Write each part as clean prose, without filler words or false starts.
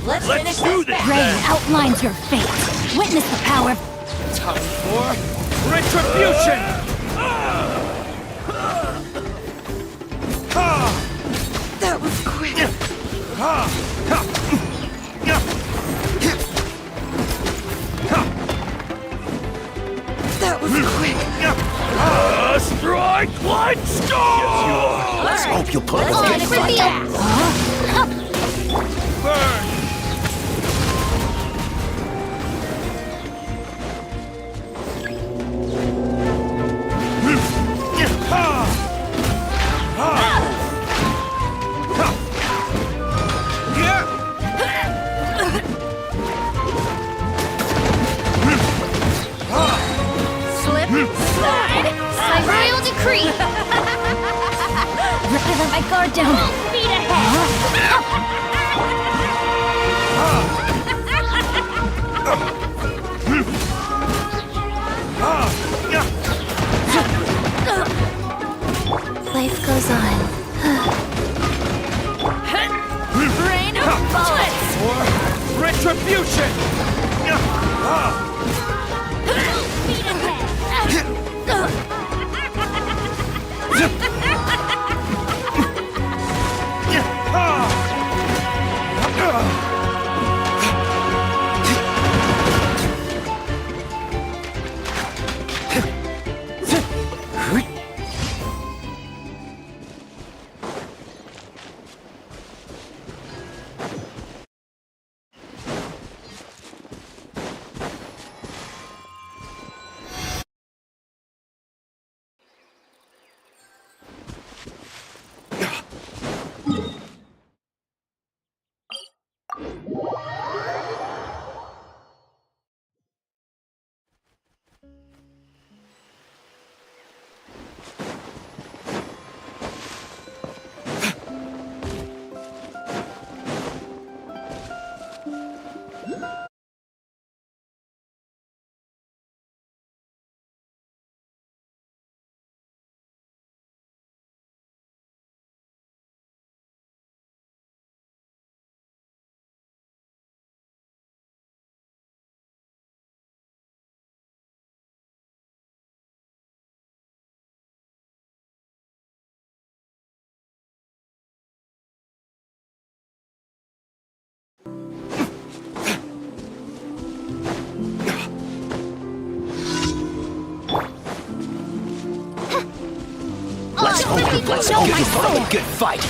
Let's do this! Rain outlines your fate. Witness the power of... Time for retribution! That was quick. That was quick. Strike like storm! Let's hope you pull it On off. Burn! Slip, slide, Royal decree. Let my guard down. Feet Life goes on. Rain of bullets! For retribution! Feet ahead! Let's know hope my you fought soul. a good fight.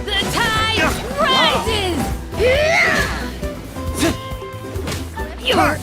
The tide rises! Your like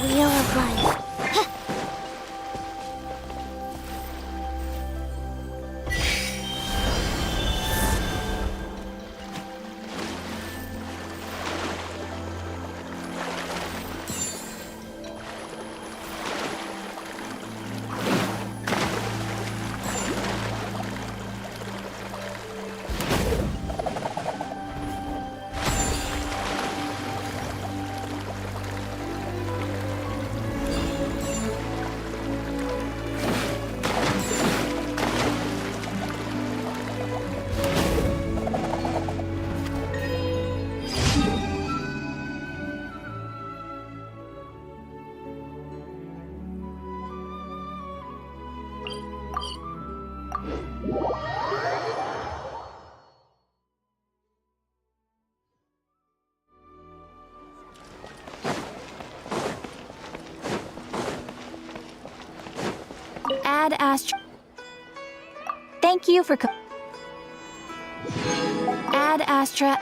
wheel of life. Add Astra. Thank you for Add Astra.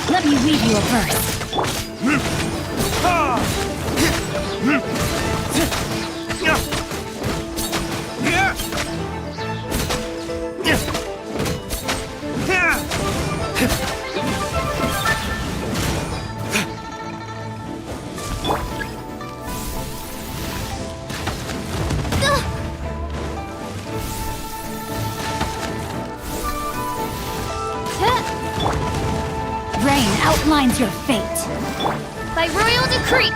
Let me read you a verse. Rain outlines your fate. By royal decree.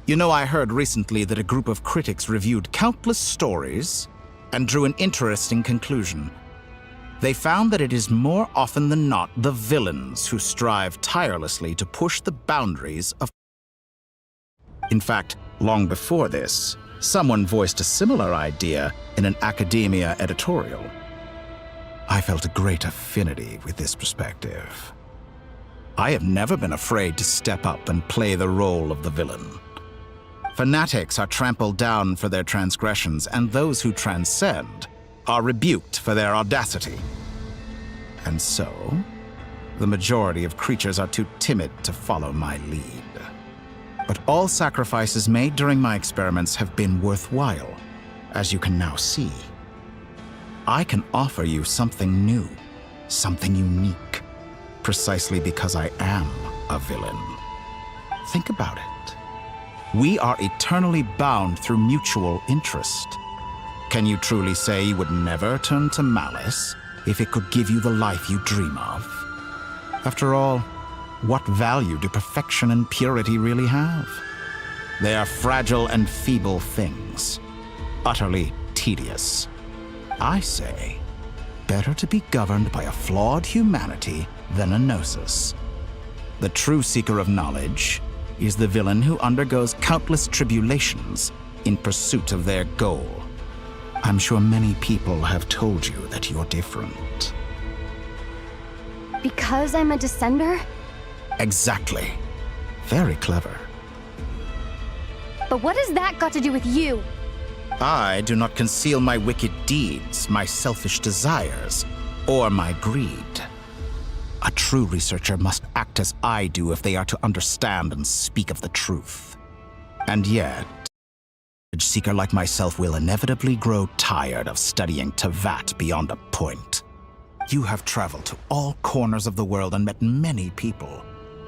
You know, I heard recently that a group of critics reviewed countless stories and drew an interesting conclusion. They found that it is more often than not the villains who strive tirelessly to push the boundaries of... In fact, long before this, someone voiced a similar idea in an academia editorial. I felt a great affinity with this perspective. I have never been afraid to step up and play the role of the villain. Fanatics are trampled down for their transgressions, and those who transcend are rebuked for their audacity. And so, the majority of creatures are too timid to follow my lead. But all sacrifices made during my experiments have been worthwhile, as you can now see. I can offer you something new, something unique, precisely because I am a villain. Think about it. We are eternally bound through mutual interest. Can you truly say you would never turn to malice if it could give you the life you dream of? After all, what value do perfection and purity really have? They are fragile and feeble things, utterly tedious. I say, better to be governed by a flawed humanity than a gnosis. The true seeker of knowledge is the villain who undergoes countless tribulations in pursuit of their goal. I'm sure many people have told you that you're different. Because I'm a descender? Exactly. Very clever. But what has that got to do with you? I do not conceal my wicked deeds, my selfish desires, or my greed. A true researcher must act as I do if they are to understand and speak of the truth. And yet, a seeker like myself will inevitably grow tired of studying Teyvat beyond a point. You have traveled to all corners of the world and met many people.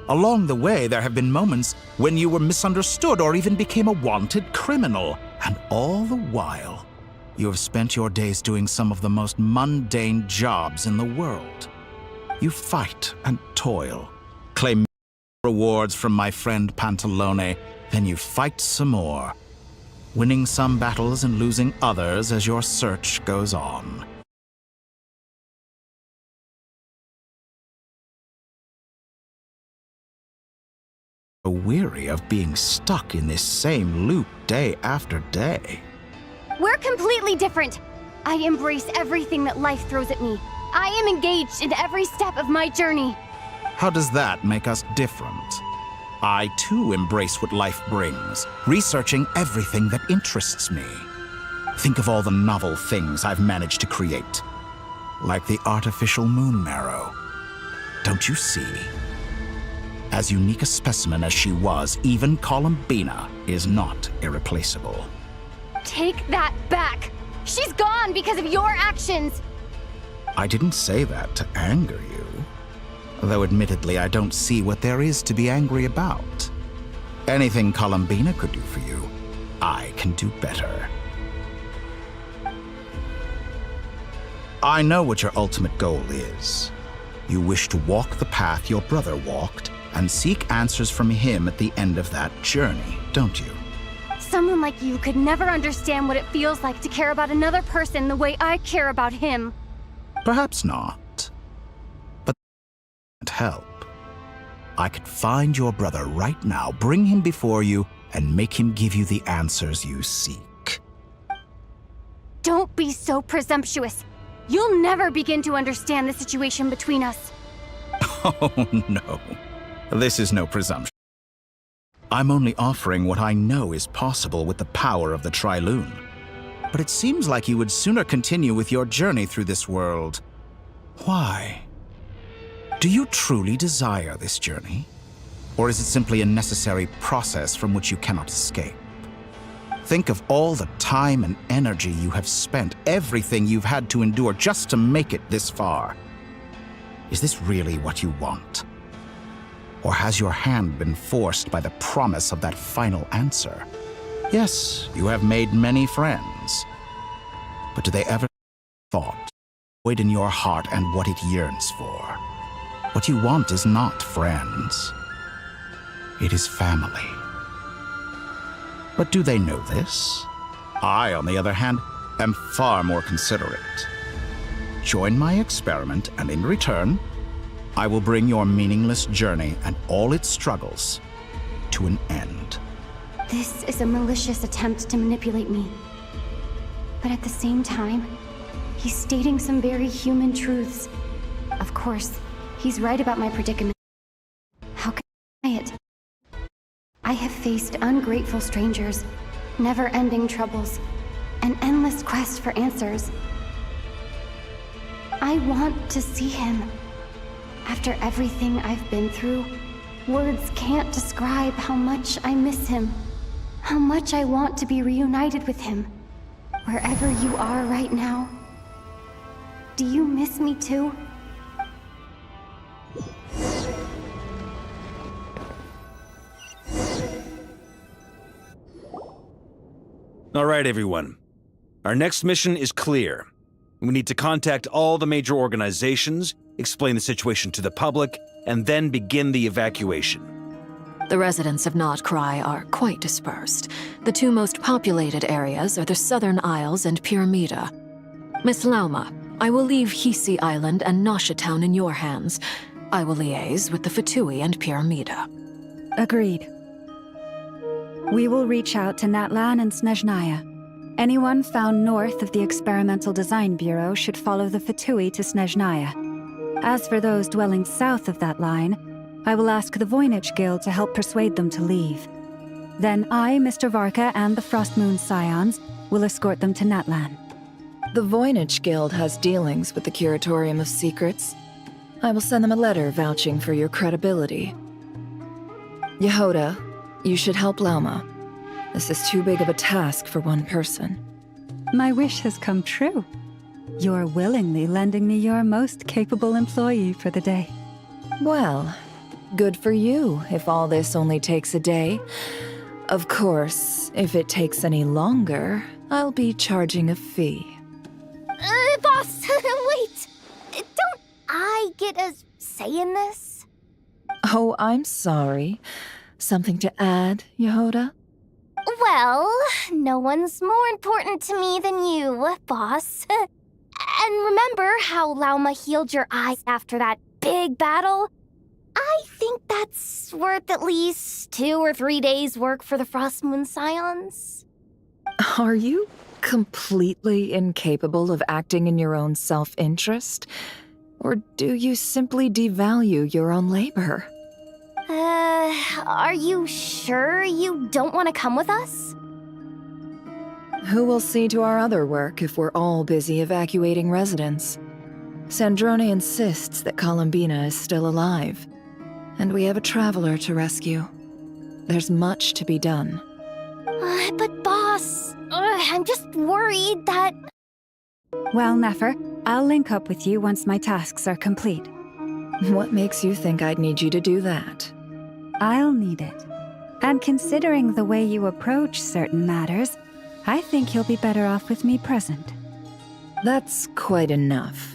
Along the way, there have been moments when you were misunderstood or even became a wanted criminal. And all the while, you have spent your days doing some of the most mundane jobs in the world. You fight and toil, claim rewards from my friend Pantalone, then you fight some more, winning some battles and losing others as your search goes on. Weary of being stuck in this same loop day after day. We're completely different. I embrace everything that life throws at me. I am engaged in every step of my journey. How does that make us different? I too embrace what life brings, researching everything that interests me. Think of all the novel things I've managed to create, like the artificial moon marrow. Don't you see? As unique a specimen as she was, even Columbina is not irreplaceable. Take that back! She's gone because of your actions! I didn't say that to anger you. Though admittedly, I don't see what there is to be angry about. Anything Columbina could do for you, I can do better. I know what your ultimate goal is. You wish to walk the path your brother walked and seek answers from him at the end of that journey, don't you? Someone like you could never understand what it feels like to care about another person the way I care about him. Perhaps not. But that can't help. I could find your brother right now, bring him before you, and make him give you the answers you seek. Don't be so presumptuous. You'll never begin to understand the situation between us. Oh, no. This is no presumption. I'm only offering what I know is possible with the power of the Trilune. But it seems like you would sooner continue with your journey through this world. Why? Do you truly desire this journey? Or is it simply a necessary process from which you cannot escape? Think of all the time and energy you have spent, everything you've had to endure just to make it this far. Is this really what you want? Or has your hand been forced by the promise of that final answer? Yes, you have made many friends. But do they ever thought, void in your heart and what it yearns for? What you want is not friends. It is family. But do they know this? I, on the other hand, am far more considerate. Join my experiment, and in return, I will bring your meaningless journey and all its struggles to an end. This is a malicious attempt to manipulate me. But at the same time, he's stating some very human truths. Of course, he's right about my predicament. How can I deny it? I have faced ungrateful strangers, never-ending troubles, an endless quest for answers. I want to see him. After everything I've been through, words can't describe how much I miss him, how much I want to be reunited with him. Wherever you are right now, do you miss me too? All right, everyone. Our next mission is clear. We need to contact all the major organizations, explain the situation to the public, and then begin the evacuation. The residents of Notcry are quite dispersed. The two most populated areas are the Southern Isles and Pyramida. Miss Lauma, I will leave Hisi Island and Nasha Town in your hands. I will liaise with the Fatui and Pyramida. Agreed. We will reach out to Natlan and Snezhnaya. Anyone found north of the Experimental Design Bureau should follow the Fatui to Snezhnaya. As for those dwelling south of that line, I will ask the Voynich Guild to help persuade them to leave. Then I, Mr. Varka, and the Frostmoon Scions will escort them to Natlan. The Voynich Guild has dealings with the Curatorium of Secrets. I will send them a letter vouching for your credibility. Yehoda, you should help Lauma. This is too big of a task for one person. My wish has come true. You're willingly lending me your most capable employee for the day. Well, good for you if all this only takes a day. Of course, if it takes any longer, I'll be charging a fee. Boss, wait! Don't I get a say in this? Oh, I'm sorry. Something to add, Yehoda? Well, no one's more important to me than you, boss. And remember how Lauma healed your eyes after that big battle? I think that's worth at least 2 or 3 days' work for the Frostmoon Scions. Are you completely incapable of acting in your own self-interest? Or do you simply devalue your own labor? Are you sure you don't want to come with us? Who will see to our other work if we're all busy evacuating residents? Sandrone insists that Columbina is still alive, and we have a traveler to rescue. There's much to be done. But boss, I'm just worried that... Well, Nefer, I'll link up with you once my tasks are complete. What makes you think I'd need you to do that? I'll need it. And considering the way you approach certain matters, I think you'll be better off with me present. That's quite enough.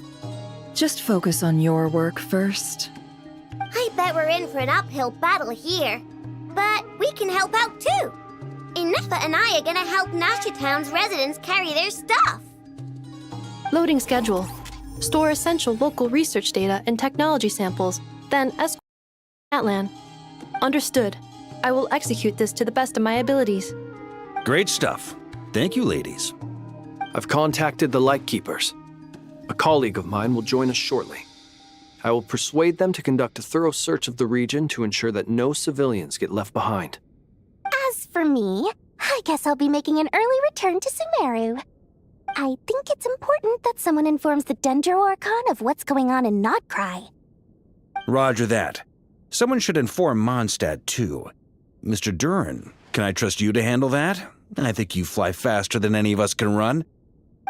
Just focus on your work first. I bet we're in for an uphill battle here. But we can help out too. Inefa and I are gonna help Nasha Town's residents carry their stuff. Loading schedule. Store essential local research data and technology samples, then escort Natlan. Understood. I will execute this to the best of my abilities. Great stuff. Thank you, ladies. I've contacted the Lightkeepers. A colleague of mine will join us shortly. I will persuade them to conduct a thorough search of the region to ensure that no civilians get left behind. As for me, I guess I'll be making an early return to Sumeru. I think it's important that someone informs the Dendro Archon of what's going on in Notcry. Roger that. Someone should inform Mondstadt, too. Mr. Duran, can I trust you to handle that? I think you fly faster than any of us can run.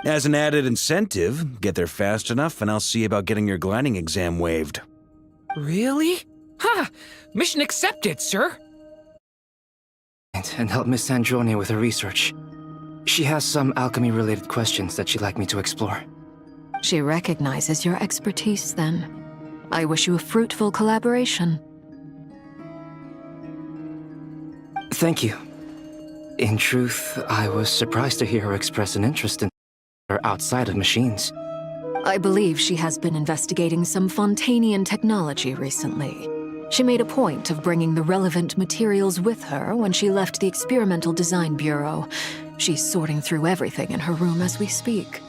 As an added incentive, get there fast enough and I'll see about getting your gliding exam waived. Really? Ha! Mission accepted, sir! And help Miss Sandrone with her research. She has some alchemy-related questions that she'd like me to explore. She recognizes your expertise, then. I wish you a fruitful collaboration. Thank you. In truth, I was surprised to hear her express an interest in her outside of machines. I believe she has been investigating some Fontainian technology recently. She made a point of bringing the relevant materials with her when she left the Experimental Design Bureau. She's sorting through everything in her room as we speak.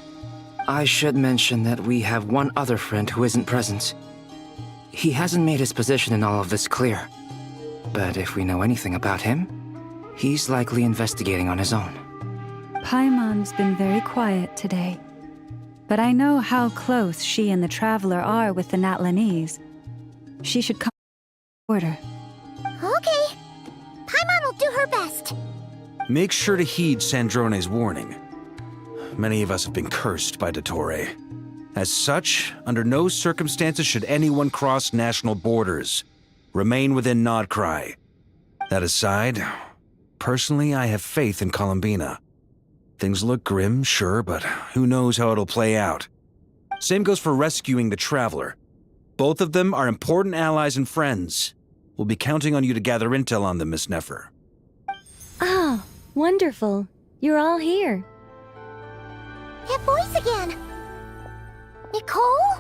I should mention that we have one other friend who isn't present. He hasn't made his position in all of this clear. But if we know anything about him, he's likely investigating on his own. Paimon's been very quiet today. But I know how close she and the Traveler are with the Natlanese. She should come to order. Okay. Paimon will do her best. Make sure to heed Sandrone's warning. Many of us have been cursed by Dottore. As such, under no circumstances should anyone cross national borders. Remain within Nodcry. That aside, personally I have faith in Columbina. Things look grim, sure, but who knows how it'll play out. Same goes for rescuing the Traveler. Both of them are important allies and friends. We'll be counting on you to gather intel on them, Miss Nefer. Ah, wonderful. You're all here. That voice again. Nicole?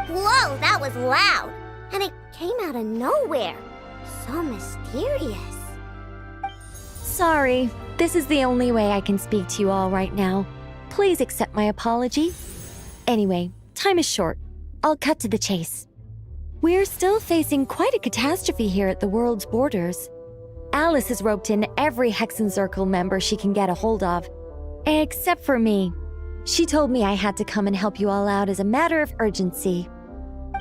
Whoa, that was loud. And it came out of nowhere. So mysterious. Sorry, this is the only way I can speak to you all right now. Please accept my apology. Anyway, time is short. I'll cut to the chase. We're still facing quite a catastrophe here at the world's borders. Alice has roped in every Hexen Circle member she can get a hold of. Except for me. She told me I had to come and help you all out as a matter of urgency.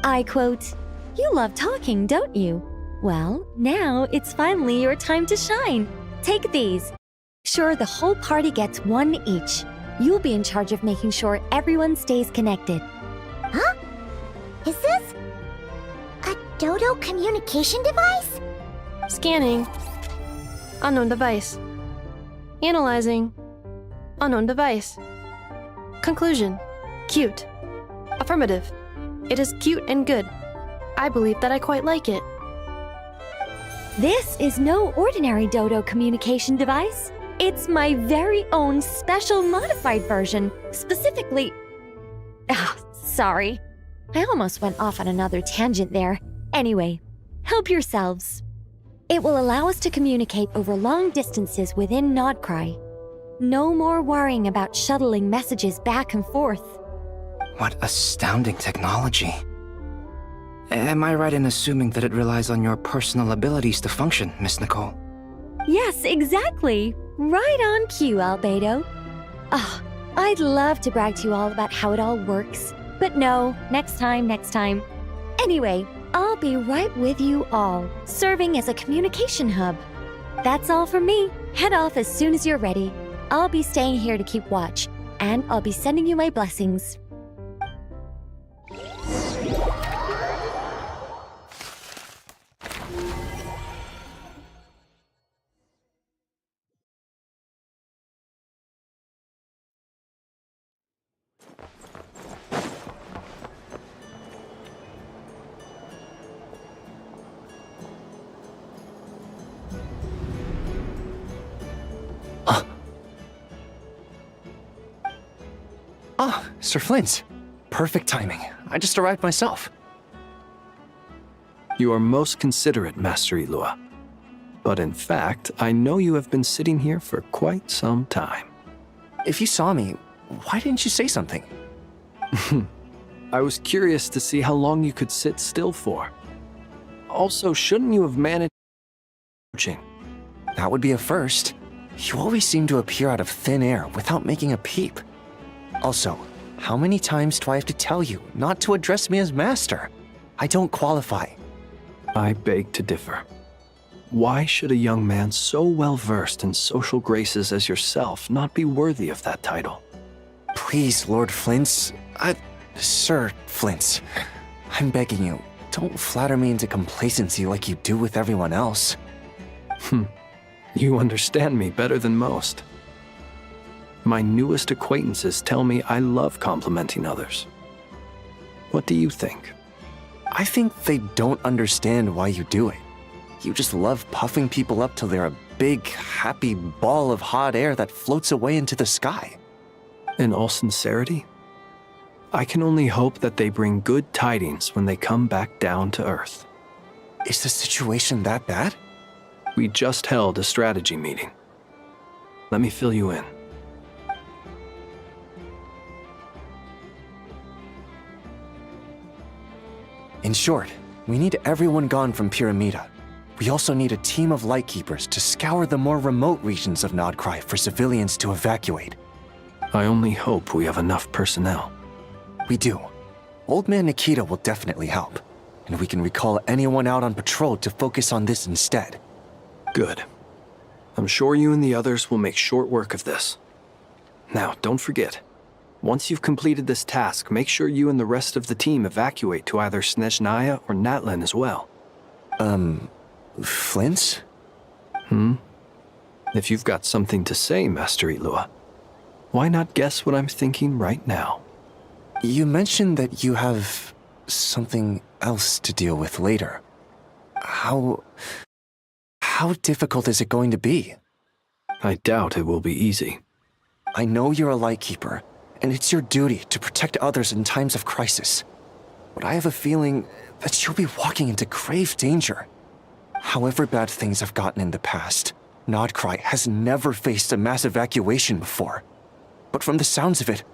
I quote, "You love talking, don't you? Well, now it's finally your time to shine. Take these. Sure, the whole party gets one each. You'll be in charge of making sure everyone stays connected." Huh? Is this a Dodo communication device? Scanning. Unknown device. Analyzing. Unknown device. Conclusion. Cute. Affirmative. It is cute and good. I believe that I quite like it. This is no ordinary Dodo communication device. It's my very own special modified version, specifically... sorry. I almost went off on another tangent there. Anyway, help yourselves. It will allow us to communicate over long distances within Nodcry. No more worrying about shuttling messages back and forth. What astounding technology. Am I right in assuming that it relies on your personal abilities to function, Miss Nicole? Yes, exactly. Right on cue, Albedo. I'd love to brag to you all about how it all works. But no, next time. Anyway, I'll be right with you all, serving as a communication hub. That's all from me. Head off as soon as you're ready. I'll be staying here to keep watch, and I'll be sending you my blessings. Sir Flint. Perfect timing. I just arrived myself. You are most considerate, Master Liyue. But in fact, I know you have been sitting here for quite some time. If you saw me, why didn't you say something? I was curious to see how long you could sit still for. Also, shouldn't you have managed... That would be a first. You always seem to appear out of thin air without making a peep. Also, how many times do I have to tell you not to address me as master? I don't qualify. I beg to differ. Why should a young man so well versed in social graces as yourself not be worthy of that title? Please, Lord Flint's. Sir Flint's. I'm begging you, don't flatter me into complacency like you do with everyone else. You understand me better than most. My newest acquaintances tell me I love complimenting others. What do you think? I think they don't understand why you do it. You just love puffing people up till they're a big, happy ball of hot air that floats away into the sky. In all sincerity, I can only hope that they bring good tidings when they come back down to Earth. Is the situation that bad? We just held a strategy meeting. Let me fill you in. In short, we need everyone gone from Pyramida. We also need a team of Lightkeepers to scour the more remote regions of Nodcry for civilians to evacuate. I only hope we have enough personnel. We do. Old Man Nikita will definitely help, and we can recall anyone out on patrol to focus on this instead. Good. I'm sure you and the others will make short work of this. Now, don't forget, once you've completed this task, make sure you and the rest of the team evacuate to either Snezhnaya or Natlan as well. Flint's? If you've got something to say, Master Liyue, why not guess what I'm thinking right now? You mentioned that you have something else to deal with later. How difficult is it going to be? I doubt it will be easy. I know you're a Lightkeeper, and it's your duty to protect others in times of crisis. But I have a feeling that you'll be walking into grave danger. However bad things have gotten in the past, Nodcry has never faced a mass evacuation before. But from the sounds of it,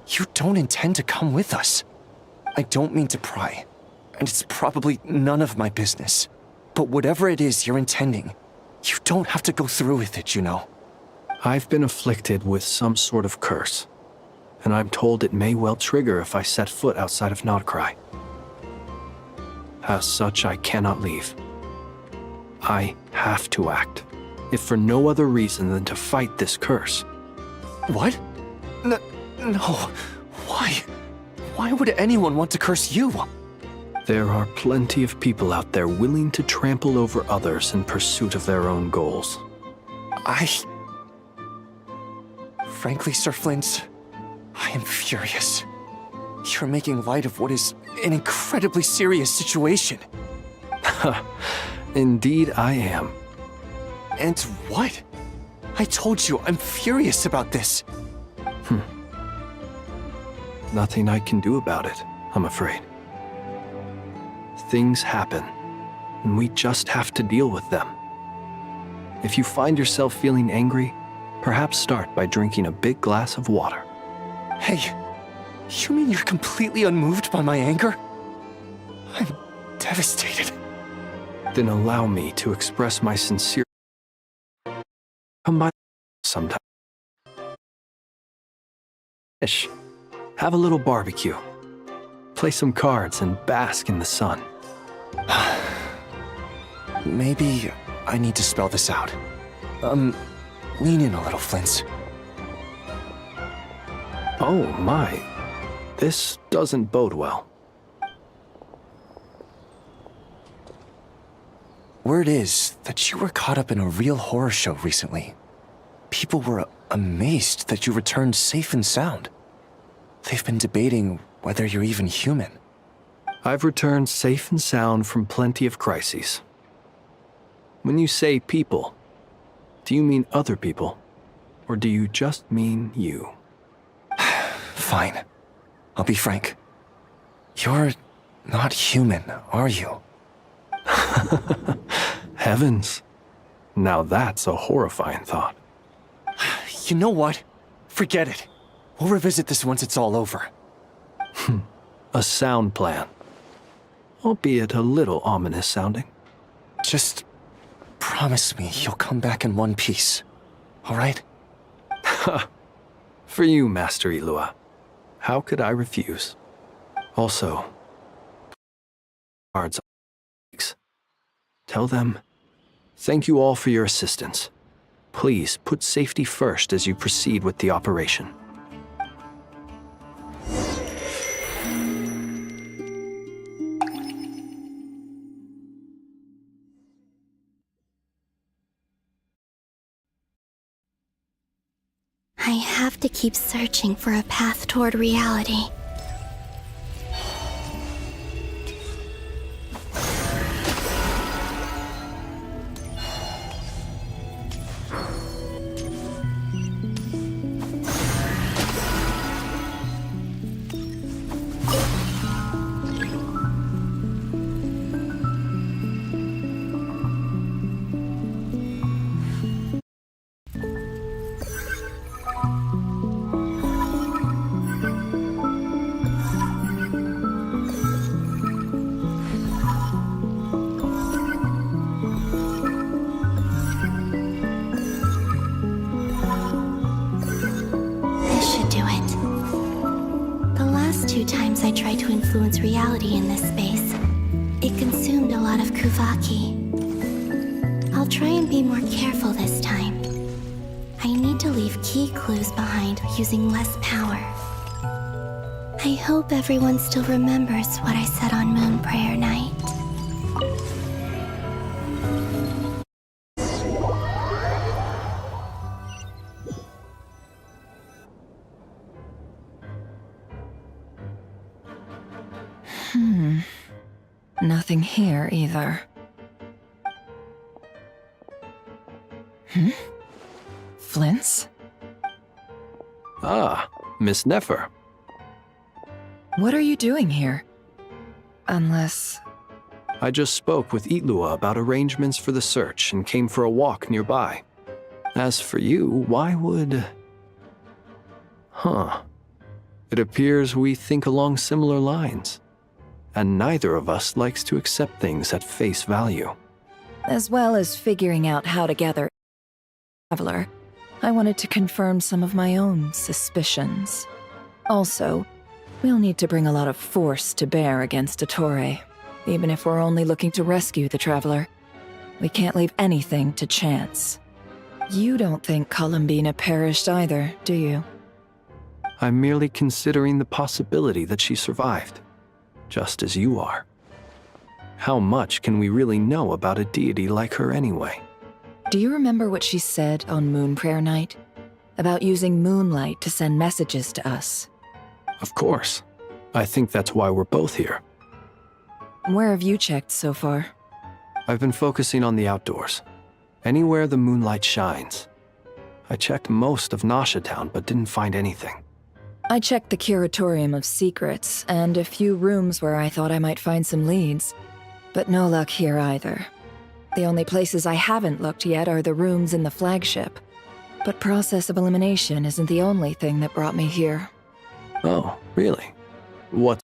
you don't intend to come with us. I don't mean to pry, and it's probably none of my business. But whatever it is you're intending, you don't have to go through with it, you know. I've been afflicted with some sort of curse, and I'm told it may well trigger if I set foot outside of Nodcry. As such, I cannot leave. I have to act, if for no other reason than to fight this curse. What? No. Why? Why would anyone want to curse you? There are plenty of people out there willing to trample over others in pursuit of their own goals. Frankly, Sir Flint, I am furious. You're making light of what is an incredibly serious situation. Indeed I am. And what? I told you, I'm furious about this. Nothing I can do about it, I'm afraid. Things happen, and we just have to deal with them. If you find yourself feeling angry, perhaps start by drinking a big glass of water. Hey, you mean you're completely unmoved by my anger? I'm devastated. Then allow me to express my sincere... Come by sometime. Have a little barbecue. Play some cards and bask in the sun. Maybe I need to spell this out. Lean in a little, Flint. Oh my, this doesn't bode well. Word is that you were caught up in a real horror show recently. People were amazed that you returned safe and sound. They've been debating whether you're even human. I've returned safe and sound from plenty of crises. When you say people, do you mean other people? Or do you just mean you? Fine. I'll be frank. You're not human, are you? Heavens. Now that's a horrifying thought. You know what? Forget it. We'll revisit this once it's all over. A sound plan. Albeit a little ominous sounding. Just promise me you'll come back in one piece, all right? For you, Master Liyue. How could I refuse? Also, cards. Tell them, thank you all for your assistance. Please put safety first as you proceed with the operation. I have to keep searching for a path toward reality. I tried to influence reality in this space. It consumed a lot of Kuvaki. I'll try and be more careful this time. I need to leave key clues behind using less power. I hope everyone still remembers what I said on Moon Prayer Night. Nothing here either. Flints? Ah, Miss Nefer. What are you doing here? Unless... I just spoke with Liyue about arrangements for the search and came for a walk nearby. As for you, why would... It appears we think along similar lines. And neither of us likes to accept things at face value. As well as figuring out how to gather a traveler, I wanted to confirm some of my own suspicions. Also, we'll need to bring a lot of force to bear against Ettore, even if we're only looking to rescue the traveler. We can't leave anything to chance. You don't think Columbina perished either, do you? I'm merely considering the possibility that she survived. Just as you are. How much can we really know about a deity like her anyway? Do you remember what she said on Moon Prayer Night? About using moonlight to send messages to us? Of course. I think that's why we're both here. Where have you checked so far? I've been focusing on the outdoors. Anywhere the moonlight shines. I checked most of Nasha Town, but didn't find anything. I checked the Curatorium of Secrets, and a few rooms where I thought I might find some leads. But no luck here either. The only places I haven't looked yet are the rooms in the flagship. But process of elimination isn't the only thing that brought me here. Oh, really? What?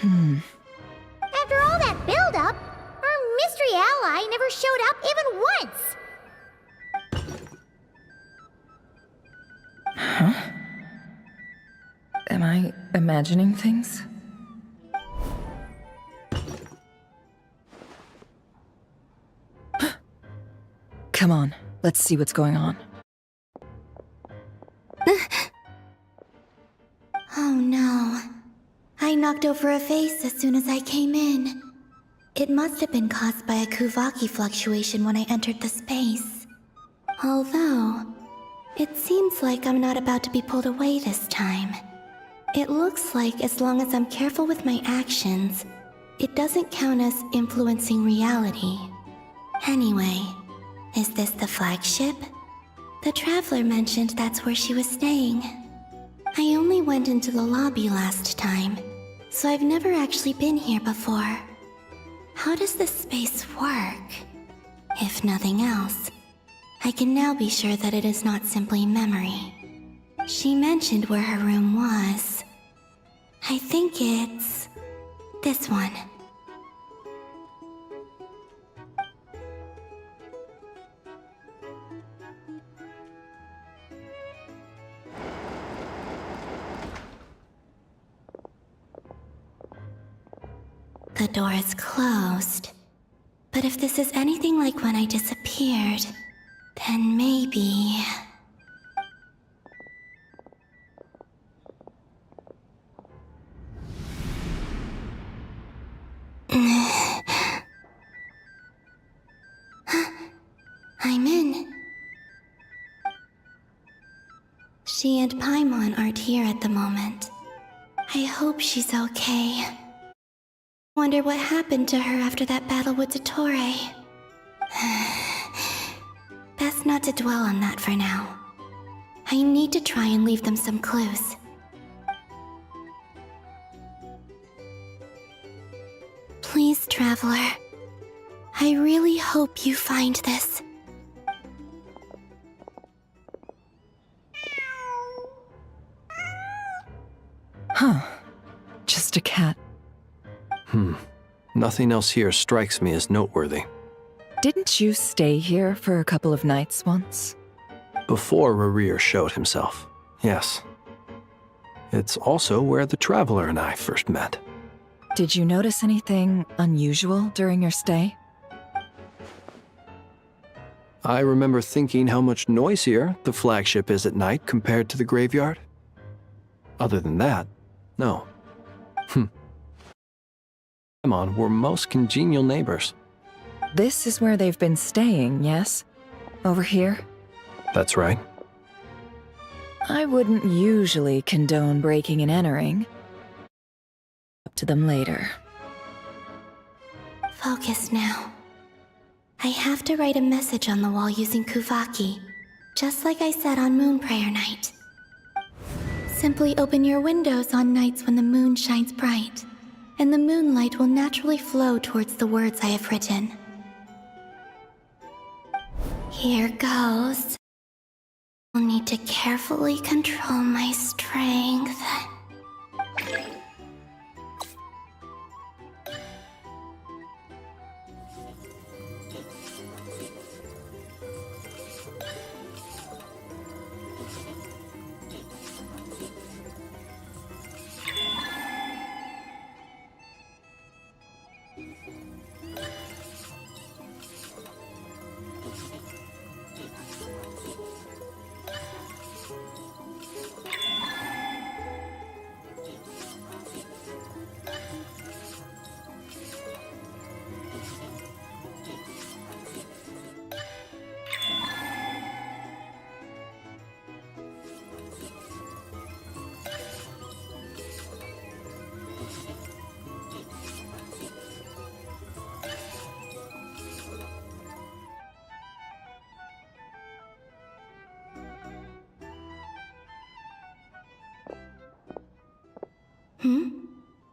After all that build-up, our mystery ally never showed up even once! Huh? Am I imagining things? Come on, let's see what's going on. Oh no. I knocked over a vase as soon as I came in. It must have been caused by a Kuvaki fluctuation when I entered the space. Although, it seems like I'm not about to be pulled away this time. It looks like as long as I'm careful with my actions, it doesn't count as influencing reality. Anyway, is this the flagship? The Traveler mentioned that's where she was staying. I only went into the lobby last time, so I've never actually been here before. How does this space work? If nothing else, I can now be sure that it is not simply memory. She mentioned where her room was. I think it's... this one. The door is closed. But if this is anything like when I disappeared, then maybe... I'm in. She and Paimon aren't here at the moment. I hope she's okay. Wonder what happened to her after that battle with Dottore. Best not to dwell on that for now. I need to try and leave them some clues. Please, Traveler. I really hope you find this. Huh. Just a cat. Nothing else here strikes me as noteworthy. Didn't you stay here for a couple of nights once? Before Rerir showed himself, yes. It's also where the Traveler and I first met. Did you notice anything unusual during your stay? I remember thinking how much noisier the flagship is at night compared to the graveyard. Other than that, no. Paimon were most congenial neighbors. This is where they've been staying, yes? Over here? That's right. I wouldn't usually condone breaking and entering. Up to them later. Focus now. I have to write a message on the wall using Kuvaki, just like I said on Moon Prayer Night. Simply open your windows on nights when the moon shines bright, and the moonlight will naturally flow towards the words I have written. Here goes. I'll need to carefully control my strength.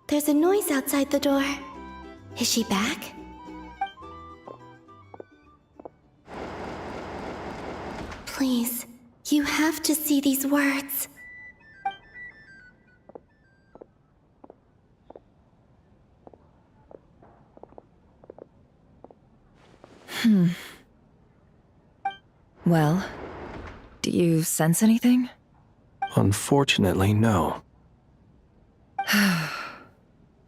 There's a noise outside the door. Is she back? Please, you have to see these words. Well, do you sense anything? Unfortunately, no.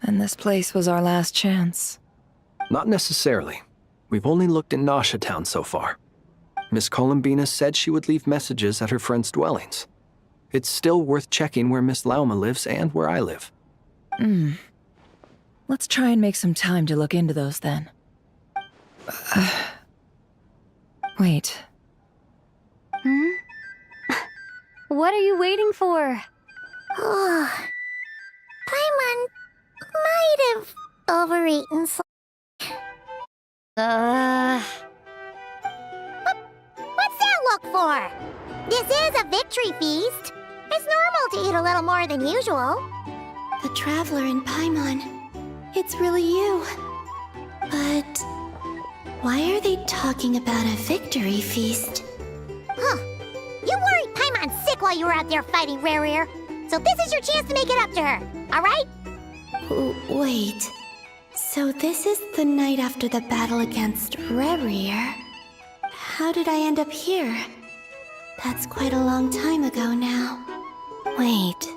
And this place was our last chance. Not necessarily. We've only looked in Nasha Town so far. Miss Columbina said she would leave messages at her friends' dwellings. It's still worth checking where Miss Lauma lives and where I live. Let's try and make some time to look into those then. Wait. What are you waiting for? Paimon might have overeaten What's that look for? This is a victory feast. It's normal to eat a little more than usual. The Traveler and Paimon. It's really you. But why are they talking about a victory feast? You worried Paimon sick while you were out there fighting Rerir. So this is your chance to make it up to her, alright? Wait. So this is the night after the battle against Rerir? How did I end up here? That's quite a long time ago now. Wait.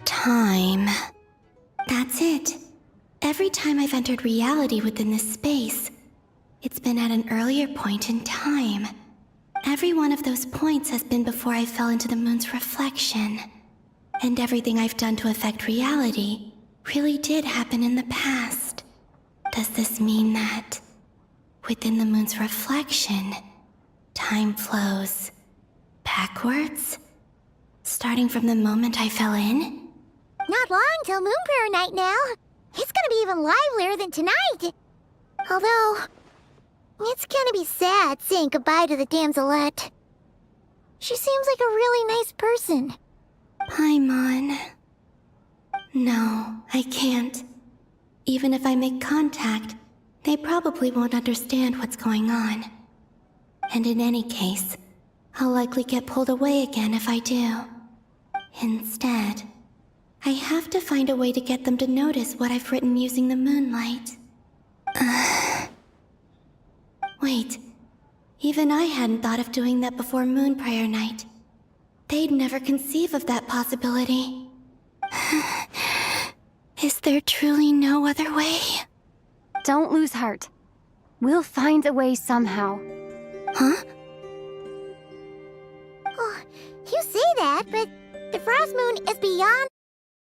Time. That's it. every time I've entered reality within this space, it's been at an earlier point in time. Every one of those points has been before I fell into the moon's reflection. And everything I've done to affect reality really did happen in the past. Does this mean that, within the moon's reflection, time flows backwards? Starting from the moment I fell in? Not long till Moon Prayer Night now. It's gonna be even livelier than tonight. Although, it's gonna be sad saying goodbye to the damselette. She seems like a really nice person. Paimon. No, I can't. Even if I make contact, they probably won't understand what's going on. And in any case, I'll likely get pulled away again if I do. Instead, I have to find a way to get them to notice what I've written using the moonlight. Wait, even I hadn't thought of doing that before Moon Prayer Night. They'd never conceive of that possibility. Is there truly no other way? Don't lose heart. We'll find a way somehow. Huh? Oh, you say that, but the Frost Moon is beyond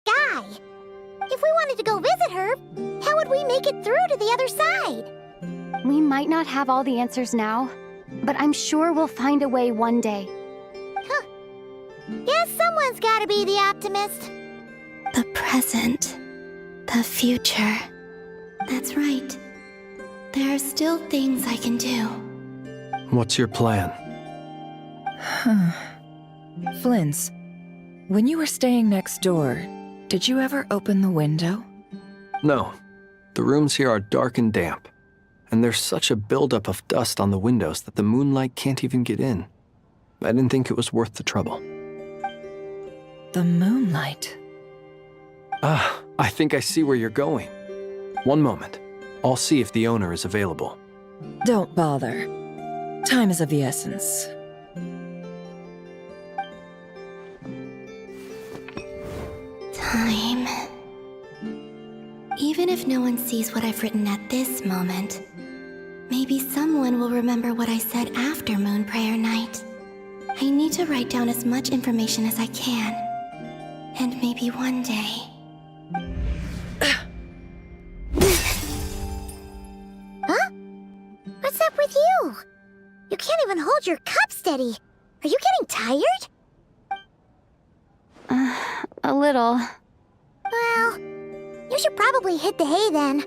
sky. If we wanted to go visit her, how would we make it through to the other side? We might not have all the answers now, but I'm sure we'll find a way one day. Huh. Guess someone's gotta be the optimist. The present. The future. That's right. There are still things I can do. What's your plan? Flint's, when you were staying next door, did you ever open the window? No. The rooms here are dark and damp. And there's such a buildup of dust on the windows that the moonlight can't even get in. I didn't think it was worth the trouble. The moonlight. I think I see where you're going. One moment. I'll see if the owner is available. Don't bother. Time is of the essence. Time. Even if no one sees what I've written at this moment, maybe someone will remember what I said after Moon Prayer Night. I need to write down as much information as I can. And maybe one day... Huh? What's up with you? You can't even hold your cup steady. Are you getting tired? A little. Well, you should probably hit the hay then.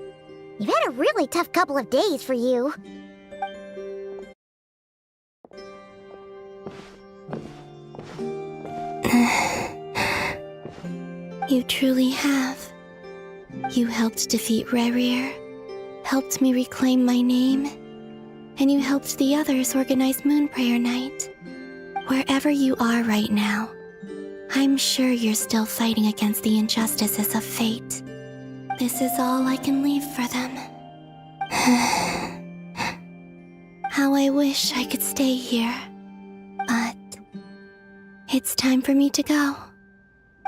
You've had a really tough couple of days for you. You truly have. You helped defeat Rerir, helped me reclaim my name, and you helped the others organize Moon Prayer Night. Wherever you are right now, I'm sure you're still fighting against the injustices of fate. This is all I can leave for them. How I wish I could stay here. But it's time for me to go.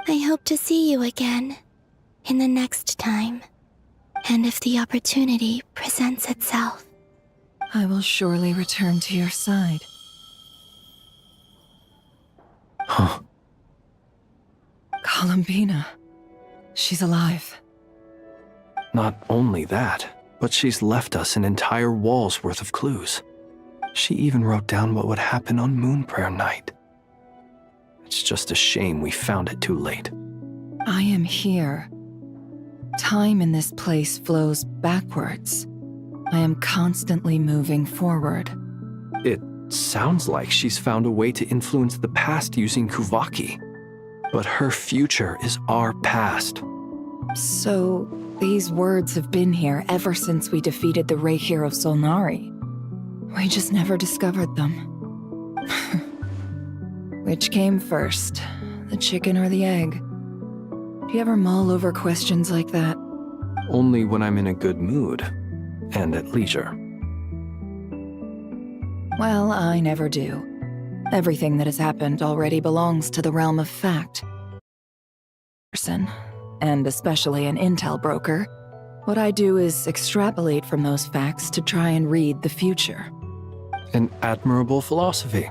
I hope to see you again in the next time. And if the opportunity presents itself. I will surely return to your side. Huh. Columbina. She's alive. Not only that, but she's left us an entire wall's worth of clues. She even wrote down what would happen on Moon Prayer Night. It's just a shame we found it too late. I am here. Time in this place flows backwards. I am constantly moving forward. It sounds like she's found a way to influence the past using Kuvaki. But her future is our past. So, these words have been here ever since we defeated the Ray Hero Solnari. We just never discovered them. Which came first, the chicken or the egg? Do you ever mull over questions like that? Only when I'm in a good mood, and at leisure. Well, I never do. Everything that has happened already belongs to the realm of fact. Person, and especially an intel broker, What I do is extrapolate from those facts to try and read the future. An admirable philosophy.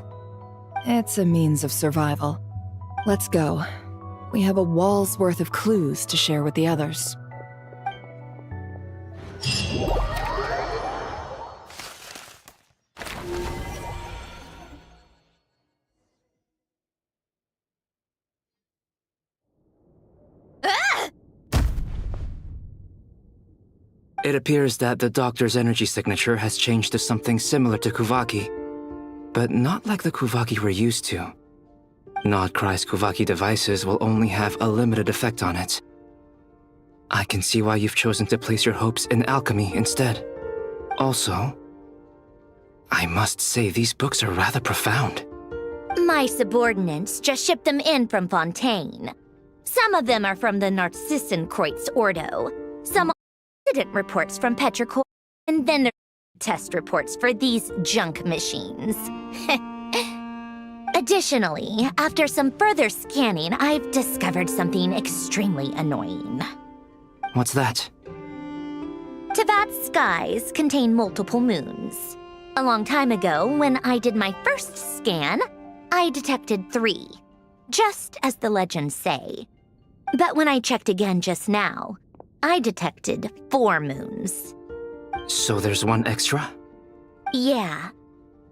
It's a means of survival. Let's go. We have a wall's worth of clues to share with the others. It appears that the doctor's energy signature has changed to something similar to Kuvaki, but not like the Kuvaki we're used to. Nodcry's Kuvaki devices will only have a limited effect on it. I can see why you've chosen to place your hopes in alchemy instead. Also, I must say these books are rather profound. My subordinates just shipped them in from Fontaine. Some of them are from the Narcissenkreuz Ordo. Some incident reports from Petrichor, and then there are test reports for these junk machines. Additionally, after some further scanning, I've discovered something extremely annoying. What's that? Teyvat's skies contain multiple moons. A long time ago, when I did my first scan, I detected 3, just as the legends say. But when I checked again just now, I detected 4 moons. So there's one extra? Yeah.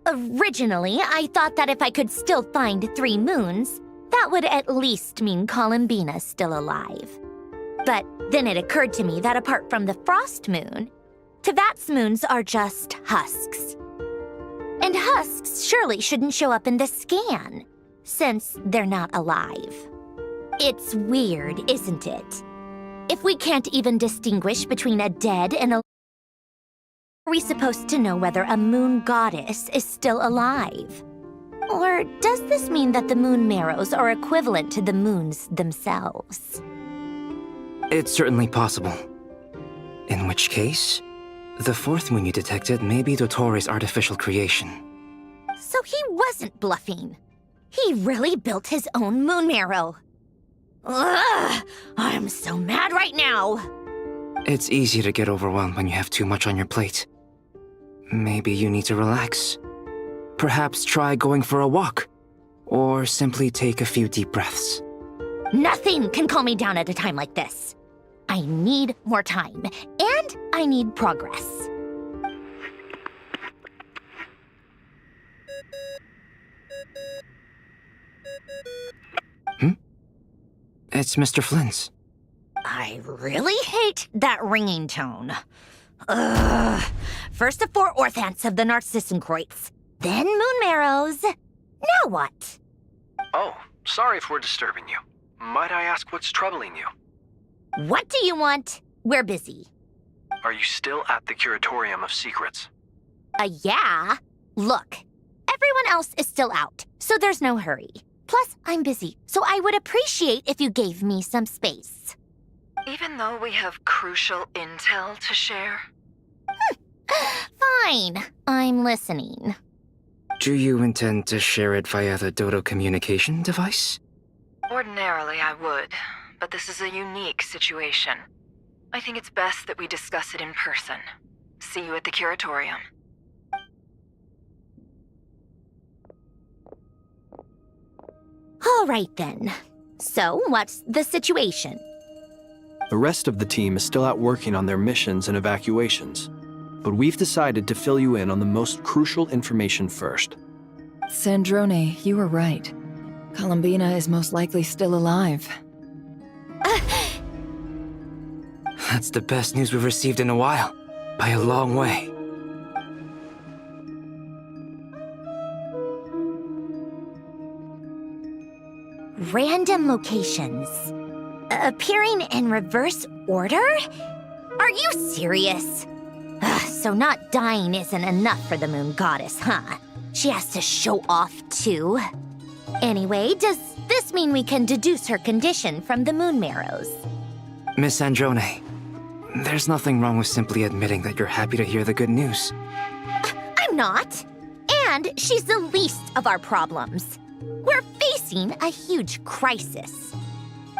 Originally, I thought that if I could still find 3 moons, that would at least mean Columbina's still alive. But then it occurred to me that apart from the frost moon, Teyvat's moons are just husks. And husks surely shouldn't show up in the scan, since they're not alive. It's weird, isn't it? If we can't even distinguish between a dead and a... Are we supposed to know whether a moon goddess is still alive? Or does this mean that the moon marrows are equivalent to the moons themselves? It's certainly possible. In which case, the 4th moon you detected may be Dottore artificial creation. So he wasn't bluffing. He really built his own moon marrow. Ugh! I'm so mad right now! It's easy to get overwhelmed when you have too much on your plate. Maybe you need to relax. Perhaps try going for a walk. Or simply take a few deep breaths. Nothing can calm me down at a time like this. I need more time, and I need progress. It's Mr. Flynn's. I really hate that ringing tone. Ugh. First the 4 orthants of the Narcissenkreuz, then moon marrows. Now what? Oh, sorry if we're disturbing you. Might I ask what's troubling you? What do you want? We're busy. Are you still at the Curatorium of Secrets? Yeah. Look, everyone else is still out, so there's no hurry. Plus, I'm busy, so I would appreciate if you gave me some space. Even though we have crucial intel to share? Fine. I'm listening. Do you intend to share it via the Dodo communication device? Ordinarily, I would, but this is a unique situation. I think it's best that we discuss it in person. See you at the Curatorium. All right, then. So, what's the situation? The rest of the team is still out working on their missions and evacuations, but we've decided to fill you in on the most crucial information first. Sandrone, you were right. Columbina is most likely still alive. That's the best news we've received in a while, by a long way. Random locations. Appearing in reverse order? Are you serious? So not dying isn't enough for the moon goddess, huh? She has to show off too. Anyway, does this mean we can deduce her condition from the moon marrows? Miss Sandrone, there's nothing wrong with simply admitting that you're happy to hear the good news. I'm not. And she's the least of our problems. We're facing a huge crisis.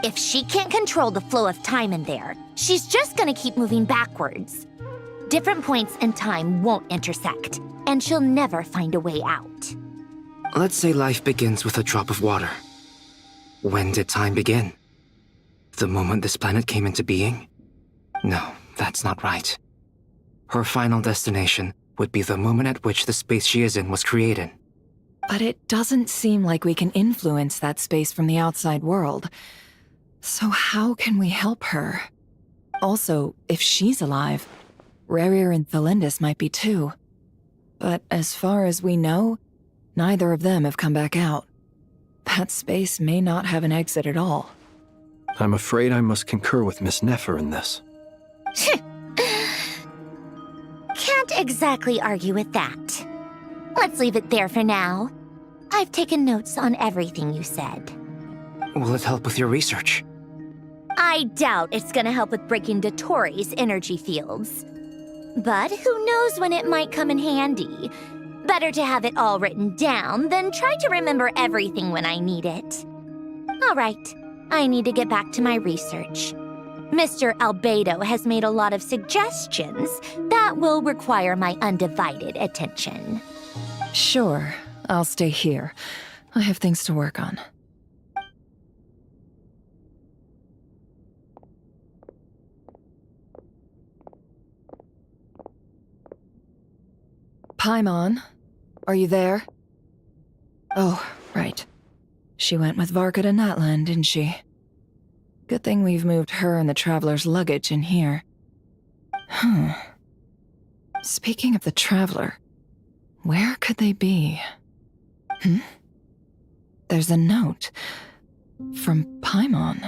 If she can't control the flow of time in there, she's just gonna keep moving backwards. Different points in time won't intersect, and she'll never find a way out. Let's say life begins with a drop of water. When did time begin? The moment this planet came into being? No, that's not right. Her final destination would be the moment at which the space she is in was created. But it doesn't seem like we can influence that space from the outside world. So how can we help her? Also, if she's alive, Rerir and Thelindis might be too. But as far as we know, neither of them have come back out. That space may not have an exit at all. I'm afraid I must concur with Miss Nefer in this. Can't exactly argue with that. Let's leave it there for now. I've taken notes on everything you said. Will it help with your research? I doubt it's gonna help with breaking Dotori's energy fields. But who knows when it might come in handy. Better to have it all written down than try to remember everything when I need it. All right, I need to get back to my research. Mr. Albedo has made a lot of suggestions that will require my undivided attention. Sure, I'll stay here. I have things to work on. Paimon, are you there? Oh, right. She went with Varka to Natlan, didn't she? Good thing we've moved her and the Traveler's luggage in here. Speaking of the Traveler, where could they be? There's a note from Paimon.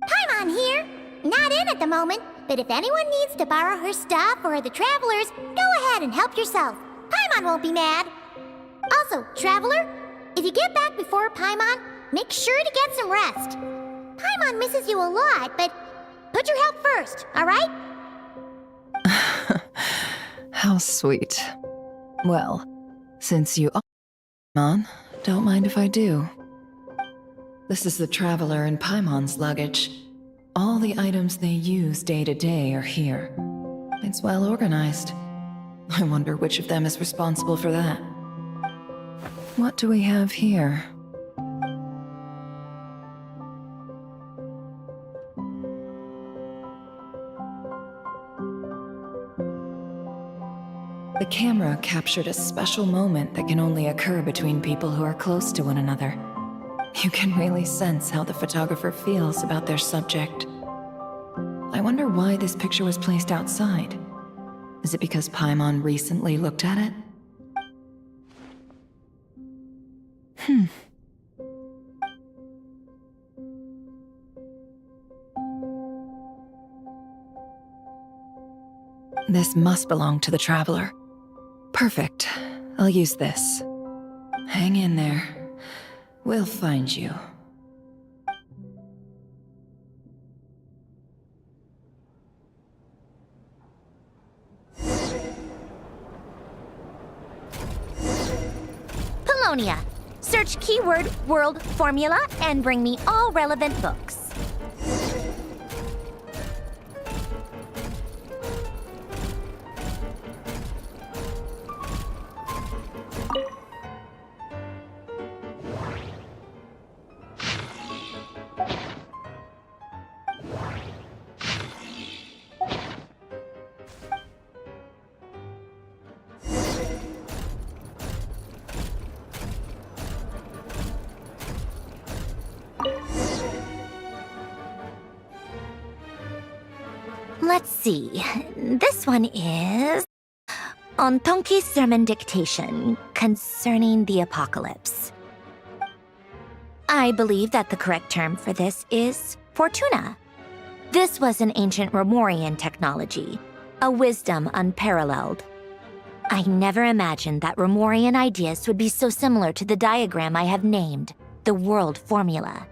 Paimon here. Not in at the moment, but if anyone needs to borrow her stuff or the Travelers, go ahead and help yourself. Paimon won't be mad. Also, Traveler, if you get back before Paimon, make sure to get some rest. Paimon misses you a lot, but put your health first, alright? How sweet. Well, since you are Paimon, don't mind if I do. This is the Traveler and Paimon's luggage. All the items they use day to day are here. It's well organized. I wonder which of them is responsible for that. What do we have here? The camera captured a special moment that can only occur between people who are close to one another. You can really sense how the photographer feels about their subject. I wonder why this picture was placed outside. Is it because Paimon recently looked at it? This must belong to the Traveler. Perfect. I'll use this. Hang in there. We'll find you. Polonia. Search keyword world formula and bring me all relevant books. Let's see. This one is on Tonki's sermon dictation concerning the apocalypse. I believe that the correct term for this is Fortuna. This was an ancient Romorian technology, a wisdom unparalleled. I never imagined that Romorian ideas would be so similar to the diagram I have named, the world formula.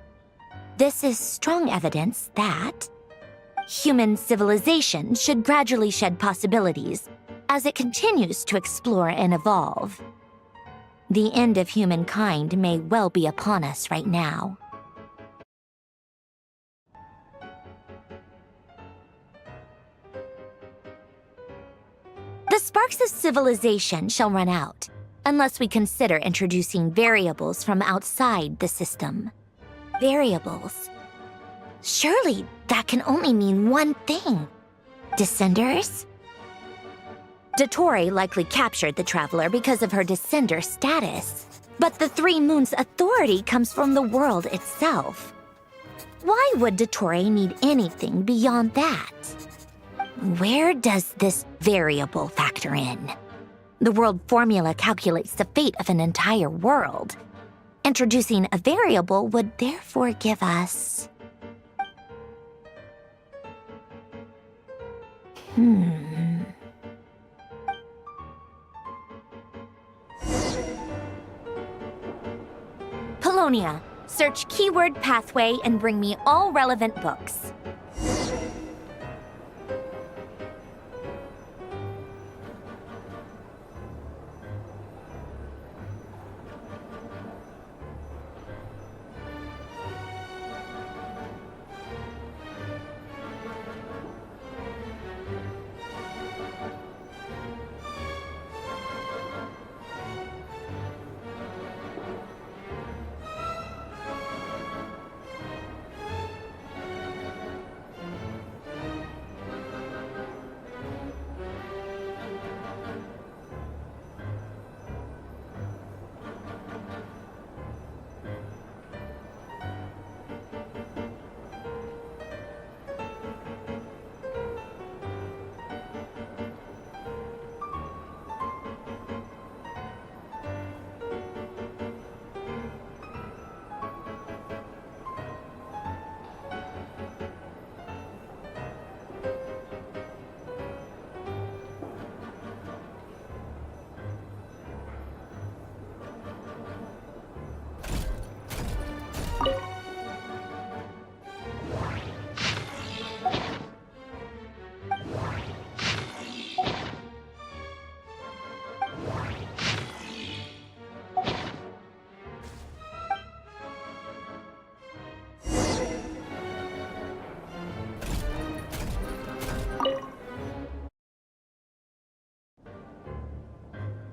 This is strong evidence that human civilization should gradually shed possibilities as it continues to explore and evolve. The end of humankind may well be upon us right now. civilization shall run out, unless we consider introducing variables from outside the system. Variables? Surely that can only mean one thing. Descenders? Dottore likely captured the Traveler because of her descender status. But the Three Moons' authority comes from the world itself. Why would Dottore need anything beyond that? Where does this variable factor in? The world formula calculates the fate of an entire world. Introducing a variable would therefore give us... Polonia, search keyword pathway and bring me all relevant books.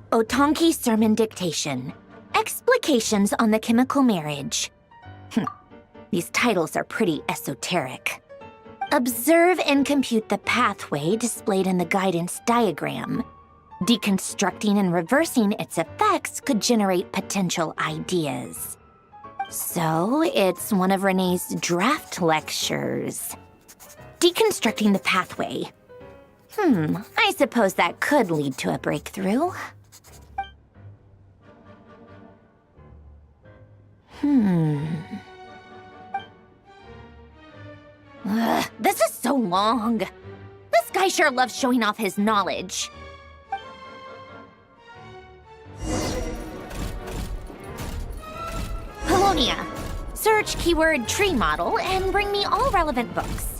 Otonki Sermon Dictation. Explications on the Chemical Marriage. These titles are pretty esoteric. Observe and compute the pathway displayed in the guidance diagram. Deconstructing and reversing its effects could generate potential ideas. So, it's one of Renee's draft lectures. Deconstructing the pathway. I suppose that could lead to a breakthrough. This is so long. This guy sure loves showing off his knowledge. Polonia. Search keyword tree model and bring me all relevant books.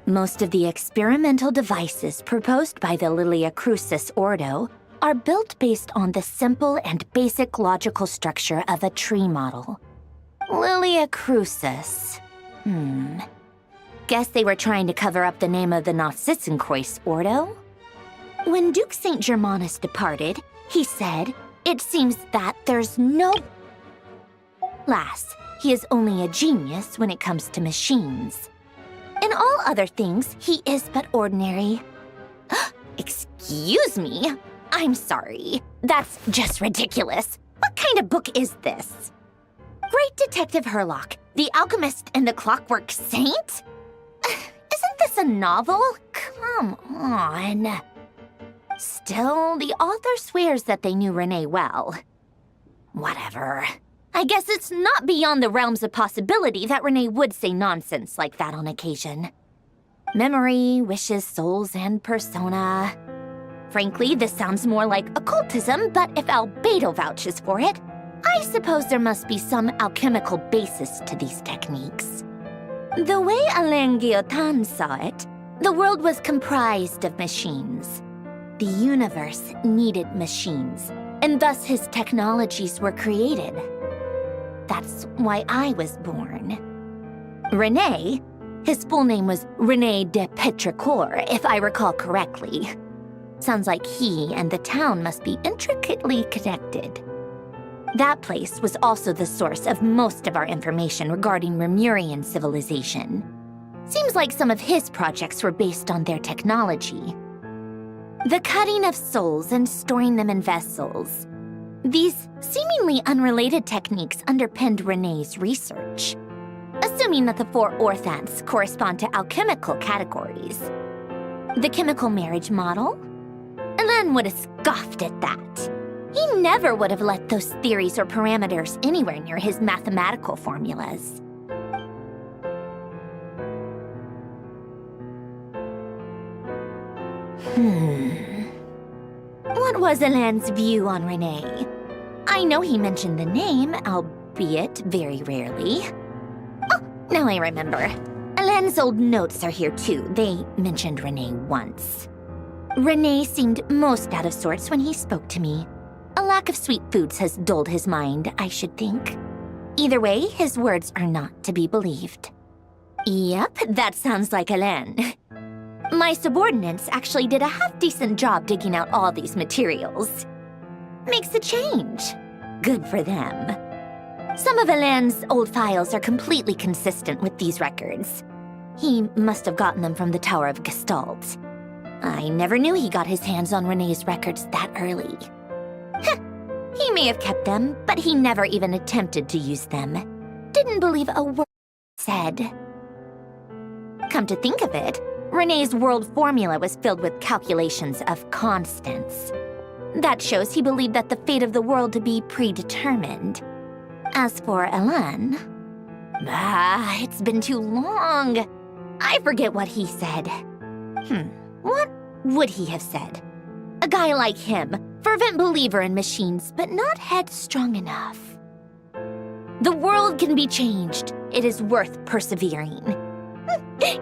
Most of the experimental devices proposed by the Liyue Crucis Ordo are built based on the simple and basic logical structure of a tree model. Liyue Crucis. Guess they were trying to cover up the name of the Nautitzenkreuz Ordo? When Duke St. Germanus departed, he said, "It seems that there's no..." Lass, he is only a genius when it comes to machines. In all other things, he is but ordinary. Excuse me? I'm sorry. That's just ridiculous. What kind of book is this? Great Detective Herlock, The Alchemist and the Clockwork Saint? Isn't this a novel? Come on. Still, the author swears that they knew Renee well. Whatever. I guess it's not beyond the realms of possibility that Renee would say nonsense like that on occasion. Memory, wishes, souls, and persona. Frankly, this sounds more like occultism, but if Albedo vouches for it, I suppose there must be some alchemical basis to these techniques. The way Alain Guillotin saw it, the world was comprised of machines. The universe needed machines, and thus his technologies were created. That's why I was born. René, his full name was René de Petrichor, if I recall correctly. Sounds like he and the town must be intricately connected. That place was also the source of most of our information regarding Remurian civilization. Seems like some of his projects were based on their technology. The cutting of souls and storing them in vessels. These seemingly unrelated techniques underpinned René's research. Assuming that the 4 orthants correspond to alchemical categories. The chemical marriage model? Alain would have scoffed at that. He never would have let those theories or parameters anywhere near his mathematical formulas. What was Alain's view on René? I know he mentioned the name, albeit very rarely. Oh, now I remember. Alain's old notes are here too. They mentioned René once. René seemed most out of sorts when he spoke to me. A lack of sweet foods has dulled his mind, I should think. Either way, his words are not to be believed. Yep, that sounds like Alain. My subordinates actually did a half-decent job digging out all these materials. Makes a change. Good for them. Some of Alain's old files are completely consistent with these records. He must have gotten them from the Tower of Gestalt. I never knew he got his hands on René's records that early. He may have kept them, but he never even attempted to use them. Didn't believe a word said. Come to think of it, René's world formula was filled with calculations of constants. That shows he believed that the fate of the world to be predetermined. As for Alain... it's been too long. I forget what he said. What would he have said? A guy like him, fervent believer in machines, but not headstrong enough. The world can be changed. It is worth persevering.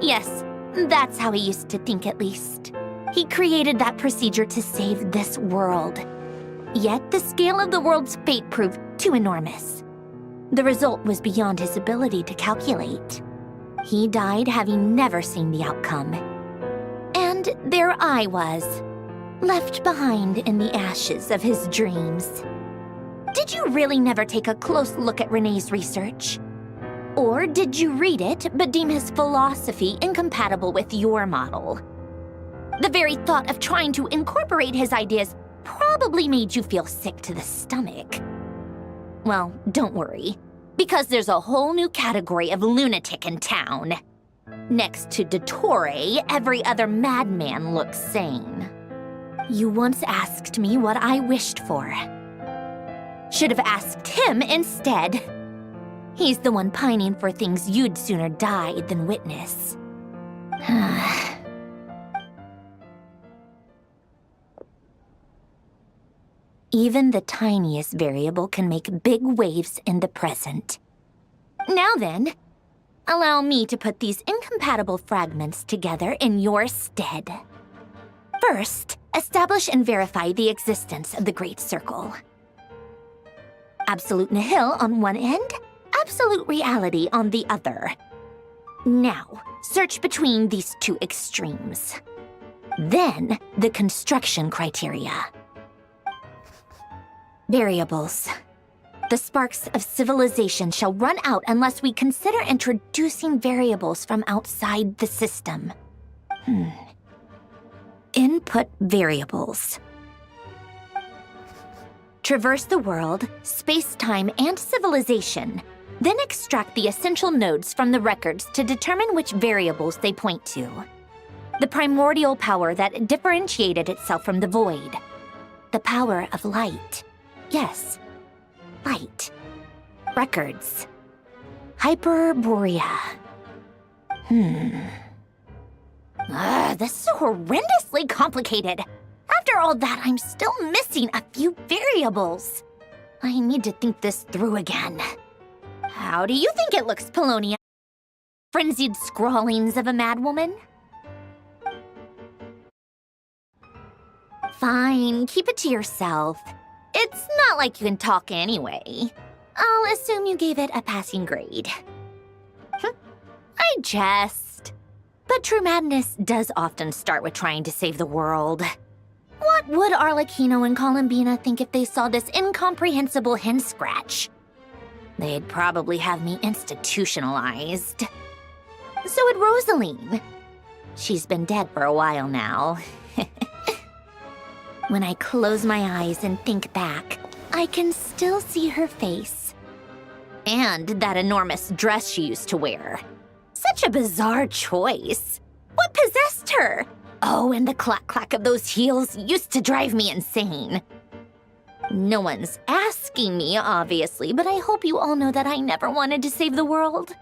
Yes, that's how he used to think at least. He created that procedure to save this world. Yet the scale of the world's fate proved too enormous. The result was beyond his ability to calculate. He died having never seen the outcome. And there I was, left behind in the ashes of his dreams. Did you really never take a close look at René's research? Or did you read it but deem his philosophy incompatible with your model? The very thought of trying to incorporate his ideas probably made you feel sick to the stomach. Well, don't worry, because there's a whole new category of lunatic in town. Next to Dottore, every other madman looks sane. You once asked me what I wished for. Should have asked him instead. He's the one pining for things you'd sooner die than witness. Even the tiniest variable can make big waves in the present. Now then, allow me to put these incompatible fragments together in your stead. First, establish and verify the existence of the Great Circle. Absolute nihil on one end, absolute reality on the other. Now, search between these two extremes. Then, the construction criteria. Variables. The sparks of civilization shall run out unless we consider introducing variables from outside the system. Input variables. Traverse the world, space-time, and civilization, then extract the essential nodes from the records to determine which variables they point to. The primordial power that differentiated itself from the void. The power of light. Yes, light. Records. Hyperborea. This is horrendously complicated. At After all that, I'm still missing a few variables. I need to think this through again. How do you think it looks, Paulownia? Frenzied scrawlings of a madwoman? Fine, keep it to yourself. It's not like you can talk anyway. I'll assume you gave it a passing grade. I jest. But true madness does often start with trying to save the world. What would Arlecchino and Columbina think if they saw this incomprehensible hen scratch? They'd probably have me institutionalized. So would Rosaline. She's been dead for a while now. When I close my eyes and think back, I can still see her face. And that enormous dress she used to wear. Such a bizarre choice. What possessed her? Oh, and the clack-clack of those heels used to drive me insane. No one's asking me, obviously, but I hope you all know that I never wanted to save the world.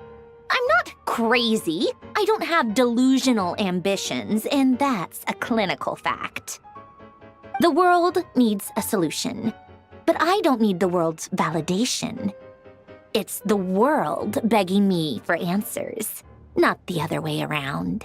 I'm not crazy. I don't have delusional ambitions, and that's a clinical fact. The world needs a solution, but I don't need the world's validation. It's the world begging me for answers, not the other way around.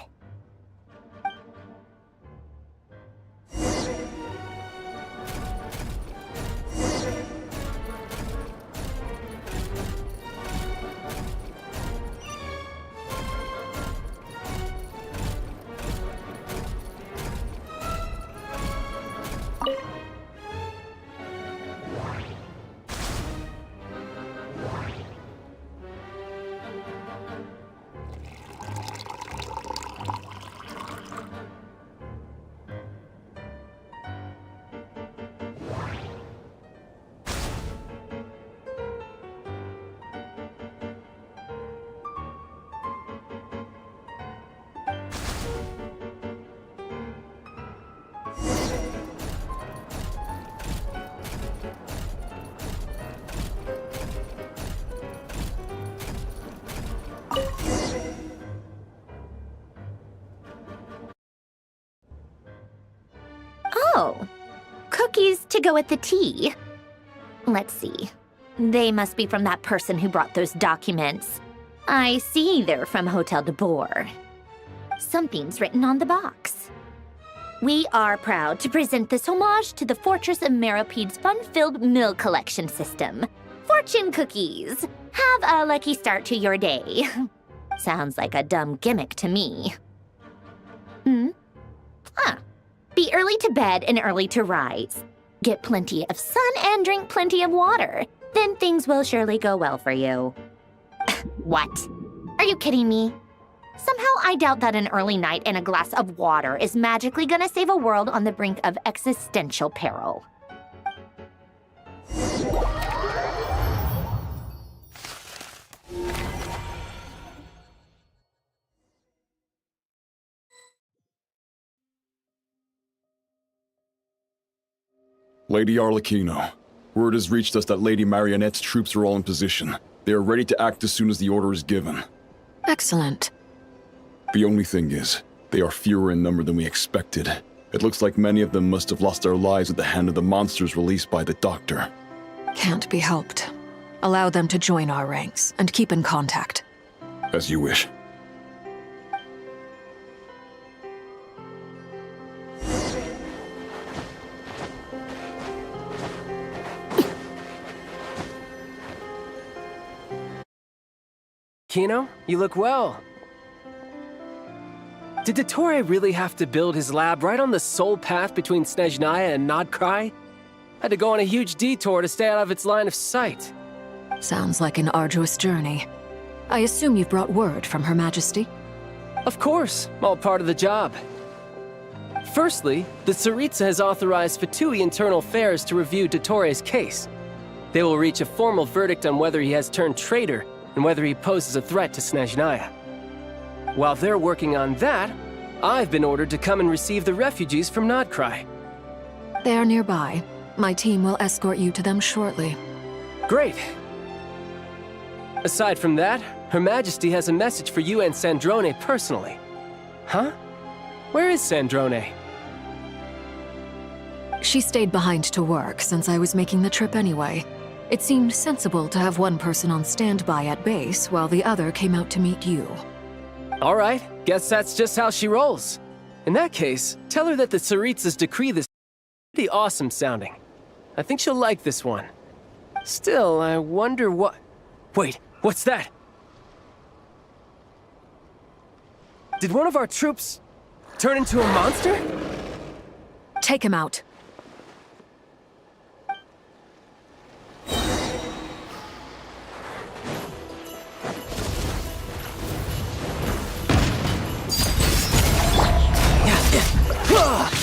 Oh, cookies to go with the tea. Let's see. They must be from that person who brought those documents. I see they're from Hotel de Boer. Something's written on the box. We are proud to present this homage to the Fortress of Meropede's fun-filled mill collection system. Fortune cookies. Have a lucky start to your day. Sounds like a dumb gimmick to me. Be early to bed and early to rise. Get plenty of sun and drink plenty of water. Then things will surely go well for you. What? Are you kidding me? Somehow I doubt that an early night and a glass of water is magically gonna save a world on the brink of existential peril. Lady Arlecchino, word has reached us that Lady Marionette's troops are all in position. They are ready to act as soon as the order is given. Excellent. The only thing is, they are fewer in number than we expected. It looks like many of them must have lost their lives at the hand of the monsters released by the Doctor. Can't be helped. Allow them to join our ranks and keep in contact. As you wish. Kino, you look well. Did Dottore really have to build his lab right on the sole path between Snezhnaya and Nodcry? Had to go on a huge detour to stay out of its line of sight. Sounds like an arduous journey. I assume you've brought word from Her Majesty? Of course, all part of the job. Firstly, the Tsaritsa has authorized Fatui Internal Affairs to review Dottore's case. They will reach a formal verdict on whether he has turned traitor and whether he poses a threat to Snezhnaya. While they're working on that, I've been ordered to come and receive the refugees from Nodcry. They are nearby. My team will escort you to them shortly. Great. Aside from that, Her Majesty has a message for you and Sandrone personally. Huh? Where is Sandrone? She stayed behind to work since I was making the trip anyway. It seemed sensible to have one person on standby at base while the other came out to meet you. All right, guess that's just how she rolls. In that case, tell her that the Tsaritsa's decree is pretty awesome sounding. I think she'll like this one. Still, I wonder what... Wait, what's that? Did one of our troops turn into a monster? Take him out.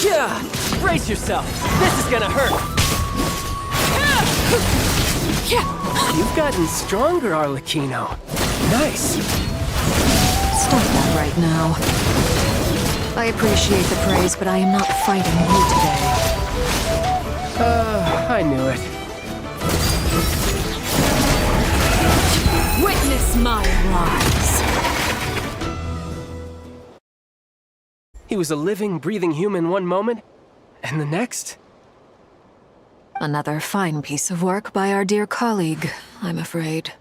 Yeah! Brace yourself! This is gonna hurt! You've gotten stronger, Arlecchino. Nice! Stop that right now. I appreciate the praise, but I am not fighting you today. I knew it. Witness my rise! He was a living, breathing human one moment, and the next? Another fine piece of work by our dear colleague, I'm afraid.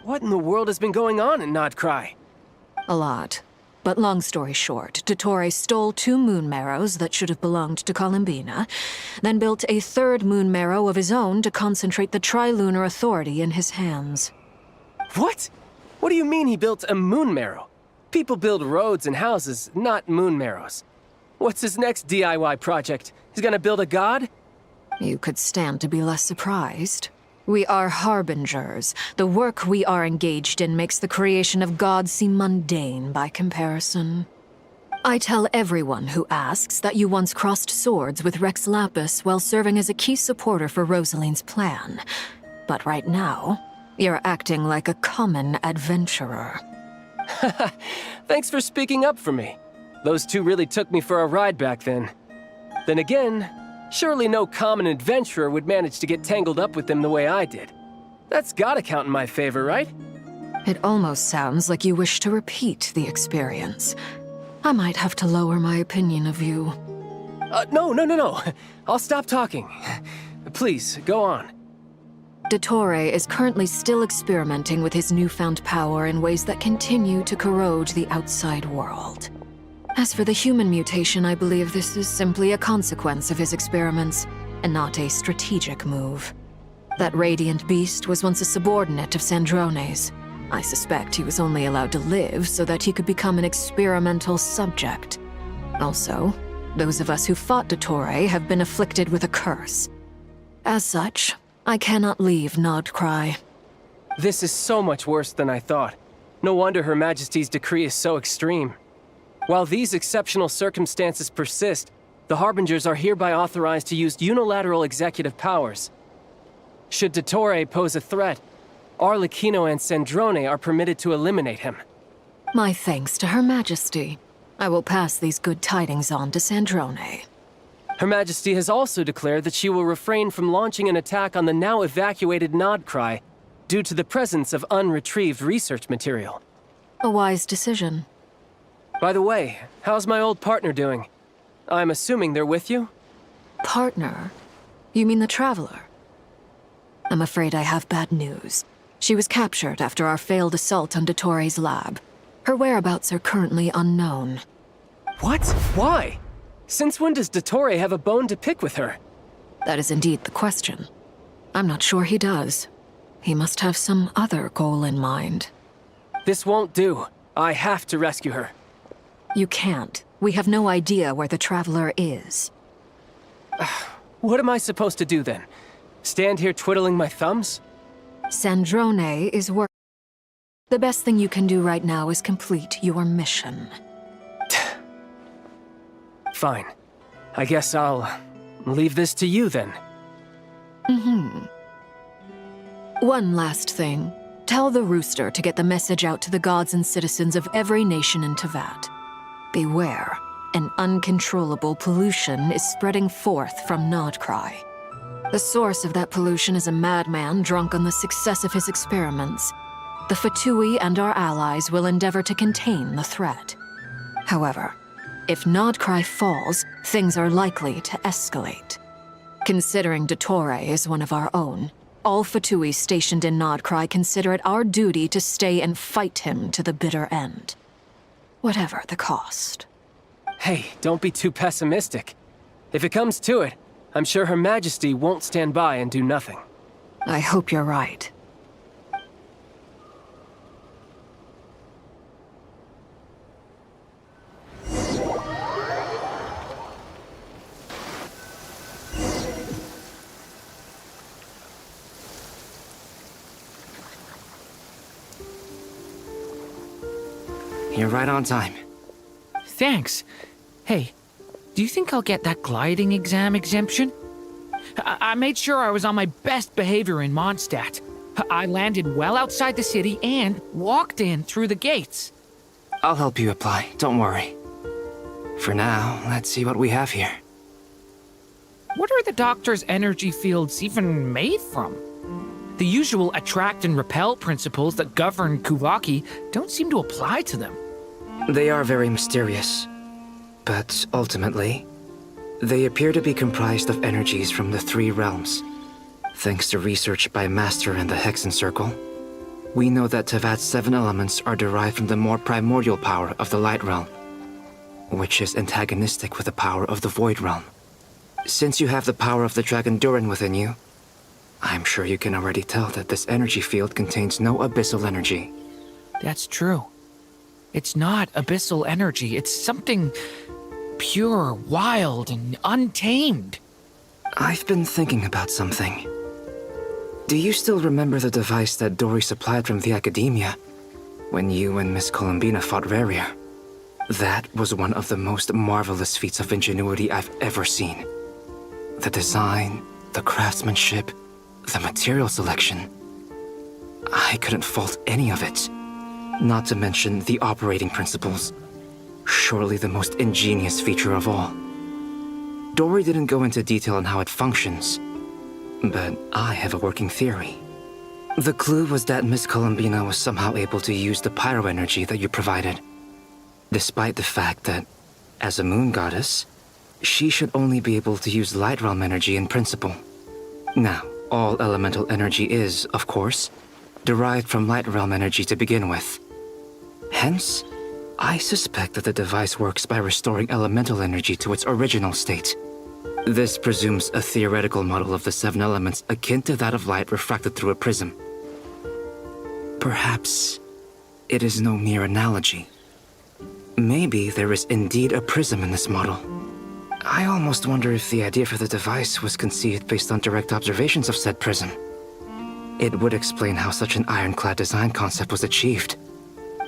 What in the world has been going on in Nodcry? A lot. But long story short, Dottore stole 2 moon marrows that should have belonged to Columbina, then built a 3rd moon marrow of his own to concentrate the Trilunar Authority in his hands. What? What do you mean he built a moon marrow? People build roads and houses, not moon marrows. What's his next DIY project? He's gonna build a god? You could stand to be less surprised. We are harbingers. The work we are engaged in makes the creation of gods seem mundane by comparison. I tell everyone who asks that you once crossed swords with Rex Lapis while serving as a key supporter for Rosaline's plan. But right now, you're acting like a common adventurer. Thanks for speaking up for me. Those 2 really took me for a ride back then. Then again, surely no common adventurer would manage to get tangled up with them the way I did. That's gotta count in my favor, right? It almost sounds like you wish to repeat the experience. I might have to lower my opinion of you. No. I'll stop talking. Please, go on. Dottore is currently still experimenting with his newfound power in ways that continue to corrode the outside world. As for the human mutation, I believe this is simply a consequence of his experiments, and not a strategic move. That radiant beast was once a subordinate of Sandrone's. I suspect he was only allowed to live so that he could become an experimental subject. Also, those of us who fought Dottore have been afflicted with a curse. As such, I cannot leave Nodcry. This is so much worse than I thought. No wonder Her Majesty's decree is so extreme. While these exceptional circumstances persist, the Harbingers are hereby authorized to use unilateral executive powers. Should Dottore pose a threat, Arlecchino and Sandrone are permitted to eliminate him. My thanks to Her Majesty. I will pass these good tidings on to Sandrone. Her Majesty has also declared that she will refrain from launching an attack on the now evacuated Nodcry due to the presence of unretrieved research material. A wise decision. By the way, how's my old partner doing? I'm assuming they're with you? Partner? You mean the Traveler? I'm afraid I have bad news. She was captured after our failed assault on Dottore's lab. Her whereabouts are currently unknown. What? Why? Since when does Dottore have a bone to pick with her? That is indeed the question. I'm not sure he does. He must have some other goal in mind. This won't do. I have to rescue her. You can't. We have no idea where the Traveler is. What am I supposed to do then? Stand here twiddling my thumbs? Sandrone is working. The best thing you can do right now is complete your mission. Fine. I guess I'll leave this to you then. One last thing. Tell the Rooster to get the message out to the gods and citizens of every nation in Teyvat. Beware. An uncontrollable pollution is spreading forth from Nodcry. The source of that pollution is a madman drunk on the success of his experiments. The Fatui and our allies will endeavor to contain the threat. However, if Nodcry falls, things are likely to escalate. Considering Dottore is one of our own, all Fatui stationed in Nodcry consider it our duty to stay and fight him to the bitter end. Whatever the cost. Hey, don't be too pessimistic. If it comes to it, I'm sure Her Majesty won't stand by and do nothing. I hope you're right. You're right on time. Thanks. Hey, do you think I'll get that gliding exam exemption? I made sure I was on my best behavior in Mondstadt. I landed well outside the city and walked in through the gates. I'll help you apply, don't worry. For now, let's see what we have here. What are the doctor's energy fields even made from? The usual attract and repel principles that govern Kuvaki don't seem to apply to them. They are very mysterious, but ultimately, they appear to be comprised of energies from the 3 realms. Thanks to research by Master in the Hexen Circle, we know that Teyvat's 7 elements are derived from the more primordial power of the Light Realm, which is antagonistic with the power of the Void Realm. Since you have the power of the Dragon Durin within you, I'm sure you can already tell that this energy field contains no abyssal energy. That's true. It's not abyssal energy, it's something pure, wild, and untamed. I've been thinking about something. Do you still remember the device that Dory supplied from the Academia when you and Miss Columbina fought Raria? That was one of the most marvelous feats of ingenuity I've ever seen. The design, the craftsmanship, the material selection. I couldn't fault any of it. Not to mention the operating principles. Surely the most ingenious feature of all. Dory didn't go into detail on how it functions, but I have a working theory. The clue was that Miss Columbina was somehow able to use the pyro energy that you provided, despite the fact that, as a moon goddess, she should only be able to use light realm energy in principle. Now, all elemental energy is, of course, derived from light realm energy to begin with. Hence, I suspect that the device works by restoring elemental energy to its original state. This presumes a theoretical model of the 7 elements akin to that of light refracted through a prism. Perhaps it is no mere analogy. Maybe there is indeed a prism in this model. I almost wonder if the idea for the device was conceived based on direct observations of said prism. It would explain how such an ironclad design concept was achieved.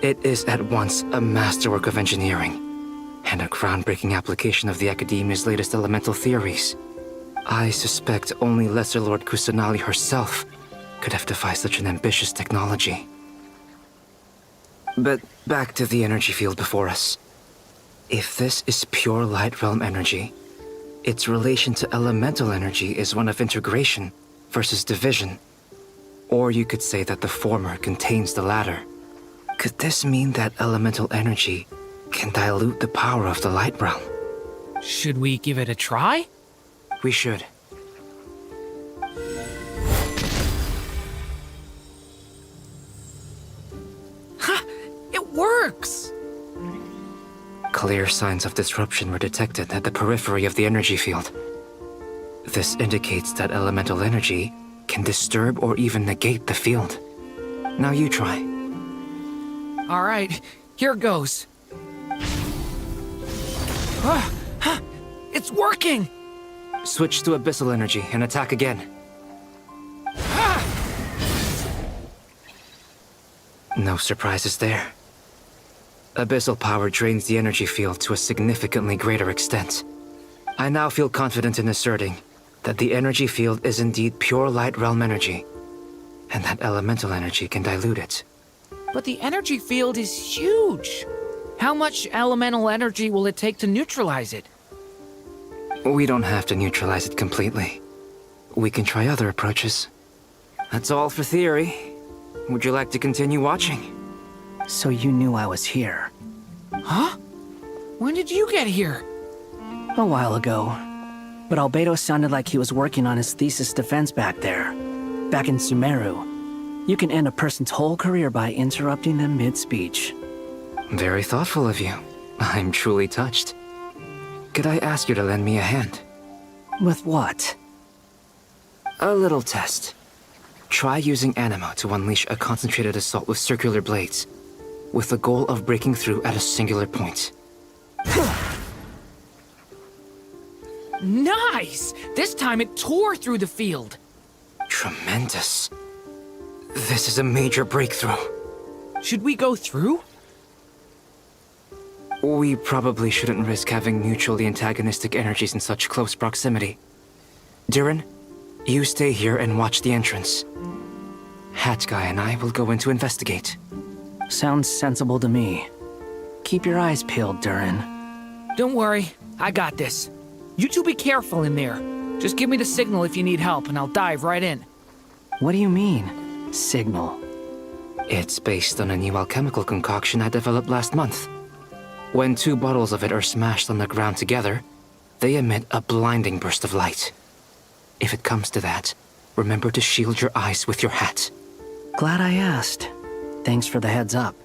It is at once a masterwork of engineering and a groundbreaking application of the Academia's latest elemental theories. I suspect only Lesser Lord Kusanali herself could have devised such an ambitious technology. But back to the energy field before us. If this is pure light realm energy, its relation to elemental energy is one of integration versus division. Or you could say that the former contains the latter. Could this mean that elemental energy can dilute the power of the light realm? Should we give it a try? We should. Ha! It works! Clear signs of disruption were detected at the periphery of the energy field. This indicates that elemental energy can disturb or even negate the field. Now you try. All right, here goes. It's working! Switch to abyssal energy and attack again. No surprises there. Abyssal power drains the energy field to a significantly greater extent. I now feel confident in asserting that the energy field is indeed pure light realm energy, and that elemental energy can dilute it. But the energy field is huge. How much elemental energy will it take to neutralize it? We don't have to neutralize it completely. We can try other approaches. That's all for theory. Would you like to continue watching? So you knew I was here. Huh? When did you get here? A while ago. but Albedo sounded like he was working on his thesis defense back there. Back in Sumeru. You can end a person's whole career by interrupting them mid-speech. Very thoughtful of you. I'm truly touched. Could I ask you to lend me a hand? With what? A little test. Try using Anima to unleash a concentrated assault with circular blades, with the goal of breaking through at a singular point. Nice! This time it tore through the field. Tremendous. This is a major breakthrough. Should we go through? We probably shouldn't risk having mutually antagonistic energies in such close proximity. Durin, you stay here and watch the entrance. Hat Guy and I will go in to investigate. Sounds sensible to me. Keep your eyes peeled, Durin. Don't worry, I got this. You two be careful in there. Just give me the signal if you need help and I'll dive right in. What do you mean, signal? It's based on a new alchemical concoction I developed last month. When 2 bottles of it are smashed on the ground together, they emit a blinding burst of light. If it comes to that, remember to shield your eyes with your hat. Glad I asked. Thanks for the heads up.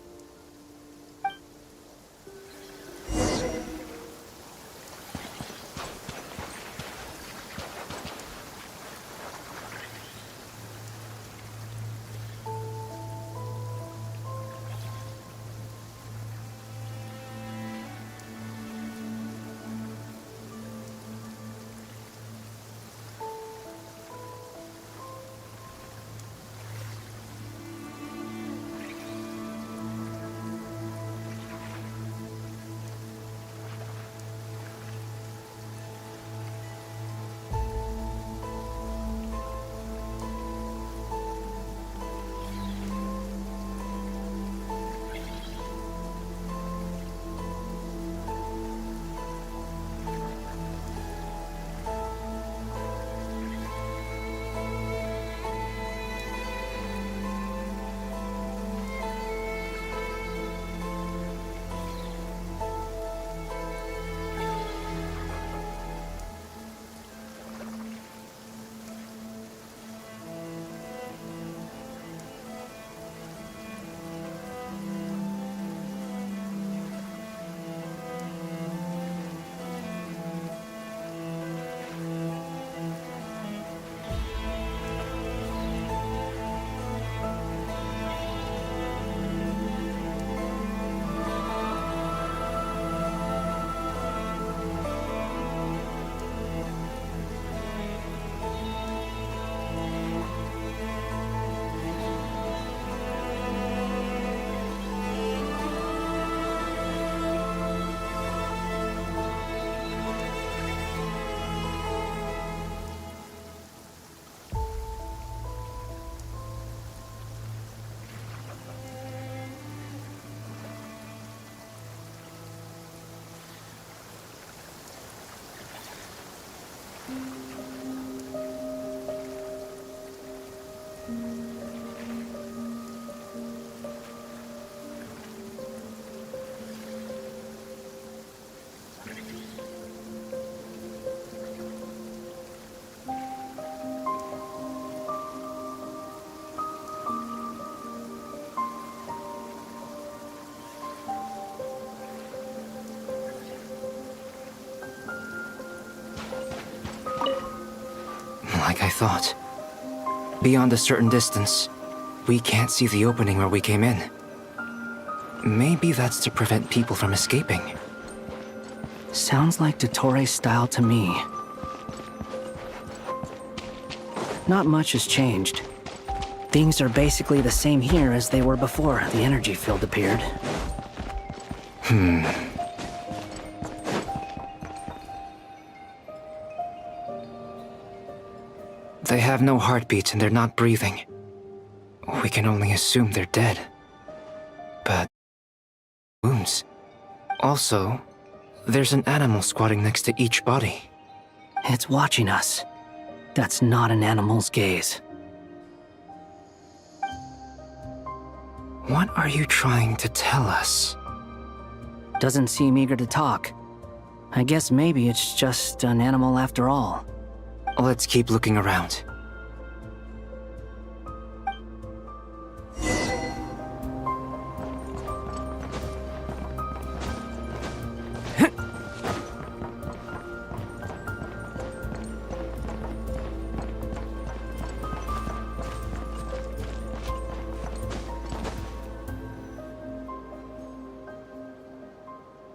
Like I thought. Beyond a certain distance, we can't see the opening where we came in. Maybe that's to prevent people from escaping. Sounds like Dottore style to me. Not much has changed. Things are basically the same here as they were before the energy field appeared. They have no heartbeat and they're not breathing. We can only assume they're dead. But... wounds. Also, there's an animal squatting next to each body. It's watching us. That's not an animal's gaze. What are you trying to tell us? Doesn't seem eager to talk. I guess maybe it's just an animal after all. Let's keep looking around.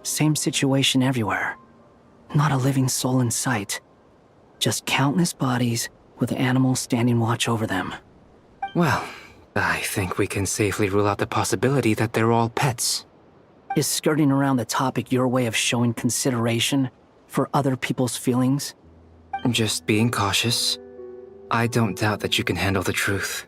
Same situation everywhere. Not a living soul in sight. Just countless bodies with animals standing watch over them. Well, I think we can safely rule out the possibility that they're all pets. Is skirting around the topic your way of showing consideration for other people's feelings? Just being cautious. I don't doubt that you can handle the truth.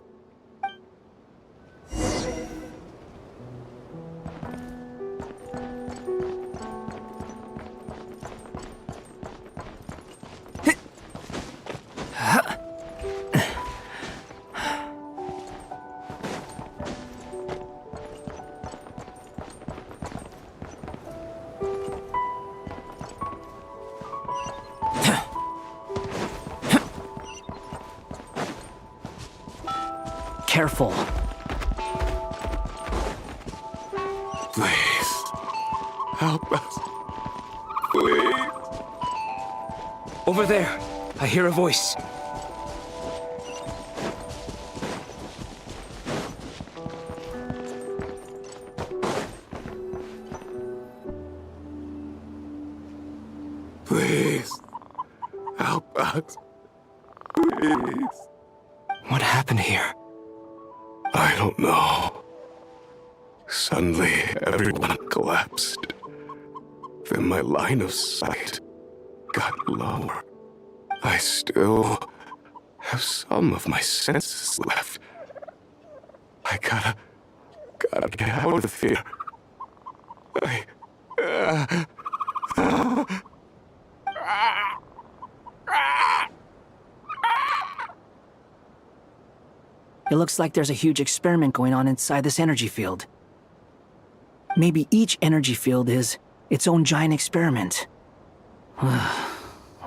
Careful. Please, help us. Please. Over there, I hear a voice. Please, help us. Please. What happened here? I don't know. Suddenly, everyone collapsed. Then my line of sight got lower. I still have some of my senses left. I gotta get out of here. It looks like there's a huge experiment going on inside this energy field. Maybe each energy field is its own giant experiment.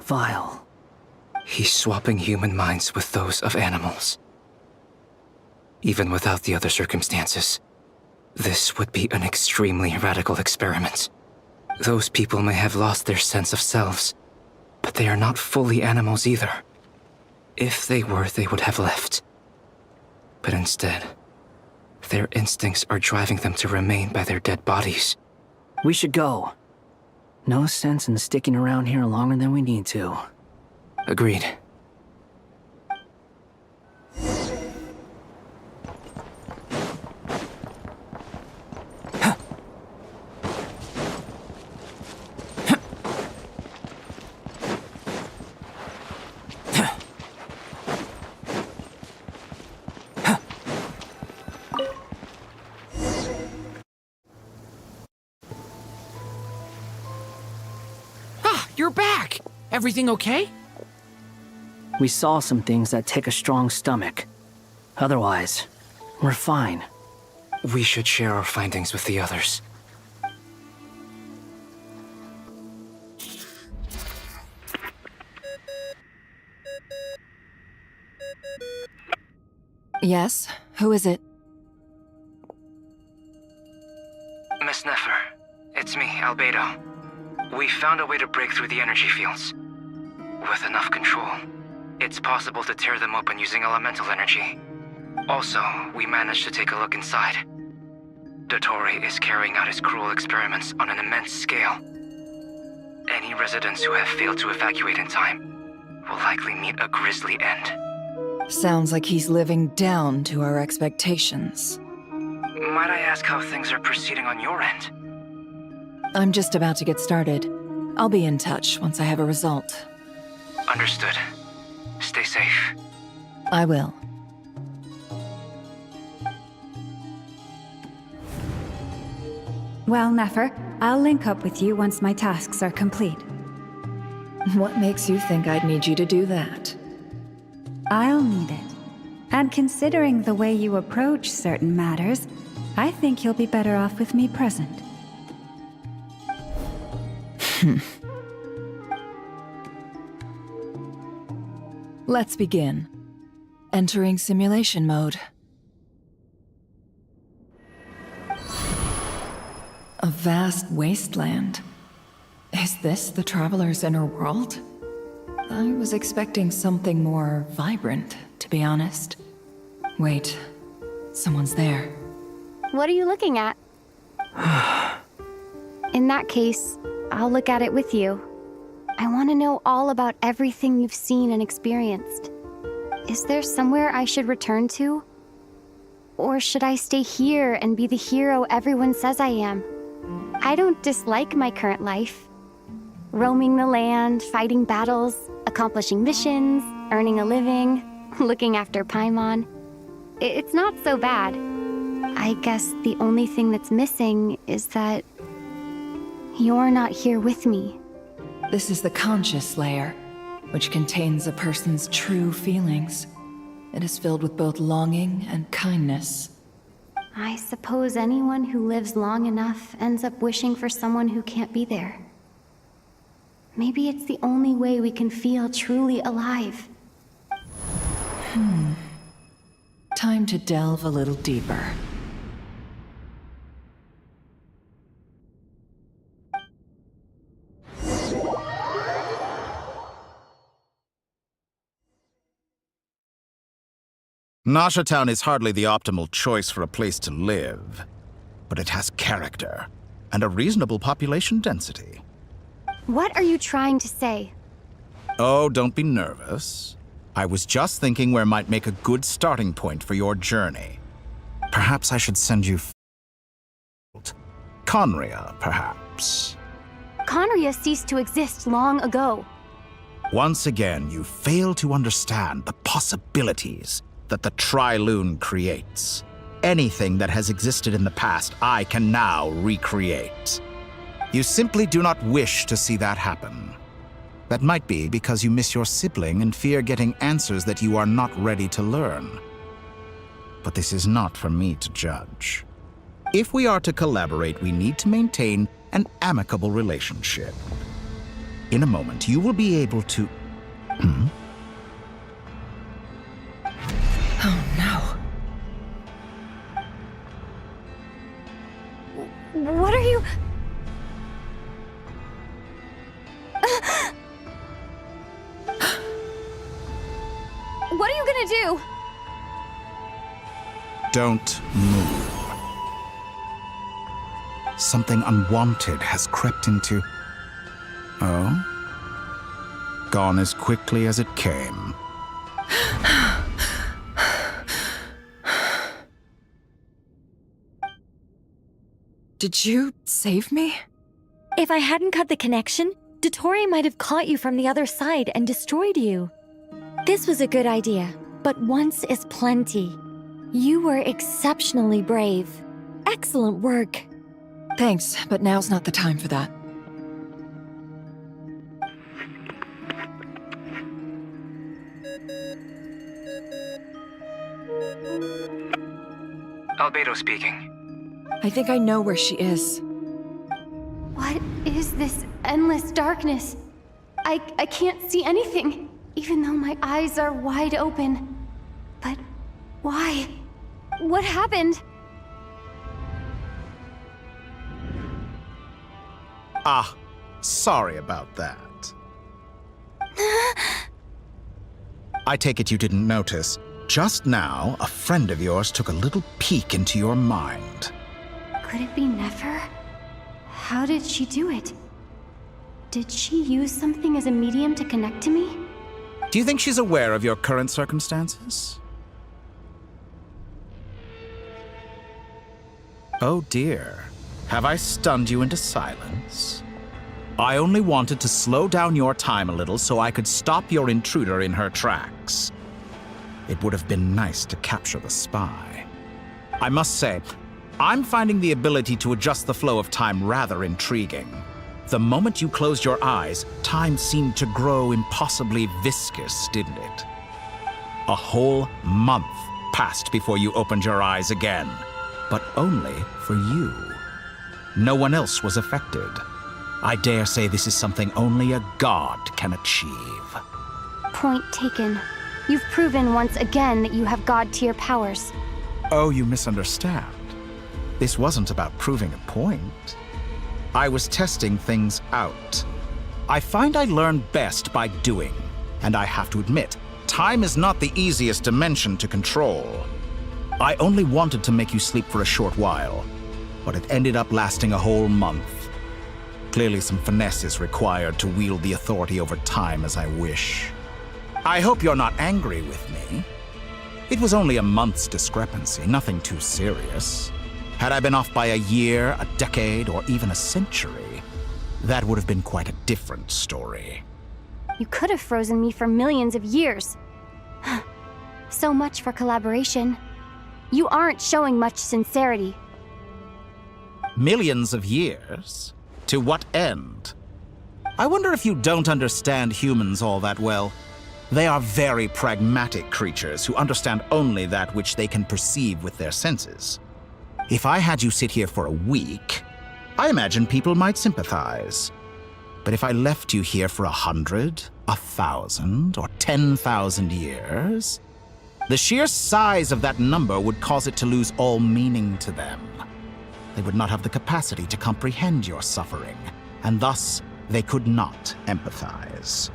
Vile. He's swapping human minds with those of animals. Even without the other circumstances, this would be an extremely radical experiment. Those people may have lost their sense of selves, but they are not fully animals either. If they were, they would have left. But instead, their instincts are driving them to remain by their dead bodies. We should go. No sense in sticking around here longer than we need to. Agreed. You're back! Everything okay? We saw some things that take a strong stomach. Otherwise, we're fine. We should share our findings with the others. Yes? Who is it? Miss Nefer, it's me, Albedo. We found a way to break through the energy fields. With enough control, it's possible to tear them open using elemental energy. Also, we managed to take a look inside. Dottore is carrying out his cruel experiments on an immense scale. Any residents who have failed to evacuate in time will likely meet a grisly end. Sounds like he's living down to our expectations. Might I ask how things are proceeding on your end? I'm just about to get started. I'll be in touch once I have a result. Understood. Stay safe. I will. Well, Nefer, I'll link up with you once my tasks are complete. What makes you think I'd need you to do that? I'll need it. And considering the way you approach certain matters, I think you'll be better off with me present. Let's begin. Entering simulation mode. A vast wasteland. Is this the traveler's inner world? I was expecting something more vibrant, to be honest. Wait, someone's there. What are you looking at? In that case, I'll look at it with you. I want to know all about everything you've seen and experienced. Is there somewhere I should return to? Or should I stay here and be the hero everyone says I am? I don't dislike my current life. Roaming the land, fighting battles, accomplishing missions, earning a living, looking after Paimon. It's not so bad. I guess the only thing that's missing is that you're not here with me. This is the conscious layer, which contains a person's true feelings. It is filled with both longing and kindness. I suppose anyone who lives long enough ends up wishing for someone who can't be there. Maybe it's the only way we can feel truly alive. Time to delve a little deeper. Nasha Town is hardly the optimal choice for a place to live, but it has character and a reasonable population density. What are you trying to say? Oh, don't be nervous. I was just thinking where might make a good starting point for your journey. Perhaps I should send you Conria, perhaps. Conria ceased to exist long ago. Once again, you fail to understand the possibilities that the Tri-Lune creates. Anything that has existed in the past, I can now recreate. You simply do not wish to see that happen. That might be because you miss your sibling and fear getting answers that you are not ready to learn. But this is not for me to judge. If we are to collaborate, we need to maintain an amicable relationship. In a moment, you will be able to... Oh no. What are you... What are you gonna do? Don't move. Something unwanted has crept into... Oh? Gone as quickly as it came. Did you save me? If I hadn't cut the connection, Dottore might have caught you from the other side and destroyed you. This was a good idea, but once is plenty. You were exceptionally brave. Excellent work. Thanks, but now's not the time for that. Albedo speaking. I think I know where she is. What is this endless darkness? I can't see anything, even though my eyes are wide open. But why? What happened? Ah, sorry about that. I take it you didn't notice. Just now, a friend of yours took a little peek into your mind. Could it be Nefer? How did she do it? Did she use something as a medium to connect to me? Do you think she's aware of your current circumstances? Oh dear. Have I stunned you into silence? I only wanted to slow down your time a little so I could stop your intruder in her tracks. It would have been nice to capture the spy. I must say, I'm finding the ability to adjust the flow of time rather intriguing. The moment you closed your eyes, time seemed to grow impossibly viscous, didn't it? A whole month passed before you opened your eyes again, but only for you. No one else was affected. I dare say this is something only a god can achieve. Point taken. You've proven once again that you have god-tier powers. Oh, you misunderstand. This wasn't about proving a point. I was testing things out. I find I learn best by doing, and I have to admit, time is not the easiest dimension to control. I only wanted to make you sleep for a short while, but it ended up lasting a whole month. Clearly some finesse is required to wield the authority over time as I wish. I hope you're not angry with me. It was only a month's discrepancy, nothing too serious. Had I been off by a year, a decade, or even a century, that would have been quite a different story. You could have frozen me for millions of years. So much for collaboration. You aren't showing much sincerity. Millions of years? To what end? I wonder if you don't understand humans all that well. They are very pragmatic creatures who understand only that which they can perceive with their senses. If I had you sit here for a week, I imagine people might sympathize. But if I left you here for 100, 1,000, or 10,000 years, the sheer size of that number would cause it to lose all meaning to them. They would not have the capacity to comprehend your suffering, and thus they could not empathize.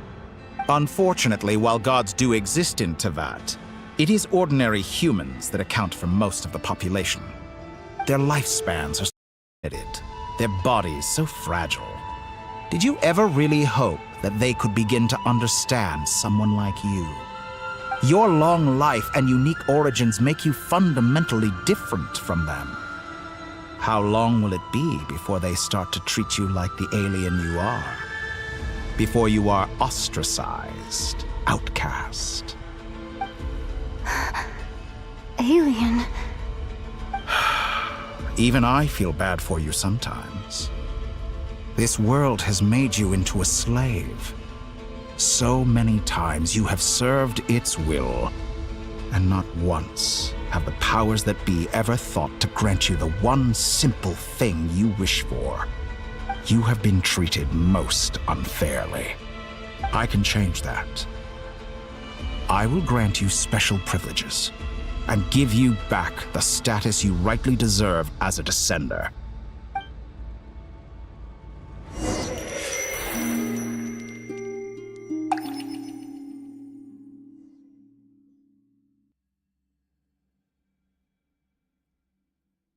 Unfortunately, while gods do exist in Teyvat, it is ordinary humans that account for most of the population. Their lifespans are so limited, their bodies so fragile. Did you ever really hope that they could begin to understand someone like you? Your long life and unique origins make you fundamentally different from them. How long will it be before they start to treat you like the alien you are? Before you are ostracized, outcast? Alien. Even I feel bad for you sometimes. This world has made you into a slave. So many times you have served its will, and not once have the powers that be ever thought to grant you the one simple thing you wish for. You have been treated most unfairly. I can change that. I will grant you special privileges and give you back the status you rightly deserve as a descender.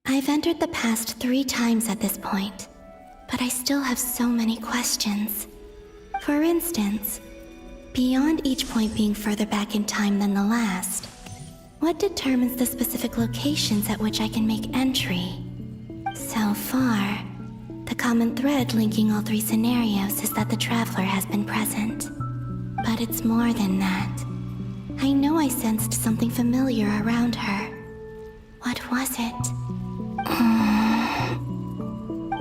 I've entered the past 3 times at this point, but I still have so many questions. For instance, beyond each point being further back in time than the last, what determines the specific locations at which I can make entry? So far, the common thread linking all 3 scenarios is that the Traveler has been present. But it's more than that. I know I sensed something familiar around her. What was it?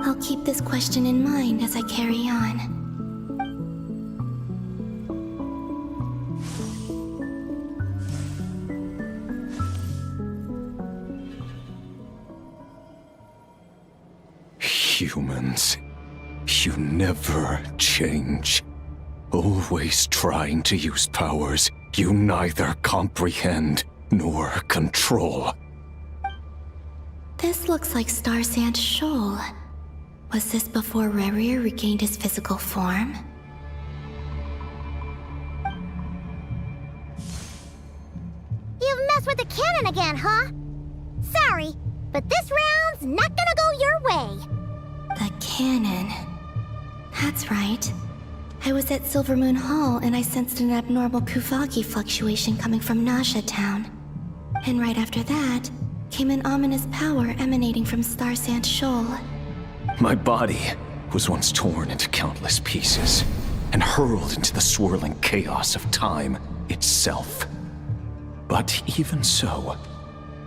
I'll keep this question in mind as I carry on. Humans, you never change. Always trying to use powers you neither comprehend nor control. This looks like Star Sand Shoal. Was this before Rerir regained his physical form? You've messed with the cannon again, huh? Sorry, but this round's not gonna go your way. The cannon. That's right. I was at Silvermoon Hall and I sensed an abnormal Kuvaki fluctuation coming from Nasha Town. And right after that, came an ominous power emanating from Star Sand Shoal. My body was once torn into countless pieces and hurled into the swirling chaos of time itself. But even so,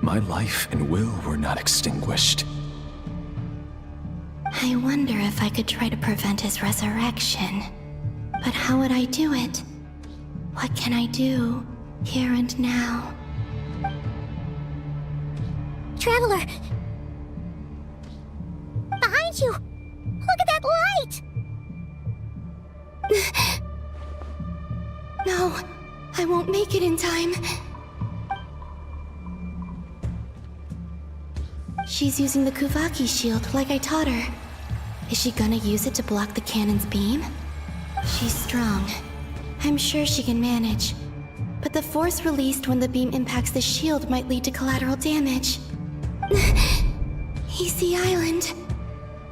my life and will were not extinguished. I wonder if I could try to prevent his resurrection. But how would I do it? What can I do, here and now? Traveler! Behind you! Look at that light! No, I won't make it in time. She's using the Kuvaki shield like I taught her. Is she gonna use it to block the cannon's beam? She's strong. I'm sure she can manage. But the force released when the beam impacts the shield might lead to collateral damage. Easy Island.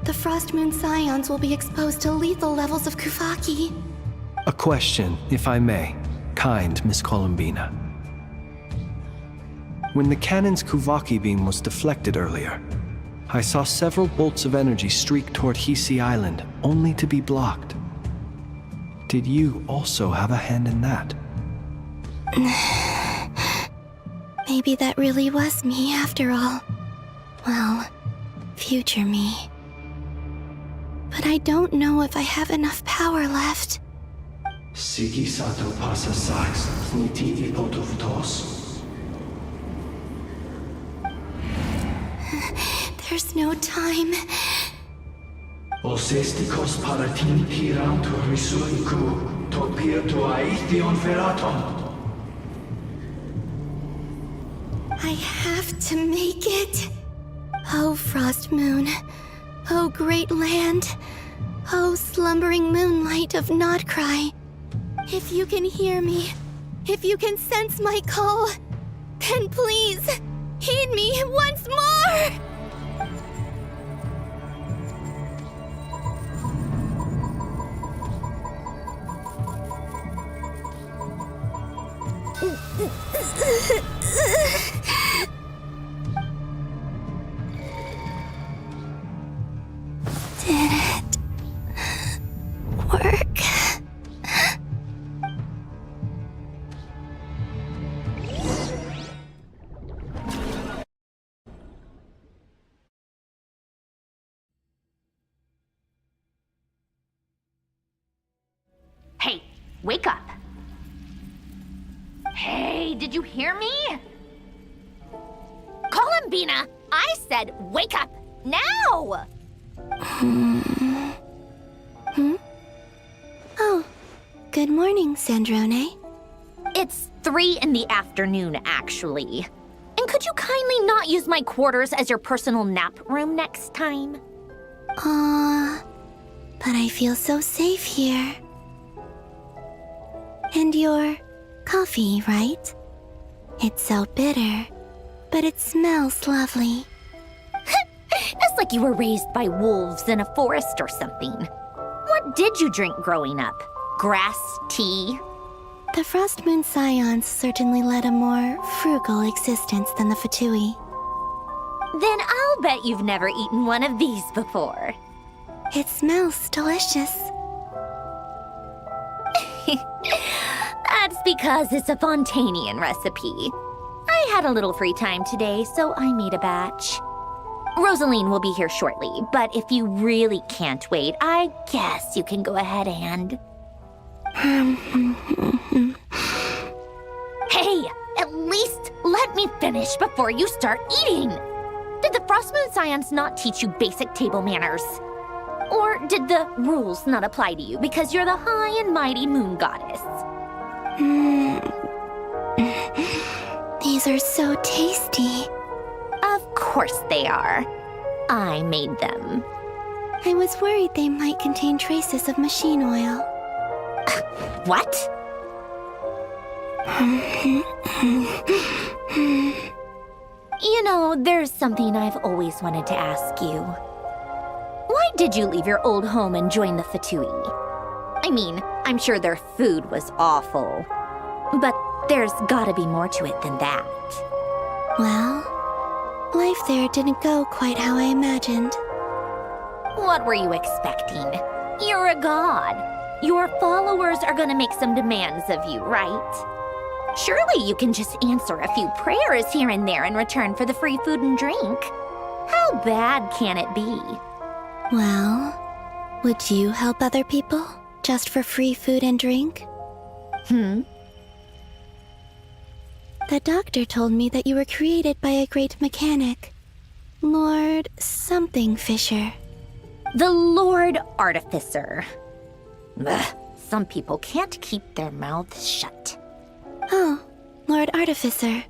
The Frost Moon Scions will be exposed to lethal levels of Kuvaki. A question, if I may, kind Miss Columbina. When the cannon's Kuvaki beam was deflected earlier, I saw several bolts of energy streak toward Hisi Island, only to be blocked. Did you also have a hand in that? Maybe that really was me after all. Well, future me. But I don't know if I have enough power left. Siki sato pasa sax, nitivi potuvtos. There's no time. Osestikos paratin tiram to risuiku, topir to aithion feraton. I have to make it. Oh, Frost Moon. Oh, great land. Oh, slumbering moonlight of Nodcry. If you can hear me, if you can sense my call, then please, heed me once more! Did it work? Hey, wake up. Hey, did you hear me? Columbina, I said wake up now! Oh, good morning, Sandrone. It's 3 in the afternoon, actually. And could you kindly not use my quarters as your personal nap room next time? But I feel so safe here. And your coffee, right? It's so bitter, but it smells lovely. It's like you were raised by wolves in a forest or something. What did you drink growing up? Grass tea? The Frost Moon Scions certainly led a more frugal existence than the Fatui. Then I'll bet you've never eaten one of these before. It smells delicious. That's because it's a Fontainian recipe. I had a little free time today, so I made a batch. Rosaline will be here shortly, but if you really can't wait, I guess you can go ahead and... Hey, at least let me finish before you start eating! Did the Frost Moon Scions not teach you basic table manners? Or did the rules not apply to you because you're the high and mighty moon goddess? These are so tasty. Of course they are. I made them. I was worried they might contain traces of machine oil. What? You know, there's something I've always wanted to ask you. Why did you leave your old home and join the Fatui? I mean, I'm sure their food was awful. But there's gotta be more to it than that. Well, life there didn't go quite how I imagined. What were you expecting? You're a god. Your followers are gonna make some demands of you, right? Surely you can just answer a few prayers here and there in return for the free food and drink. How bad can it be? Well, would you help other people just for free food and drink? The doctor told me that you were created by a great mechanic, Lord something Fisher. The Lord Artificer. Ugh, some people can't keep their mouths shut. Oh, Lord Artificer.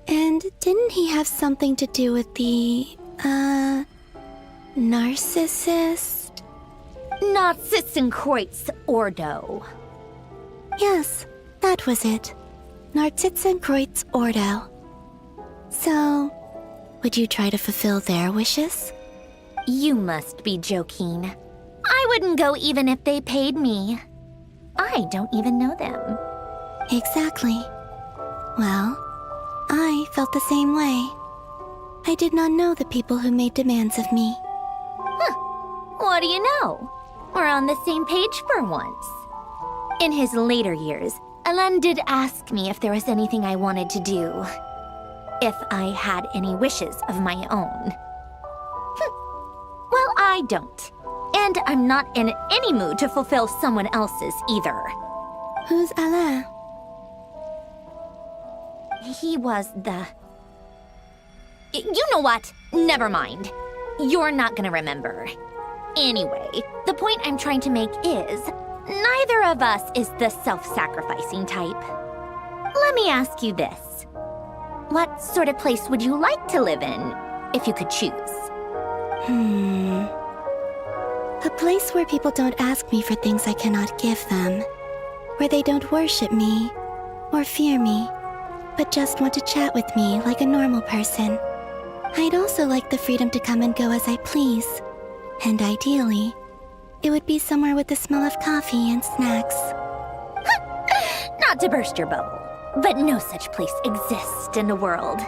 And didn't he have something to do with the, narcissist? Narcissenkreuz Ordo. Yes, that was it. Narcissenkreuz Ordo. So, would you try to fulfill their wishes? You must be joking. I wouldn't go even if they paid me. I don't even know them. Exactly. Well, I felt the same way. I did not know the people who made demands of me. Huh. What do you know? We're on the same page for once. In his later years, Alen did ask me if there was anything I wanted to do. If I had any wishes of my own. Well, I don't. And I'm not in any mood to fulfill someone else's either. Who's Alen? He was the... You know what? Never mind. You're not gonna remember. Anyway, the point I'm trying to make is, neither of us is the self-sacrificing type. Let me ask you this. What sort of place would you like to live in, if you could choose? A place where people don't ask me for things I cannot give them. Where they don't worship me, or fear me, but just want to chat with me like a normal person. I'd also like the freedom to come and go as I please. And ideally, it would be somewhere with the smell of coffee and snacks. Not to burst your bubble, but no such place exists in the world.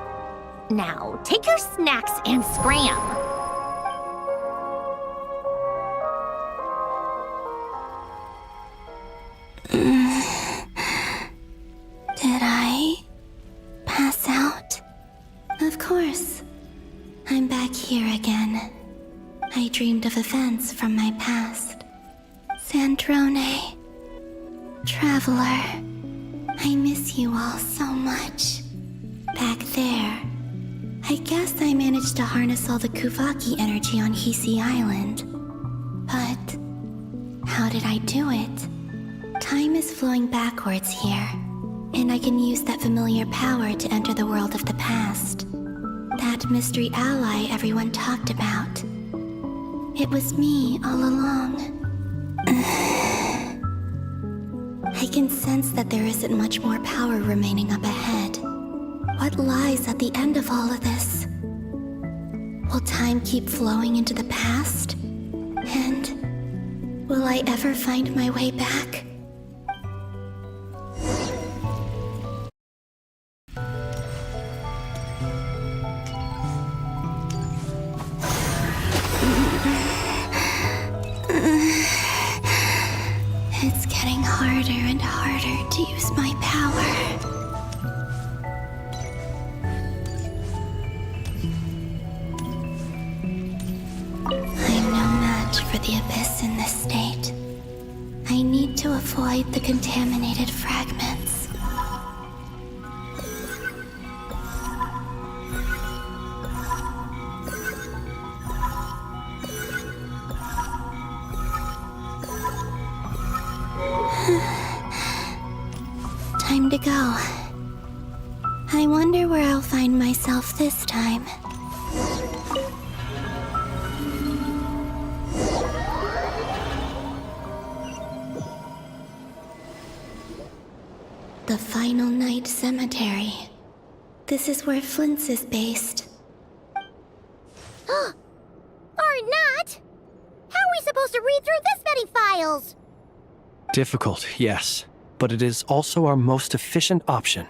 Now, take your snacks and scram! Did I pass out? Of course. I'm back here again. I dreamed of events from my past. Sandrone. Traveler. I miss you all so much. Back there. I guess I managed to harness all the Kuvaki energy on Hisi Island. But how did I do it? Time is flowing backwards here, and I can use that familiar power to enter the world of the past. That mystery ally everyone talked about. It was me all along. I can sense that there isn't much more power remaining up ahead. What lies at the end of all of this? Will time keep flowing into the past? And will I ever find my way back? It's getting harder and harder to use my power. I'm no match for the Abyss in this state. I need to avoid the contaminated fragments. Time to go. I wonder where I'll find myself this time. The Final Night Cemetery. This is where Flint's is based. Or not! How are we supposed to read through this many files? Difficult, yes, but it is also our most efficient option.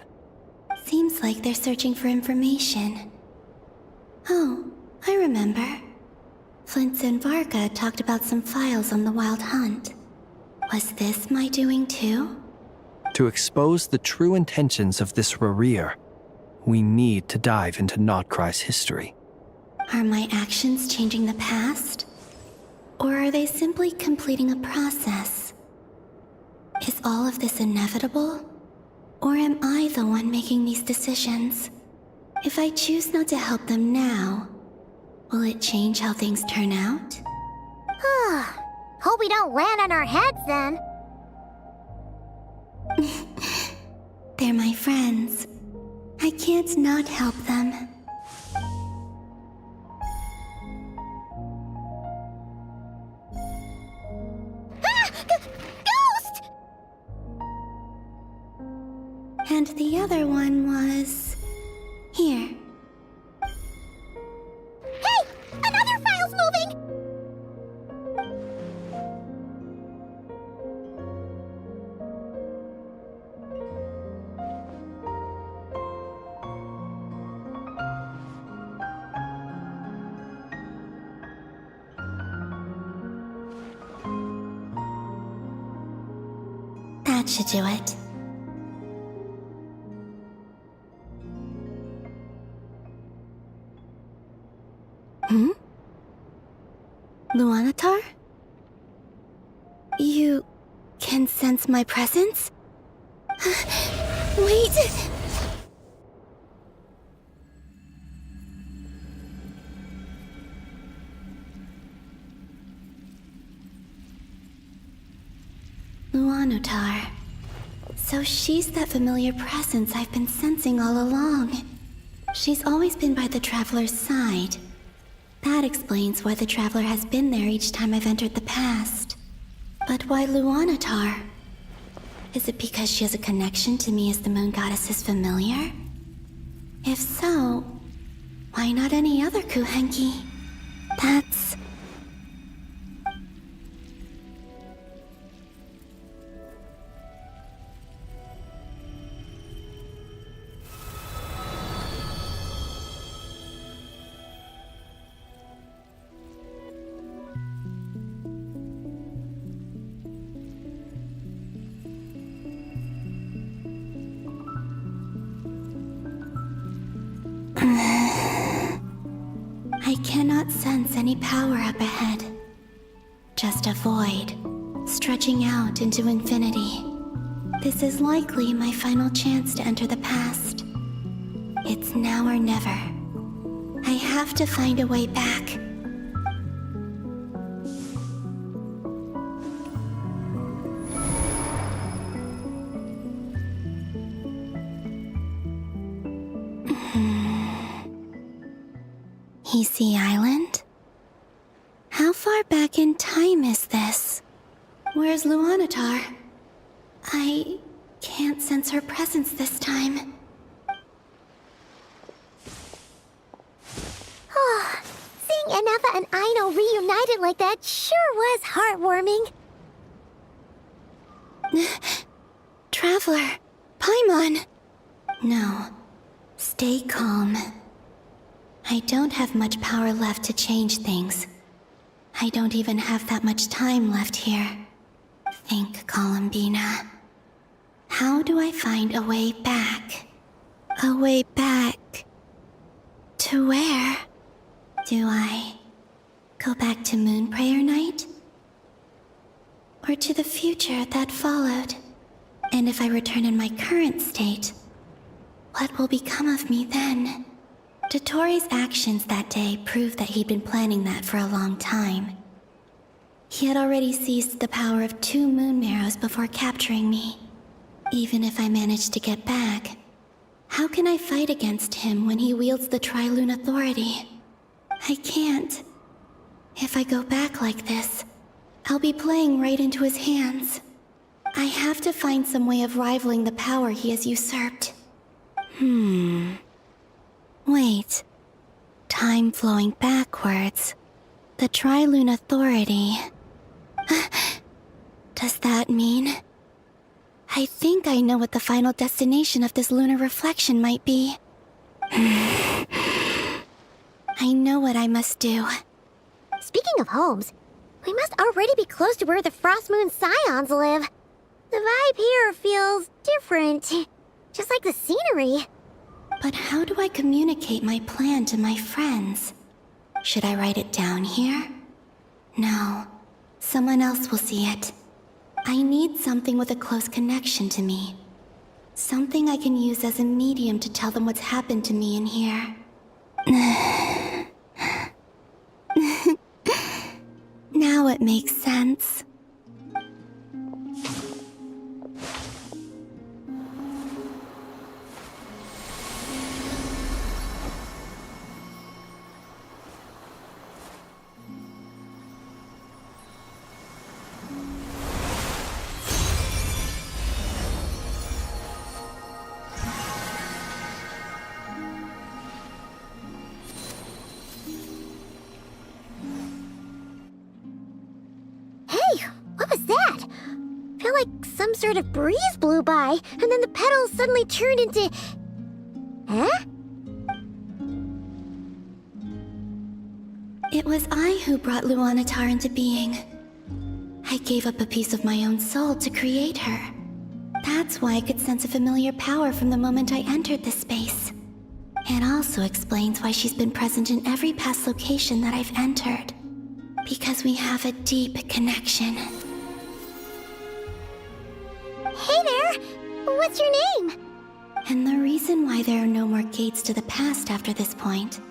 Seems like they're searching for information. Oh, I remember. Flint's and Varga talked about some files on the Wild Hunt. Was this my doing too? To expose the true intentions of this Rerir, we need to dive into Notcry's history. Are my actions changing the past? Or are they simply completing a process? Is all of this inevitable? Or am I the one making these decisions? If I choose not to help them now, will it change how things turn out? Hope we don't land on our heads then. They're my friends. I can't not help them. Ah! Ghost! And the other one was... here. Hey! Another file's moving! That should do it. Hmm? Luanatar? You can sense my presence? Wait! Luanatar. So she's that familiar presence I've been sensing all along. She's always been by the Traveler's side. That explains why the Traveler has been there each time I've entered the past. But why Luanatar? Is it because she has a connection to me as the Moon Goddess's familiar? If so, why not any other Kuhenki? That's... I cannot sense any power up ahead. Just a void, stretching out into infinity. This is likely my final chance to enter the past. It's now or never. I have to find a way back. Hisi Island? How far back in time is this? Where's Luanatar? I can't sense her presence this time. Oh, seeing Inaba and Aino reunited like that sure was heartwarming. Traveler, Paimon. No, stay calm. I don't have much power left to change things. I don't even have that much time left here. Think, Columbina. How do I find a way back? A way back... to where? Do I go back to Moon Prayer Night? Or to the future that followed? And if I return in my current state, what will become of me then? Dotori's actions that day proved that he'd been planning that for a long time. He had already seized the power of 2 Moon Marrows before capturing me. Even if I managed to get back, how can I fight against him when he wields the Tri-Lune Authority? I can't. If I go back like this, I'll be playing right into his hands. I have to find some way of rivaling the power he has usurped. Wait. Time flowing backwards. The Tri-Lune Authority. Does that mean... I think I know what the final destination of this lunar reflection might be. I know what I must do. Speaking of homes, we must already be close to where the Frost Moon Scions live. The vibe here feels different. Just like the scenery. But how do I communicate my plan to my friends? Should I write it down here? No. Someone else will see it. I need something with a close connection to me. Something I can use as a medium to tell them what's happened to me in here. Now it makes sense. Hey, what was that? Felt like some sort of breeze blew by, and then the petals suddenly turned into... Huh? It was I who brought Luanatar into being. I gave up a piece of my own soul to create her. That's why I could sense a familiar power from the moment I entered this space. It also explains why she's been present in every past location that I've entered. Because we have a deep connection. Hey there! What's your name? And the reason why there are no more gates to the past after this point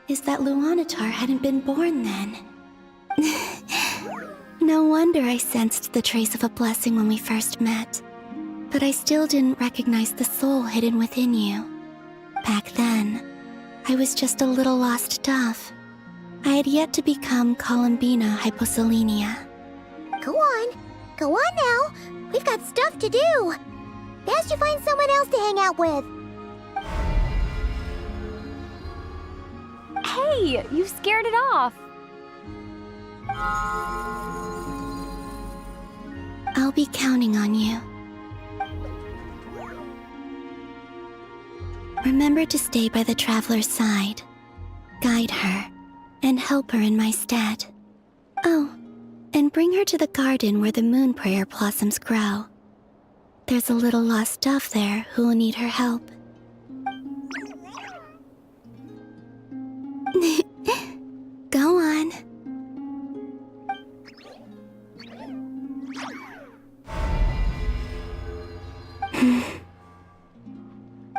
is that Luanatar hadn't been born then. No wonder I sensed the trace of a blessing when we first met. But I still didn't recognize the soul hidden within you. Back then, I was just a little lost dove. I had yet to become Columbina Hyposelenia. Go on now. We've got stuff to do. Best you find someone else to hang out with. Hey, you scared it off. I'll be counting on you. Remember to stay by the traveler's side, guide her, and help her in my stead. Oh, and bring her to the garden where the moon prayer blossoms grow. There's a little lost dove there who will need her help. Go on.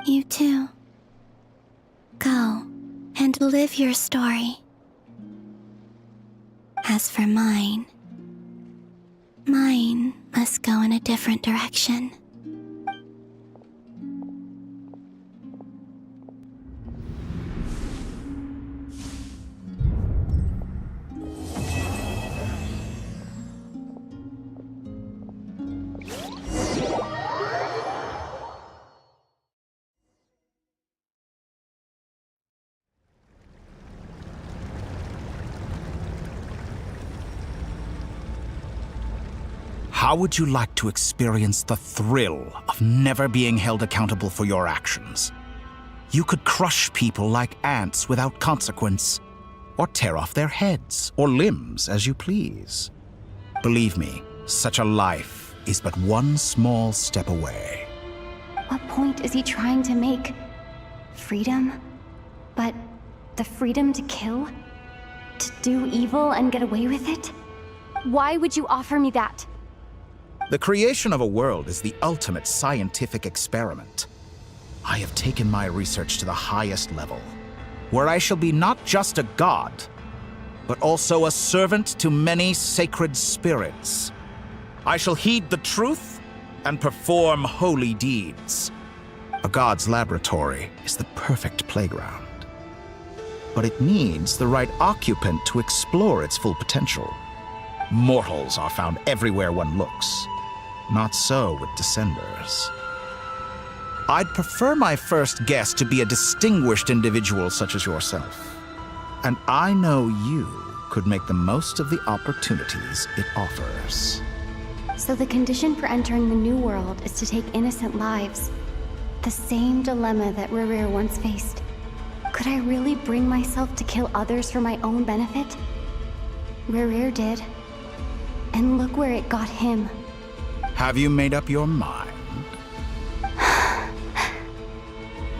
You too. Go and live your story. As for mine must go in a different direction. How would you like to experience the thrill of never being held accountable for your actions? You could crush people like ants without consequence, or tear off their heads or limbs as you please. Believe me, such a life is but one small step away. What point is he trying to make? Freedom? But the freedom to kill? To do evil and get away with it? Why would you offer me that? The creation of a world is the ultimate scientific experiment. I have taken my research to the highest level, where I shall be not just a god, but also a servant to many sacred spirits. I shall heed the truth and perform holy deeds. A god's laboratory is the perfect playground, but it needs the right occupant to explore its full potential. Mortals are found everywhere one looks. Not so with Descenders. I'd prefer my first guest to be a distinguished individual such as yourself. And I know you could make the most of the opportunities it offers. So the condition for entering the New World is to take innocent lives. The same dilemma that Rerir once faced. Could I really bring myself to kill others for my own benefit? Rerir did. And look where it got him. Have you made up your mind?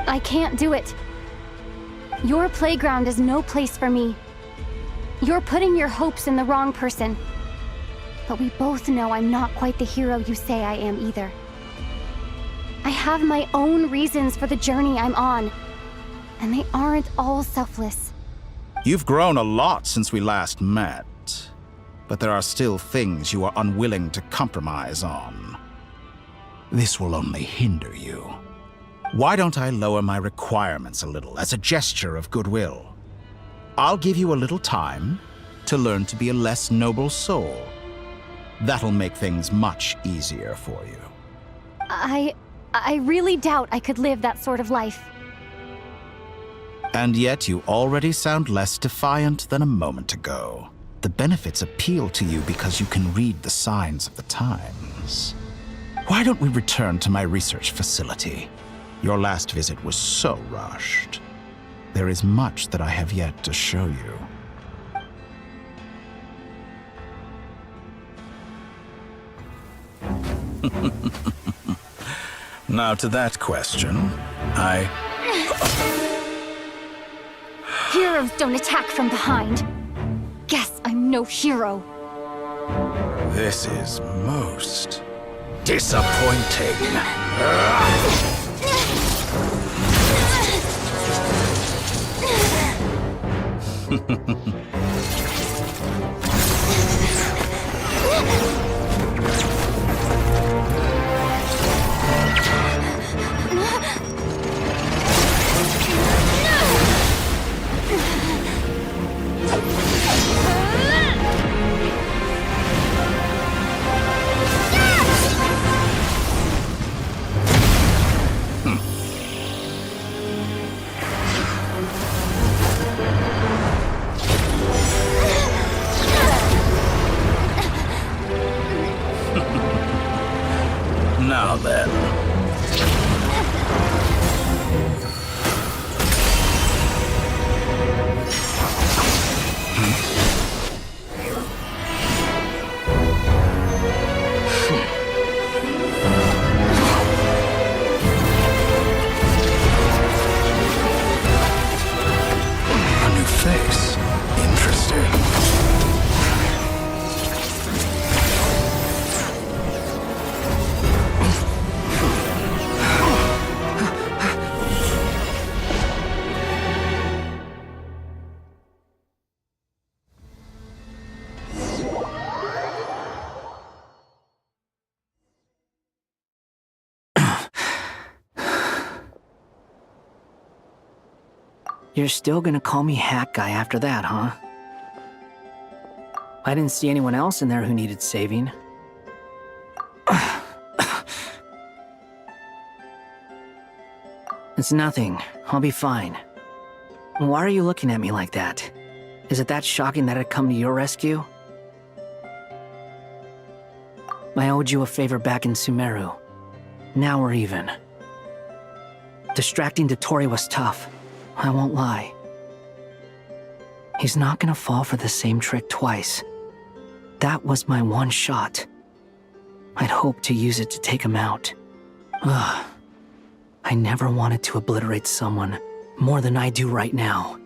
I can't do it. Your playground is no place for me. You're putting your hopes in the wrong person. But we both know I'm not quite the hero you say I am either. I have my own reasons for the journey I'm on, and they aren't all selfless. You've grown a lot since we last met. But there are still things you are unwilling to compromise on. This will only hinder you. Why don't I lower my requirements a little as a gesture of goodwill? I'll give you a little time to learn to be a less noble soul. That'll make things much easier for you. I really doubt I could live that sort of life. And yet you already sound less defiant than a moment ago. The benefits appeal to you because you can read the signs of the times. Why don't we return to my research facility? Your last visit was so rushed. There is much that I have yet to show you. Now to that question, Heroes don't attack from behind. Guess I'm no hero. This is most disappointing. Now then. A new face. Interesting. You're still gonna call me Hat Guy after that, huh? I didn't see anyone else in there who needed saving. It's nothing. I'll be fine. Why are you looking at me like that? Is it that shocking that I'd come to your rescue? I owed you a favor back in Sumeru. Now we're even. Distracting Dotori was tough. I won't lie. He's not gonna fall for the same trick twice. That was my one shot. I'd hoped to use it to take him out. Ugh. I never wanted to obliterate someone more than I do right now.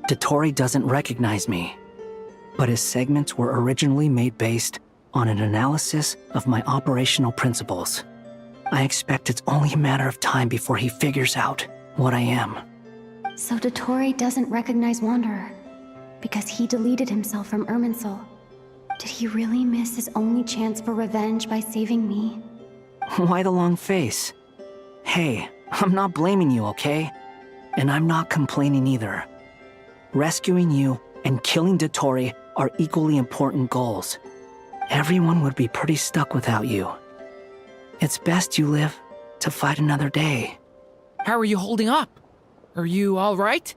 Dotori doesn't recognize me, but his segments were originally made based on an analysis of my operational principles. I expect it's only a matter of time before he figures out what I am. So Dotori doesn't recognize Wanderer because he deleted himself from Irminsul. Did he really miss his only chance for revenge by saving me? Why the long face? Hey, I'm not blaming you, okay? And I'm not complaining either. Rescuing you and killing Dotori are equally important goals. Everyone would be pretty stuck without you. It's best you live to fight another day. How are you holding up? Are you all right?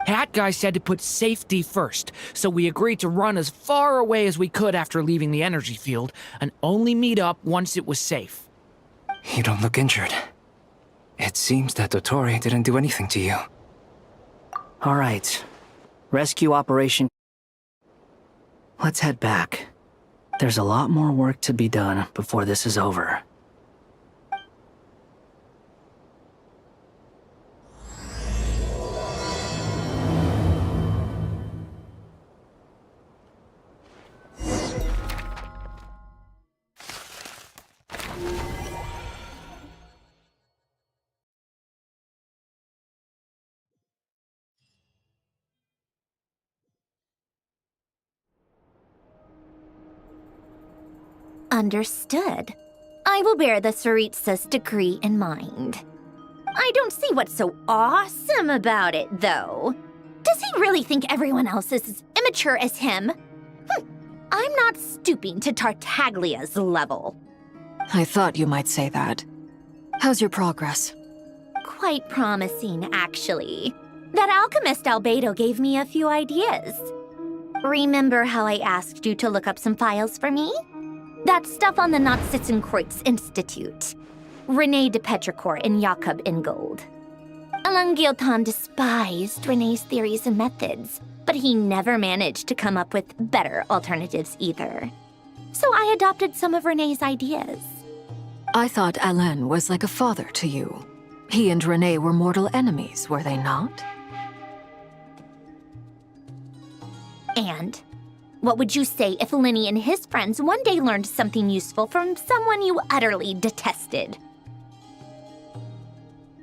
Hat Guy said to put safety first, so we agreed to run as far away as we could after leaving the energy field and only meet up once it was safe. You don't look injured. It seems that Dotori didn't do anything to you. All right. Rescue operation. Let's head back. There's a lot more work to be done before this is over. Understood. I will bear the Tsaritsa's decree in mind. I don't see what's so awesome about it, though. Does he really think everyone else is as immature as him? I'm not stooping to Tartaglia's level. I thought you might say that. How's your progress? Quite promising, actually. That alchemist Albedo gave me a few ideas. Remember how I asked you to look up some files for me? That stuff on the Nazi-Kreuz Institute. René de Petrichor and Jakob Ingold. Alain Guillotin despised René's theories and methods, but he never managed to come up with better alternatives either. So I adopted some of René's ideas. I thought Alain was like a father to you. He and René were mortal enemies, were they not? And what would you say if Linny and his friends one day learned something useful from someone you utterly detested?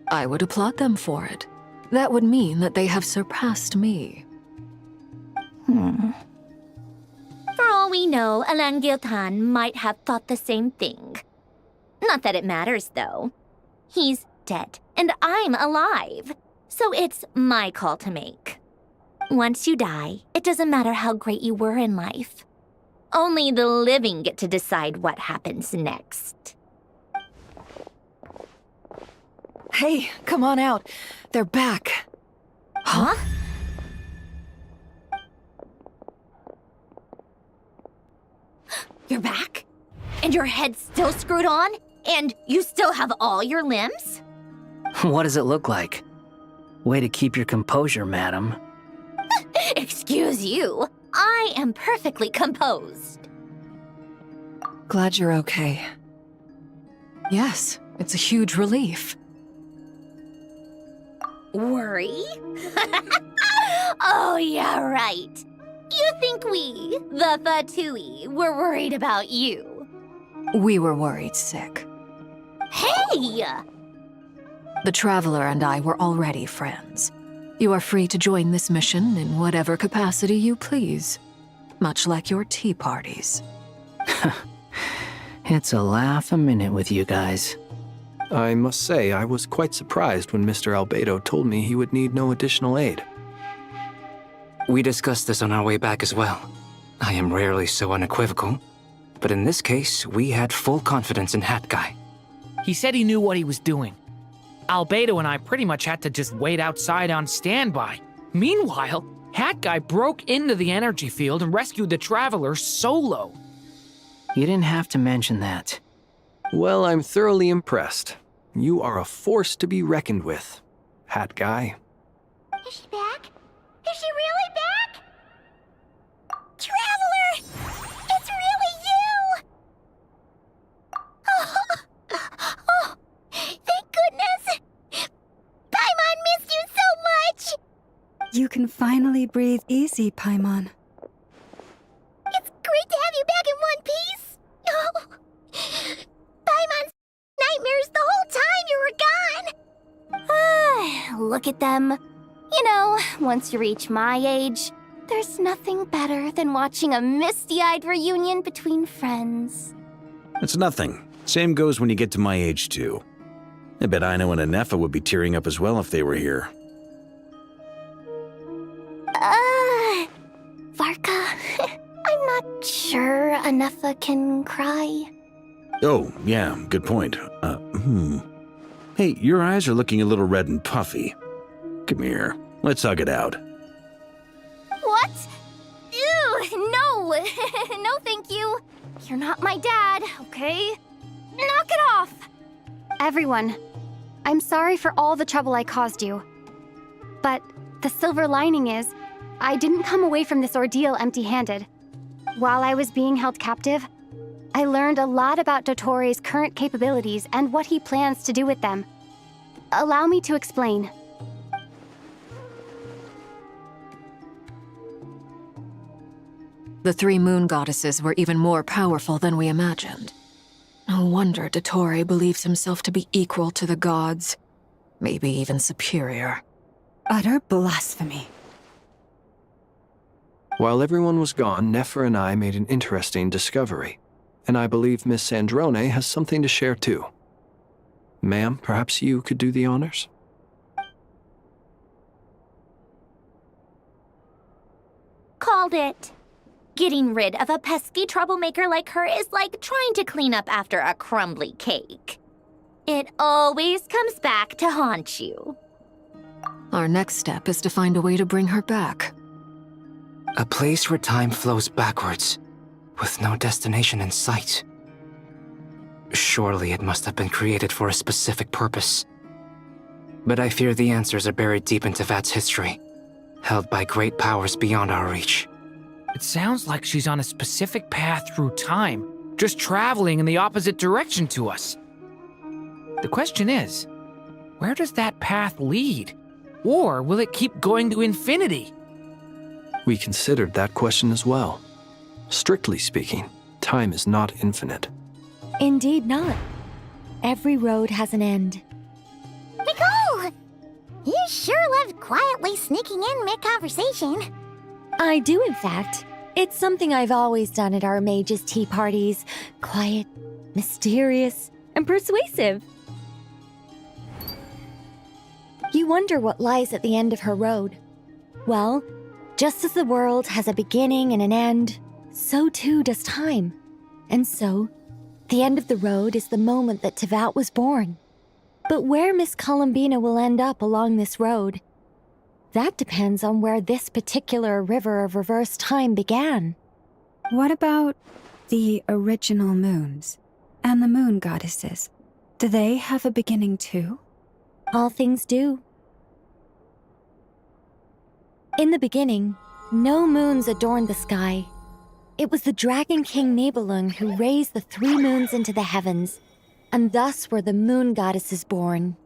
I would applaud them for it. That would mean that they have surpassed me. For all we know, Alain Guillotin might have thought the same thing. Not that it matters, though. He's dead, and I'm alive. So it's my call to make. Once you die, it doesn't matter how great you were in life. Only the living get to decide what happens next. Hey, come on out. They're back. Huh? You're back? And your head's still screwed on? And you still have all your limbs? What does it look like? Way to keep your composure, madam. Excuse you. I am perfectly composed. Glad you're okay. Yes, it's a huge relief. Worry? Oh, yeah, right. You think we, the Fatui, were worried about you? We were worried sick. Hey! The Traveler and I were already friends. You are free to join this mission in whatever capacity you please, much like your tea parties. It's a laugh a minute with you guys. I must say, I was quite surprised when Mr. Albedo told me he would need no additional aid. We discussed this on our way back as well. I am rarely so unequivocal, but in this case, we had full confidence in Hat Guy. He said he knew what he was doing. Albedo and I pretty much had to just wait outside on standby. Meanwhile, Hat Guy broke into the energy field and rescued the Traveler solo. You didn't have to mention that. Well, I'm thoroughly impressed. You are a force to be reckoned with, Hat Guy. Is she back? Is she really back? Traveler! It's really you! Oh, thank goodness! Paimon missed you so much! You can finally breathe easy, Paimon. It's great to have you back in one piece! Oh, Paimon's nightmares the whole time you were gone! Look at them. You know, once you reach my age, there's nothing better than watching a misty-eyed reunion between friends. It's nothing. Same goes when you get to my age, too. I bet Aino and Anefa would be tearing up as well if they were here. Varka, I'm not sure Anefa can cry. Oh, yeah, good point. Hey, your eyes are looking a little red and puffy. Come here, let's hug it out. What? Ew, no! No, thank you. You're not my dad, okay? Knock it off! Everyone, I'm sorry for all the trouble I caused you. But the silver lining is, I didn't come away from this ordeal empty-handed. While I was being held captive, I learned a lot about Dottoro's current capabilities and what he plans to do with them. Allow me to explain. The three moon goddesses were even more powerful than we imagined. No wonder Dottore believes himself to be equal to the gods, maybe even superior. Utter blasphemy. While everyone was gone, Nefer and I made an interesting discovery, and I believe Miss Sandrone has something to share too. Ma'am, perhaps you could do the honors? Called it. Getting rid of a pesky troublemaker like her is like trying to clean up after a crumbly cake. It always comes back to haunt you. Our next step is to find a way to bring her back. A place where time flows backwards, with no destination in sight. Surely it must have been created for a specific purpose. But I fear the answers are buried deep in Teyvat's history, held by great powers beyond our reach. It sounds like she's on a specific path through time, just traveling in the opposite direction to us. The question is, where does that path lead? Or will it keep going to infinity? We considered that question as well. Strictly speaking, time is not infinite. Indeed not. Every road has an end. Nicole! You sure loved quietly sneaking in mid-conversation. I do, in fact. It's something I've always done at our mages' tea parties. Quiet, mysterious, and persuasive. You wonder what lies at the end of her road. Well, just as the world has a beginning and an end, so too does time. And so, the end of the road is the moment that Teyvat was born. But where Miss Columbina will end up along this road, that depends on where this particular river of reverse time began. What about the original moons and the moon goddesses? Do they have a beginning too? All things do. In the beginning, no moons adorned the sky. It was the Dragon King Nibelung who raised the 3 moons into the heavens, and thus were the moon goddesses born.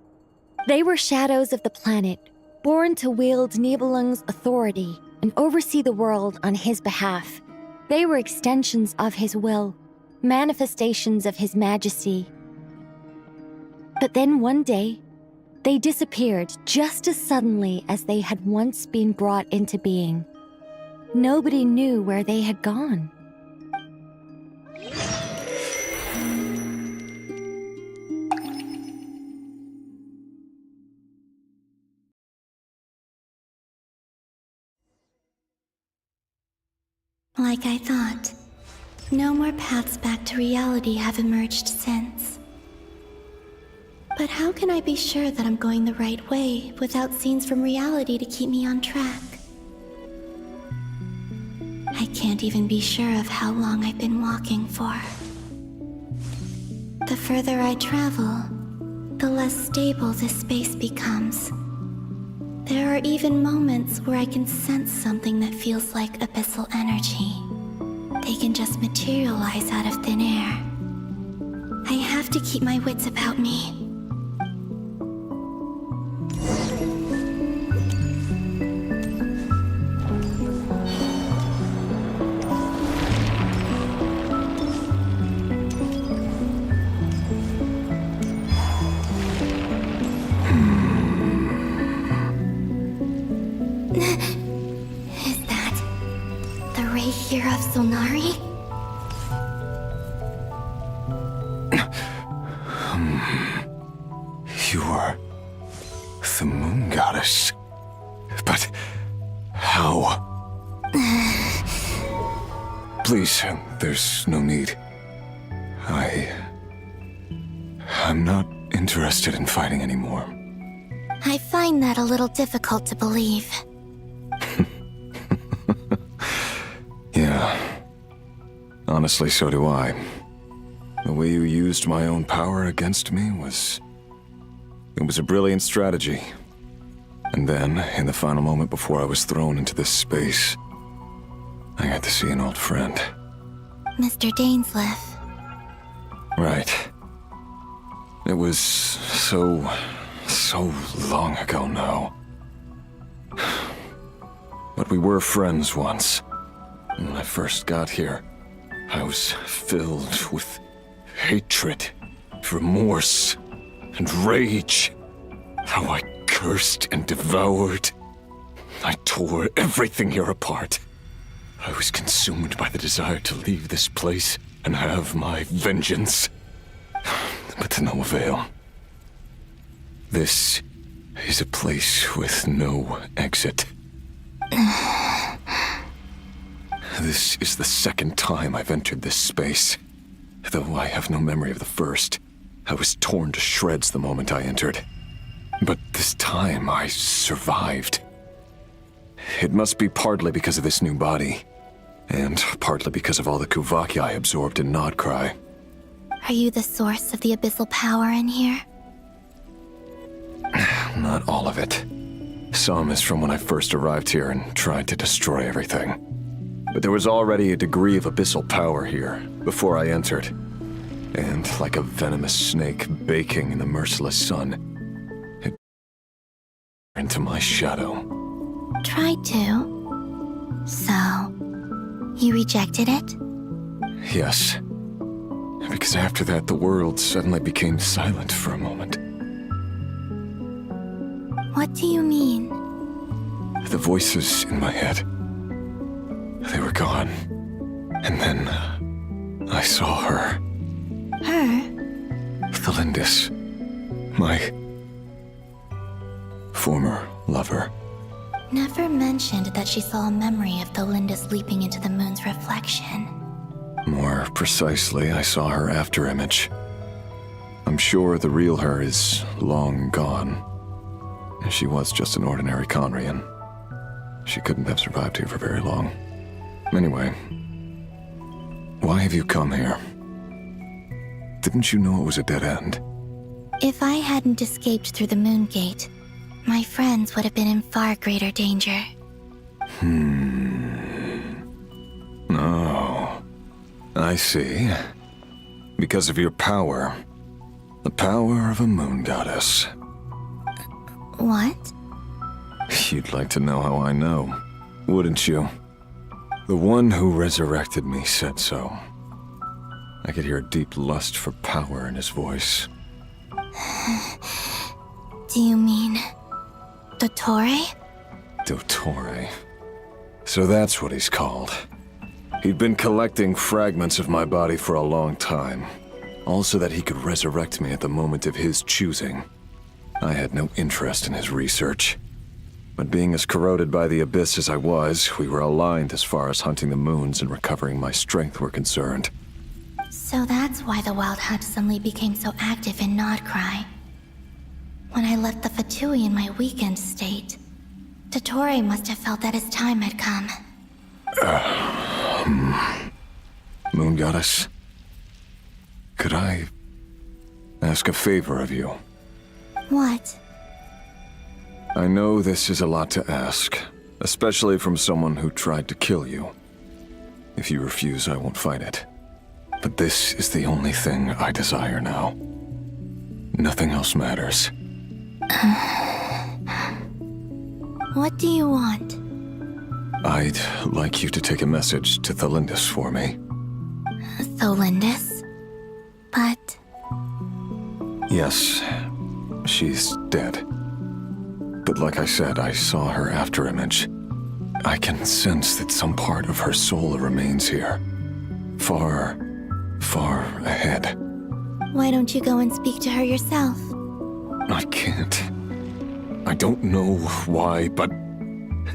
They were shadows of the planet, born to wield Nibelung's authority and oversee the world on his behalf. They were extensions of his will, manifestations of his majesty. But then one day, they disappeared just as suddenly as they had once been brought into being. Nobody knew where they had gone. Like I thought, no more paths back to reality have emerged since. But how can I be sure that I'm going the right way without scenes from reality to keep me on track? I can't even be sure of how long I've been walking for. The further I travel, the less stable this space becomes. There are even moments where I can sense something that feels like abyssal energy. They can just materialize out of thin air. I have to keep my wits about me. Is that the ray here of Solnari? You are the moon goddess. But how? Please, there's no need. I'm not interested in fighting anymore. I find that a little difficult to believe. Yeah. Honestly, so do I. The way you used my own power against me was... It was a brilliant strategy. And then, in the final moment before I was thrown into this space, I got to see an old friend. Mr. Dainsleif. Right. It was so long ago now. But we were friends once. When I first got here, I was filled with hatred, remorse, and rage. How I cursed and devoured. I tore everything here apart. I was consumed by the desire to leave this place and have my vengeance. But to no avail. This is a place with no exit. This is the second time I've entered this space. Though I have no memory of the first. I was torn to shreds the moment I entered. But this time I survived. It must be partly because of this new body, and partly because of all the Kuvaki I absorbed in Nodcry. Are you the source of the abyssal power in here? Not all of it. Some is from when I first arrived here and tried to destroy everything. But there was already a degree of abyssal power here before I entered. And like a venomous snake baking in the merciless sun, it into my shadow. Tried to. So, you rejected it? Yes. Because after that, the world suddenly became silent for a moment. What do you mean? The voices in my head, they were gone. And then, I saw her. Her? Thelindis. My former lover. Never mentioned that she saw a memory of Thelindis leaping into the moon's reflection. More precisely, I saw her afterimage. I'm sure the real her is long gone. She was just an ordinary Conrian. She couldn't have survived here for very long. Anyway, why have you come here? Didn't you know it was a dead end? If I hadn't escaped through the moon gate, my friends would have been in far greater danger. Oh, I see. Because of your power. The power of a moon goddess. What? You'd like to know how I know, wouldn't you? The one who resurrected me said so. I could hear a deep lust for power in his voice. Do you mean... Dottore? Dottore. So that's what he's called. He'd been collecting fragments of my body for a long time. All so that he could resurrect me at the moment of his choosing. I had no interest in his research. But being as corroded by the abyss as I was, we were aligned as far as hunting the moons and recovering my strength were concerned. So that's why the Wild Hunt suddenly became so active in Nodcry. When I left the Fatui in my weakened state, Dottore must have felt that his time had come. Moon Goddess? Could I ask a favor of you? What? I know this is a lot to ask, especially from someone who tried to kill you. If you refuse, I won't fight it. But this is the only thing I desire now. Nothing else matters. What do you want? I'd like you to take a message to Thelindis for me. Thelindis? But... Yes, she's dead. But like I said, I saw her afterimage. I can sense that some part of her soul remains here. Far, far ahead. Why don't you go and speak to her yourself? I can't. I don't know why, but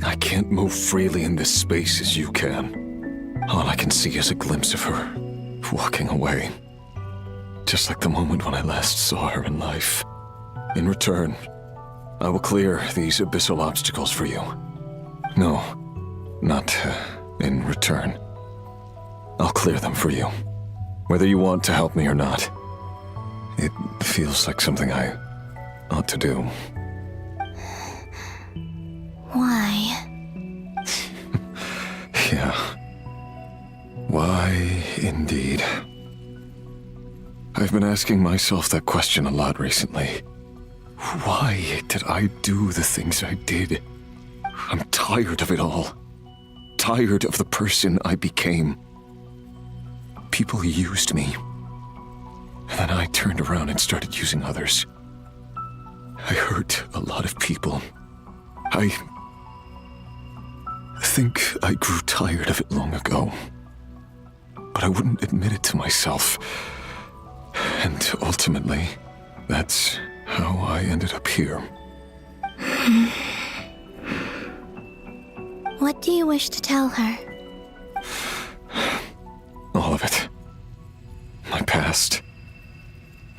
I can't move freely in this space as you can. All I can see is a glimpse of her, walking away. Just like the moment when I last saw her in life. In return, I will clear these abyssal obstacles for you. No, not in return. I'll clear them for you. Whether you want to help me or not. It feels like something I ought to do. Why? Yeah. Why, indeed. I've been asking myself that question a lot recently. Why did I do the things I did? I'm tired of it all. Tired of the person I became. People used me. And then I turned around and started using others. I hurt a lot of people. I think I grew tired of it long ago. But I wouldn't admit it to myself. And ultimately, that's how I ended up here. What do you wish to tell her? All of it. My past.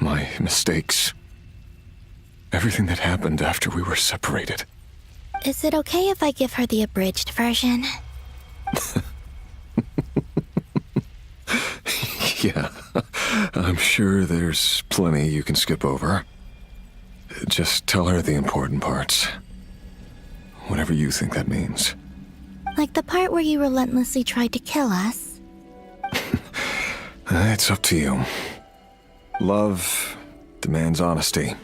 My mistakes. Everything that happened after we were separated. Is it okay if I give her the abridged version? Yeah, I'm sure there's plenty you can skip over. Just tell her the important parts. Whatever you think that means. Like the part where you relentlessly tried to kill us? It's up to you. Love demands honesty.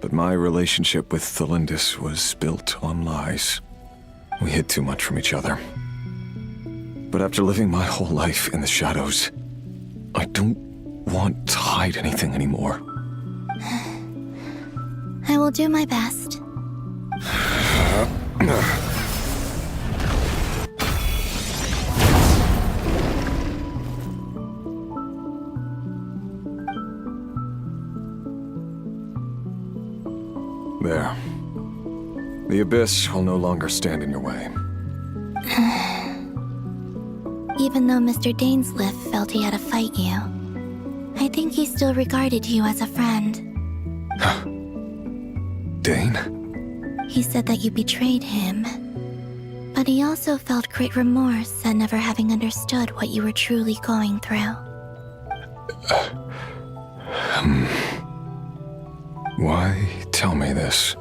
But my relationship with Thelindis was built on lies. We hid too much from each other. But after living my whole life in the shadows, I don't want to hide anything anymore. I will do my best. There. The Abyss will no longer stand in your way. Even though Mr. Dainsleif felt he had to fight you, I think he still regarded you as a friend. Dane? He said that you betrayed him, but he also felt great remorse at never having understood what you were truly going through. Why tell me this?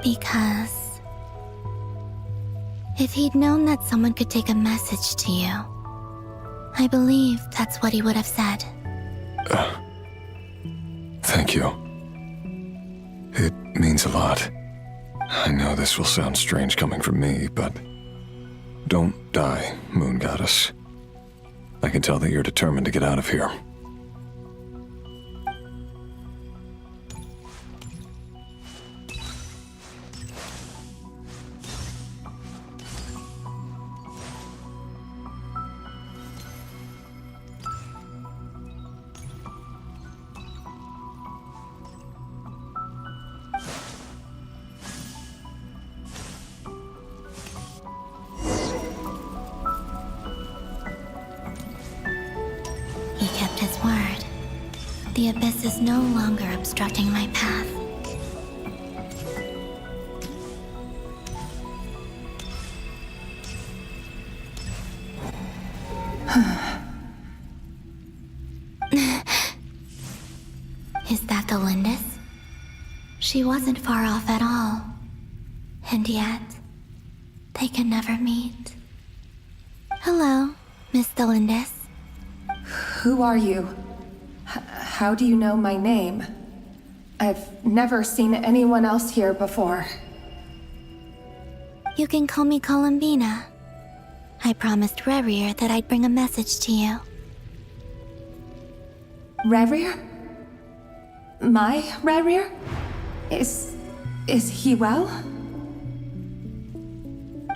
Because if he'd known that someone could take a message to you, I believe that's what he would have said. Thank you. It means a lot. I know this will sound strange coming from me, but don't die, Moon Goddess. I can tell that you're determined to get out of here. He kept his word. The Abyss is no longer obstructing my path. Is that the Lindis? She wasn't far off at all. And yet, they can never meet. Hello, Miss Thelindis. Who are you? How do you know my name? I've never seen anyone else here before. You can call me Columbina. I promised Rerir that I'd bring a message to you. Rerir? My Rerir? Is he well?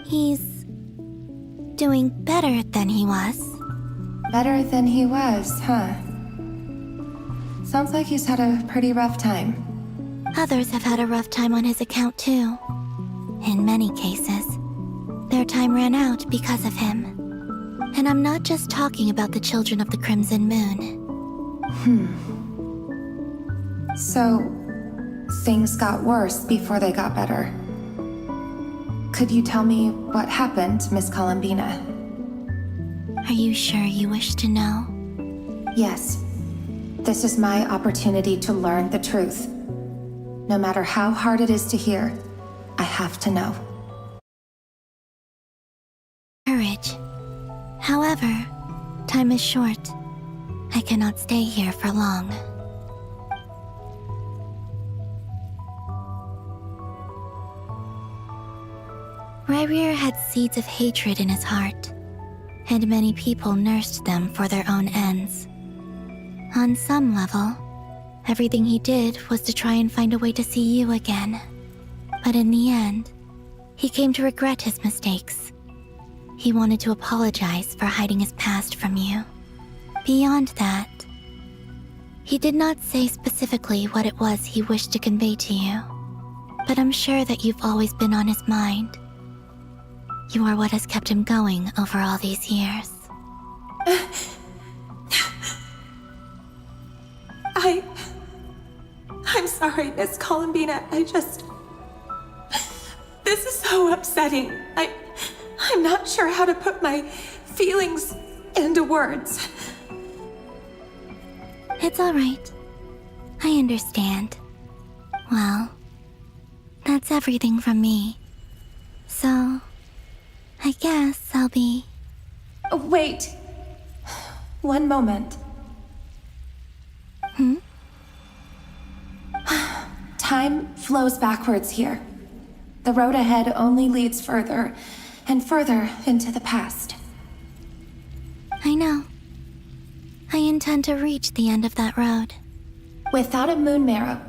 He's doing better than he was. Better than he was, huh? Sounds like he's had a pretty rough time. Others have had a rough time on his account too. In many cases, their time ran out because of him. And I'm not just talking about the children of the Crimson Moon. So, things got worse before they got better. Could you tell me what happened, Miss Columbina? Are you sure you wish to know? Yes. This is my opportunity to learn the truth. No matter how hard it is to hear, I have to know. Courage. However, time is short. I cannot stay here for long. Rerir had seeds of hatred in his heart, and many people nursed them for their own ends. On some level, everything he did was to try and find a way to see you again. But in the end, he came to regret his mistakes. He wanted to apologize for hiding his past from you. Beyond that, he did not say specifically what it was he wished to convey to you, but I'm sure that you've always been on his mind. You are what has kept him going over all these years. I'm sorry, Miss Columbina. This is so upsetting. I'm not sure how to put my feelings into words. It's all right. I understand. Well, that's everything from me. So, I guess I'll be... Wait. One moment. Time flows backwards here. The road ahead only leads further and further into the past. I know. I intend to reach the end of that road. Without a moon marrow,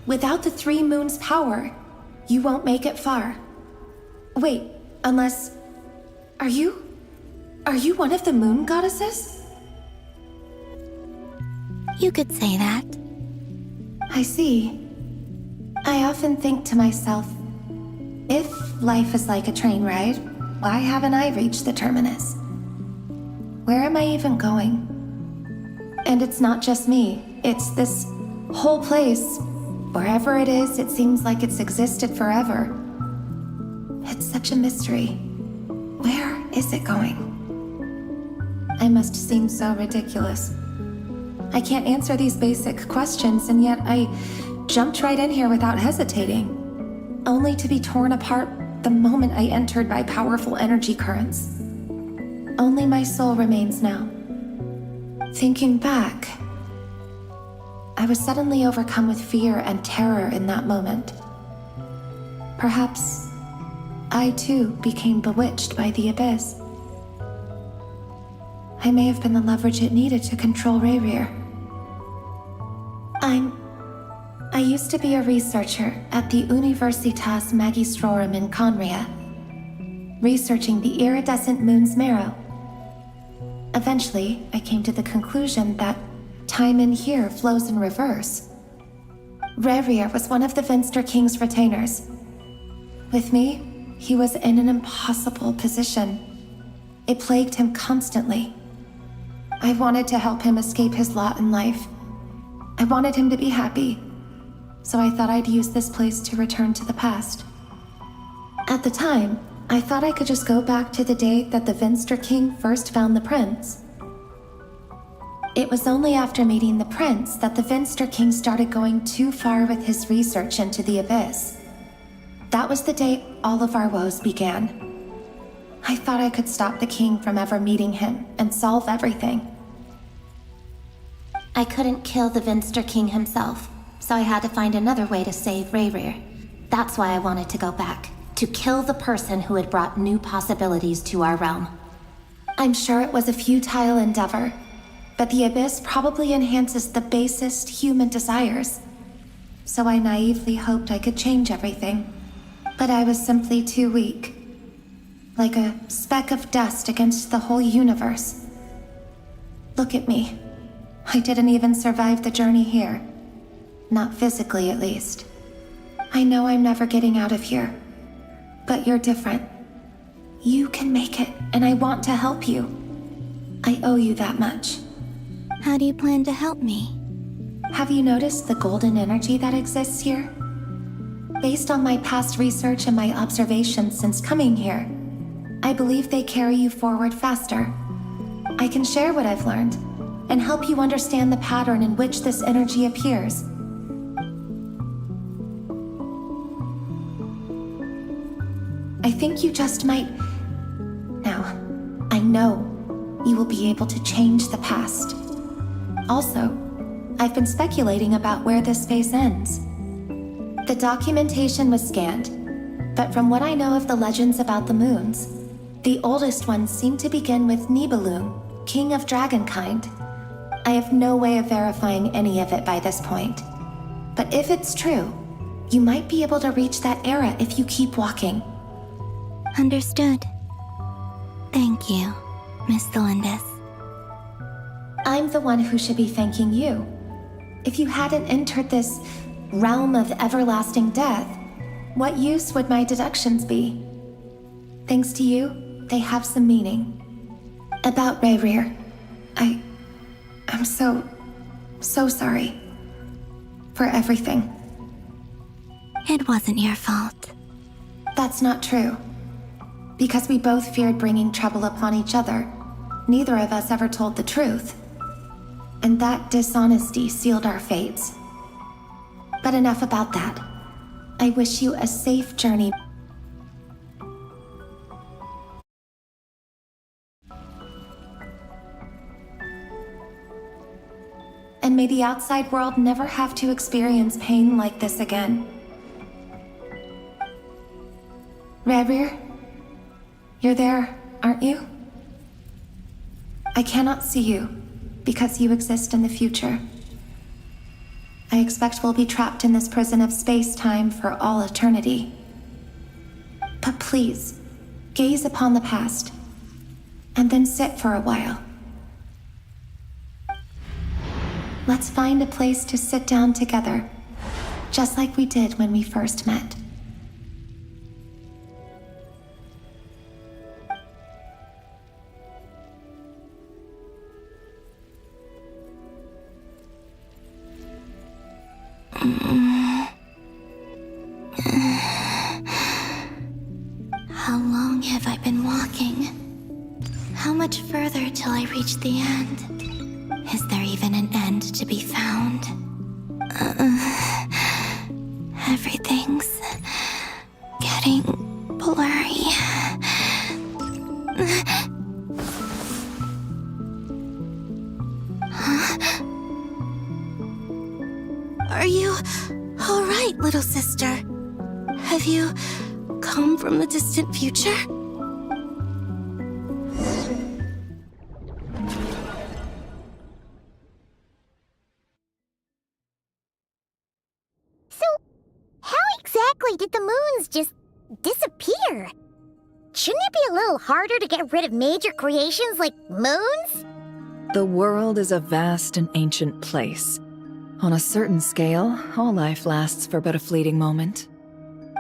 without the 3 moons' power, you won't make it far. Wait, unless... Are you one of the moon goddesses? You could say that. I see. I often think to myself, if life is like a train ride, why haven't I reached the terminus? Where am I even going? And it's not just me, it's this whole place. Wherever it is, it seems like it's existed forever. It's such a mystery. Where is it going? I must seem so ridiculous. I can't answer these basic questions, and yet I jumped right in here without hesitating, only to be torn apart the moment I entered by powerful energy currents. Only my soul remains now. Thinking back, I was suddenly overcome with fear and terror in that moment. Perhaps I too became bewitched by the abyss. I may have been the leverage it needed to control Rayrir. I used to be a researcher at the Universitas Magistrorum in Conria, researching the iridescent moon's marrow. Eventually, I came to the conclusion that time in here flows in reverse. Rayrir was one of the Finster King's retainers. With me, he was in an impossible position. It plagued him constantly. I wanted to help him escape his lot in life. I wanted him to be happy, so I thought I'd use this place to return to the past. At the time, I thought I could just go back to the day that the Finster King first found the prince. It was only after meeting the prince that the Finster King started going too far with his research into the abyss. That was the day all of our woes began. I thought I could stop the king from ever meeting him and solve everything. I couldn't kill the Finster King himself, so I had to find another way to save Rayrir. That's why I wanted to go back, to kill the person who had brought new possibilities to our realm. I'm sure it was a futile endeavor, but the abyss probably enhances the basest human desires. So I naively hoped I could change everything. But I was simply too weak. Like a speck of dust against the whole universe. Look at me. I didn't even survive the journey here. Not physically, at least. I know I'm never getting out of here. But you're different. You can make it, and I want to help you. I owe you that much. How do you plan to help me? Have you noticed the golden energy that exists here? Based on my past research and my observations since coming here, I believe they carry you forward faster. I can share what I've learned, and help you understand the pattern in which this energy appears. I think you just might... Now, I know you will be able to change the past. Also, I've been speculating about where this space ends. The documentation was scanned, but from what I know of the legends about the moons, the oldest ones seem to begin with Nibelung, king of dragonkind. I have no way of verifying any of it by this point. But if it's true, you might be able to reach that era if you keep walking. Understood. Thank you, Miss Thelindis. I'm the one who should be thanking you. If you hadn't entered this realm of everlasting death, what use would my deductions be? Thanks to you, they have some meaning. About Rayrir, I'm so sorry. For everything. It wasn't your fault. That's not true. Because we both feared bringing trouble upon each other, neither of us ever told the truth. And that dishonesty sealed our fates. But enough about that. I wish you a safe journey. And may the outside world never have to experience pain like this again. Revir, you're there, aren't you? I cannot see you, because you exist in the future. I expect we'll be trapped in this prison of space-time for all eternity. But please, gaze upon the past, and then sit for a while. Let's find a place to sit down together, just like we did when we first met. How long have I been walking? How much further till I reach the end? Is there even an end to be found? Everything's getting blurry. Are you all right, little sister? Have you come from the distant future? Did the moons just disappear? Shouldn't it be a little harder to get rid of major creations like moons? The world is a vast and ancient place. On a certain scale, all life lasts for but a fleeting moment.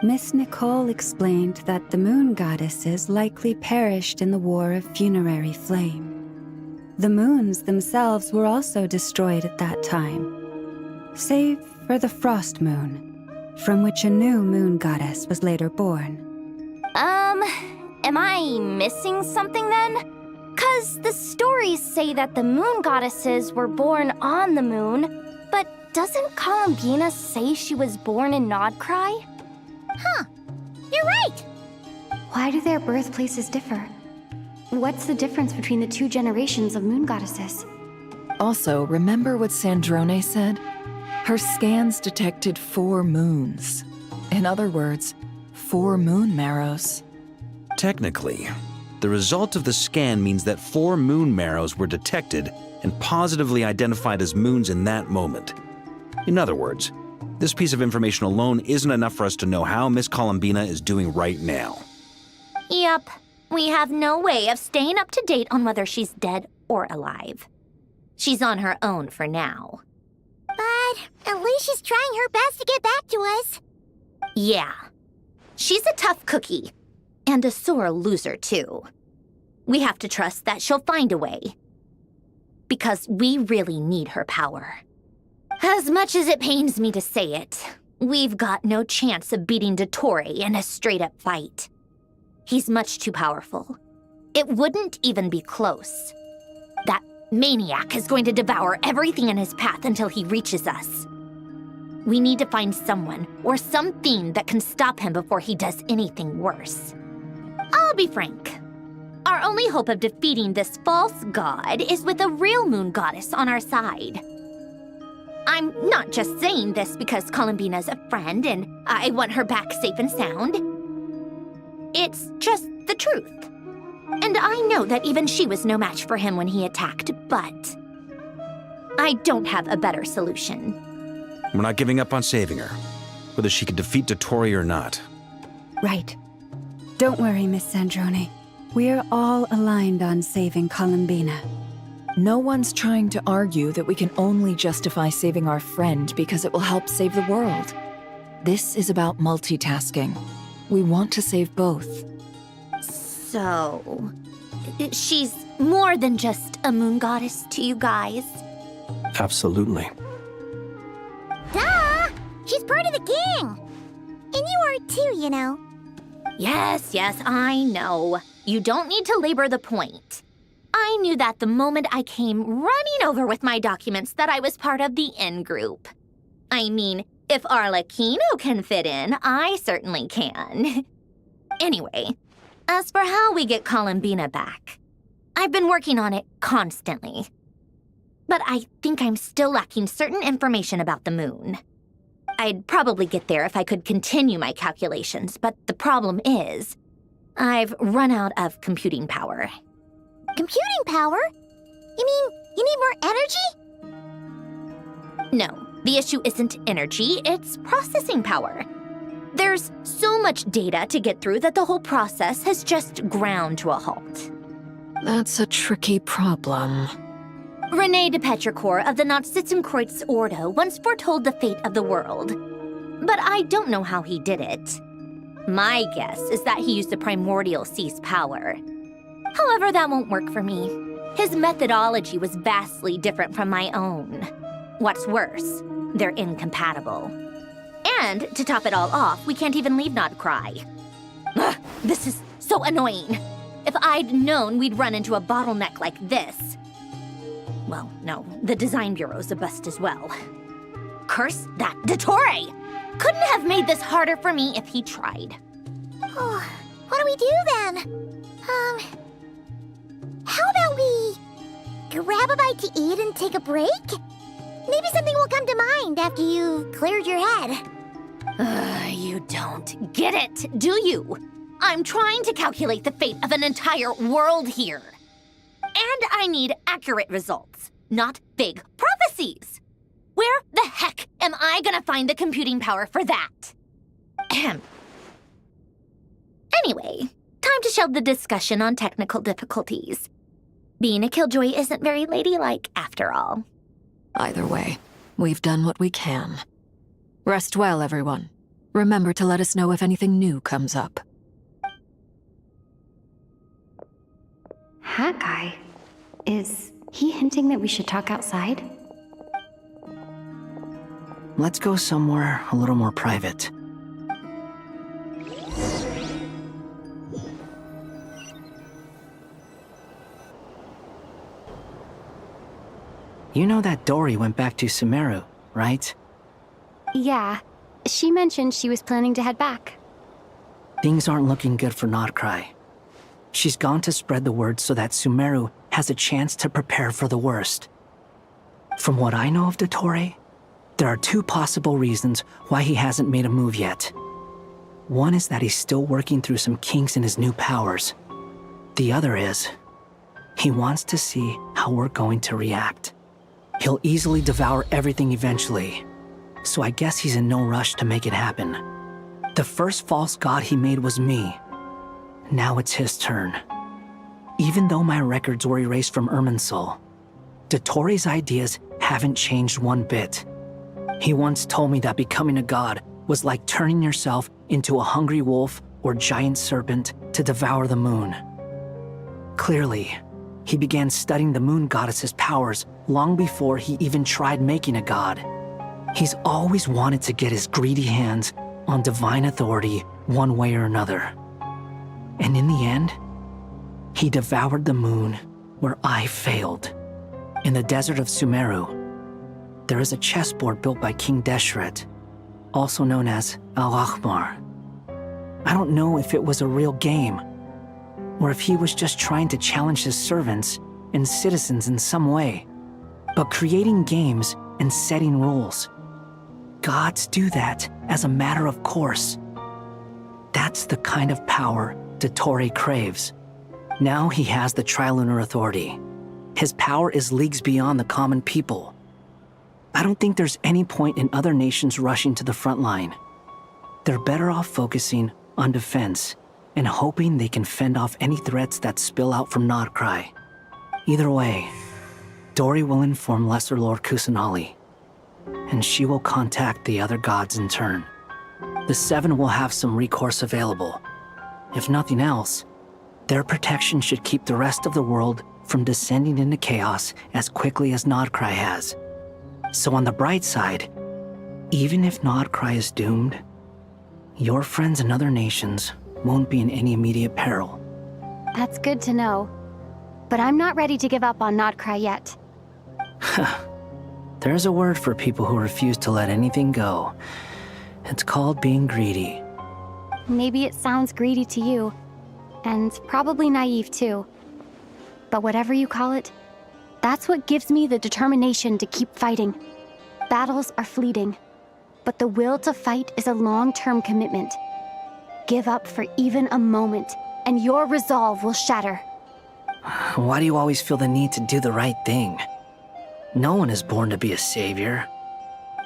Miss Nicole explained that the moon goddesses likely perished in the War of Funerary Flame. The moons themselves were also destroyed at that time, save for the Frost Moon, from which a new moon goddess was later born. Am I missing something then? 'Cause the stories say that the moon goddesses were born on the moon, but doesn't Columbina say she was born in Nodcry? Huh, you're right! Why do their birthplaces differ? What's the difference between the two generations of moon goddesses? Also, remember what Sandrone said? Her scans detected 4 moons. In other words, 4 moon marrows. Technically, the result of the scan means that 4 moon marrows were detected and positively identified as moons in that moment. In other words, this piece of information alone isn't enough for us to know how Miss Columbina is doing right now. Yep, we have no way of staying up to date on whether she's dead or alive. She's on her own for now. But at least she's trying her best to get back to us. Yeah. She's a tough cookie. And a sore loser, too. We have to trust that she'll find a way. Because we really need her power. As much as it pains me to say it, we've got no chance of beating Dottore in a straight-up fight. He's much too powerful. It wouldn't even be close. That maniac is going to devour everything in his path until he reaches us. We need to find someone or something that can stop him before he does anything worse. I'll be frank. Our only hope of defeating this false god is with a real moon goddess on our side. I'm not just saying this because Columbina's a friend and I want her back safe and sound. It's just the truth. And I know that even she was no match for him when he attacked, but I don't have a better solution. We're not giving up on saving her, whether she can defeat Dottore or not. Right. Don't worry, Miss Sandrone. We're all aligned on saving Columbina. No one's trying to argue that we can only justify saving our friend because it will help save the world. This is about multitasking. We want to save both. So, she's more than just a moon goddess to you guys? Absolutely. Duh! She's part of the gang! And you are too, you know. Yes, I know. You don't need to labor the point. I knew that the moment I came running over with my documents that I was part of the in-group. I mean, if Arlecchino can fit in, I certainly can. Anyway, as for how we get Columbina back, I've been working on it constantly. But I think I'm still lacking certain information about the moon. I'd probably get there if I could continue my calculations, but the problem is, I've run out of computing power. Computing power? You mean you need more energy? No, the issue isn't energy, it's processing power. There's so much data to get through that the whole process has just ground to a halt. That's a tricky problem. René de Petrichor of the Nazissenkreuz Ordo once foretold the fate of the world. But I don't know how he did it. My guess is that he used the primordial sea's power. However, that won't work for me. His methodology was vastly different from my own. What's worse, they're incompatible. And to top it all off, we can't even leave Nodcry. Ugh, this is so annoying. If I'd known we'd run into a bottleneck like this. Well, no, the design bureau's a bust as well. Curse that Dottore! Couldn't have made this harder for me if he tried. Oh, what do we do then? How about we grab a bite to eat and take a break? Maybe something will come to mind after you've cleared your head. You don't get it, do you? I'm trying to calculate the fate of an entire world here. And I need accurate results, not big prophecies. Where the heck am I gonna find the computing power for that? Ahem. Anyway, time to shelve the discussion on technical difficulties. Being a killjoy isn't very ladylike, after all. Either way, we've done what we can. Rest well, everyone. Remember to let us know if anything new comes up. Hawkeye? Is he hinting that we should talk outside? Let's go somewhere a little more private. You know that Dory went back to Sumeru, right? Yeah. She mentioned she was planning to head back. Things aren't looking good for Nodcry. She's gone to spread the word so that Sumeru has a chance to prepare for the worst. From what I know of Dottore, there are two possible reasons why he hasn't made a move yet. One is that he's still working through some kinks in his new powers. The other is, he wants to see how we're going to react. He'll easily devour everything eventually, so I guess he's in no rush to make it happen. The first false god he made was me. Now it's his turn. Even though my records were erased from Irminsul, Dottore's ideas haven't changed one bit. He once told me that becoming a god was like turning yourself into a hungry wolf or giant serpent to devour the moon. Clearly, he began studying the moon goddess's powers long before he even tried making a god. He's always wanted to get his greedy hands on divine authority one way or another. And in the end, he devoured the moon where I failed. In the desert of Sumeru, there is a chessboard built by King Deshret, also known as Al-Ahmar. I don't know if it was a real game, or if he was just trying to challenge his servants and citizens in some way. But creating games and setting rules, gods do that as a matter of course. That's the kind of power Dottore craves. Now he has the Trilunar Authority. His power is leagues beyond the common people. I don't think there's any point in other nations rushing to the front line. They're better off focusing on defense and hoping they can fend off any threats that spill out from Nodcry. Either way, Dory will inform Lesser Lord Kusanali, and she will contact the other gods in turn. The Seven will have some recourse available. If nothing else, their protection should keep the rest of the world from descending into chaos as quickly as Nodcry has. So on the bright side, even if Nodcry is doomed, your friends in other nations won't be in any immediate peril. That's good to know. But I'm not ready to give up on Notcry yet. There's a word for people who refuse to let anything go. It's called being greedy. Maybe it sounds greedy to you, and probably naive too. But whatever you call it, that's what gives me the determination to keep fighting. Battles are fleeting, but the will to fight is a long-term commitment. Give up for even a moment, and your resolve will shatter. Why do you always feel the need to do the right thing? No one is born to be a savior.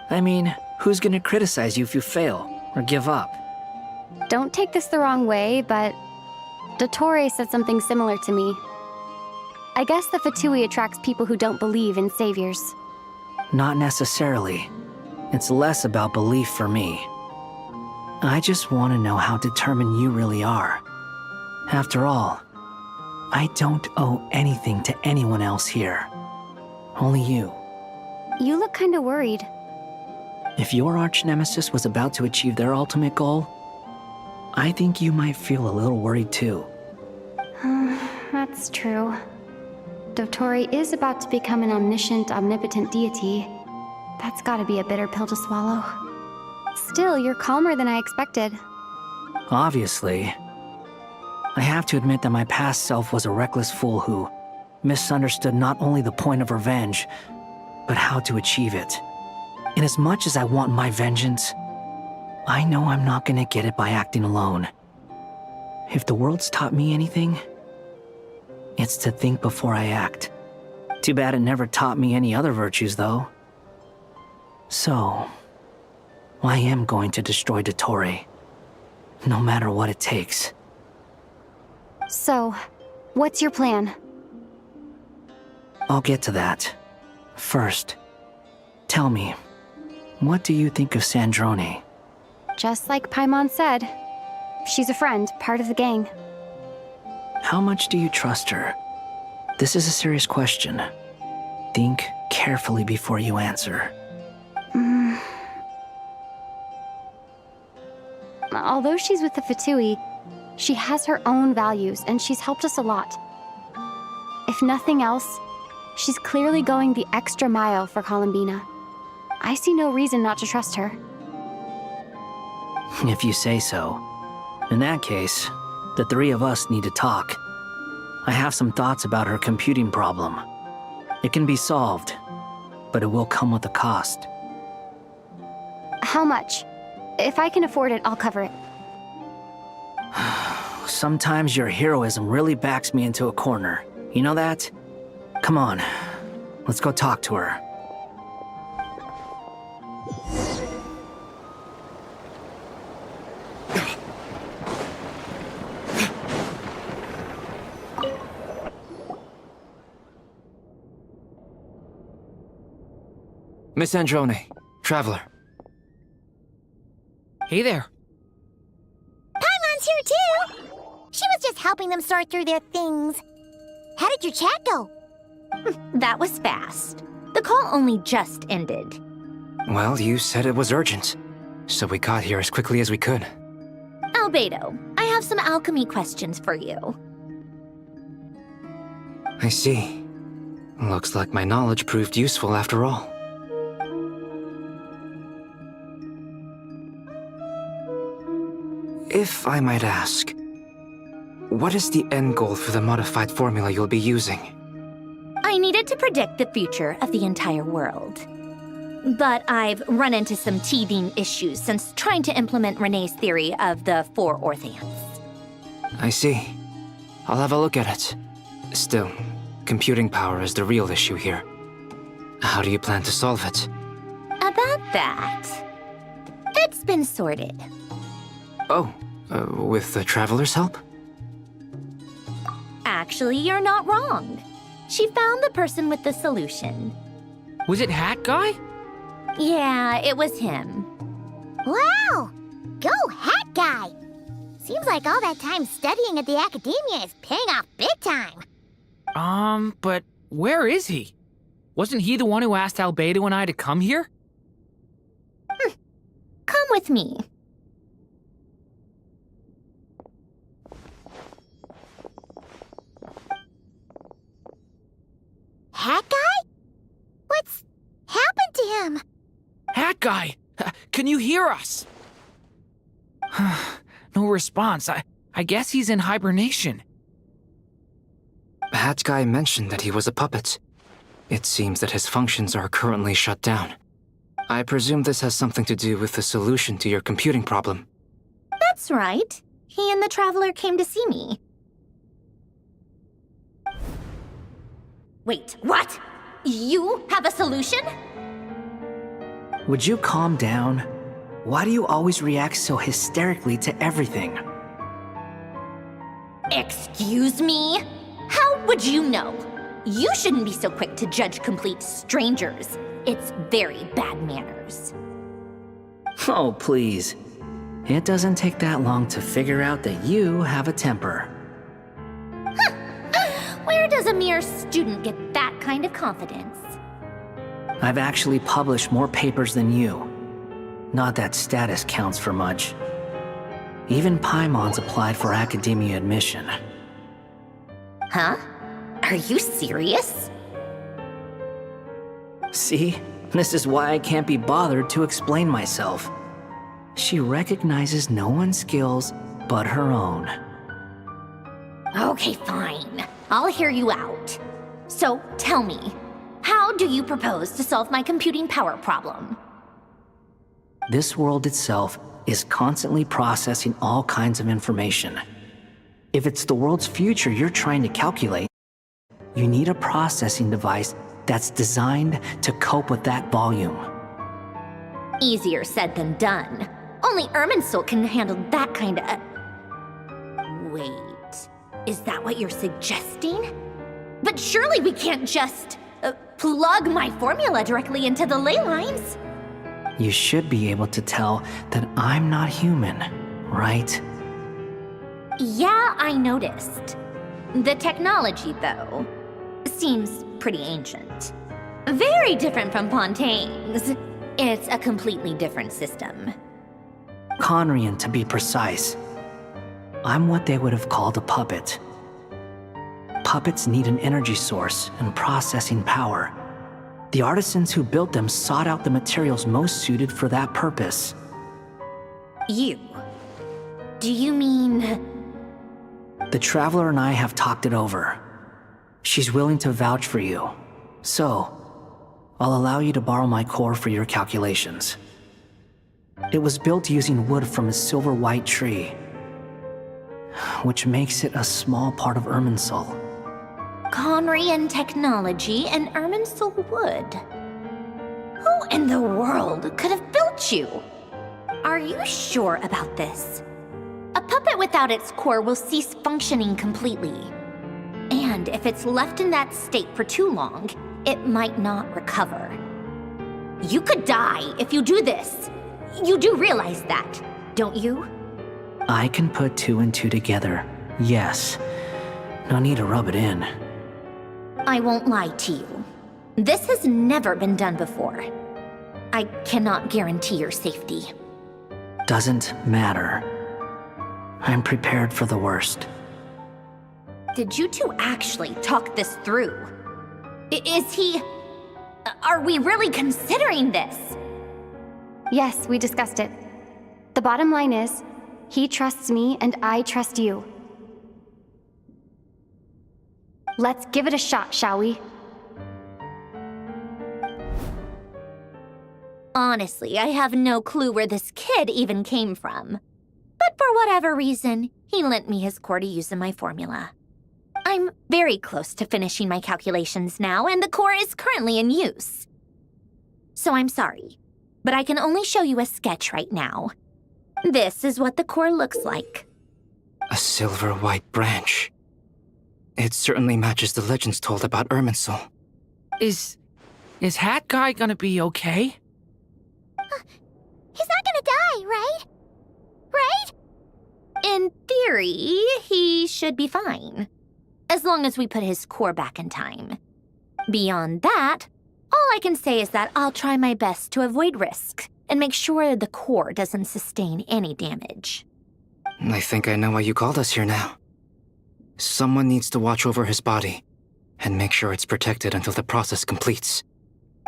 I mean, who's gonna criticize you if you fail or give up? Don't take this the wrong way, but Dottore said something similar to me. I guess the Fatui attracts people who don't believe in saviors. Not necessarily. It's less about belief for me. I just want to know how determined you really are. After all, I don't owe anything to anyone else here. Only you. You look kinda worried. If your arch-nemesis was about to achieve their ultimate goal, I think you might feel a little worried too. That's true. Dottore is about to become an omniscient, omnipotent deity. That's gotta be a bitter pill to swallow. Still, you're calmer than I expected. Obviously. I have to admit that my past self was a reckless fool who misunderstood not only the point of revenge, but how to achieve it. And as much as I want my vengeance, I know I'm not gonna get it by acting alone. If the world's taught me anything, it's to think before I act. Too bad it never taught me any other virtues, though. So, I am going to destroy Dottore, no matter what it takes. So, what's your plan? I'll get to that. First, tell me, what do you think of Sandrone? Just like Paimon said, she's a friend, part of the gang. How much do you trust her? This is a serious question. Think carefully before you answer. Although she's with the Fatui, she has her own values, and she's helped us a lot. If nothing else, she's clearly going the extra mile for Columbina. I see no reason not to trust her. If you say so. In that case, the three of us need to talk. I have some thoughts about her computing problem. It can be solved, but it will come with a cost. How much? If I can afford it, I'll cover it. Sometimes your heroism really backs me into a corner. You know that? Come on, let's go talk to her. Miss Androne, Traveler. Hey there. Paimon's here too! She was just helping them sort through their things. How did your chat go? That was fast. The call only just ended. Well, you said it was urgent, so we got here as quickly as we could. Albedo, I have some alchemy questions for you. I see. Looks like my knowledge proved useful after all. If I might ask, what is the end goal for the modified formula you'll be using? I needed to predict the future of the entire world. But I've run into some teething issues since trying to implement Renee's theory of the 4 Orthanths. I see. I'll have a look at it. Still, computing power is the real issue here. How do you plan to solve it? About that, it's been sorted. Oh, with the Traveler's help? Actually, you're not wrong. She found the person with the solution. Was it Hat Guy? Yeah, it was him. Wow! Go Hat Guy! Seems like all that time studying at the academia is paying off big time. But where is he? Wasn't he the one who asked Albedo and I to come here? Come with me. him? Hat Guy, can you hear us? No response. I guess he's in hibernation. Hat Guy mentioned that he was a puppet. It seems that his functions are currently shut down. I presume this has something to do with the solution to your computing problem. That's right. He and the Traveler came to see me. Wait, what? You have a solution? Would you calm down? Why do you always react so hysterically to everything? Excuse me? How would you know? You shouldn't be so quick to judge complete strangers. It's very bad manners. Oh, please. It doesn't take that long to figure out that you have a temper. Where does a mere student get that kind of confidence? I've actually published more papers than you. Not that status counts for much. Even Paimon's applied for academia admission. Huh? Are you serious? See? This is why I can't be bothered to explain myself. She recognizes no one's skills but her own. Okay, fine. I'll hear you out. So, tell me, how do you propose to solve my computing power problem? This world itself is constantly processing all kinds of information. If it's the world's future you're trying to calculate, you need a processing device that's designed to cope with that volume. Easier said than done. Only Irminsul can handle that kind of... Wait, is that what you're suggesting? But surely we can't just plug my formula directly into the ley lines. You should be able to tell that I'm not human, right? Yeah, I noticed. The technology, though, seems pretty ancient. Very different from Fontaine's. It's a completely different system. Conrian, to be precise. I'm what they would have called a puppet. Puppets need an energy source and processing power. The artisans who built them sought out the materials most suited for that purpose. You? Do you mean... The Traveler and I have talked it over. She's willing to vouch for you. So, I'll allow you to borrow my core for your calculations. It was built using wood from a silver white tree, which makes it a small part of Irminsul. Conrian technology and Irminsul wood. Who in the world could have built you? Are you sure about this? A puppet without its core will cease functioning completely. And if it's left in that state for too long, it might not recover. You could die if you do this. You do realize that, don't you? I can put 2 and 2 together, yes. No need to rub it in. I won't lie to you. This has never been done before. I cannot guarantee your safety. Doesn't matter. I'm prepared for the worst. Did you two actually talk this through? Is he... Are we really considering this? Yes, we discussed it. The bottom line is, he trusts me and I trust you. Let's give it a shot, shall we? Honestly, I have no clue where this kid even came from. But for whatever reason, he lent me his core to use in my formula. I'm very close to finishing my calculations now, and the core is currently in use. So I'm sorry, but I can only show you a sketch right now. This is what the core looks like. A silver white branch. It certainly matches the legends told about Irminsul. Is Hat Guy gonna be okay? He's not gonna die, right? Right? In theory, he should be fine. As long as we put his core back in time. Beyond that, all I can say is that I'll try my best to avoid risk and make sure the core doesn't sustain any damage. I think I know why you called us here now. Someone needs to watch over his body and make sure it's protected until the process completes.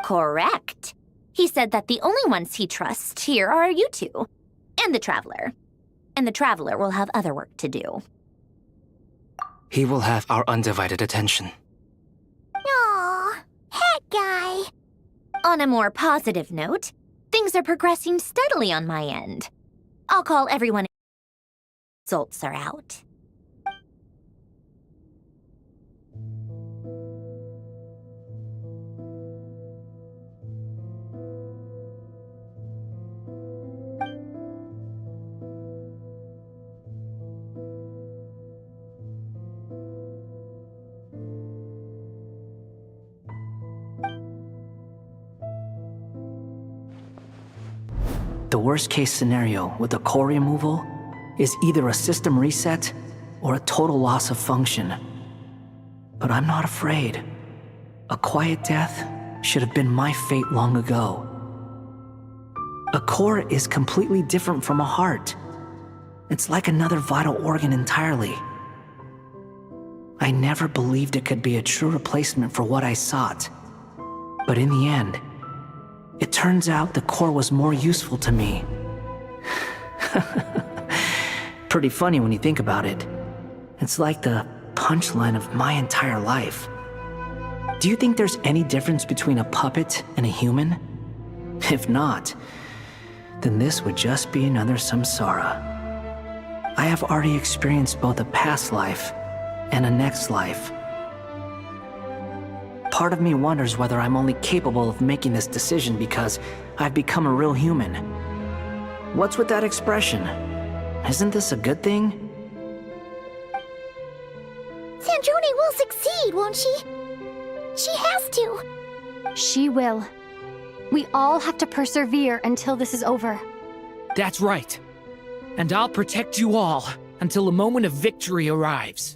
Correct. He said that the only ones he trusts here are you two, and the Traveler. And the Traveler will have other work to do. He will have our undivided attention. Aw, head guy. On a more positive note, things are progressing steadily on my end. I'll call everyone. Results are out. The worst case scenario with the core removal is either a system reset or a total loss of function. But I'm not afraid. A quiet death should have been my fate long ago. A core is completely different from a heart. It's like another vital organ entirely. I never believed it could be a true replacement for what I sought. But in the end, it turns out the core was more useful to me. Pretty funny when you think about it. It's like the punchline of my entire life. Do you think there's any difference between a puppet and a human? If not, then this would just be another samsara. I have already experienced both a past life and a next life. Part of me wonders whether I'm only capable of making this decision because I've become a real human. What's with that expression? Isn't this a good thing? Sanjoni will succeed, won't she? She has to. She will. We all have to persevere until this is over. That's right. And I'll protect you all until a moment of victory arrives.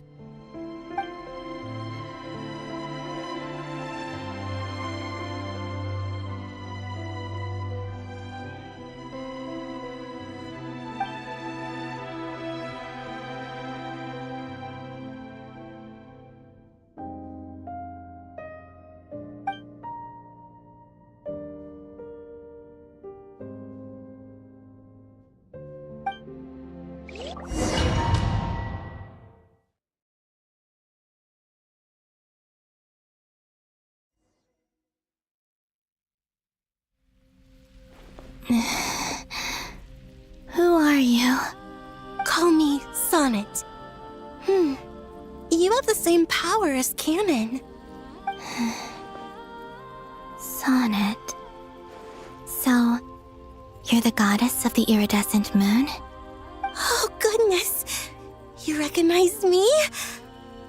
Who are you? Call me Sonnet. You have the same power as Canon. Sonnet. So, you're the goddess of the iridescent moon? Oh, goodness. You recognize me?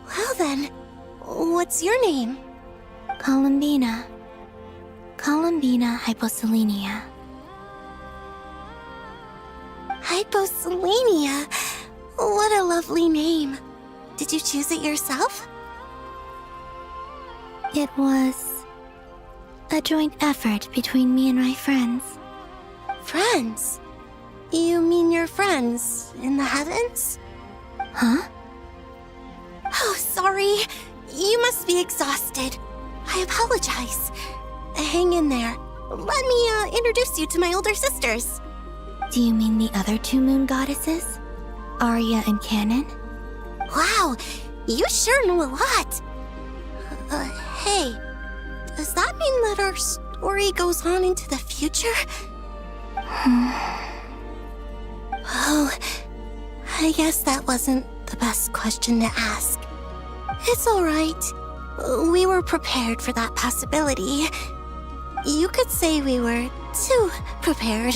Well then, what's your name? Columbina. Columbina Hyposelenia. Hyposelenia? What a lovely name. Did you choose it yourself? It was a joint effort between me and my friends. Friends? You mean your friends in the heavens? Huh? Oh, sorry. You must be exhausted. I apologize. Hang in there. Let me introduce you to my older sisters. Do you mean the other two moon goddesses? Arya and Canon? Wow, you sure know a lot. Hey, does that mean that our story goes on into the future? Oh, I guess that wasn't the best question to ask. It's alright. We were prepared for that possibility. You could say we were too prepared.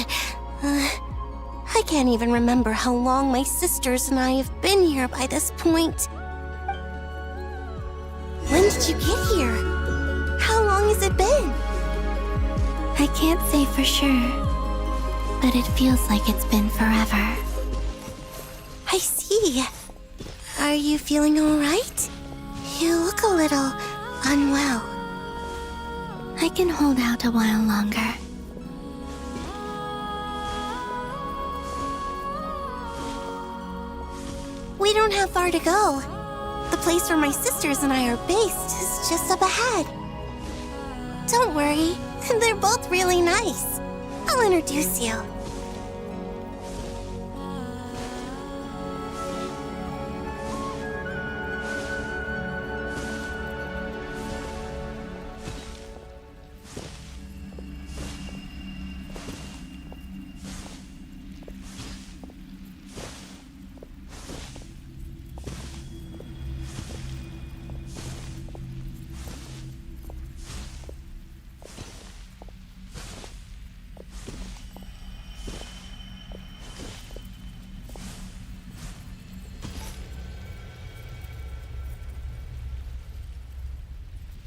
I can't even remember how long my sisters and I have been here by this point. When did you get here? How long has it been? I can't say for sure, but it feels like it's been forever. I see. Are you feeling alright? You look a little unwell. I can hold out a while longer. We don't have far to go. The place where my sisters and I are based is just up ahead. Don't worry, And they're both really nice. I'll introduce you.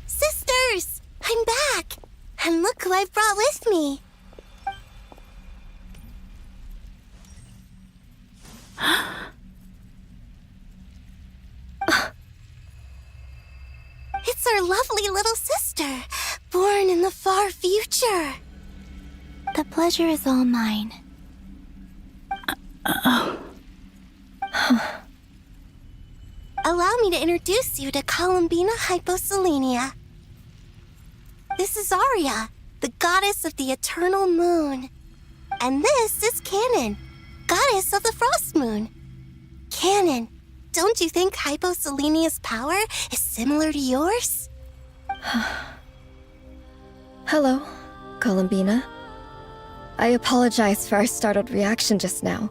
Sisters! I'm back! And look who I've brought with me! It's our lovely little sister, born in the far future. The pleasure is all mine. Allow me to introduce you to Columbina Hyposelenia. This is Arya, the goddess of the eternal moon. And this is Canon, goddess of the frost moon. Canon, don't you think Hyposelenia's power is similar to yours? Hello, Columbina. I apologize for our startled reaction just now.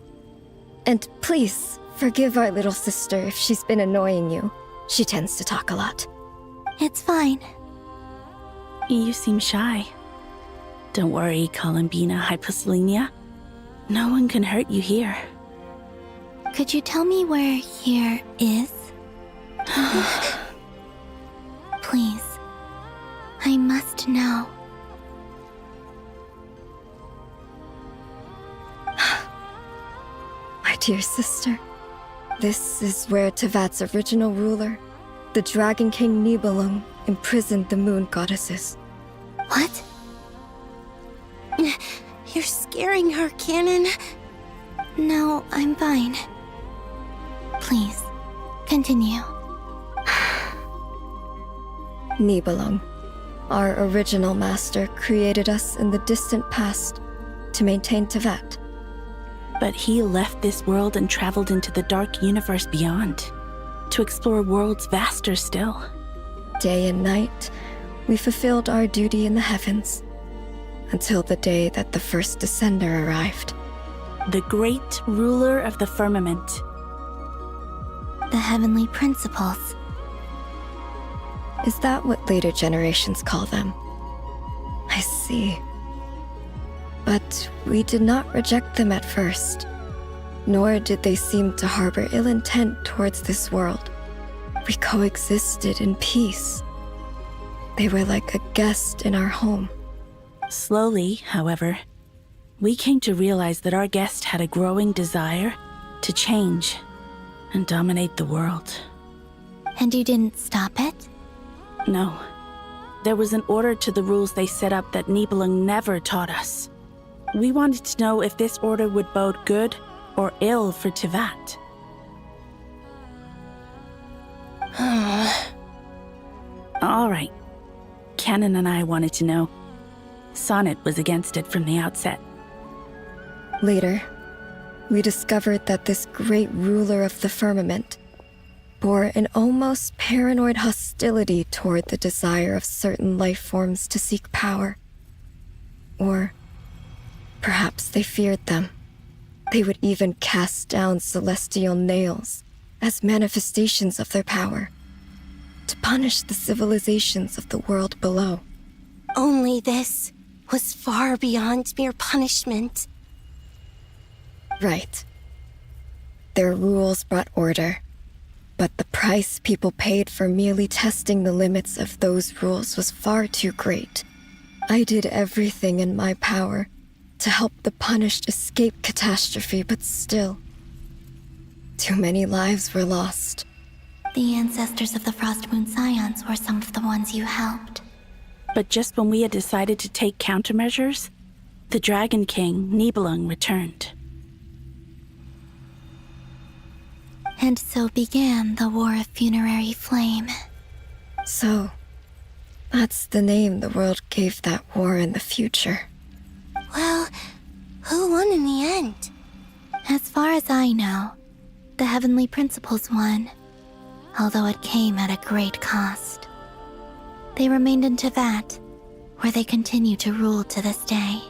And please, forgive our little sister if she's been annoying you. She tends to talk a lot. It's fine. You seem shy. Don't worry, Columbina Hyposelenia. No one can hurt you here. Could you tell me where here is? Please. I must know. My dear sister, this is where Teyvat's original ruler, the Dragon King Nibelung, imprisoned the moon goddesses. What? You're scaring her, Canon. No, I'm fine. Please, continue. Nibelung, our original master, created us in the distant past to maintain Teyvat. But he left this world and traveled into the dark universe beyond, to explore worlds vaster still. Day and night, we fulfilled our duty in the heavens, until the day that the first descender arrived. The great ruler of the firmament. The heavenly principles. Is that what later generations call them? I see. But we did not reject them at first, nor did they seem to harbor ill intent towards this world. We coexisted in peace. They were like a guest in our home. Slowly, however, we came to realize that our guest had a growing desire to change and dominate the world. And you didn't stop it? No. There was an order to the rules they set up that Nibelung never taught us. We wanted to know if this order would bode good or ill for Teyvat. All right. Canon and I wanted to know. Sonnet was against it from the outset. Later, we discovered that this great ruler of the firmament bore an almost paranoid hostility toward the desire of certain life forms to seek power. Or perhaps they feared them. They would even cast down celestial nails as manifestations of their power, to punish the civilizations of the world below. Only this was far beyond mere punishment. Right. Their rules brought order, but the price people paid for merely testing the limits of those rules was far too great. I did everything in my power to help the punished escape catastrophe, but still, too many lives were lost. The ancestors of the Frost Moon Scions were some of the ones you helped. But just when we had decided to take countermeasures, the Dragon King, Nibelung, returned. And so began the War of Funerary Flame. So, That's the name the world gave that war in the future. Well, who won in the end? As far as I know, the Heavenly Principles won, although it came at a great cost. They remained in Teyvat, where they continue to rule to this day.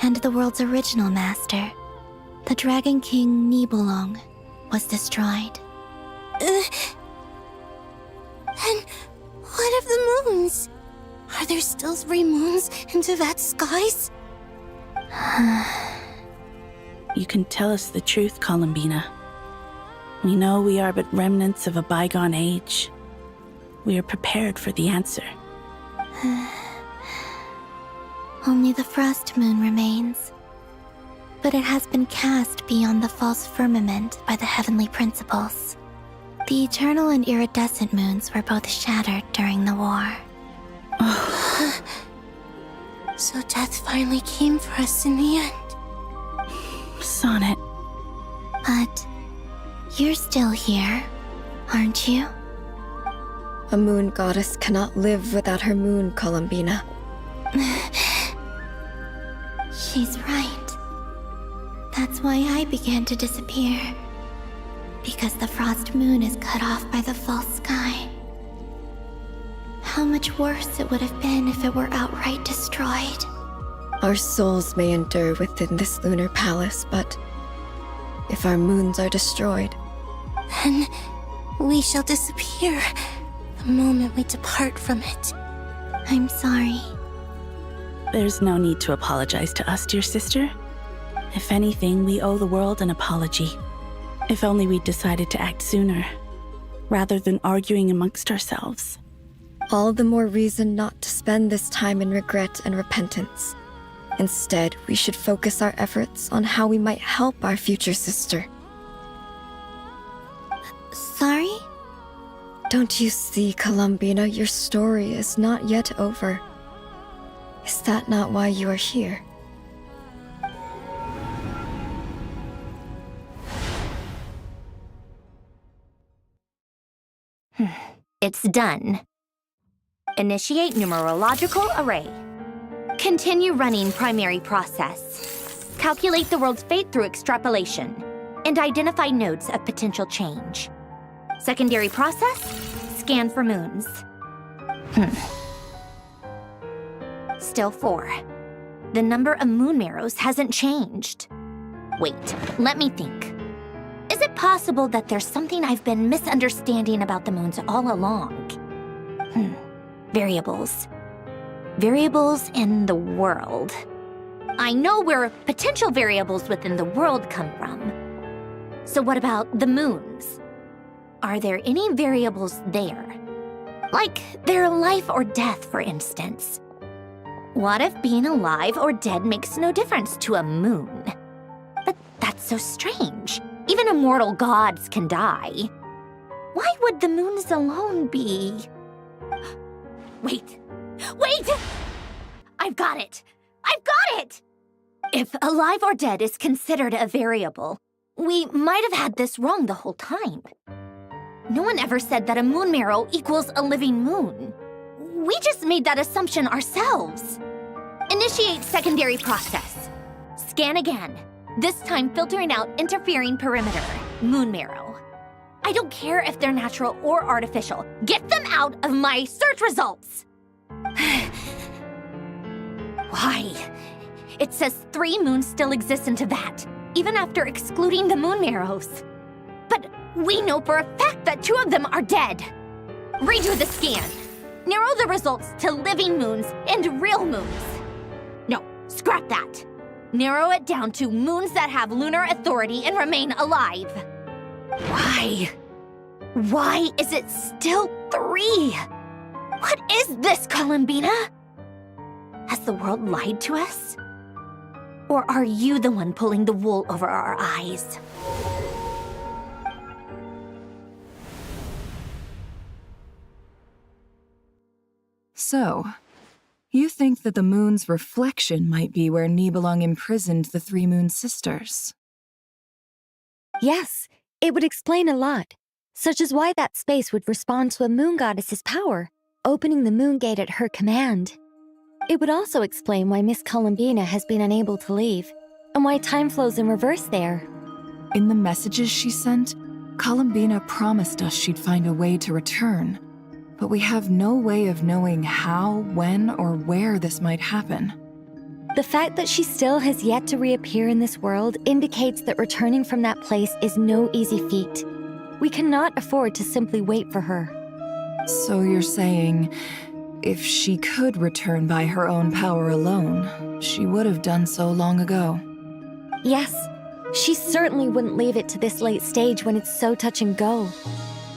And the world's original master, the Dragon King Nibelung, was destroyed. And what of the moons? Are there still 3 moons in Teyvat's skies? You can tell us the truth, Columbina. We know we are but remnants of a bygone age. We are prepared for the answer. Only the frost moon remains. But it has been cast beyond the false firmament by the Heavenly Principles. The eternal and iridescent moons were both shattered during the war. So death finally came for us in the end. Sonnet. But you're still here, aren't you? A moon goddess cannot live without her moon, Columbina. She's right. That's why I began to disappear. Because the frost moon is cut off by the false sky. How much worse it would have been if it were outright destroyed. Our souls may endure within this lunar palace, but if our moons are destroyed, then we shall disappear the moment we depart from it. I'm sorry. There's no need to apologize to us, dear sister. If anything, we owe the world an apology. If only we'd decided to act sooner, rather than arguing amongst ourselves. all the more reason not to spend this time in regret and repentance. Instead, we should focus our efforts on how we might help our future sister. Sorry? Don't you see, Columbina, your story is not yet over. Is that not why you are here? It's done. Initiate numerological array. Continue running primary process. Calculate the world's fate through extrapolation. And identify nodes of potential change. Secondary process, scan for moons. Still 4. The number of moon marrows hasn't changed. Wait, let me think. Is it possible that there's something I've been misunderstanding about the moons all along? Variables. Variables in the world. I know where potential variables within the world come from. So what about the moons? Are there any variables there? Like their life or death, for instance. What if being alive or dead makes no difference to a moon? But that's so strange. Even immortal gods can die. Why would the moons alone be? Wait! Wait! I've got it! I've got it! If alive or dead is considered a variable, we might have had this wrong the whole time. No one ever said that a moon marrow equals a living moon. We just made that assumption ourselves. Initiate secondary process. Scan again. This time filtering out interfering perimeter, moon marrow. I don't care if they're natural or artificial. Get them out of my search results! Why? It says 3 moons still exist in Teyvat, even after excluding the moon marrows. But we know for a fact that 2 of them are dead. Redo the scan. Narrow the results to living moons and real moons. No, scrap that. Narrow it down to moons that have lunar authority and remain alive. Why? Why is it still 3? What is this, Columbina? Has the world lied to us? Or are you the one pulling the wool over our eyes? So, you think that the moon's reflection might be where Nibelung imprisoned the 3 moon sisters? Yes, it would explain a lot, such as why that space would respond to a moon goddess's power. opening the moon gate at her command. It would also explain why Miss Columbina has been unable to leave, and why time flows in reverse there. In the messages she sent, Columbina promised us she'd find a way to return, but we have no way of knowing how, when, or where this might happen. The fact that she still has yet to reappear in this world indicates that returning from that place is no easy feat. We cannot afford to simply wait for her. So you're saying, if she could return by her own power alone, she would have done so long ago? Yes, she certainly wouldn't leave it to this late stage when it's so touch and go.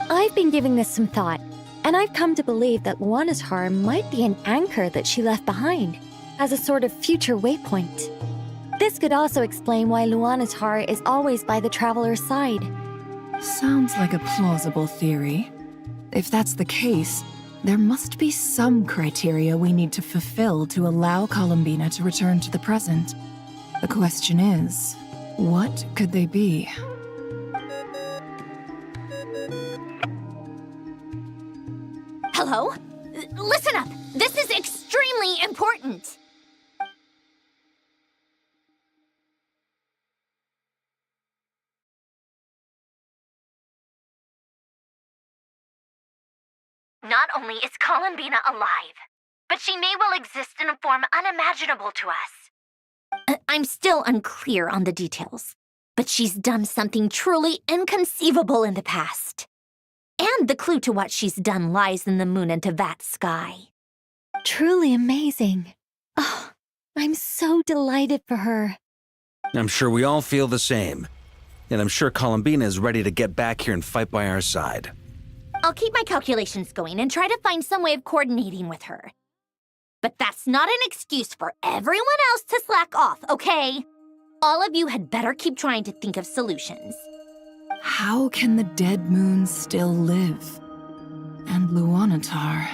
I've been giving this some thought, and I've come to believe that Luanatar might be an anchor that she left behind, as a sort of future waypoint. This could also explain why Luanatar is always by the traveler's side. Sounds like a plausible theory. If that's the case, there must be some criteria we need to fulfill to allow Columbina to return to the present. The question is, what could they be? Hello? Listen up! This is extremely important! Not only is Columbina alive, but she may well exist in a form unimaginable to us. I'm still unclear on the details, but she's done something truly inconceivable in the past. And the clue to what she's done lies in the moon and Teyvat sky. Truly amazing. Oh, I'm so delighted for her. I'm sure we all feel the same. And I'm sure Columbina is ready to get back here and fight by our side. I'll keep my calculations going and try to find some way of coordinating with her. But that's not an excuse for everyone else to slack off, okay? All of you had better keep trying to think of solutions. How can the dead moon still live? And Luanatar...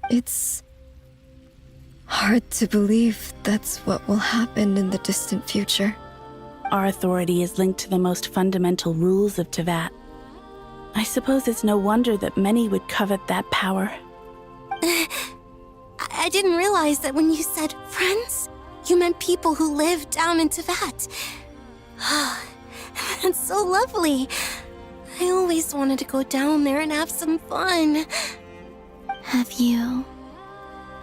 It's hard to believe that's what will happen in the distant future. Our authority is linked to the most fundamental rules of Teyvat. I suppose it's no wonder that many would covet that power. I didn't realize that when you said friends, you meant people who live down in Teyvat. That's so lovely. I always wanted to go down there and have some fun. Have you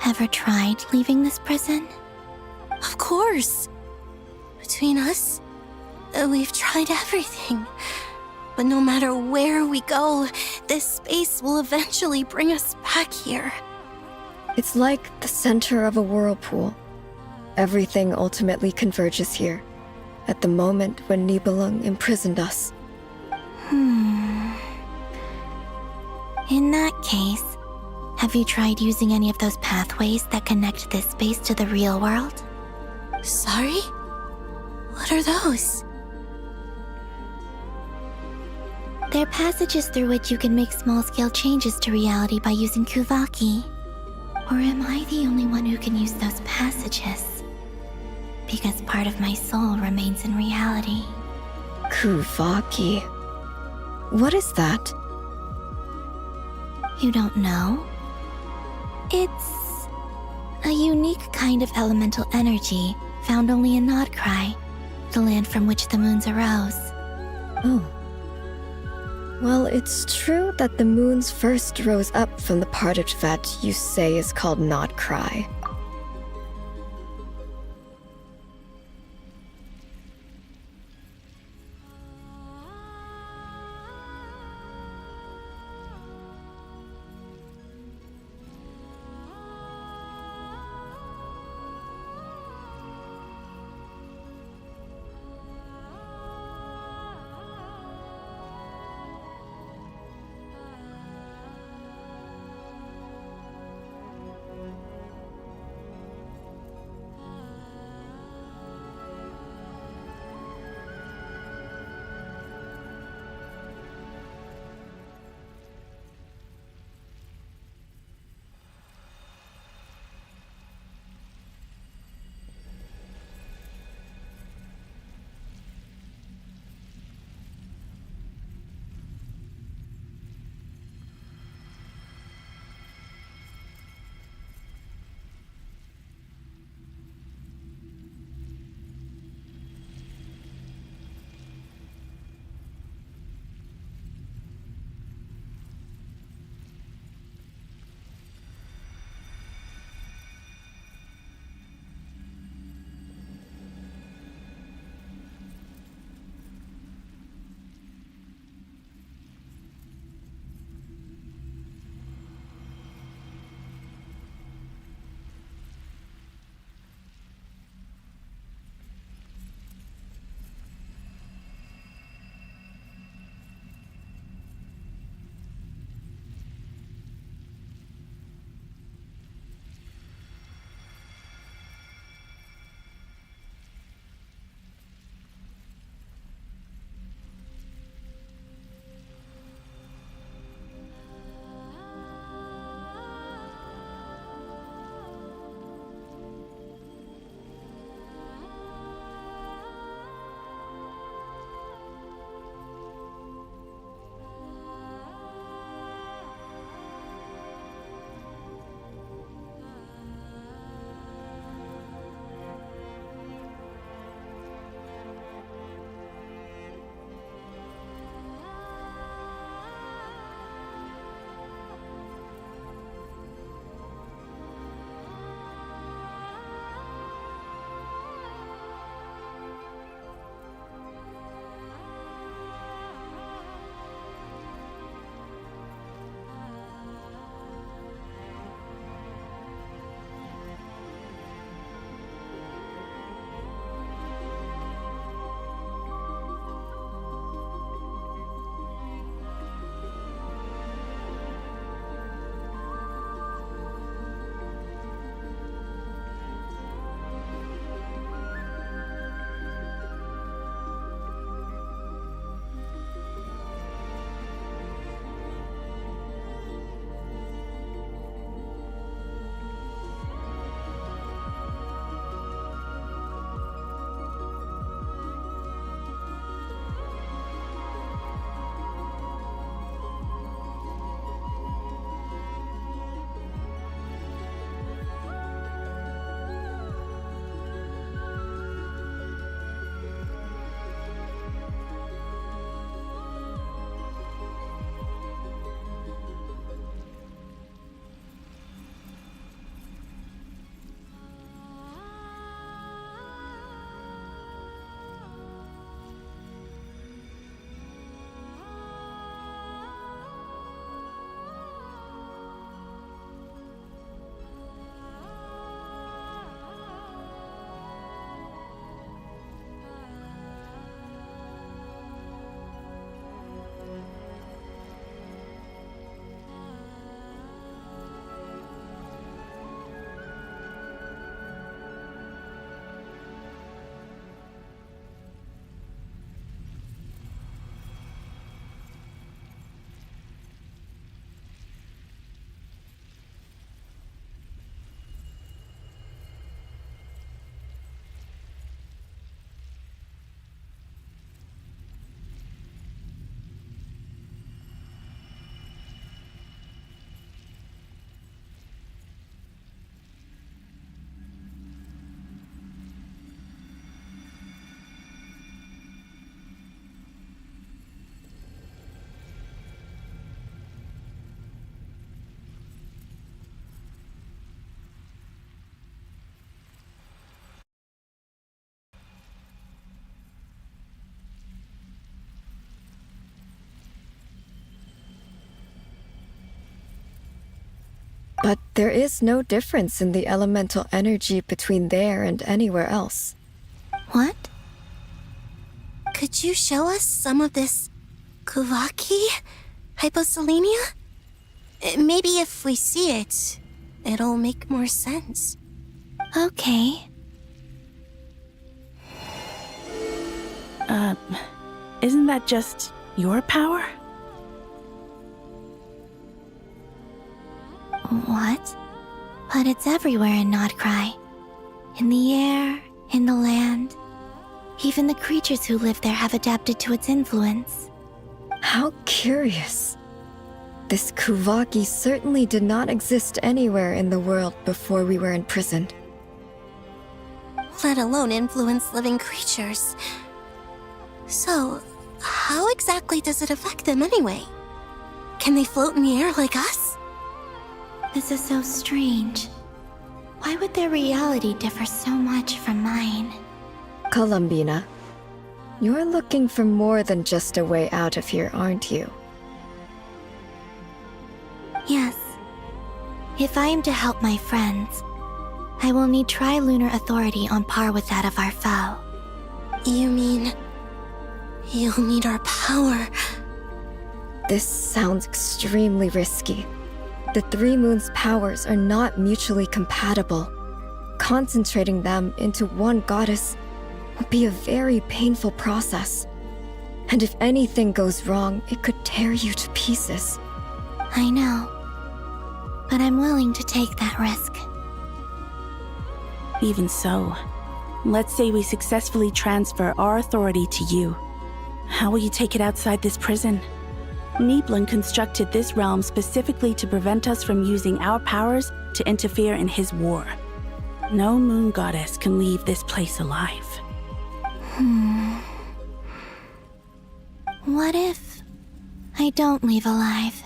ever tried leaving this prison? Of course. Between us, we've tried everything. But no matter where we go, this space will eventually bring us back here. It's like the center of a whirlpool. Everything ultimately converges here, at the moment when Nibelung imprisoned us. In that case, have you tried using any of those pathways that connect this space to the real world? Sorry? What are those? They're passages through which you can make small-scale changes to reality by using Kuvaki. Or am I the only one who can use those passages? Because part of my soul remains in reality. Kuvaki. What is that? You don't know? It's a unique kind of elemental energy found only in Nodcry, the land from which the moons arose. Oh. Well, it's true that the moons first rose up from the part of Teyvat you say is called Nodcry. But there is no difference in the elemental energy between there and anywhere else. What? Could you show us some of this Kuvaki hyposelenia? Maybe if we see it, it'll make more sense. Okay. Isn't that just your power? What? But it's everywhere in Nodcry. In the air, in the land. Even the creatures who live there have adapted to its influence. How curious. This Kuvaki certainly did not exist anywhere in the world before we were imprisoned. Let alone influence living creatures. So, how exactly does it affect them anyway? Can they float in the air like us? This is so strange. Why would their reality differ so much from mine? Columbina, you're looking for more than just a way out of here, aren't you? Yes. If I am to help my friends, I will need tri-lunar authority on par with that of our foe. You mean... you'll need our power? This sounds extremely risky. The Three Moons' powers are not mutually compatible. Concentrating them into one goddess would be a very painful process. And if anything goes wrong, it could tear you to pieces. I know. But I'm willing to take that risk. Even so, let's say we successfully transfer our authority to you. How will you take it outside this prison? Nibelung constructed this realm specifically to prevent us from using our powers to interfere in his war. No moon goddess can leave this place alive. What if I don't leave alive?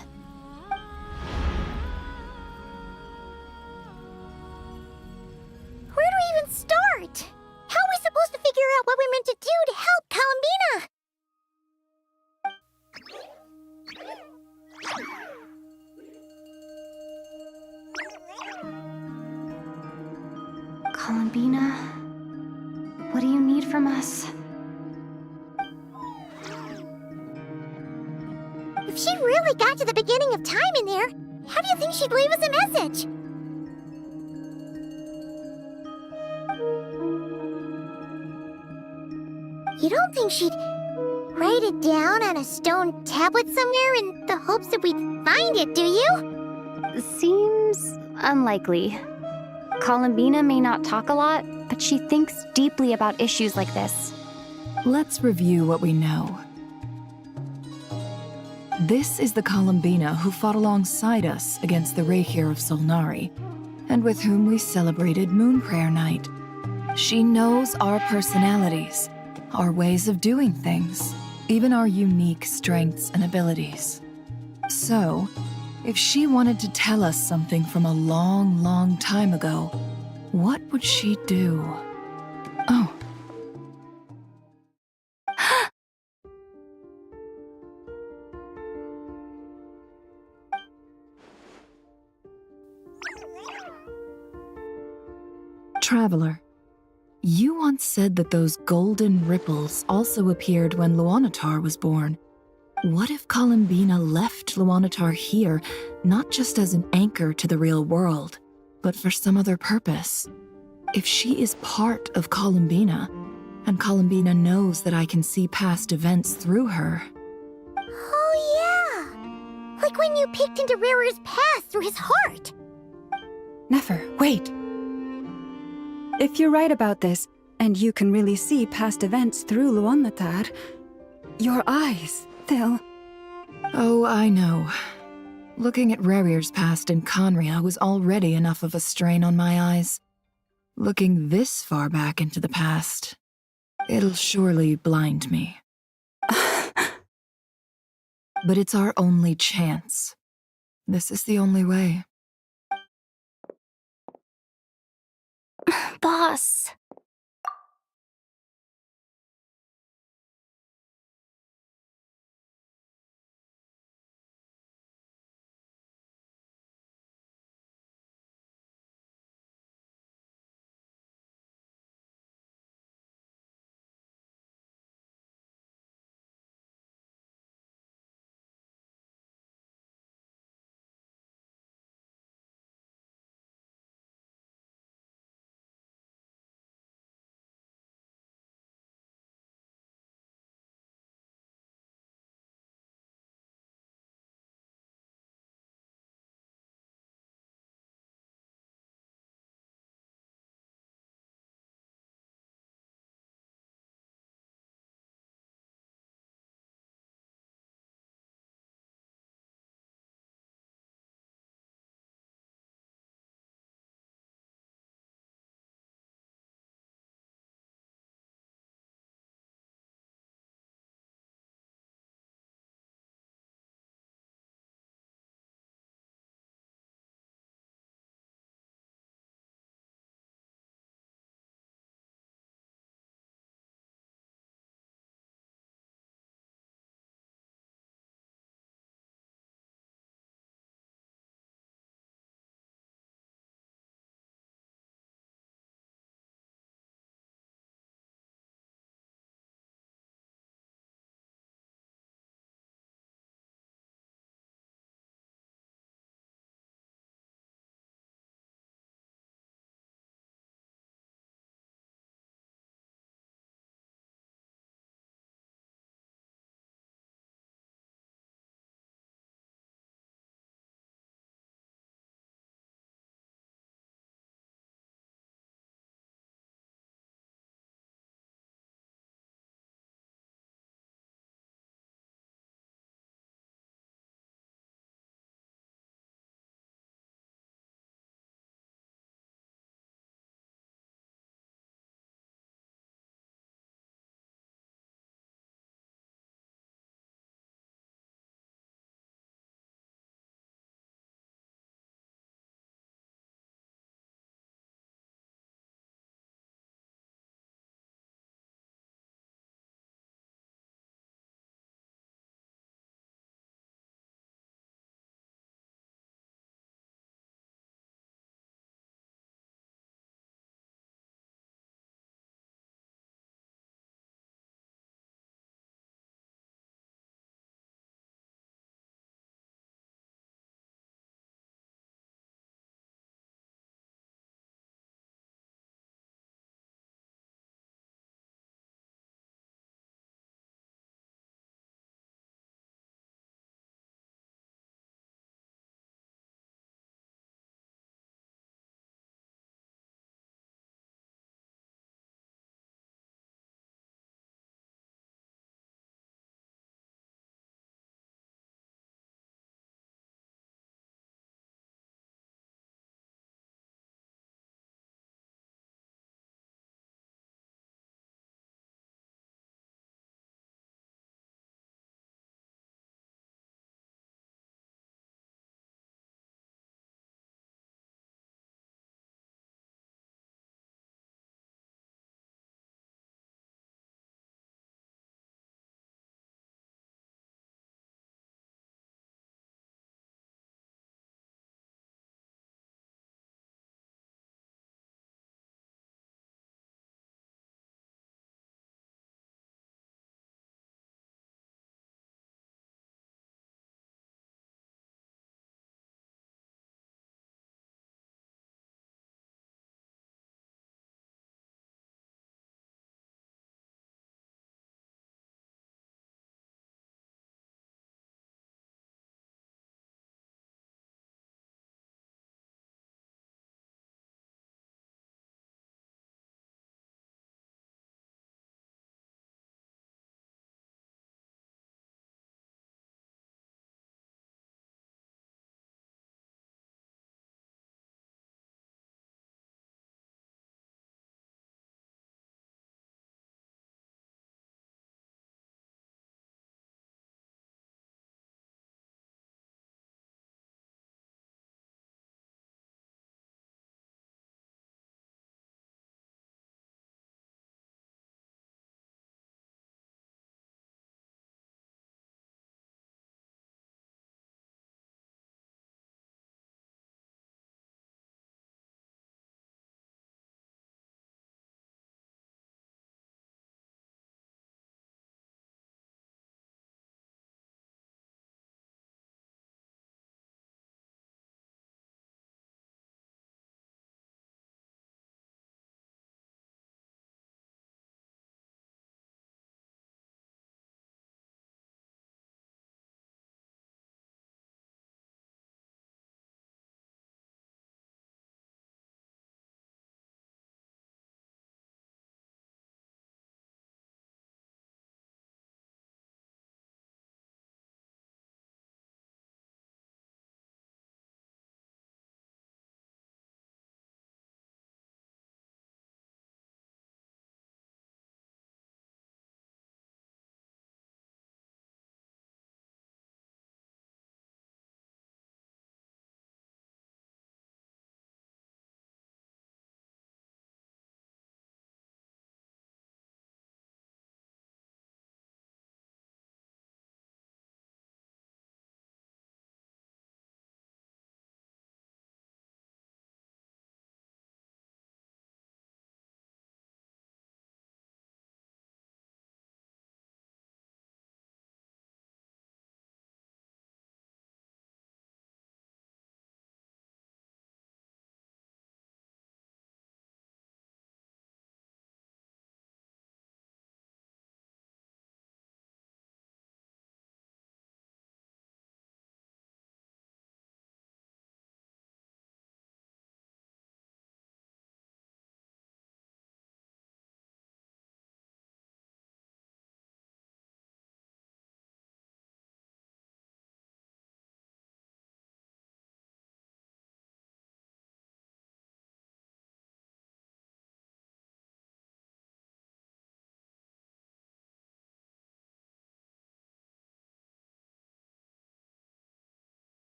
Where do we even start? How are we supposed to figure out what we're meant to do to help Columbina? Columbina, what do you need from us? If she really got to the beginning of time in there, how do you think she'd leave us a message? You don't think she'd write it down on a stone tablet somewhere in the hopes that we'd find it, do you? Seems unlikely. Columbina may not talk a lot, but she thinks deeply about issues like this. Let's review what we know. This is the Columbina who fought alongside us against the Reikir of Solnari, and with whom we celebrated Moon Prayer Night. She knows our personalities, our ways of doing things, even our unique strengths and abilities. So, if she wanted to tell us something from a long, long time ago, what would she do? Oh. Traveler, you once said that those golden ripples also appeared when Luanatar was born. What if Columbina left Luanatar here, not just as an anchor to the real world, but for some other purpose? If she is part of Columbina, and Columbina knows that I can see past events through her... Oh yeah! Like when you peeked into Rerir's past through his heart! Nefer, wait! If you're right about this, and you can really see past events through Luanatar, your eyes, they'll... Oh, I know. Looking at Rerir's past in Conria was already enough of a strain on my eyes. Looking this far back into the past, it'll surely blind me. But it's our only chance. This is the only way. Boss.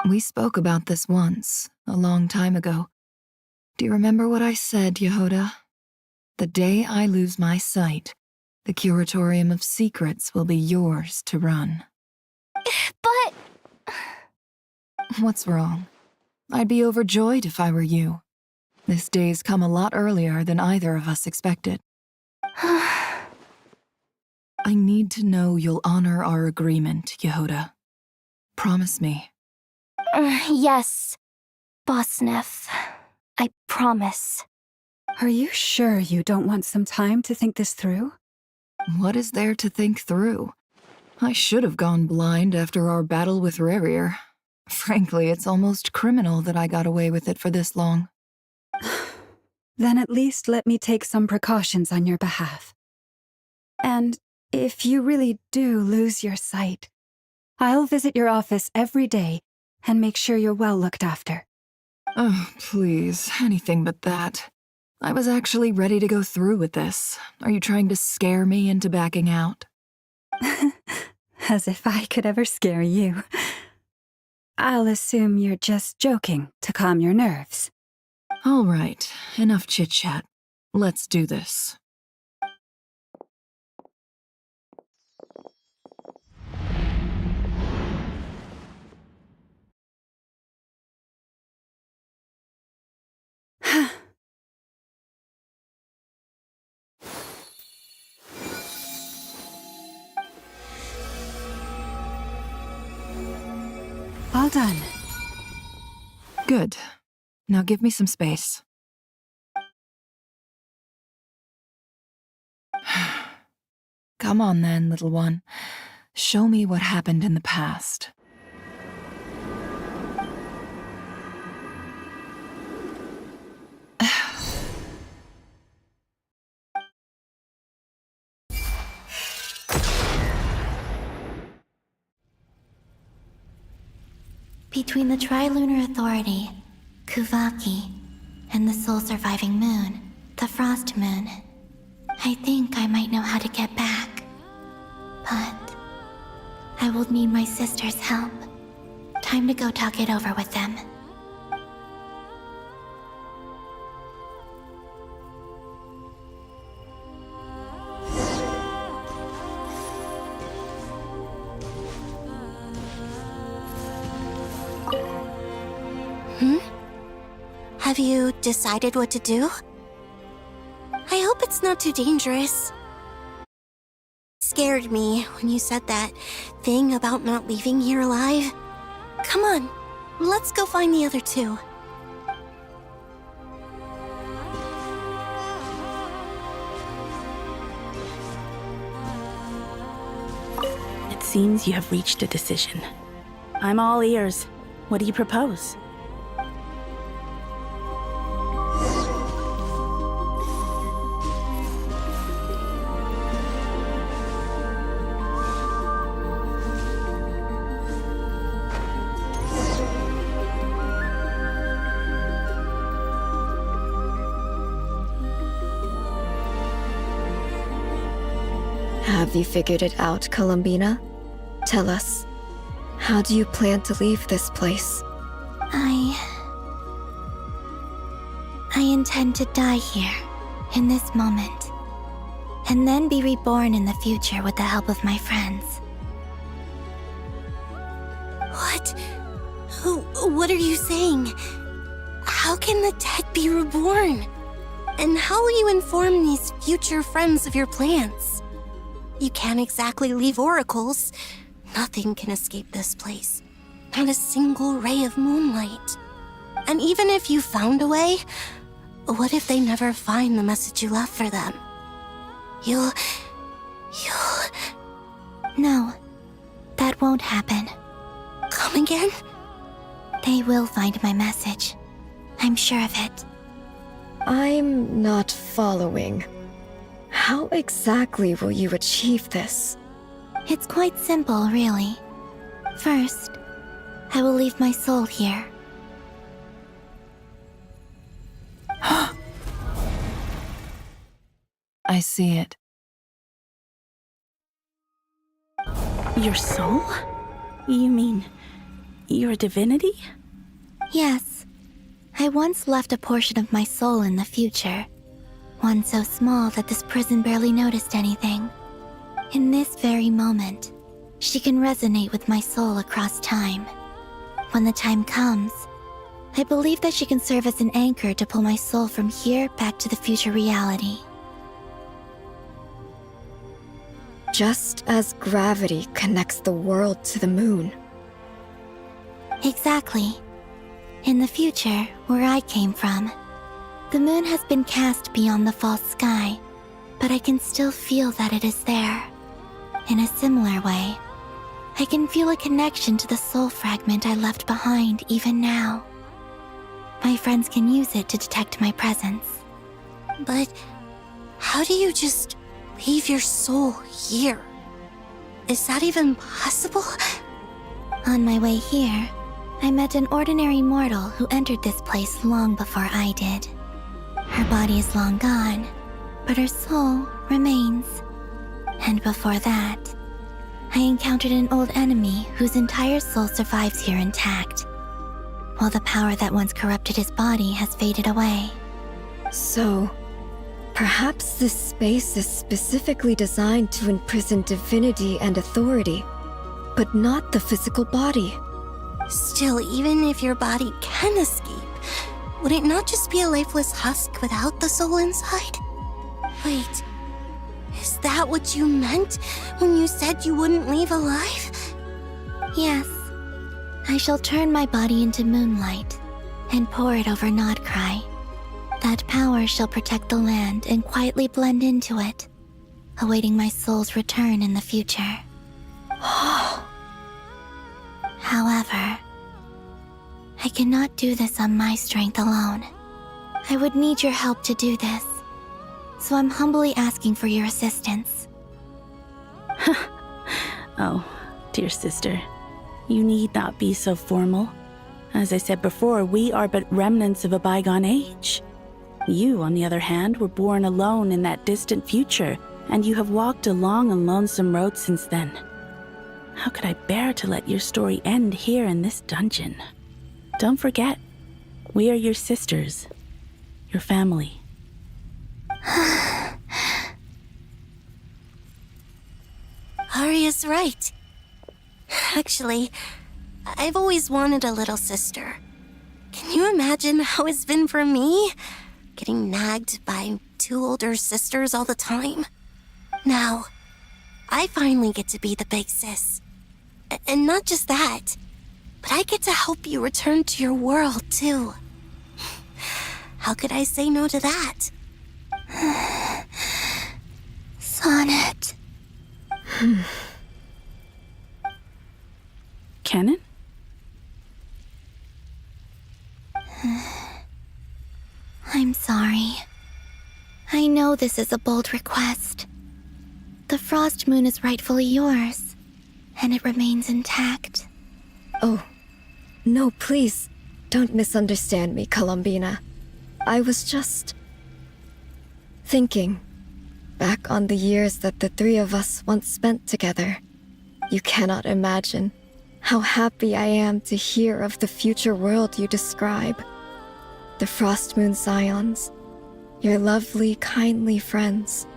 We spoke about this once, a long time ago. Do you remember what I said, Yehoda? The day I lose my sight, the Curatorium of Secrets will be yours to run. But... What's wrong? I'd be overjoyed if I were you. This day's come a lot earlier than either of us expected. I need to know you'll honor our agreement, Yehoda. Promise me. Yes, Boss Neff. I promise. Are you sure you don't want some time to think this through? What is there to think through? I should have gone blind after our battle with Rerir. Frankly, it's almost criminal that I got away with it for this long. Then at least let me take some precautions on your behalf. And if you really do lose your sight, I'll visit your office every day and make sure you're well looked after. Oh, please, anything but that. I was actually ready to go through with this. Are you trying to scare me into backing out? As if I could ever scare you. I'll assume you're just joking to calm your nerves. All right, enough chit-chat. Let's do this. All done. Good. Now give me some space. Come on then, little one. Show me what happened in the past. Between the Trilunar Authority, Kuvaki, and the sole-surviving moon, the Frost Moon, I think I might know how to get back. But I will need my sister's help. Time to go talk it over with them. Have you decided what to do? I hope it's not too dangerous. Scared me when you said that thing about not leaving here alive. Come on, let's go find the other two. It seems you have reached a decision. I'm all ears. What do you propose? Have you figured it out, Columbina? Tell us, how do you plan to leave this place? I intend to die here, in this moment, and then be reborn in the future with the help of my friends. What? What are you saying? How can the dead be reborn? And how will you inform these future friends of your plans? You can't exactly leave oracles. Nothing can escape this place. Not a single ray of moonlight. And even if you found a way, what if they never find the message you left for them? You'll... No, that won't happen. Come again? They will find my message. I'm sure of it. I'm not following. How exactly will you achieve this? It's quite simple, really. First, I will leave my soul here. I see it. Your soul? You mean You're a divinity? Yes. I once left a portion of my soul in the future. One so small that this prison barely noticed anything. In this very moment, she can resonate with my soul across time. When the time comes, I believe that she can serve as an anchor to pull my soul from here back to the future reality. Just as gravity connects the world to the moon. Exactly. In the future, where I came from, the moon has been cast beyond the false sky, but I can still feel that it is there. In a similar way, I can feel a connection to the soul fragment I left behind even now. My friends can use it to detect my presence. But how do you just leave your soul here? Is that even possible? On my way here, I met an ordinary mortal who entered this place long before I did. Her body is long gone, but her soul remains. And before that, I encountered an old enemy whose entire soul survives here intact, while the power that once corrupted his body has faded away. So, perhaps this space is specifically designed to imprison divinity and authority, but not the physical body. Still, even if your body can escape, would it not just be a lifeless husk without the soul inside? Wait, is that what you meant when you said you wouldn't leave alive? Yes. I shall turn my body into moonlight and pour it over Nodcry. That power shall protect the land and quietly blend into it, awaiting my soul's return in the future. However, I cannot do this on my strength alone. I would need your help to do this, so I'm humbly asking for your assistance. Oh, dear sister, you need not be so formal. As I said before, we are but remnants of a bygone age. You, on the other hand, were born alone in that distant future, and you have walked a long and lonesome road since then. How could I bear to let your story end here in this dungeon? Don't forget, we are your sisters, your family. Arya's right. Actually, I've always wanted a little sister. Can you imagine how it's been for me? Getting nagged by two older sisters all the time. Now, I finally get to be the big sis. And not just that, but I get to help you return to your world, too. How could I say no to that? Sonnet. Canon? I'm sorry. I know this is a bold request. The Frost Moon is rightfully yours, and it remains intact. Oh, no, please, don't misunderstand me, Columbina. I was just thinking back on the years that the three of us once spent together. You cannot imagine how happy I am to hear of the future world you describe. The Frost Moon Scions, your lovely, kindly friends.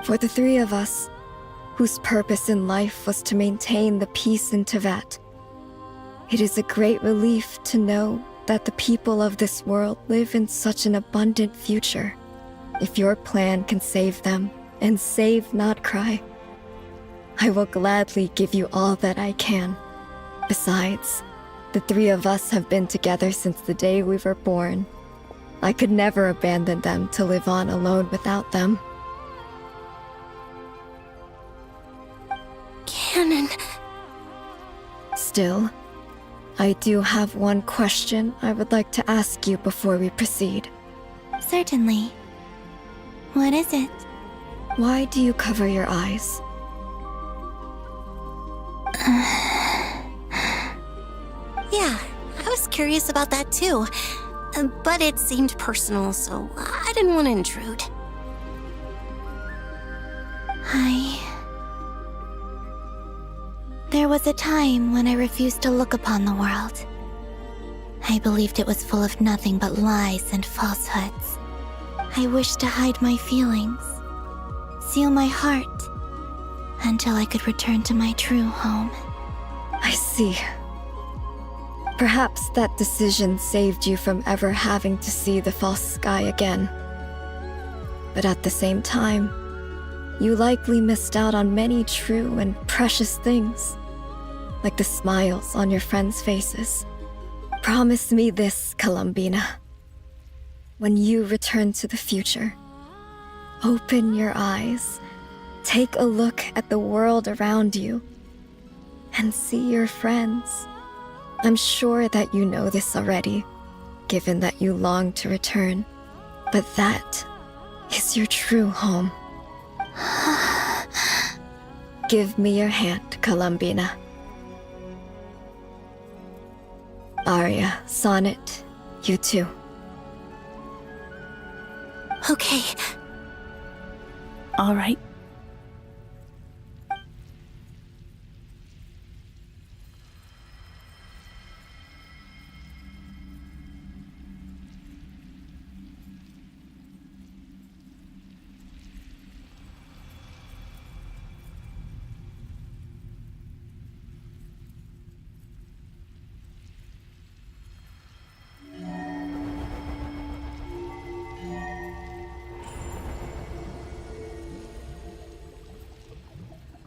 For the three of us, whose purpose in life was to maintain the peace in Teyvat. It is a great relief to know that the people of this world live in such an abundant future. If your plan can save them and save Nodcry, I will gladly give you all that I can. Besides, the three of us have been together since the day we were born. I could never abandon them to live on alone without them. Canon. Still, I do have one question I would like to ask you before we proceed. Certainly. What is it? Why do you cover your eyes? Yeah, I was curious about that too. But it seemed personal, so I didn't want to intrude. There There was a time when I refused to look upon the world. I believed it was full of nothing but lies and falsehoods. I wished to hide my feelings, seal my heart, until I could return to my true home. I see. Perhaps that decision saved you from ever having to see the false sky again. But at the same time, you likely missed out on many true and precious things, like the smiles on your friends' faces. Promise me this, Columbina. When you return to the future, open your eyes, take a look at the world around you, and see your friends. I'm sure that you know this already, given that you long to return, but that is your true home. Give me your hand, Columbina. Aria, Sonnet, you too. Okay. All right.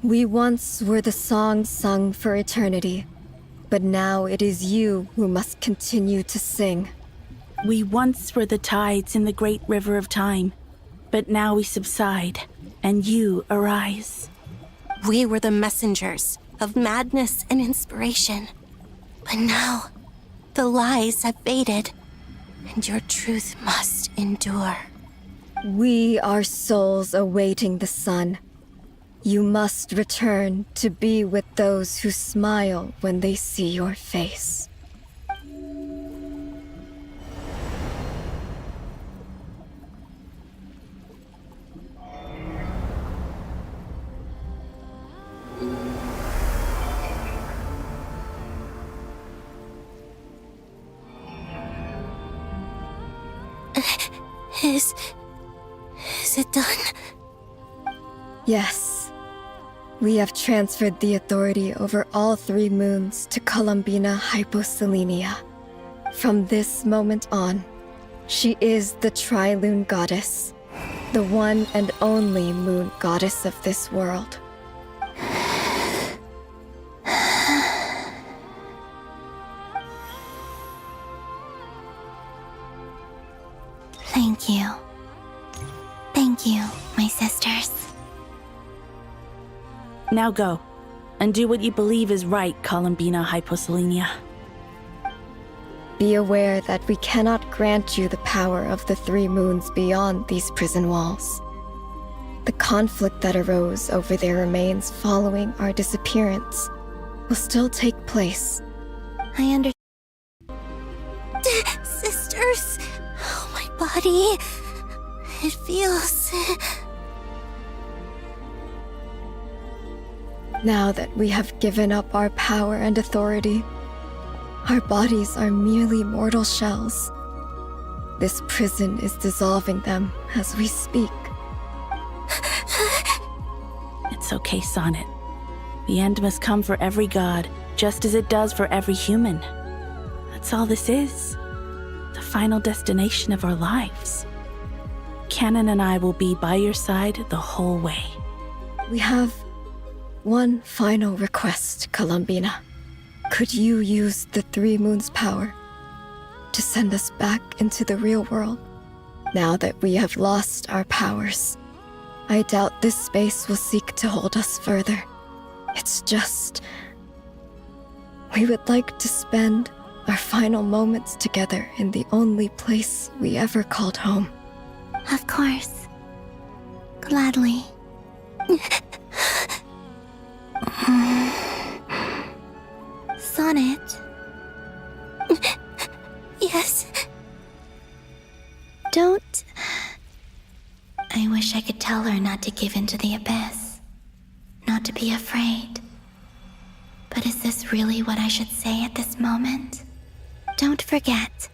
We once were the song sung for eternity, but now it is you who must continue to sing. We once were the tides in the great river of time, but now we subside, and you arise. We were the messengers of madness and inspiration. But now, the lies have faded, and your truth must endure. We are souls awaiting the sun. You must return to be with those who smile when they see your face. Is it done? Yes. We have transferred the authority over all 3 moons to Columbina Hyposelenia. From this moment on, she is the Tri-Lune Goddess, the one and only moon goddess of this world. Thank you. Thank you, my sisters. Now go, and do what you believe is right, Columbina Hyposelenia. Be aware that we cannot grant you the power of the 3 moons beyond these prison walls. The conflict that arose over their remains following our disappearance will still take place. I understand. Sisters, oh, my body. It feels... Now that we have given up our power and authority, our bodies are merely mortal shells. This prison is dissolving them as we speak. It's okay, Sonnet. The end must come for every god, just as it does for every human. That's all this is. The final destination of our lives. Canon and I will be by your side the whole way. We have one final request, Columbina. Could you use the 3 moons' power to send us back into the real world? Now that we have lost our powers, I doubt this space will seek to hold us further. It's just... we would like to spend our final moments together in the only place we ever called home. Of course. Gladly. Sonnet? Yes? Don't... I wish I could tell her not to give in to the abyss. Not to be afraid. this really what I should say at this moment? Don't forget,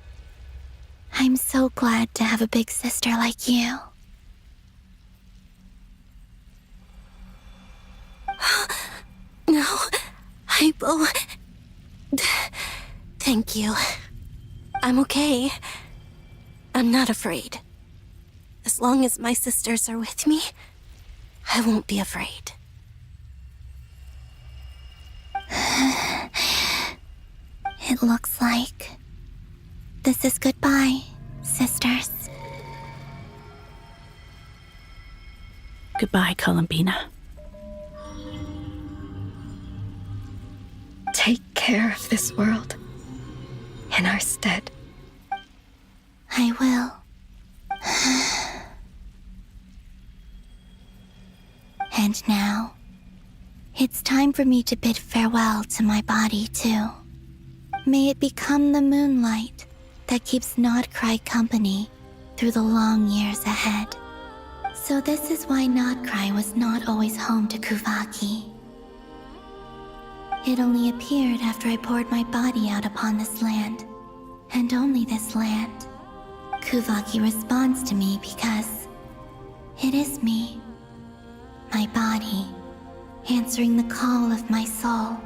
I'm so glad to have a big sister like you. No, Hypo. Thank you. I'm okay. I'm not afraid. As long as my sisters are with me, I won't be afraid. It looks like this is goodbye, sisters. Goodbye, Columbina. Take care of this world in our stead. I will. And now, it's time for me to bid farewell to my body, too. May it become the moonlight that keeps Nodcry company through the long years ahead. So this is why Nodcry was not always home to Kuvaki. It only appeared after I poured my body out upon this land, and only this land. Kuvaki responds to me because it is me, my body, answering the call of my soul.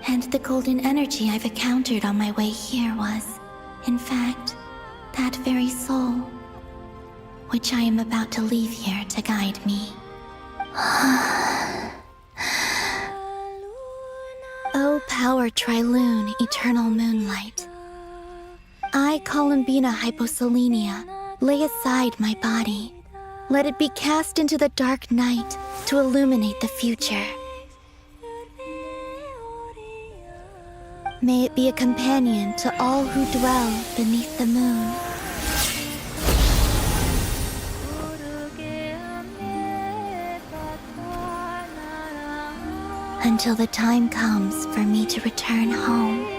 And the golden energy I've encountered on my way here was, in fact, that very soul, which I am about to leave here to guide me. O power Trilune, eternal moonlight. I, Columbina Hyposelenia, lay aside my body. Let it be cast into the dark night to illuminate the future. May it be a companion to all who dwell beneath the moon. Until the time comes for me to return home.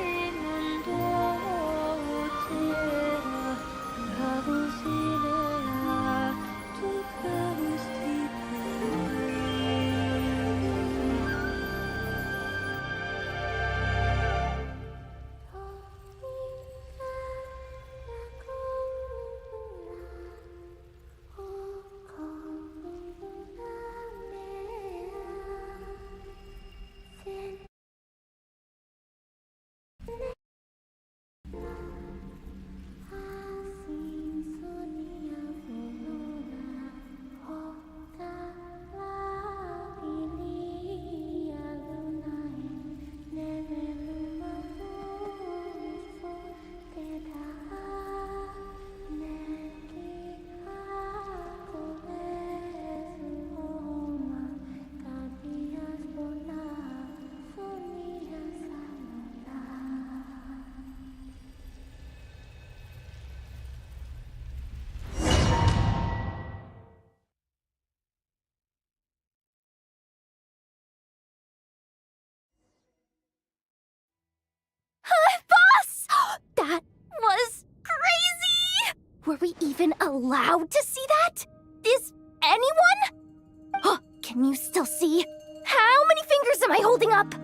That was crazy! Were we even allowed to see that? Is anyone? Oh, can you still see? How many fingers am I holding up?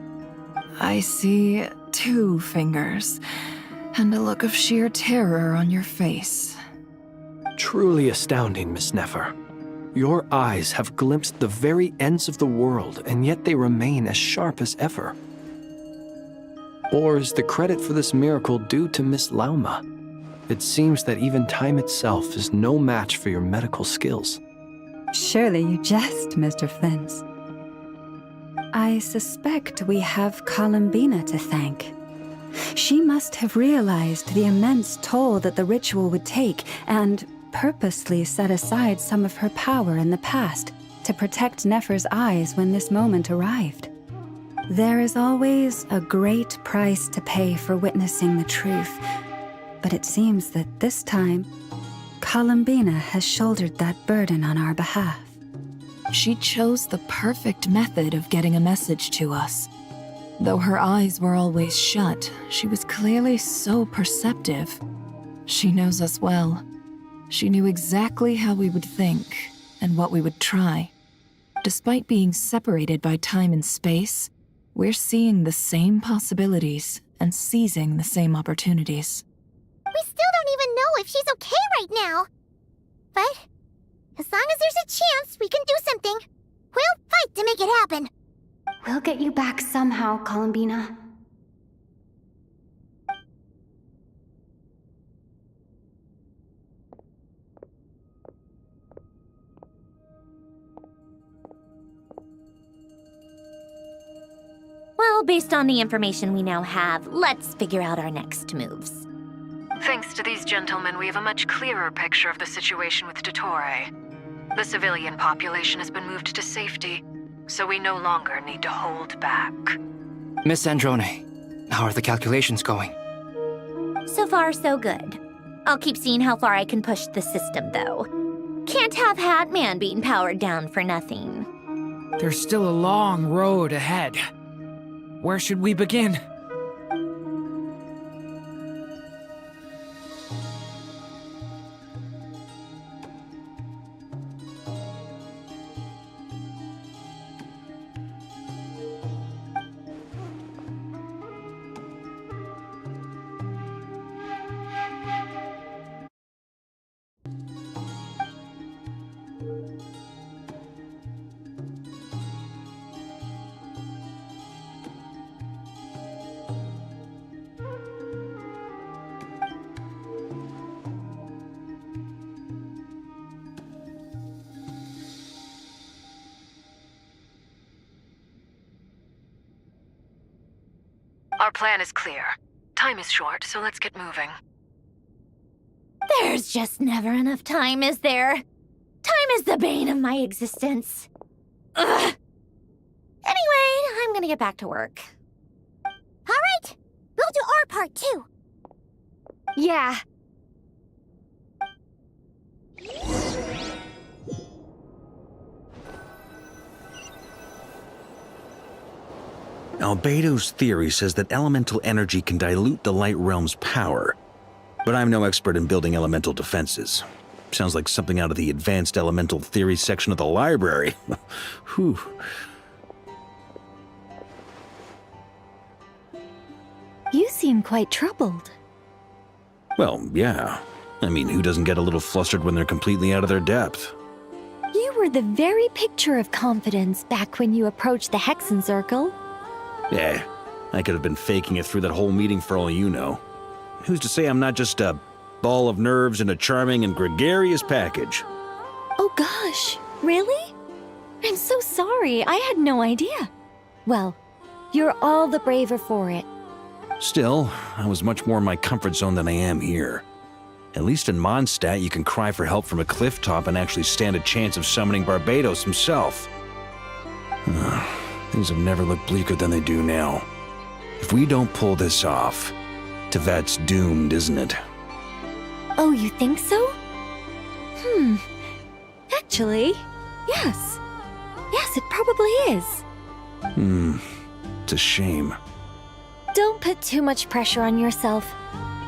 I see 2 fingers, and a look of sheer terror on your face. Truly astounding, Miss Nefer. Your eyes have glimpsed the very ends of the world, and yet they remain as sharp as ever. Or is the credit for this miracle due to Miss Lauma? It seems that even time itself is no match for your medical skills. Surely you jest, Mr. Flins. I suspect we have Columbina to thank. She must have realized the immense toll that the ritual would take and purposely set aside some of her power in the past to protect Nefer's eyes when this moment arrived. There is always a great price to pay for witnessing the truth, but it seems that this time, Columbina has shouldered that burden on our behalf. She chose the perfect method of getting a message to us. Though her eyes were always shut, she was clearly so perceptive. She knows us well. She knew exactly how we would think and what we would try. Despite being separated by time and space, We're seeing the same possibilities and seizing the same opportunities. We still don't even know if she's okay right now. But as long as there's a chance we can do something, we'll fight to make it happen. We'll get you back somehow, Columbina. Well, based on the information we now have, let's figure out our next moves. Thanks to these gentlemen, we have a much clearer picture of the situation with Dottore. The civilian population has been moved to safety, so we no longer need to hold back. Miss Androne, how are the calculations going? So far, so good. I'll keep seeing how far I can push the system, though. Can't have Hatman being powered down for nothing. There's still a long road ahead. Where should we begin? Our plan is clear. Time is short, so let's get moving. There's just never enough time, is there? Time is the bane of my existence. Ugh. Anyway, I'm gonna get back to work. All right, we'll do our part too. Yeah. Albedo's theory says that elemental energy can dilute the light realm's power, but I'm no expert in building elemental defenses. Sounds like something out of the advanced elemental theory section of the library. Whew. You seem quite troubled. Well, yeah. I mean, who doesn't get a little flustered when they're completely out of their depth? You were the very picture of confidence back when you approached the Hexen Circle. Yeah, I could have been faking it through that whole meeting for all you know. Who's to say I'm not just a ball of nerves in a charming and gregarious package? Oh gosh, really? I'm so sorry, I had no idea. Well, you're all the braver for it. Still, I was much more in my comfort zone than I am here. At least in Mondstadt, you can cry for help from a cliff top and actually stand a chance of summoning Barbados himself. Things have never looked bleaker than they do now. If we don't pull this off, Teyvat's doomed, isn't it? Oh, you think so? Actually, yes. Yes, it probably is. It's a shame. Don't put too much pressure on yourself.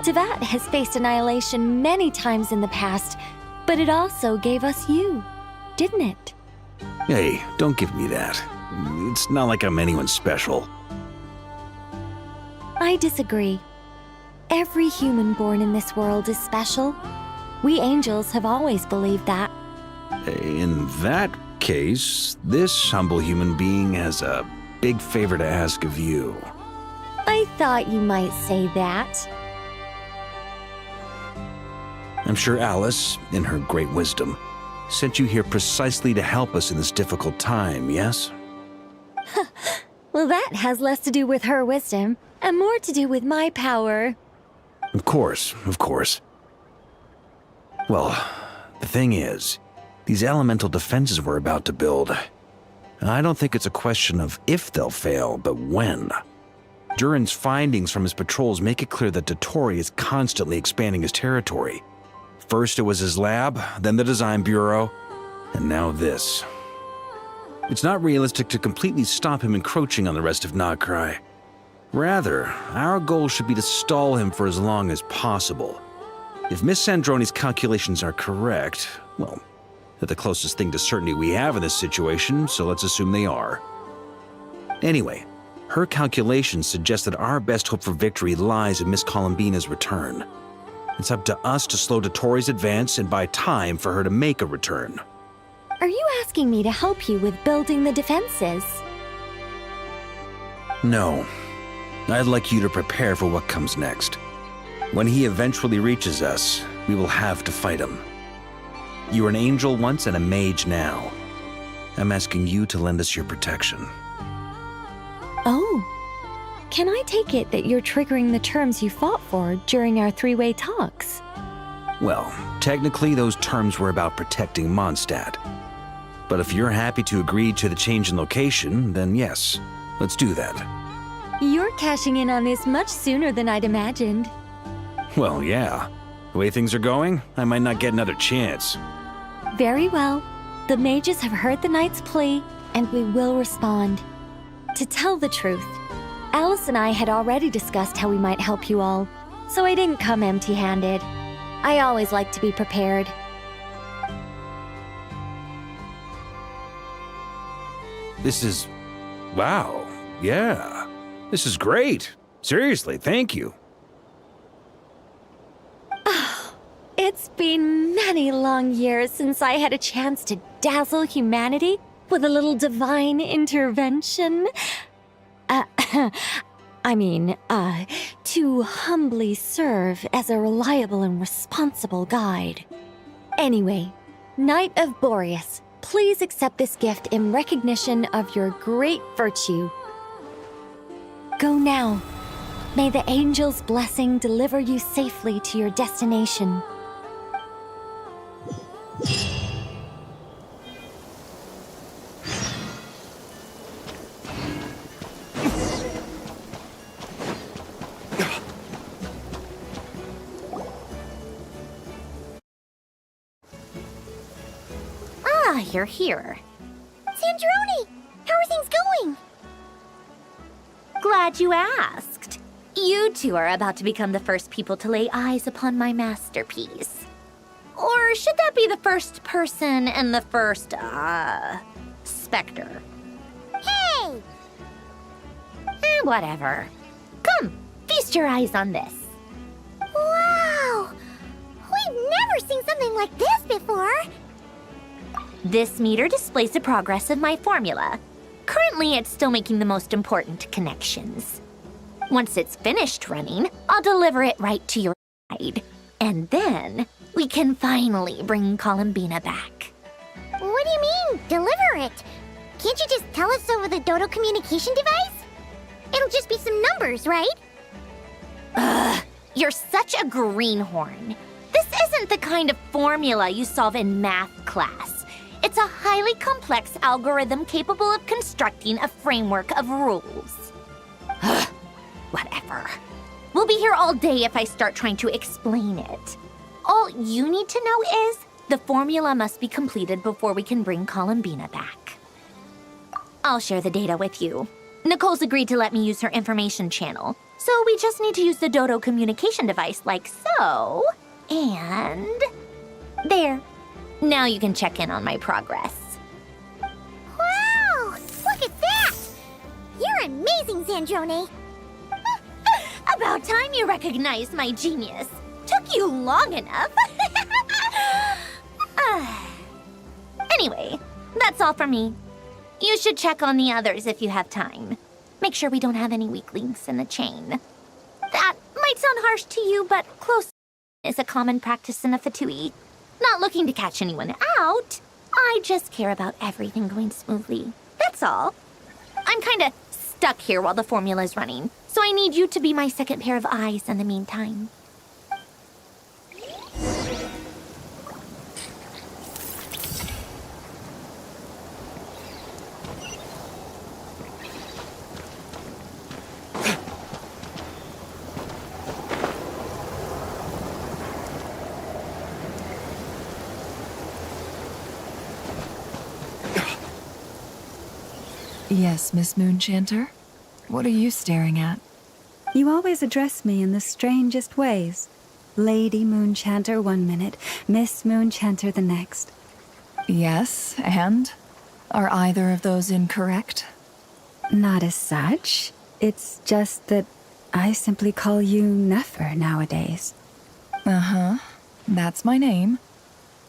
Teyvat has faced annihilation many times in the past, but it also gave us you, didn't it? Hey, don't give me that. It's not like I'm anyone special. I disagree. Every human born in this world is special. We angels have always believed that. In that case, this humble human being has a big favor to ask of you. I thought you might say that. I'm sure Alice, in her great wisdom, sent you here precisely to help us in this difficult time, yes? Well, that has less to do with her wisdom and more to do with my power. Of course, of course. Well, the thing is, these elemental defenses we're about to build, I don't think it's a question of if they'll fail, but when. Durin's findings from his patrols make it clear that Dottore is constantly expanding his territory. First it was his lab, then the design bureau, and now this. It's not realistic to completely stop him encroaching on the rest of Nagcry. Rather, our goal should be to stall him for as long as possible. If Miss Androne's calculations are correct, well, they're the closest thing to certainty we have in this situation, so let's assume they are. Anyway, Her calculations suggest that our best hope for victory lies in Miss Columbina's return. It's up to us to slow Dotori's advance and buy time for her to make a return. Are you asking me to help you with building the defenses? No. I'd like you to prepare for what comes next. When he eventually reaches us, we will have to fight him. You were an angel once and a mage now. I'm asking you to lend us your protection. Oh. Can I take it that you're triggering the terms you fought for during our three-way talks? Well, technically those terms were about protecting Mondstadt. But if you're happy to agree to the change in location, then yes, let's do that. You're cashing in on this much sooner than I'd imagined. Well, yeah. The way things are going, I might not get another chance. Very well. The mages have heard the knight's plea, and we will respond. To tell the truth, Alice and I had already discussed how we might help you all, so I didn't come empty-handed. I always like to be prepared. This is... wow. Yeah. This is great. Seriously, thank you. It's been many long years since I had a chance to dazzle humanity with a little divine intervention. To humbly serve as a reliable and responsible guide. Anyway, Knight of Boreas, please accept this gift in recognition of your great virtue. Go now. May the angel's blessing deliver you safely to your destination. You're here. Sandrone! How are things going? Glad you asked. You two are about to become the first people to lay eyes upon my masterpiece. Or should that be the first person and the first, specter? Hey! Whatever. Come, feast your eyes on this. Wow! We've never seen something like this before! This meter displays the progress of my formula. Currently, it's still making the most important connections. Once it's finished running, I'll deliver it right to your side. And then, we can finally bring Columbina back. What do you mean, deliver it? Can't you just tell us over the Dodo communication device? It'll just be some numbers, right? Ugh, you're such a greenhorn. This isn't the kind of formula you solve in math class. It's a highly complex algorithm capable of constructing a framework of rules. Whatever. We'll be here all day if I start trying to explain it. All you need to know is the formula must be completed before we can bring Columbina back. I'll share the data with you. Nicole's agreed to let me use her information channel, so we just need to use the Dodo communication device like so. And... there. Now you can check in on my progress. Wow! Look at that! You're amazing, Sandrone! About time you recognized my genius. Took you long enough. Anyway, that's all for me. You should check on the others if you have time. Make sure we don't have any weak links in the chain. That might sound harsh to you, but close is a common practice in the Fatui. Not looking to catch anyone out. I just care about everything going smoothly. That's all. I'm kinda stuck here while the formula's running, so I need you to be my second pair of eyes in the meantime. Yes, Miss Moonchanter? What are you staring at? You always address me in the strangest ways. Lady Moonchanter one minute, Miss Moonchanter the next. Yes, and? Are either of those incorrect? Not as such. It's just that I simply call you Nefer nowadays. Uh-huh. That's my name.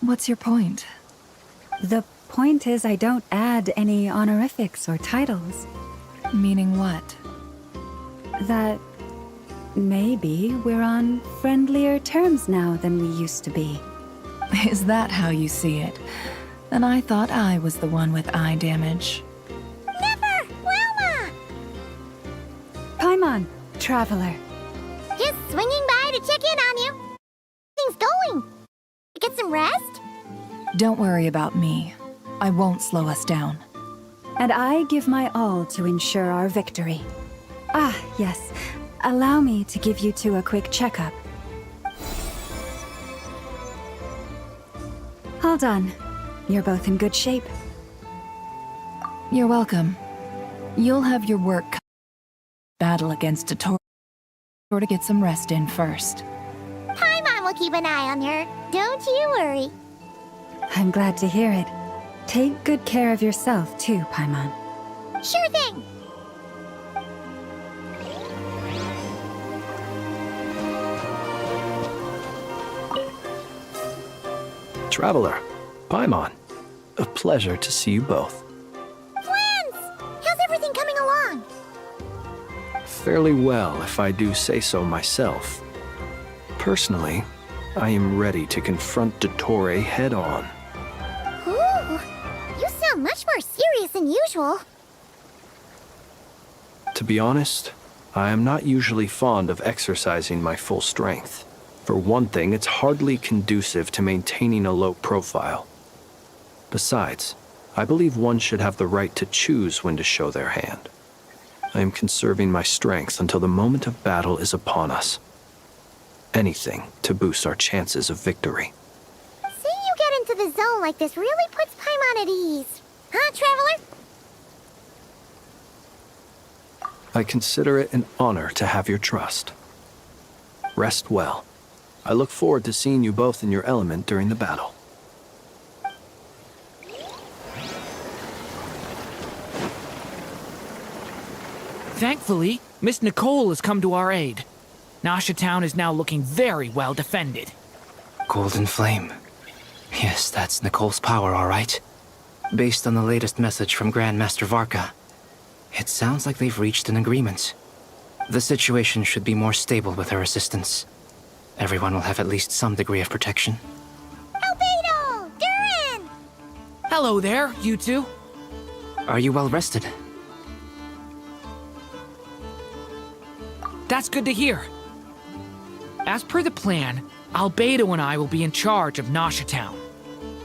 What's your point? The point is I don't add any honorifics or titles. Meaning what? That maybe we're on friendlier terms now than we used to be. Is that how you see it? And I thought I was the one with eye damage. Never! Wilma! Paimon, traveler. Just swinging by to check in on you. Things going. Get some rest? Don't worry about me. I won't slow us down. And I give my all to ensure our victory. Ah, yes. Allow me to give you two a quick checkup. All done. You're both in good shape. You're welcome. You'll have your work cut. Battle against a Tor to get some rest in first. Paimon will keep an eye on her. Don't you worry. I'm glad to hear it. Take good care of yourself too, Paimon. Sure thing. Traveler, Paimon, a pleasure to see you both. Friends! How's everything coming along? Fairly well, if I do say so myself. Personally, I am ready to confront Dottore head-on. Ooh, you sound much more serious than usual. To be honest, I am not usually fond of exercising my full strength. For one thing, it's hardly conducive to maintaining a low profile. Besides, I believe one should have the right to choose when to show their hand. I am conserving my strength until the moment of battle is upon us. Anything to boost our chances of victory. Seeing you get into the zone like this really puts Paimon at ease. Huh, Traveler? I consider it an honor to have your trust. Rest well. I look forward to seeing you both in your element during the battle. Thankfully, Miss Nicole has come to our aid. Nasha Town is now looking very well defended. Golden Flame. Yes, that's Nicole's power, all right. Based on the latest message from Grandmaster Varka, it sounds like they've reached an agreement. The situation should be more stable with her assistance. Everyone will have at least some degree of protection. Albedo! Durin! Hello there, you two. Are you well rested? That's good to hear. As per the plan, Albedo and I will be in charge of Nasha Town.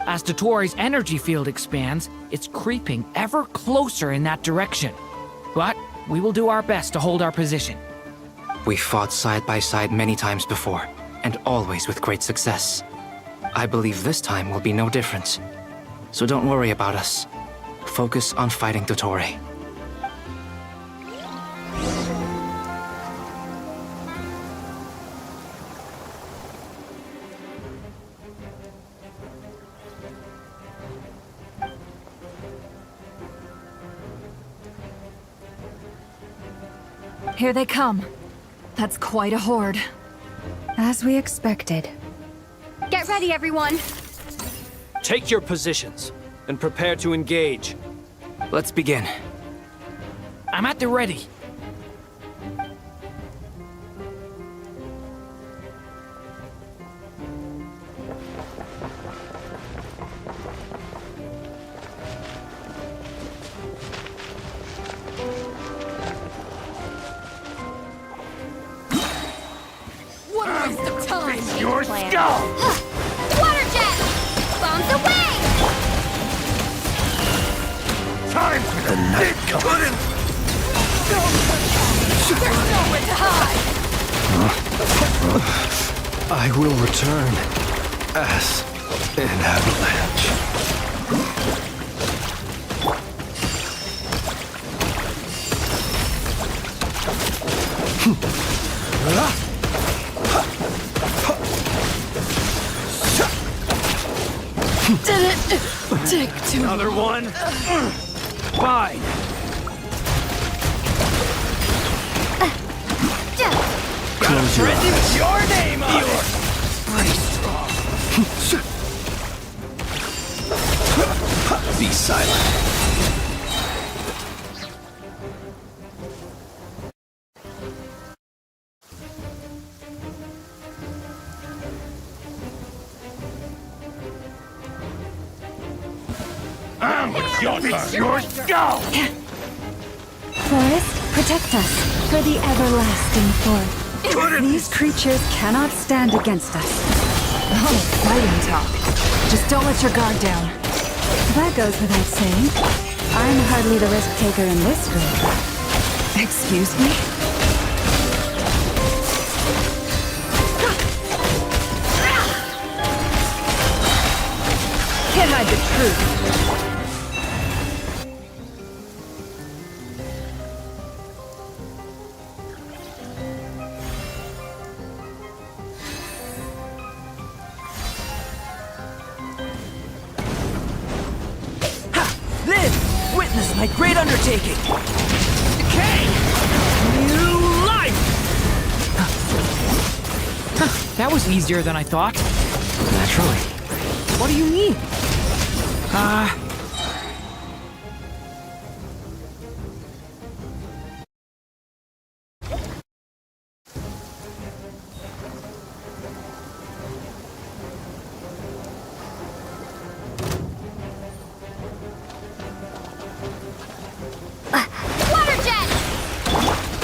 As Dottore's energy field expands, it's creeping ever closer in that direction. But we will do our best to hold our position. We fought side by side many times before, and always with great success. I believe this time will be no different. So don't worry about us. Focus on fighting Dottore. Here they come. That's quite a horde. As we expected. Get ready, everyone! Take your positions and prepare to engage. Let's begin. I'm at the ready. What a waste of time! Your skull! Water jet! Bombs away! Time for the night comes. There's nowhere to hide! I will return as an avalanche. Did it take too Another one? Fine. Close your eyes. With your name on it. Pretty strong. Be silent. It's your skull! Forest, protect us for the everlasting forest. These creatures cannot stand against us. Oh, fighting talk. Just don't let your guard down. That goes without saying. I'm hardly the risk taker in this group. Excuse me? Can't hide the truth. Witness my great undertaking! Decay! New life! That was easier than I thought. Naturally. What do you mean?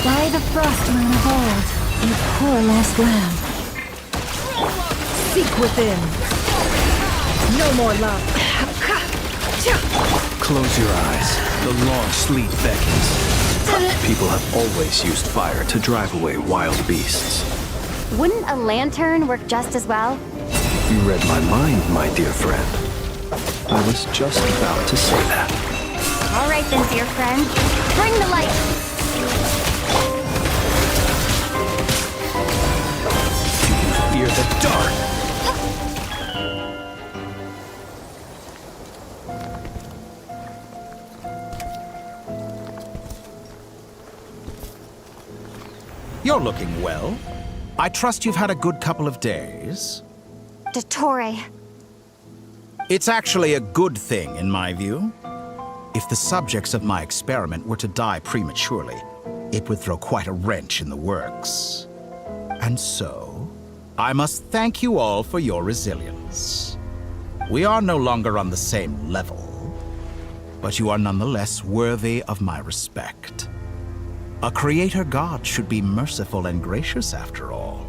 By the frost moon of old, you poor lost lamb. Seek within. No more love. Close your eyes. The long sleet beckons. People have always used fire to drive away wild beasts. Wouldn't a lantern work just as well? You read my mind, my dear friend. I was just about to say that. All right then, dear friend. Bring the light. Fear the dark. You're looking well. I trust you've had a good couple of days. Dottore. It's actually a good thing, in my view. If the subjects of my experiment were to die prematurely, it would throw quite a wrench in the works. And so, I must thank you all for your resilience. We are no longer on the same level, but you are nonetheless worthy of my respect. A creator god should be merciful and gracious after all.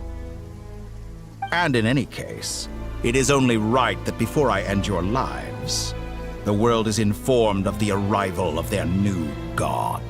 And in any case, it is only right that before I end your lives, the world is informed of the arrival of their new god.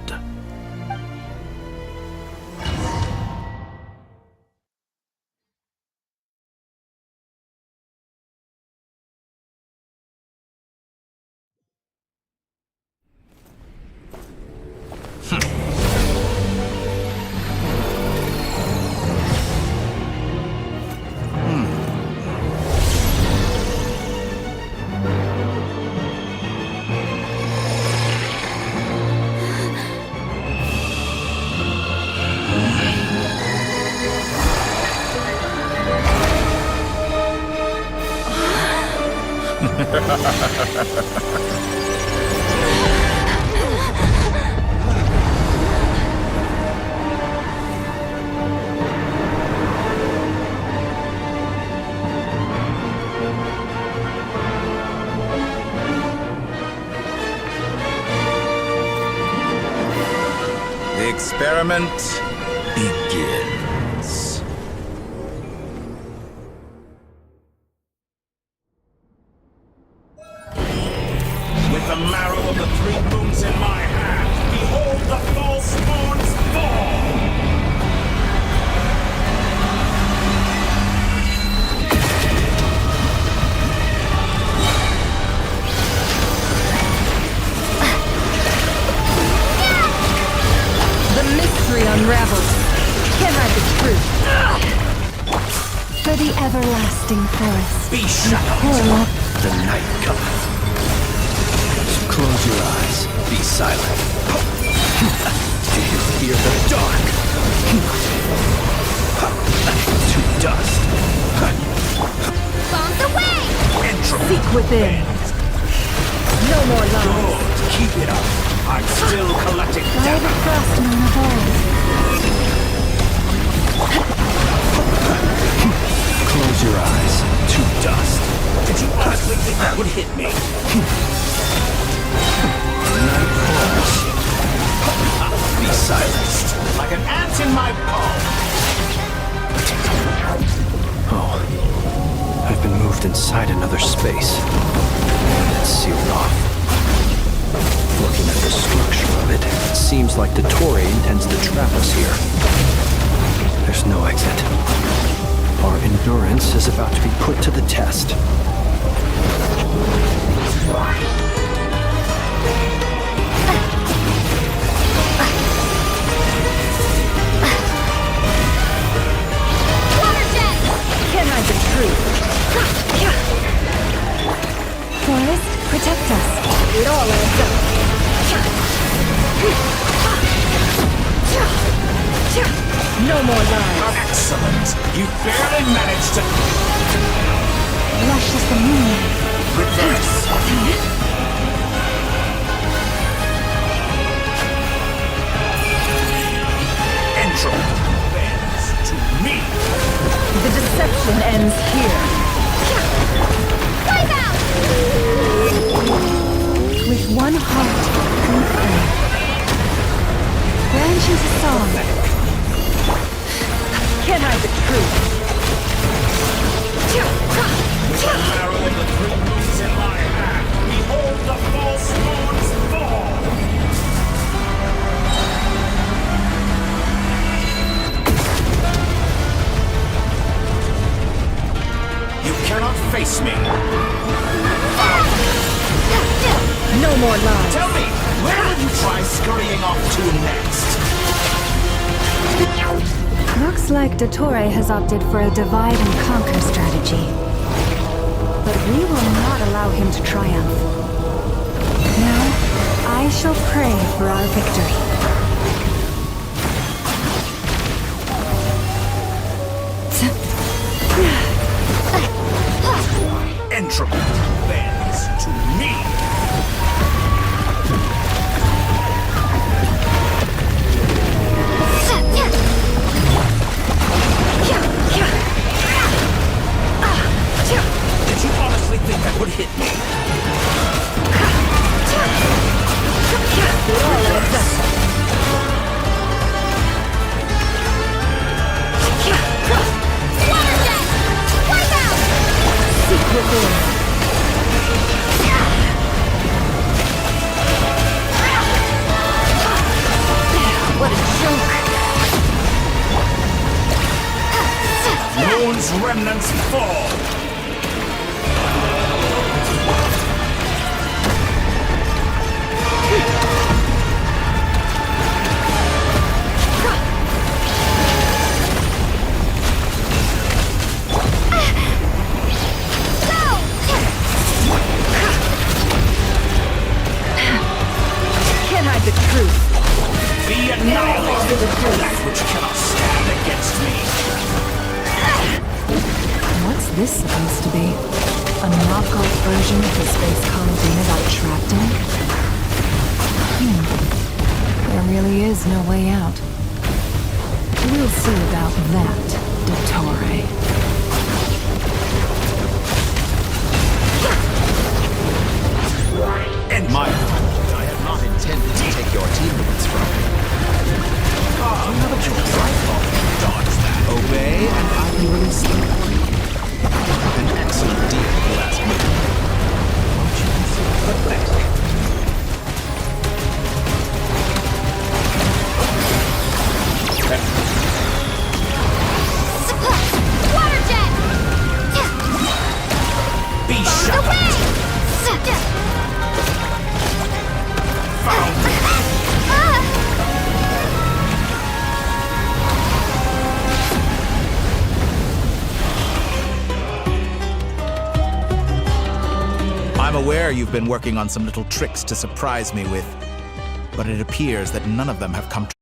The experiment begins. With the marrow of the three moons in my hand, behold the false moons fall! The mystery unravels. Can't hide the truth. For the everlasting forest. Be shut up. The night cometh. Close your eyes. Be silent. Do you fear the dark? within. No more lies. Good. Keep it up. I'm still collecting Fly the frostmoon of old. Close your eyes. To dust. Did you honestly think that would hit me? Night falls. Be silenced. Like an ant in my palm. Oh. I've been moved inside another space. It's sealed off. Looking at the structure of it, it seems like the Torre intends to trap us here. There's no exit. Our endurance is about to be put to the test. Can't hide the truth. Forest, protect us. It all adds up. No more lies. Excellent. You barely managed to... Lush as the moon. Reverse. Entropy bends to me. The deception ends here. Wipe out! With one heart and flame. Branch into song. Can't hide the truth. Arrow in the three moons in my hand. Behold the false moon's fall. You cannot face me. No more lies. Tell me, where will you try scurrying off to next? Looks like Dottore has opted for a divide and conquer strategy. But we will not allow him to triumph. Now, I shall pray for our victory. Entropy bends to me. Did you honestly think that would hit me? What a joke! Moon's remnants fall. Can't hide the truth. Be annihilated, that which cannot stand against me. What's this supposed to be? A knockoff version of the space colony that trapped him? There really is no way out. We'll see about that, Dottore. And my fault, I had not intended to take your teammates from you. You have a choice. Dodge that. Obey, and I will release them. An excellent deal at the last minute. Won't you consider pathetic? Water jet! Be shot! I'm aware you've been working on some little tricks to surprise me with, but it appears that none of them have come true.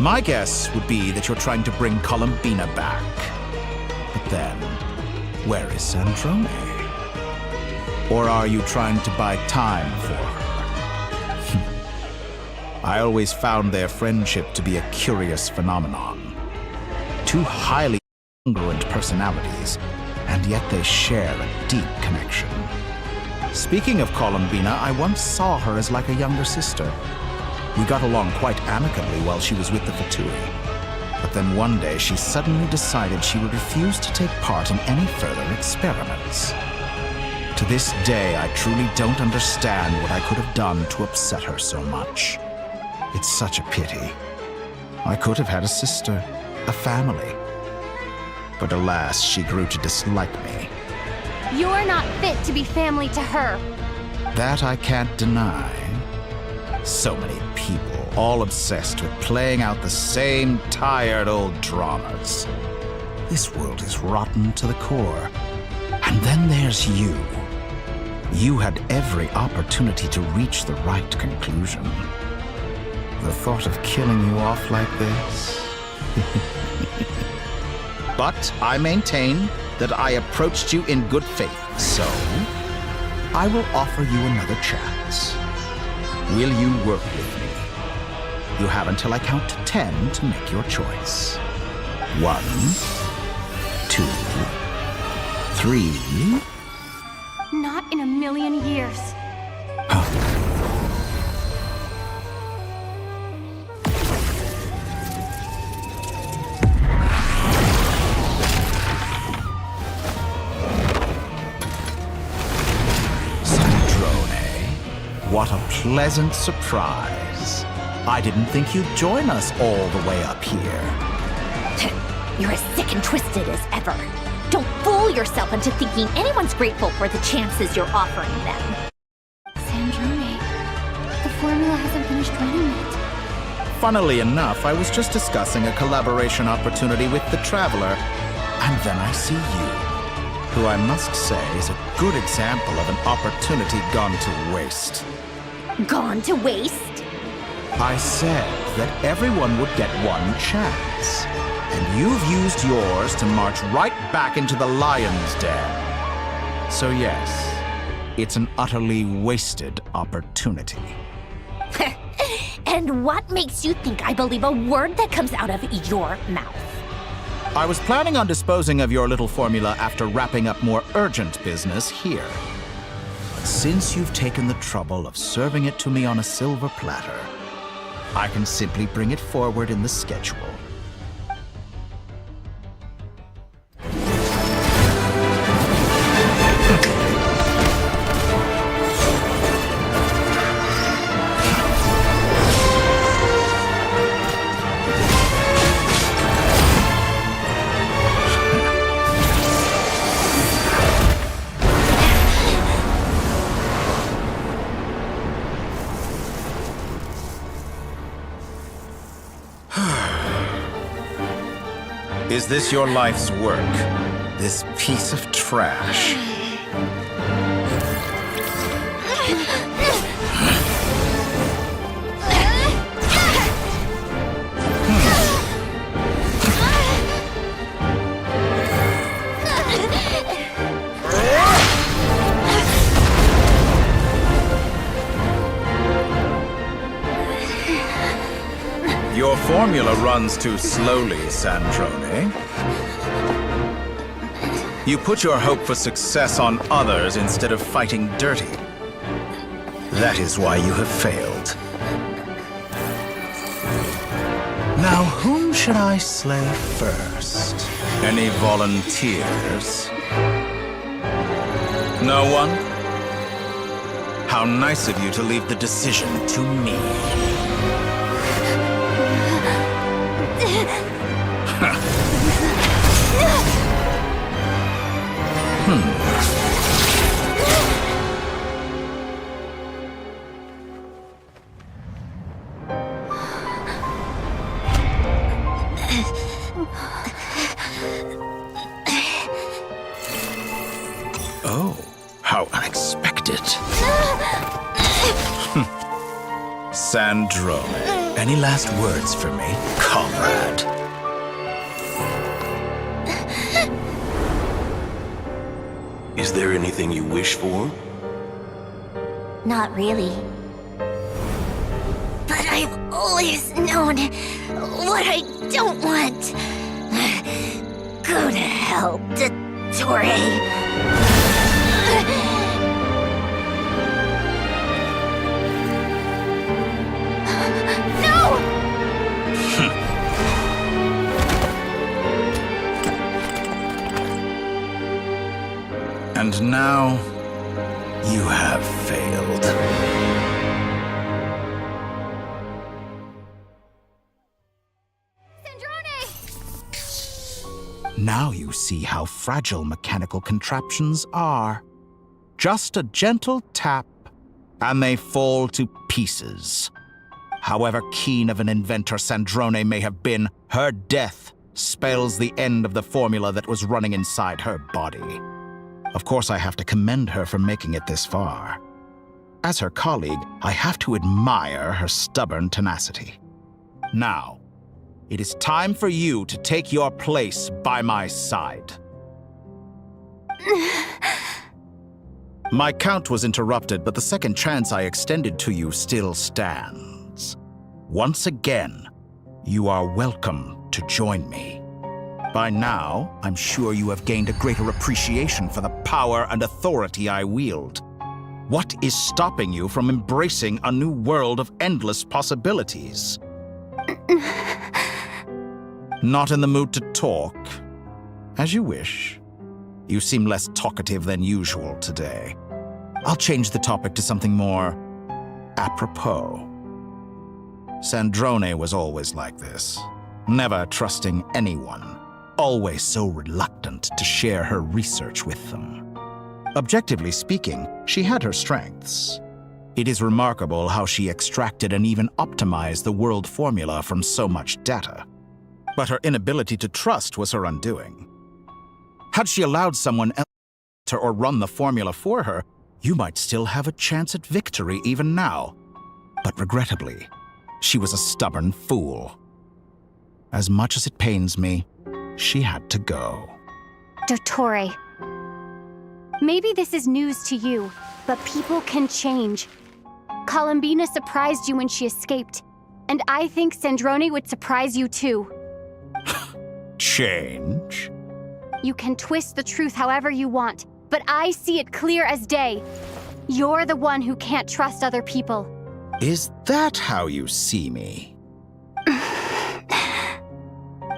My guess would be that you're trying to bring Columbina back. But then, where is Sandrone? Or are you trying to buy time for her? I always found their friendship to be a curious phenomenon. Two highly congruent personalities, and yet they share a deep connection. Speaking of Columbina, I once saw her as like a younger sister. We got along quite amicably while she was with the Fatui. But then one day she suddenly decided she would refuse to take part in any further experiments. To this day, I truly don't understand what I could have done to upset her so much. It's such a pity. I could have had a sister, a family. But alas, she grew to dislike me. You're not fit to be family to her. That I can't deny. So many people, all obsessed with playing out the same tired old dramas. This world is rotten to the core. And then there's you. You had every opportunity to reach the right conclusion. The thought of killing you off like this? But I maintain that I approached you in good faith, so I will offer you another chance. Will you work with me? You have until I count to 10 to make your choice. 1, 2, 3. Not in a million years. What a pleasant surprise. I didn't think you'd join us all the way up here. You're as sick and twisted as ever. Don't fool yourself into thinking anyone's grateful for the chances you're offering them. Sandrone, the formula hasn't finished running yet. Funnily enough, I was just discussing a collaboration opportunity with the Traveler, and then I see you, who I must say is a good example of an opportunity gone to waste. Gone to waste? I said that everyone would get one chance, and you've used yours to march right back into the lion's den. So yes, it's an utterly wasted opportunity. And what makes you think I believe a word that comes out of your mouth? I was planning on disposing of your little formula after wrapping up more urgent business here. But since you've taken the trouble of serving it to me on a silver platter, I can simply bring it forward in the schedule. Is this your life's work? This piece of trash? Your formula runs too slowly, Sandrone. You put your hope for success on others instead of fighting dirty. That is why you have failed. Now, whom should I slay first? Any volunteers? No one? How nice of you to leave the decision to me. Oh, how unexpected. Sandrone, any last words for me, comrade? Is there anything you wish for? Not really. But I've always known what I don't want. Go to hell, Dottore. And now, you have failed. Now you see how fragile mechanical contraptions are. Just a gentle tap, and they fall to pieces. However keen of an inventor Sandrone may have been, her death spells the end of the formula that was running inside her body. Of course, I have to commend her for making it this far. As her colleague, I have to admire her stubborn tenacity. Now, it is time for you to take your place by my side. My count was interrupted, but the second chance I extended to you still stands. Once again, you are welcome to join me. By now, I'm sure you have gained a greater appreciation for the power and authority I wield. What is stopping you from embracing a new world of endless possibilities? Not in the mood to talk? As you wish. You seem less talkative than usual today. I'll change the topic to something more apropos. Sandrone was always like this, never trusting anyone. Always so reluctant to share her research with them. Objectively speaking, she had her strengths. It is remarkable how she extracted and even optimized the world formula from so much data. But her inability to trust was her undoing. Had she allowed someone else to or run the formula for her, you might still have a chance at victory even now. But regrettably, she was a stubborn fool. As much as it pains me, she had to go. Dottore. Maybe this is news to you, but people can change. Columbina surprised you when she escaped, and I think Sandrone would surprise you too. Change? You can twist the truth however you want, but I see it clear as day. You're the one who can't trust other people. Is that how you see me?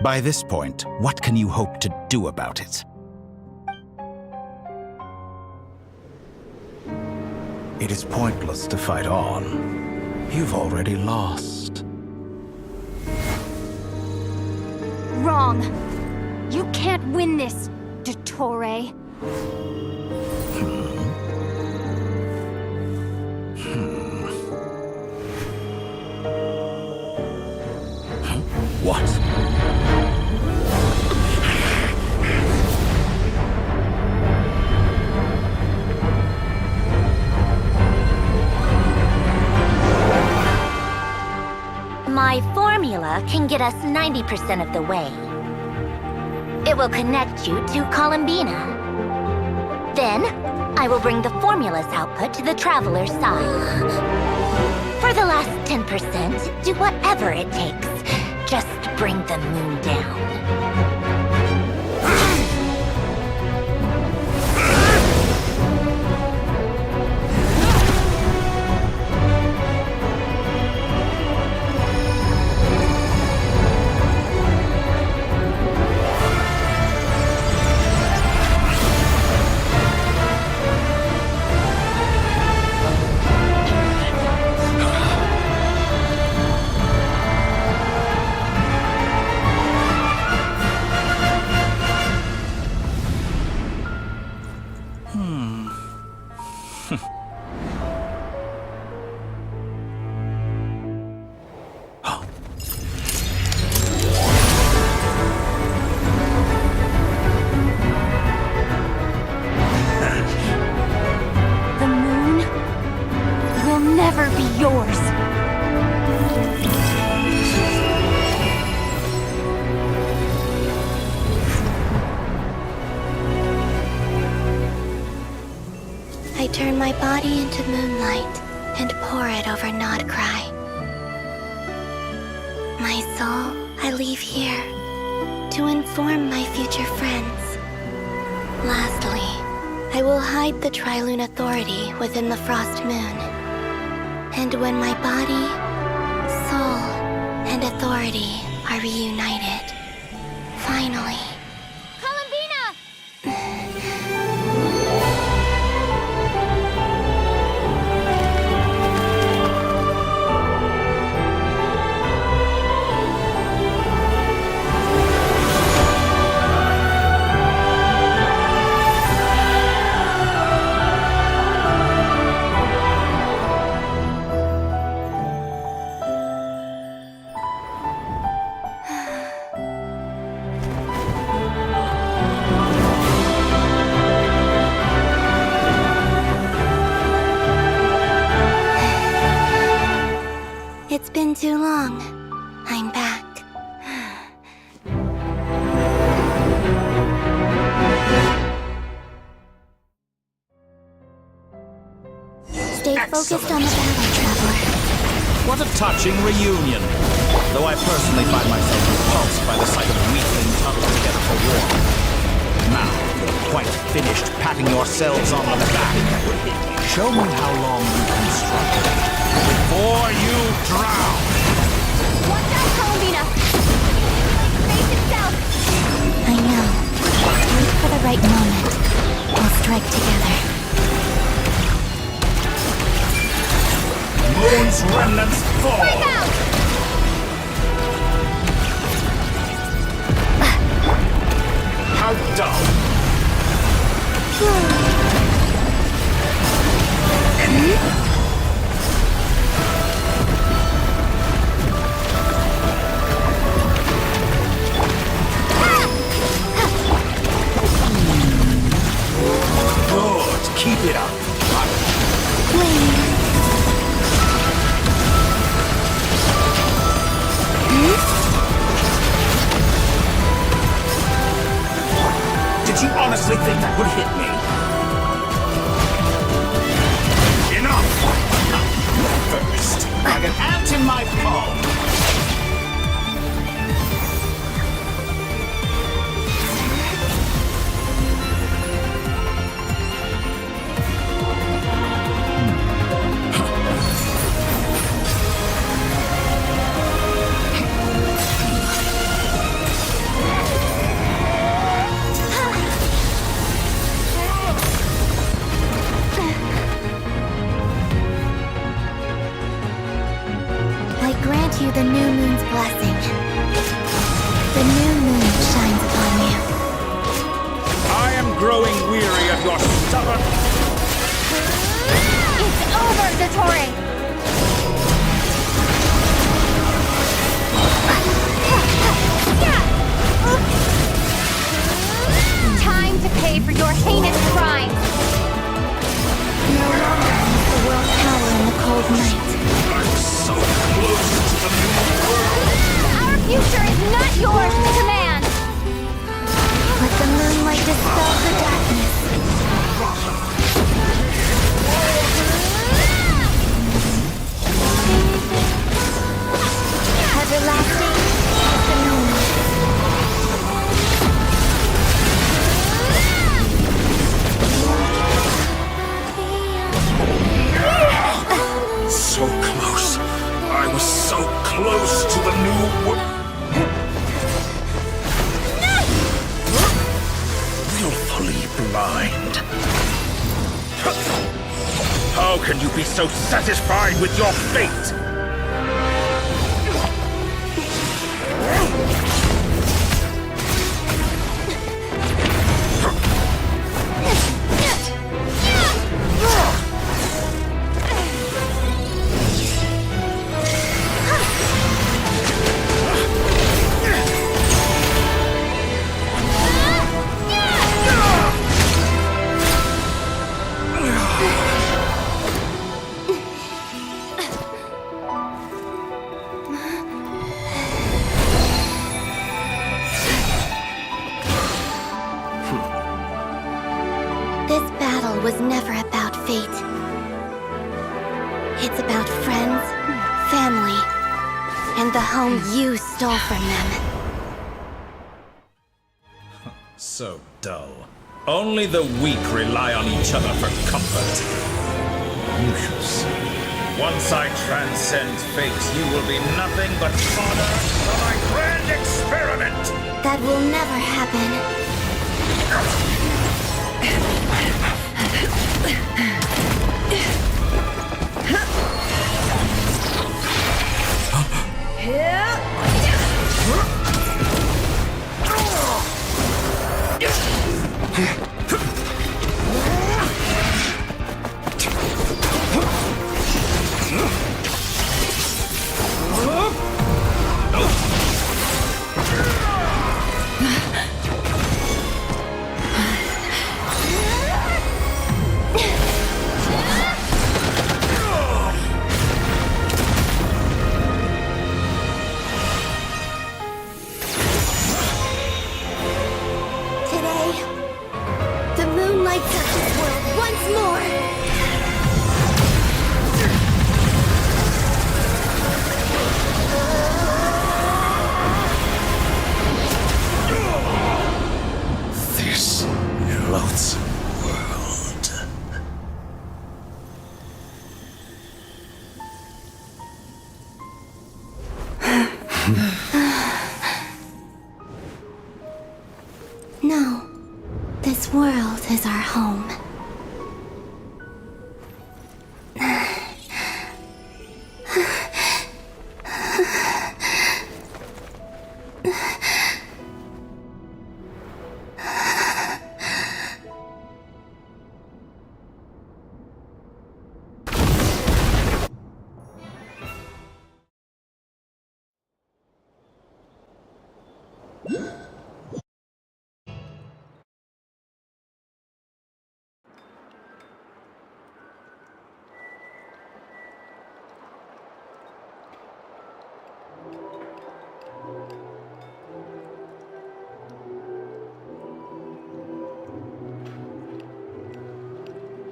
By this point, what can you hope to do about it? It is pointless to fight on. You've already lost. Wrong. You can't win this, Dottore. What? My formula can get us 90% of the way. It will connect you to Columbina. Then, I will bring the formula's output to the Traveler's side. For the last 10%, do whatever it takes. Just bring the moon down. turn my body into moonlight and pour it over Nodcry. My soul, I leave here to inform my future friends. Lastly, I will hide the Trilune Authority within the Frost Moon. And when my body, soul, and authority are reunited, finally... It's been too long. I'm back. Stay focused on the battle, Traveler. What a touching reunion. Though I personally find myself repulsed by the sight of weakling huddled together for warmth. Now you're quite finished patting yourselves on the back. Show me how long you can struggle before you drown. Watch out, Columbina! Face itself! I know. Wait for the right moment. We'll strike together. Moon's remnants fall! Break out! How dull! Good, keep it up. Did you honestly think that would hit me? Enough! First, like an ant in my palm. You the new moon's blessing. The new moon shines upon you. I am growing weary of your stubborn... It's over, Dottore! Time to pay for your heinous crimes! No longer is the world power in the cold night. I'm so close to the new world! Our future is not yours to command! Let the moonlight dispel the darkness. Everlasting is the moonlight. So close. I was so close to the new world. Willfully blind. How can you be so satisfied with your fate? fate. It's about friends, family, and the home you stole from them. So dull. Only the weak rely on each other for comfort. You shall see. Once I transcend fate, you will be nothing but fodder for my grand experiment! That will never happen. No, this world is our home.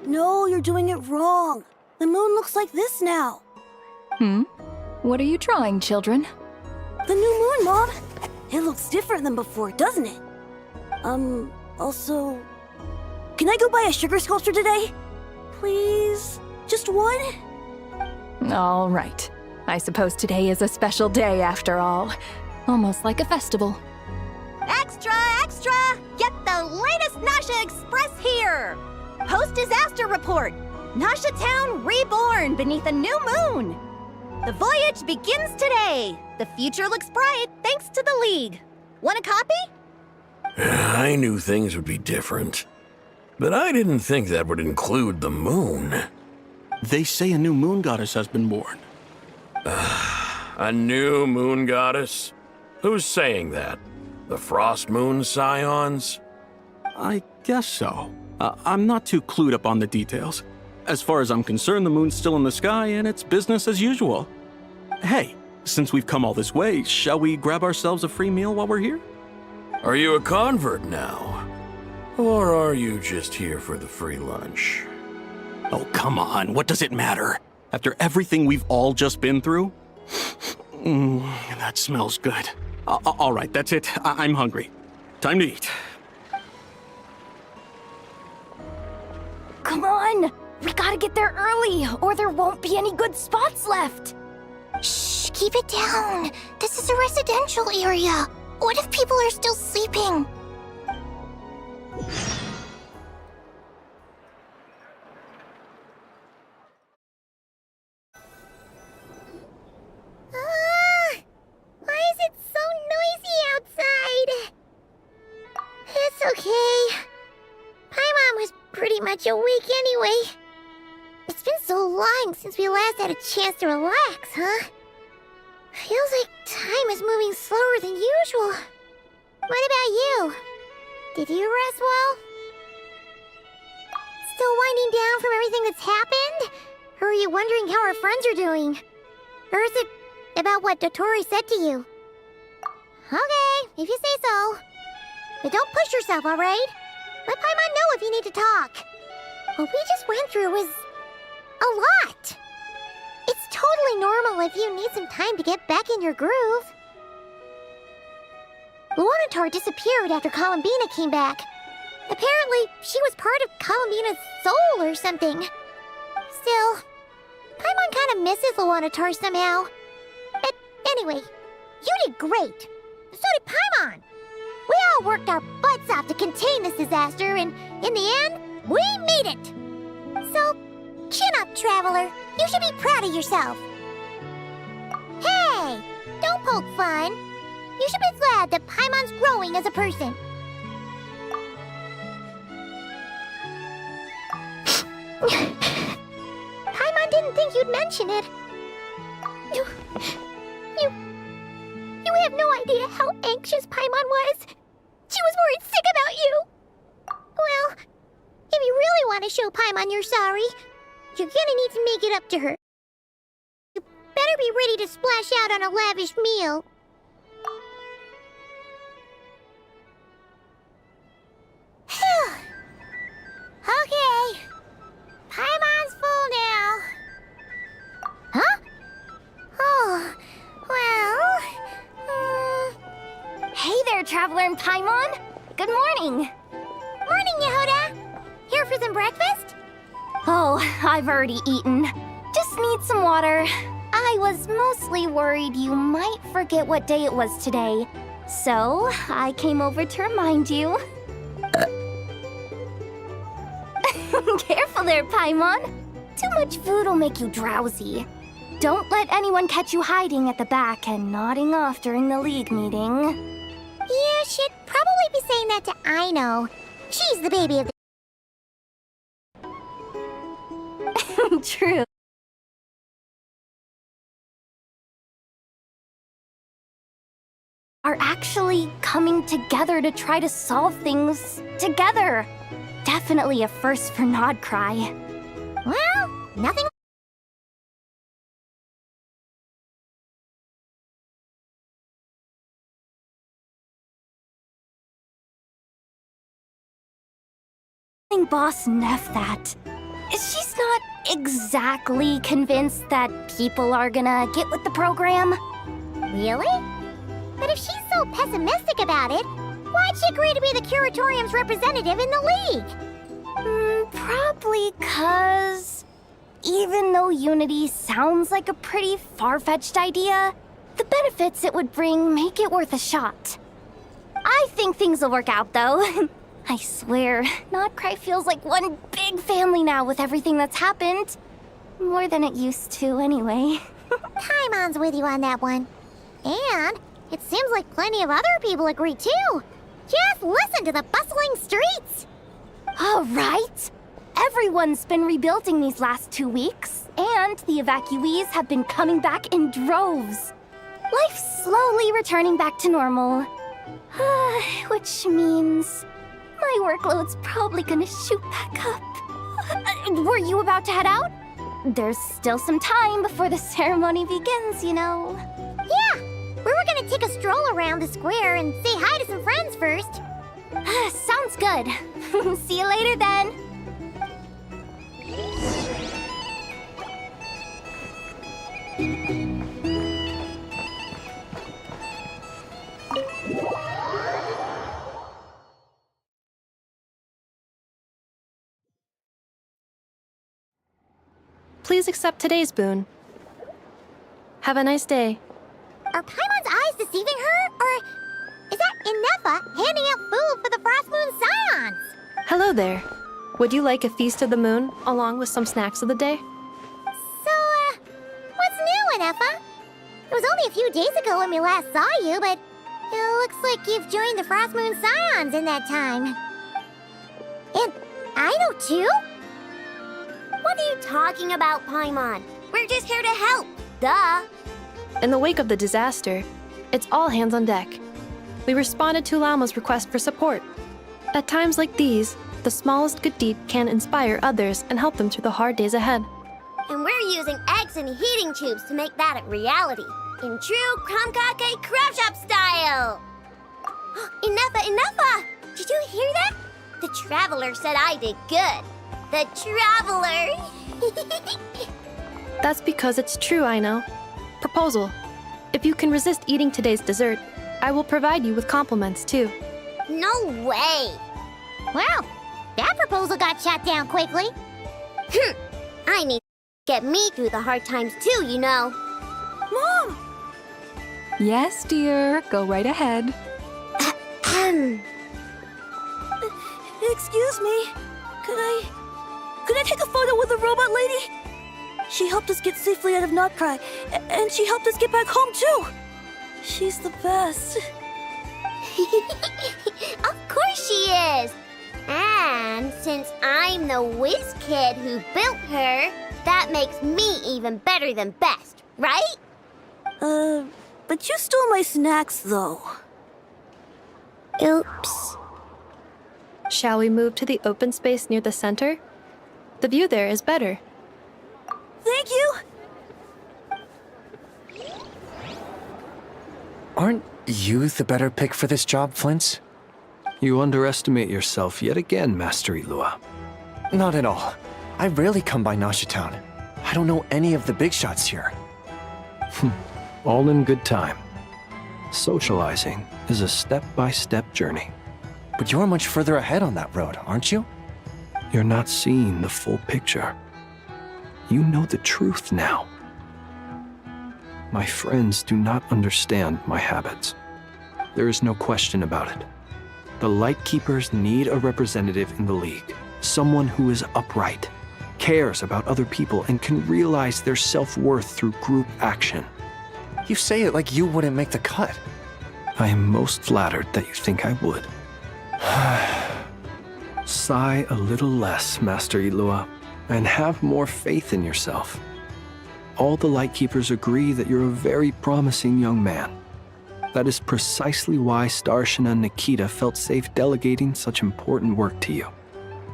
No, you're doing it wrong. The moon looks like this now. What are you drawing, children? The new moon, Mom. It looks different than before, doesn't it? Also... Can I go buy a sugar sculpture today? Please? Just one? All right. I suppose today is a special day after all. Almost like a festival. Extra, extra! Get the latest Nasha Express here! Post-disaster report! Nasha Town reborn beneath a new moon! The voyage begins today! The future looks bright thanks to the League. Want a copy? I knew things would be different. But I didn't think that would include the moon. They say a new moon goddess has been born. A new moon goddess? Who's saying that? The Frost Moon Scions? I guess so. I'm not too clued up on the details. As far as I'm concerned, the moon's still in the sky and it's business as usual. Hey, since we've come all this way, shall we grab ourselves a free meal while we're here? Are you a convert now? Or are you just here for the free lunch? Oh, come on, what does it matter? After everything we've all just been through? That smells good. All right, that's it. I'm hungry. Time to eat. Come on! We gotta get there early, or there won't be any good spots left! Shh, keep it down. This is a residential area. What if people are still sleeping? Why is it so noisy outside? It's okay. Paimon was pretty much awake anyway. It's been so long since we last had a chance to relax, huh? Feels like time is moving slower than usual. What about you? Did you rest well? Still winding down from everything that's happened? Or are you wondering how our friends are doing? Or is it about what Dotori said to you? Okay, if you say so. But don't push yourself, alright? Let Paimon know if you need to talk. what we just went through was a lot. It's totally normal if you need some time to get back in your groove. Luanatar disappeared after Columbina came back. Apparently, she was part of Columbina's soul or something. Still, Paimon kind of misses Luanatar somehow. But anyway, you did great. So did Paimon. We all worked our butts off to contain this disaster, and in the end, we made it. So, chin up, Traveler. You should be proud of yourself. Hey, don't poke fun. You should be glad that Paimon's growing as a person. Paimon didn't think you'd mention it. You have no idea how anxious Paimon was. She was worried sick about you. Well, if you really want to show Paimon you're sorry, you're gonna need to make it up to her. You better be ready to splash out on a lavish meal. Okay. Paimon's full now. Huh? Oh, well... Hey there, Traveler and Paimon. Good morning. Morning, Yehuda. Here for some breakfast? Oh, I've already eaten. Just need some water. I was mostly worried you might forget what day it was today. So, I came over to remind you. Careful there, Paimon. Too much food will make you drowsy. Don't let anyone catch you hiding at the back and nodding off during the League meeting. You should probably be saying that to Aino. She's the baby of the... True. Are actually coming together to try to solve things together. Definitely a first for Nodcry. Well, nothing... Boss Neff that. She's not exactly convinced that people are gonna get with the program. Really? But if she's so pessimistic about it, why'd she agree to be the Curatorium's representative in the League? Probably 'cause... even though Unity sounds like a pretty far-fetched idea, the benefits it would bring make it worth a shot. I think things will work out, though. I swear, Nodcry feels like one big family now with everything that's happened. More than it used to, anyway. Paimon's with you on that one. And it seems like plenty of other people agree, too. Just listen to the bustling streets. All right. Everyone's been rebuilding these last 2 weeks, and the evacuees have been coming back in droves. Life's slowly returning back to normal. Which means... my workload's probably gonna shoot back up. Were you about to head out? There's still some time before the ceremony begins, you know. Yeah, we were gonna take a stroll around the square and say hi to some friends first. Sounds good. See you later then. Please accept today's boon. Have a nice day. Are Paimon's eyes deceiving her? Or is that Inefa handing out food for the Frost Moon Scions? Hello there. Would you like a feast of the moon, along with some snacks of the day? So, what's new, Inefa? It was only a few days ago when we last saw you, but it looks like you've joined the Frost Moon Scions in that time. And Aino too? What are you talking about, Paimon? We're just here to help. Duh. In the wake of the disaster, it's all hands on deck. We responded to Lauma's request for support. At times like these, the smallest good deed can inspire others and help them through the hard days ahead. And we're using eggs and heating tubes to make that a reality. In true Kromkake Crab Shop style! Inefa! Did you hear that? The Traveler said I did good. the traveler. That's because it's true, I know. Proposal. If you can resist eating today's dessert, I will provide you with compliments, too. No way. Well, that proposal got shot down quickly. I need to get me through the hard times too, you know. Mom! Yes, dear. Go right ahead. Excuse me. Could I take a photo with the robot lady? She helped us get safely out of Notcry, and she helped us get back home too. She's the best. Of course she is. And since I'm the whiz kid who built her, that makes me even better than best, right? But you stole my snacks though. Oops. Shall we move to the open space near the center? The view there is better. Thank you! Aren't you the better pick for this job, Flint? You underestimate yourself yet again, Master Liyue. Not at all. I rarely come by Nasha Town. I don't know any of the big shots here. All in good time. Socializing is a step-by-step journey. But you're much further ahead on that road, aren't you? You're not seeing the full picture. You know the truth now. My friends do not understand my habits. There is no question about it. The Lightkeepers need a representative in the League. Someone who is upright, cares about other people, and can realize their self-worth through group action. You say it like you wouldn't make the cut. I am most flattered that you think I would. Sigh a little less, Master Liyue, and have more faith in yourself. All the Lightkeepers agree that you're a very promising young man. That is precisely why Starshina and Nikita felt safe delegating such important work to you.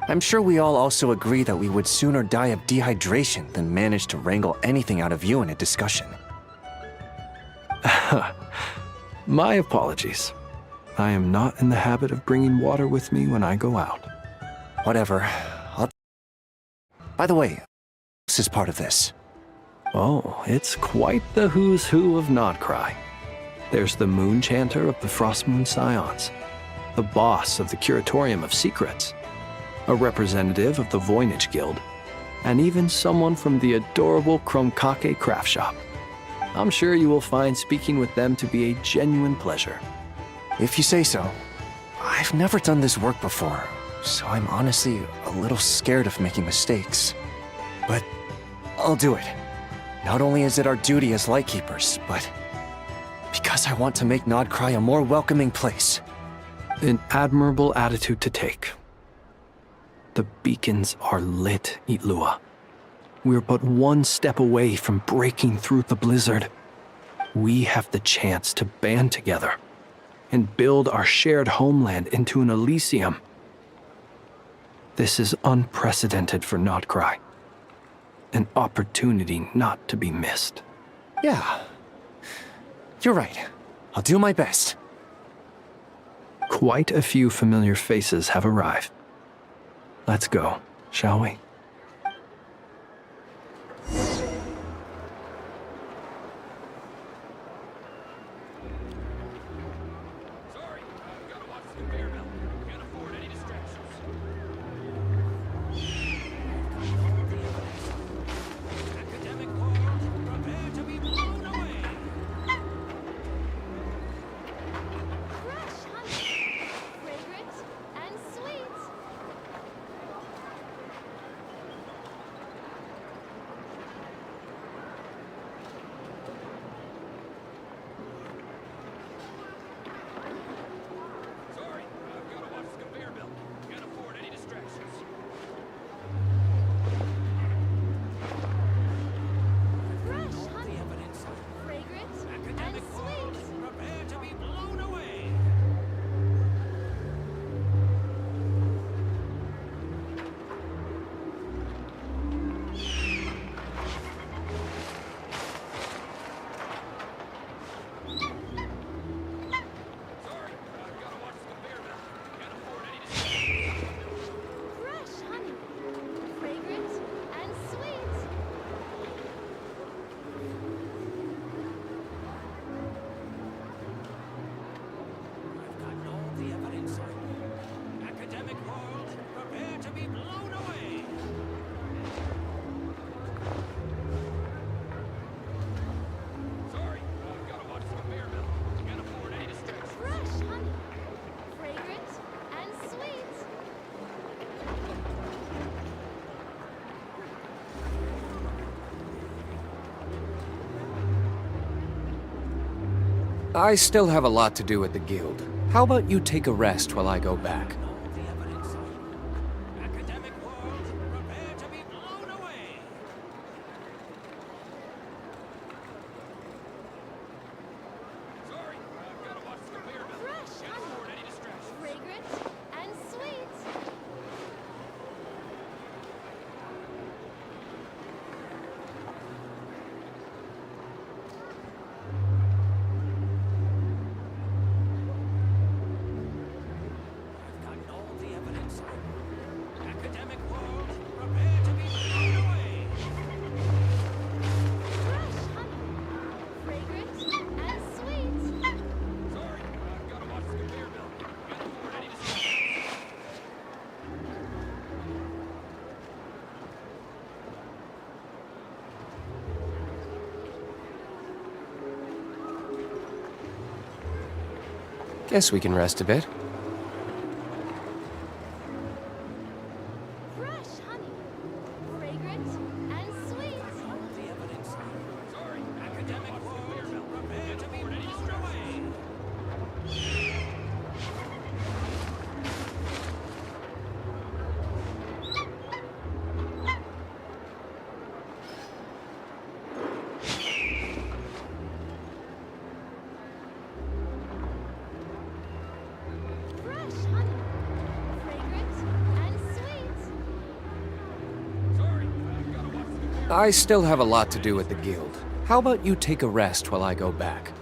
I'm sure we all also agree that we would sooner die of dehydration than manage to wrangle anything out of you in a discussion. My apologies. I am not in the habit of bringing water with me when I go out. Whatever. By the way, this is part of this. Oh, it's quite the who's who of Notcry. There's the Moon Chanter of the Frostmoon Scions, the boss of the Curatorium of Secrets, a representative of the Voynich Guild, and even someone from the adorable Krumkake craft shop. I'm sure you will find speaking with them to be a genuine pleasure. If you say so. I've never done this work before, so I'm honestly a little scared of making mistakes. But I'll do it. Not only is it our duty as Lightkeepers, but because I want to make Notcry a more welcoming place. An admirable attitude to take. The beacons are lit, Liyue. We're but one step away from breaking through the blizzard. We have the chance to band together and build our shared homeland into an Elysium. This is unprecedented for Notcry. An opportunity not to be missed. Yeah. You're right. I'll do my best. Quite a few familiar faces have arrived. Let's go, shall we? I still have a lot to do at the guild. How about you take a rest while I go back? Guess we can rest a bit. I still have a lot to do at the guild. How about you take a rest while I go back?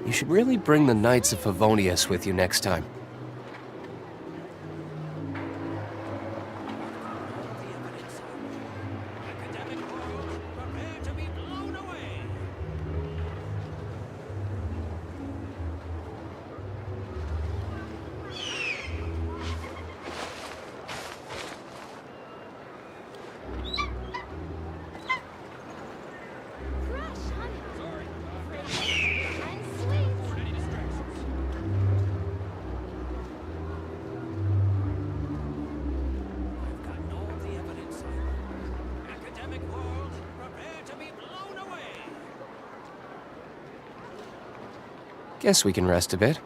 You should really bring the Knights of Favonius with you next time. Guess we can rest a bit.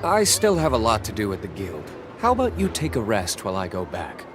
I still have a lot to do at the guild. How about you take a rest while I go back?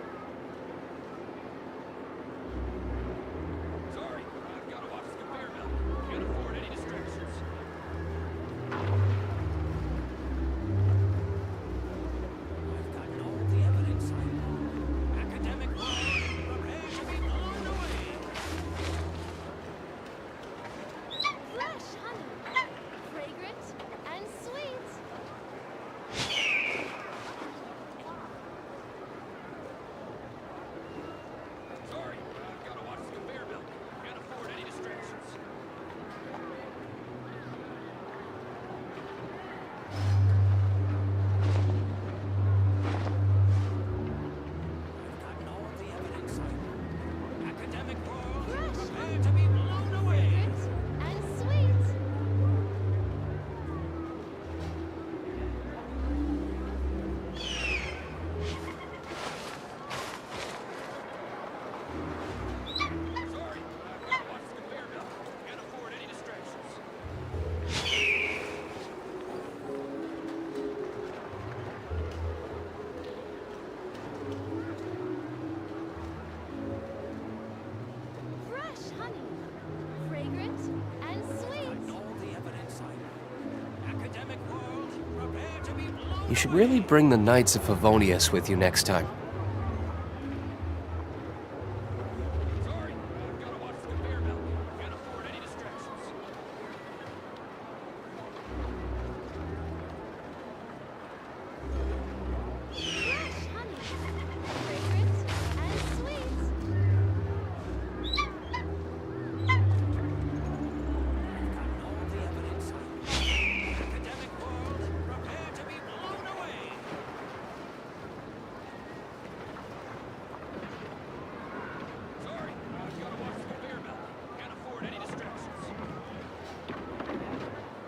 You should really bring the Knights of Favonius with you next time.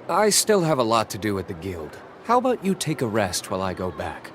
I still have a lot to do at the guild. How about you take a rest while I go back?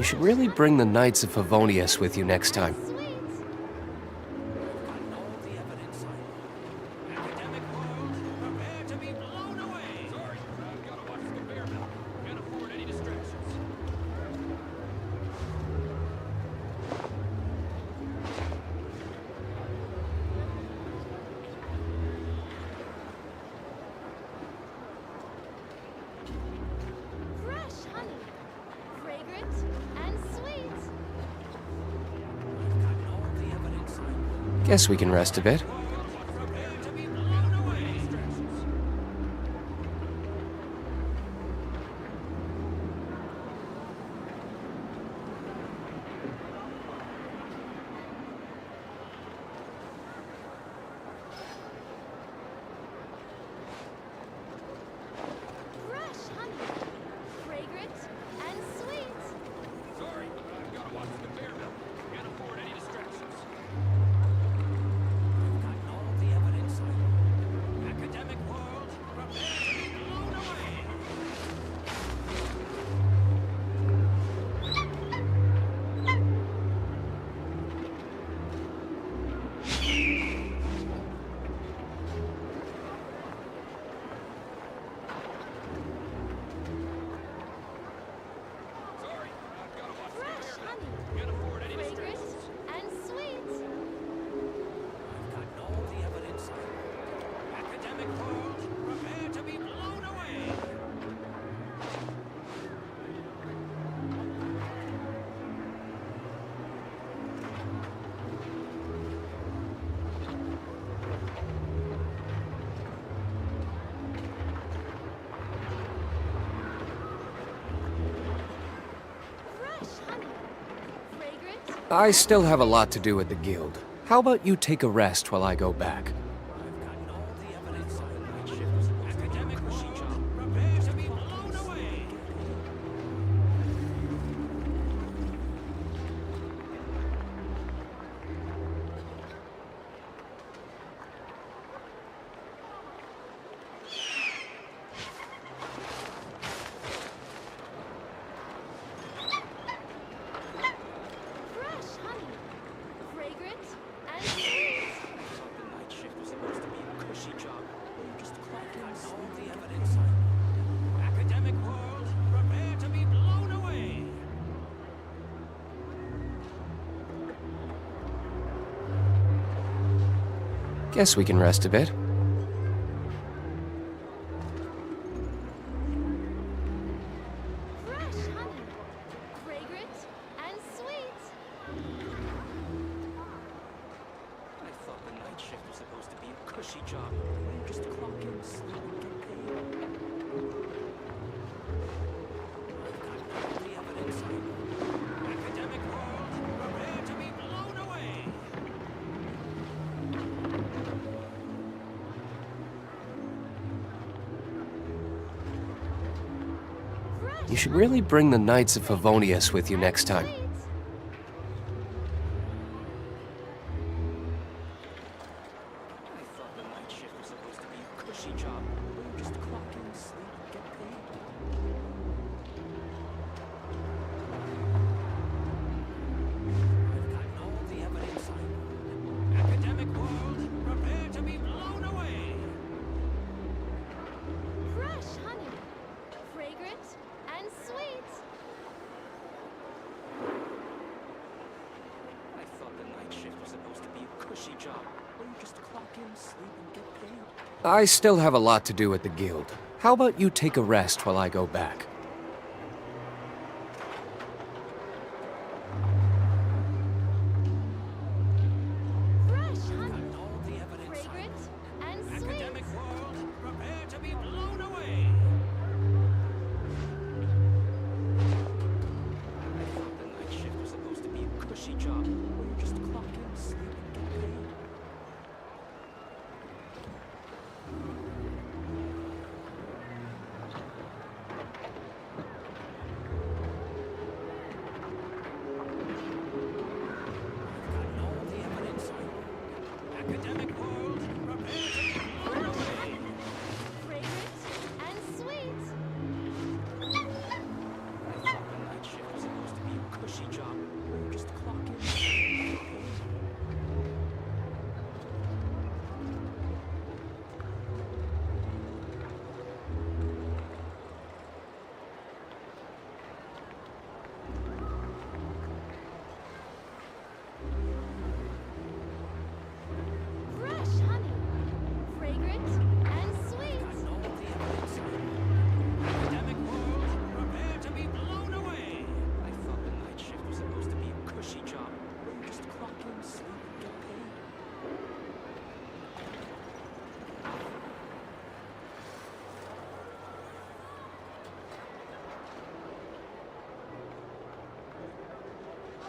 You should really bring the Knights of Favonius with you next time. Guess we can rest a bit. I still have a lot to do at the guild. How about you take a rest while I go back? Guess we can rest a bit. You should really bring the Knights of Favonius with you next time. I still have a lot to do at the guild. How about you take a rest while I go back?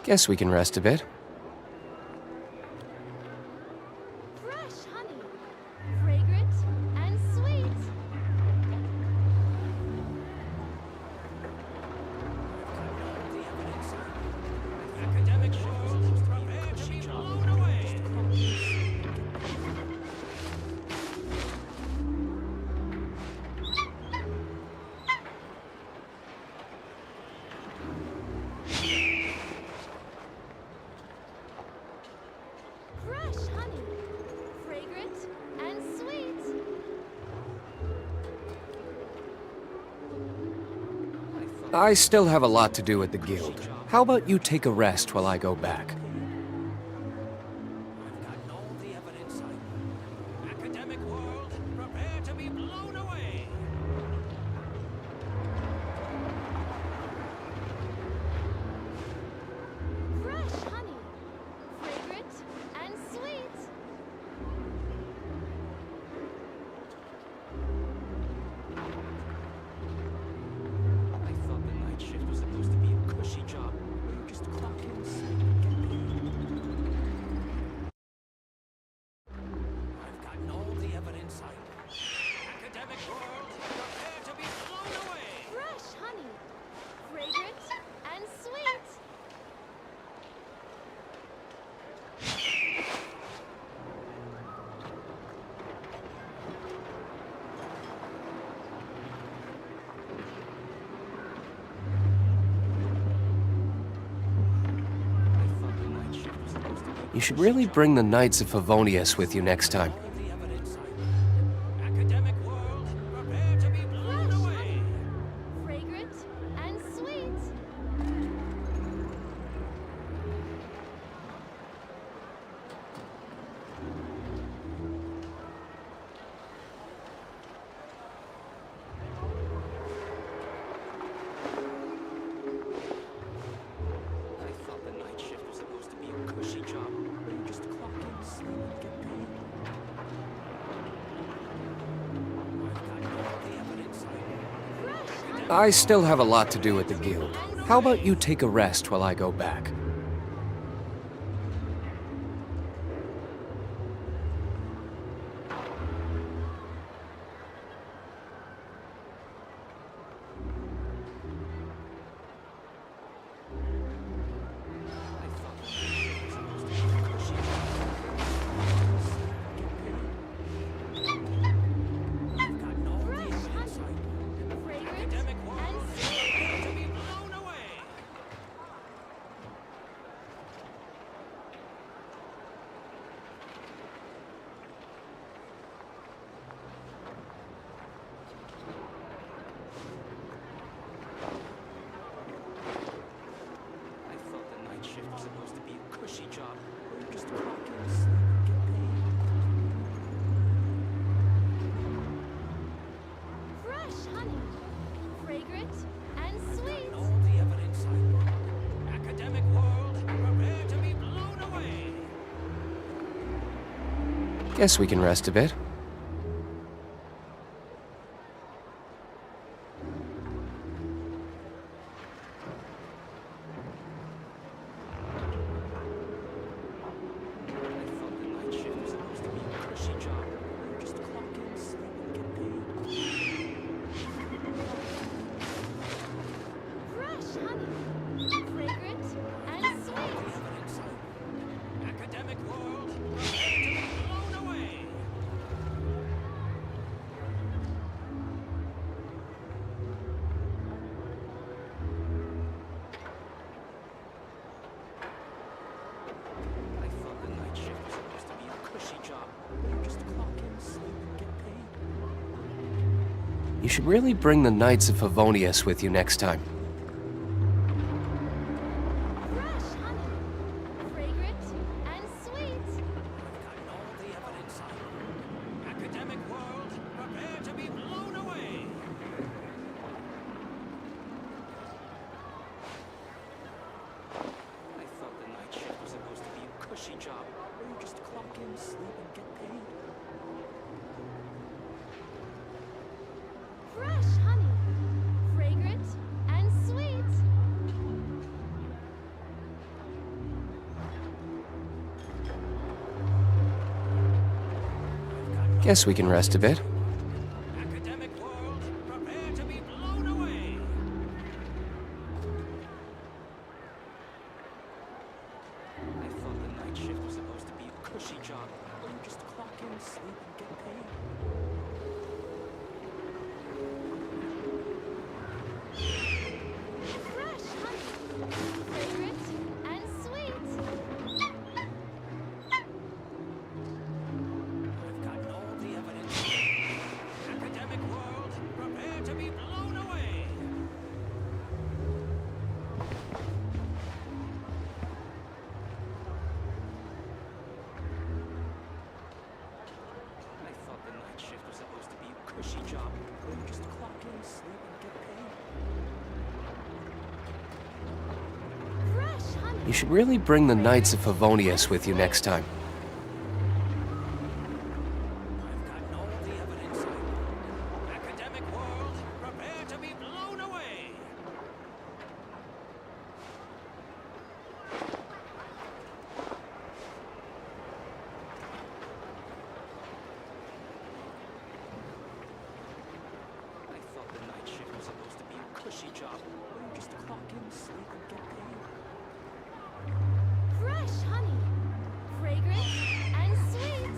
Guess we can rest a bit. I still have a lot to do at the guild. How about you take a rest while I go back? You should really bring the Knights of Favonius with you next time. I still have a lot to do at the guild. How about you take a rest while I go back? fragrant, and sweet. All the evidence I know. Academic world, prepare to be blown away. Guess we can rest a bit. You should really bring the Knights of Favonius with you next time. Guess we can rest a bit. Academic world, prepare to be blown away. I thought the night shift was supposed to be a cushy job, where you just clock in, sleep, and get paid. Fresh honey, fragrant, and sweet. I've gotten all the evidence. Academic world, prepare to be blown away. I thought the night shift was supposed to be a cushy job, where you just clock in, sleep, and get paid. Fresh honey. You should really bring the Knights of Favonius with you next time. Academic world, prepare to be blown away. I thought the night shift was supposed to be a cushy job, where you just clock in, sleep, and get paid. Fresh honey, fragrant, and sweet.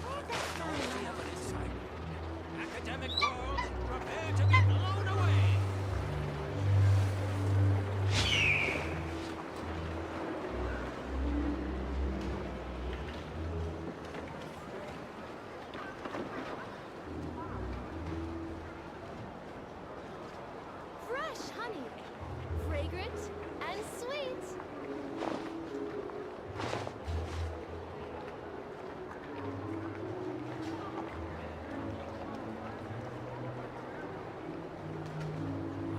All the evidence I know. Academic world, prepare to be blown away. Fresh honey, fragrant, and sweet.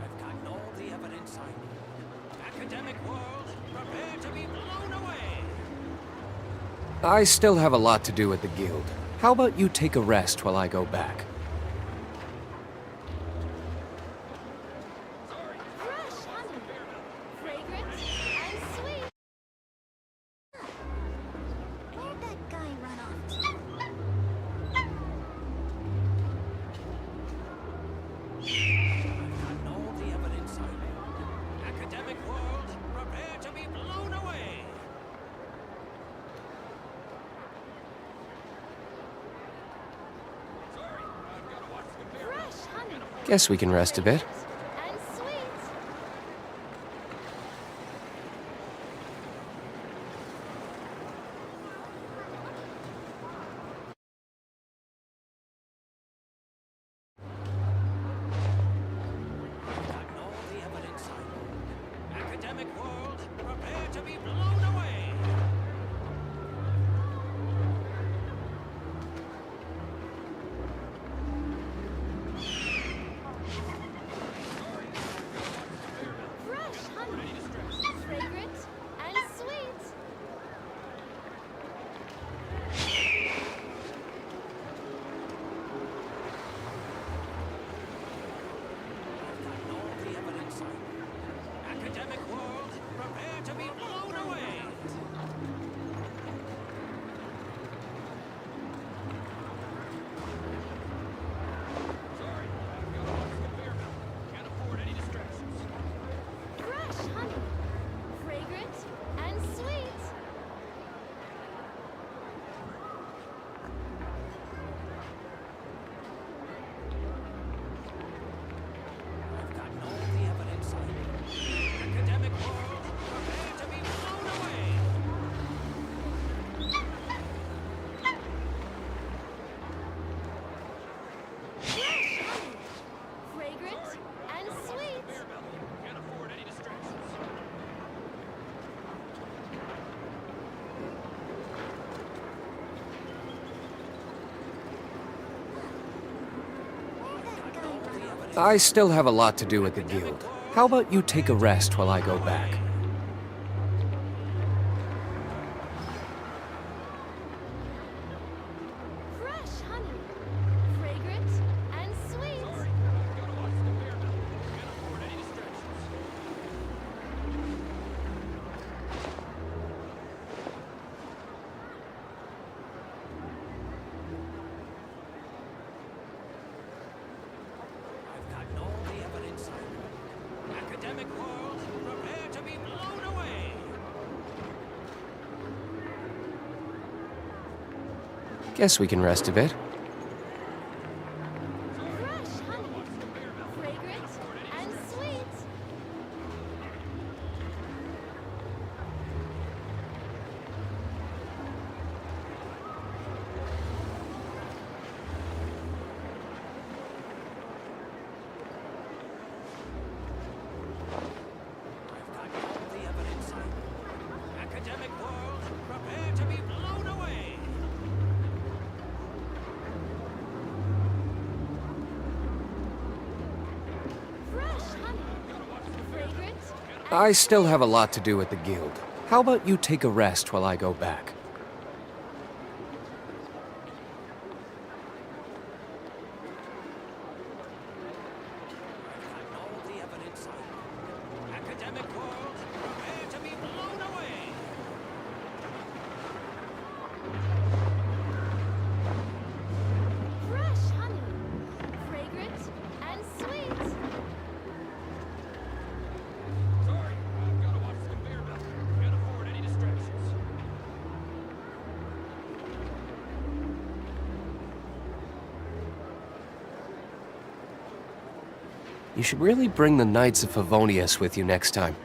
I've gotten all the evidence I need. Academic world, prepare to be blown away. I still have a lot to do at the Guild. How about you take a rest while I go back? Fresh honey, fragrant, and sweet. Where'd that guy run off to? I've gotten all the evidence I need. Academic world, prepare to be blown away. Fresh honey, Guess we can rest a bit. and sweet. I've gotten all the evidence I need. Academic world, prepare to be blown away. I still have a lot to do at the guild. How about you take a rest while I go back? Fresh honey, fragrant and sweet. Academic world, prepare to be blown away. Guess we can rest a bit. Fresh honey, fragrant and sweet. Academic world, prepare to be blown away. Fresh honey, fragrant. I still have a lot to do at the guild. How about you take a rest while I go back? Academic world, prepare to be blown away. Fresh honey, fragrant and sweet. Sorry, I've got to watch the conveyor belt. Can't afford any distractions. You should really bring the Knights of Favonius with you next time.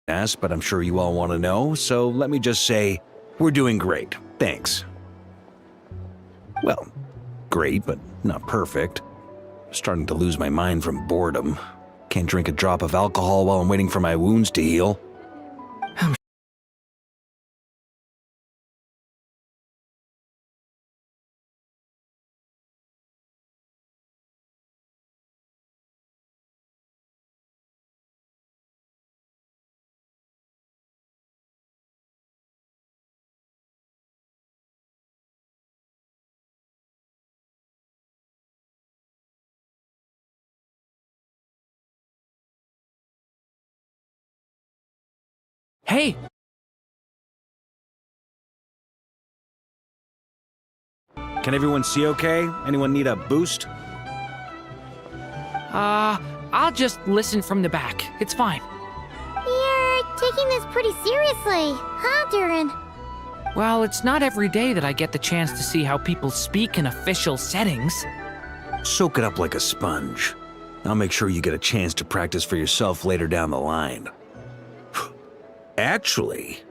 Yes, but I'm sure you all want to know, so let me just say, we're doing great. Thanks. Well, great, but not perfect. Starting to lose my mind from boredom. Can't drink a drop of alcohol while I'm waiting for my wounds to heal. Hey! Can everyone see okay? Anyone need a boost? I'll just listen from the back. It's fine. You're taking this pretty seriously, huh, Durin? Well, it's not every day that I get the chance to see how people speak in official settings. Soak it up like a sponge. I'll make sure you get a chance to practice for yourself later down the line. Actually,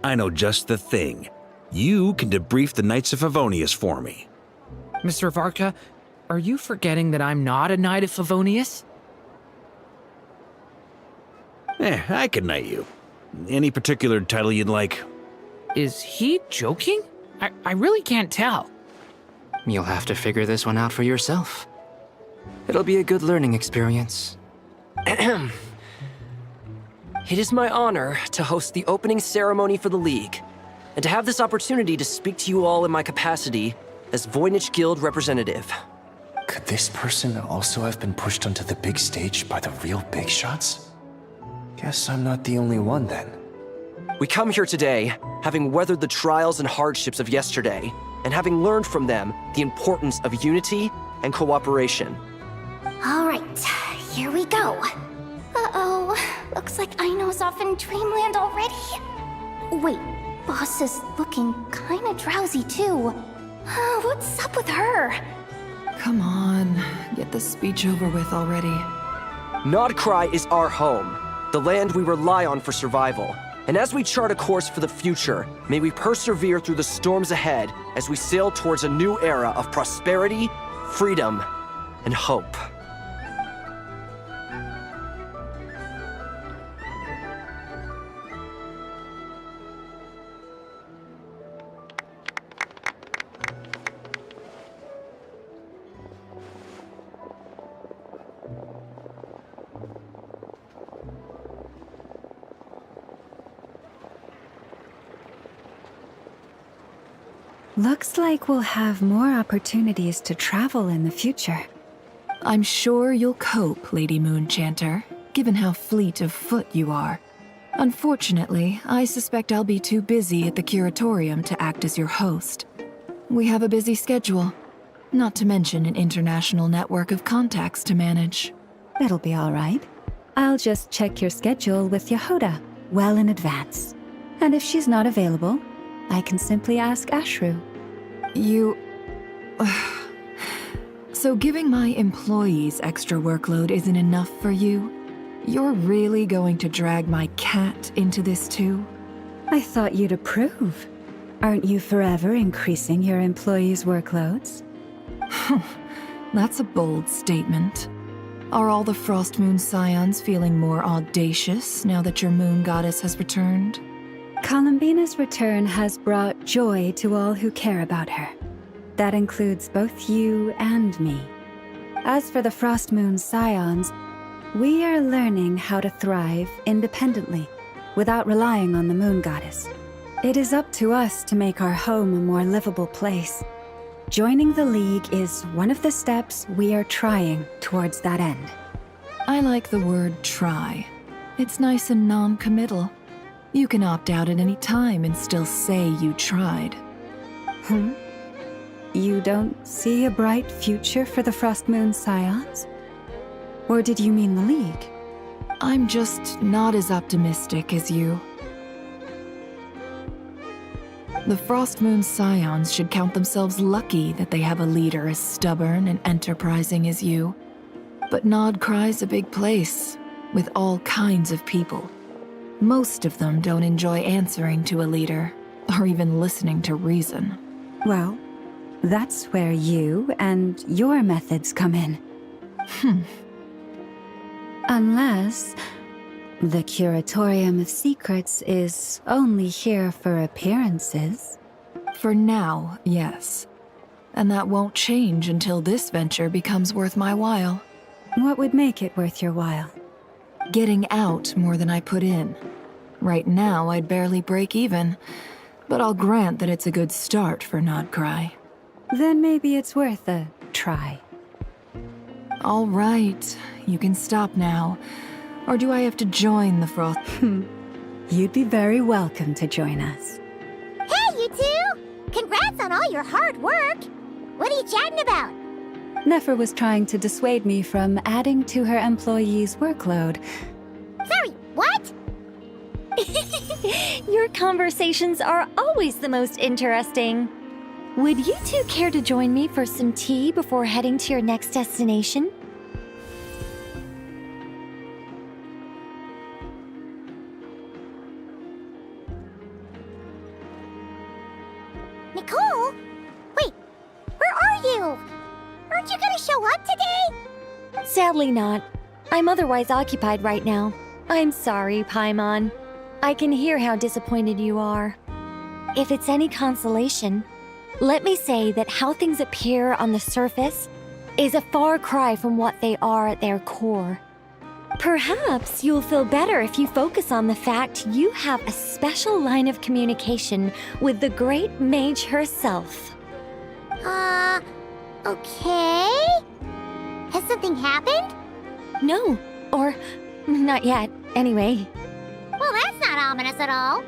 I know just the thing. You can debrief the Knights of Favonius for me. Mr. Varka, are you forgetting that I'm not a Knight of Favonius? I can knight you. Any particular title you'd like? Is he joking? I really can't tell. You'll have to figure this one out for yourself. It'll be a good learning experience. It is my honor to host the opening ceremony for the League, and to have this opportunity to speak to you all in my capacity as Voynich Guild representative. Could this person also have been pushed onto the big stage by the real big shots? Guess I'm not the only one then. We come here today, having weathered the trials and hardships of yesterday, and having learned from them the importance of unity and cooperation. All right, here we go. Uh-oh, looks like Aino's off in Dreamland already. Wait, Boss is looking kinda drowsy too. What's up with her? Come on, get the speech over with already. Nodcry is our home, the land we rely on for survival. And as we chart a course for the future, may we persevere through the storms ahead as we sail towards a new era of prosperity, freedom, and hope. Looks like we'll have more opportunities to travel in the future. I'm sure you'll cope, Lady Moonchanter, given how fleet of foot you are. Unfortunately, I suspect I'll be too busy at the curatorium to act as your host. We have a busy schedule, not to mention an international network of contacts to manage. It'll be all right. I'll just check your schedule with Yehoda well in advance. And if she's not available, I can simply ask Ashru. So giving my employees extra workload isn't enough for you? You're really going to drag my cat into this too? I thought you'd approve. Aren't you forever increasing your employees' workloads? That's a bold statement. Are all the Frost Moon Scions feeling more audacious now that your moon goddess has returned? Columbina's return has brought joy to all who care about her. That includes both you and me. As for the Frost Moon Scions, we are learning how to thrive independently, without relying on the moon goddess. It is up to us to make our home a more livable place. Joining the League is one of the steps we are trying towards that end. I like the word try. It's nice and non-committal. You can opt out at any time and still say you tried. You don't see a bright future for the Frost Moon Scions? Or did you mean the League? I'm just not as optimistic as you. The Frost Moon Scions should count themselves lucky that they have a leader as stubborn and enterprising as you. But Nodcry's a big place, with all kinds of people. Most of them don't enjoy answering to a leader, or even listening to reason. Well, that's where you and your methods come in. Unless the Curatorium of Secrets is only here for appearances. For now, yes. And that won't change until this venture becomes worth my while. What would make it worth your while? Getting out more than I put in. Right now, I'd barely break even, but I'll grant that it's a good start for Nodcry. Then maybe it's worth a try. All right, you can stop now. Or do I have to join the Frost? You'd be very welcome to join us. Hey, you two! Congrats on all your hard work! What are you chatting about? Nefer was trying to dissuade me from adding to her employees' workload. Sorry, what? Your conversations are always the most interesting. Would you two care to join me for some tea before heading to your next destination? you? Aren't you gonna show up today? Sadly not. I'm otherwise occupied right now. I'm sorry, Paimon. I can hear how disappointed you are. If it's any consolation, let me say that how things appear on the surface is a far cry from what they are at their core. Perhaps you'll feel better if you focus on the fact you have a special line of communication with the great mage herself. Okay? Has something happened? No, or not yet, anyway. Well, that's not ominous at all.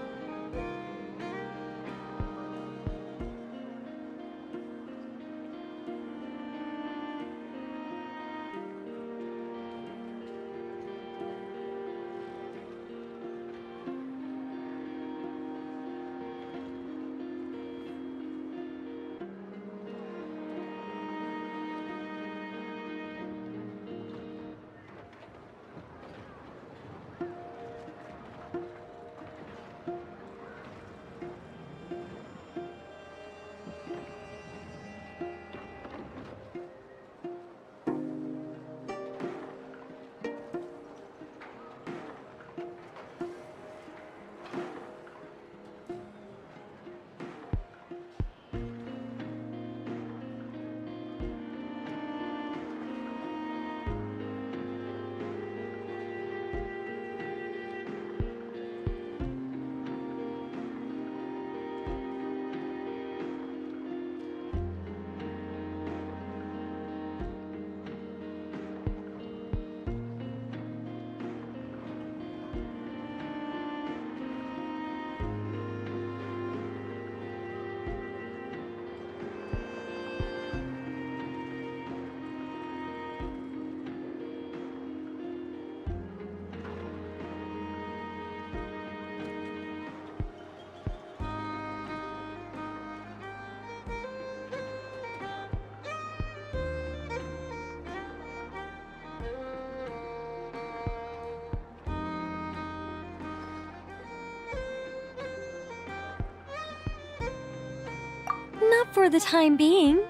Not for the time being.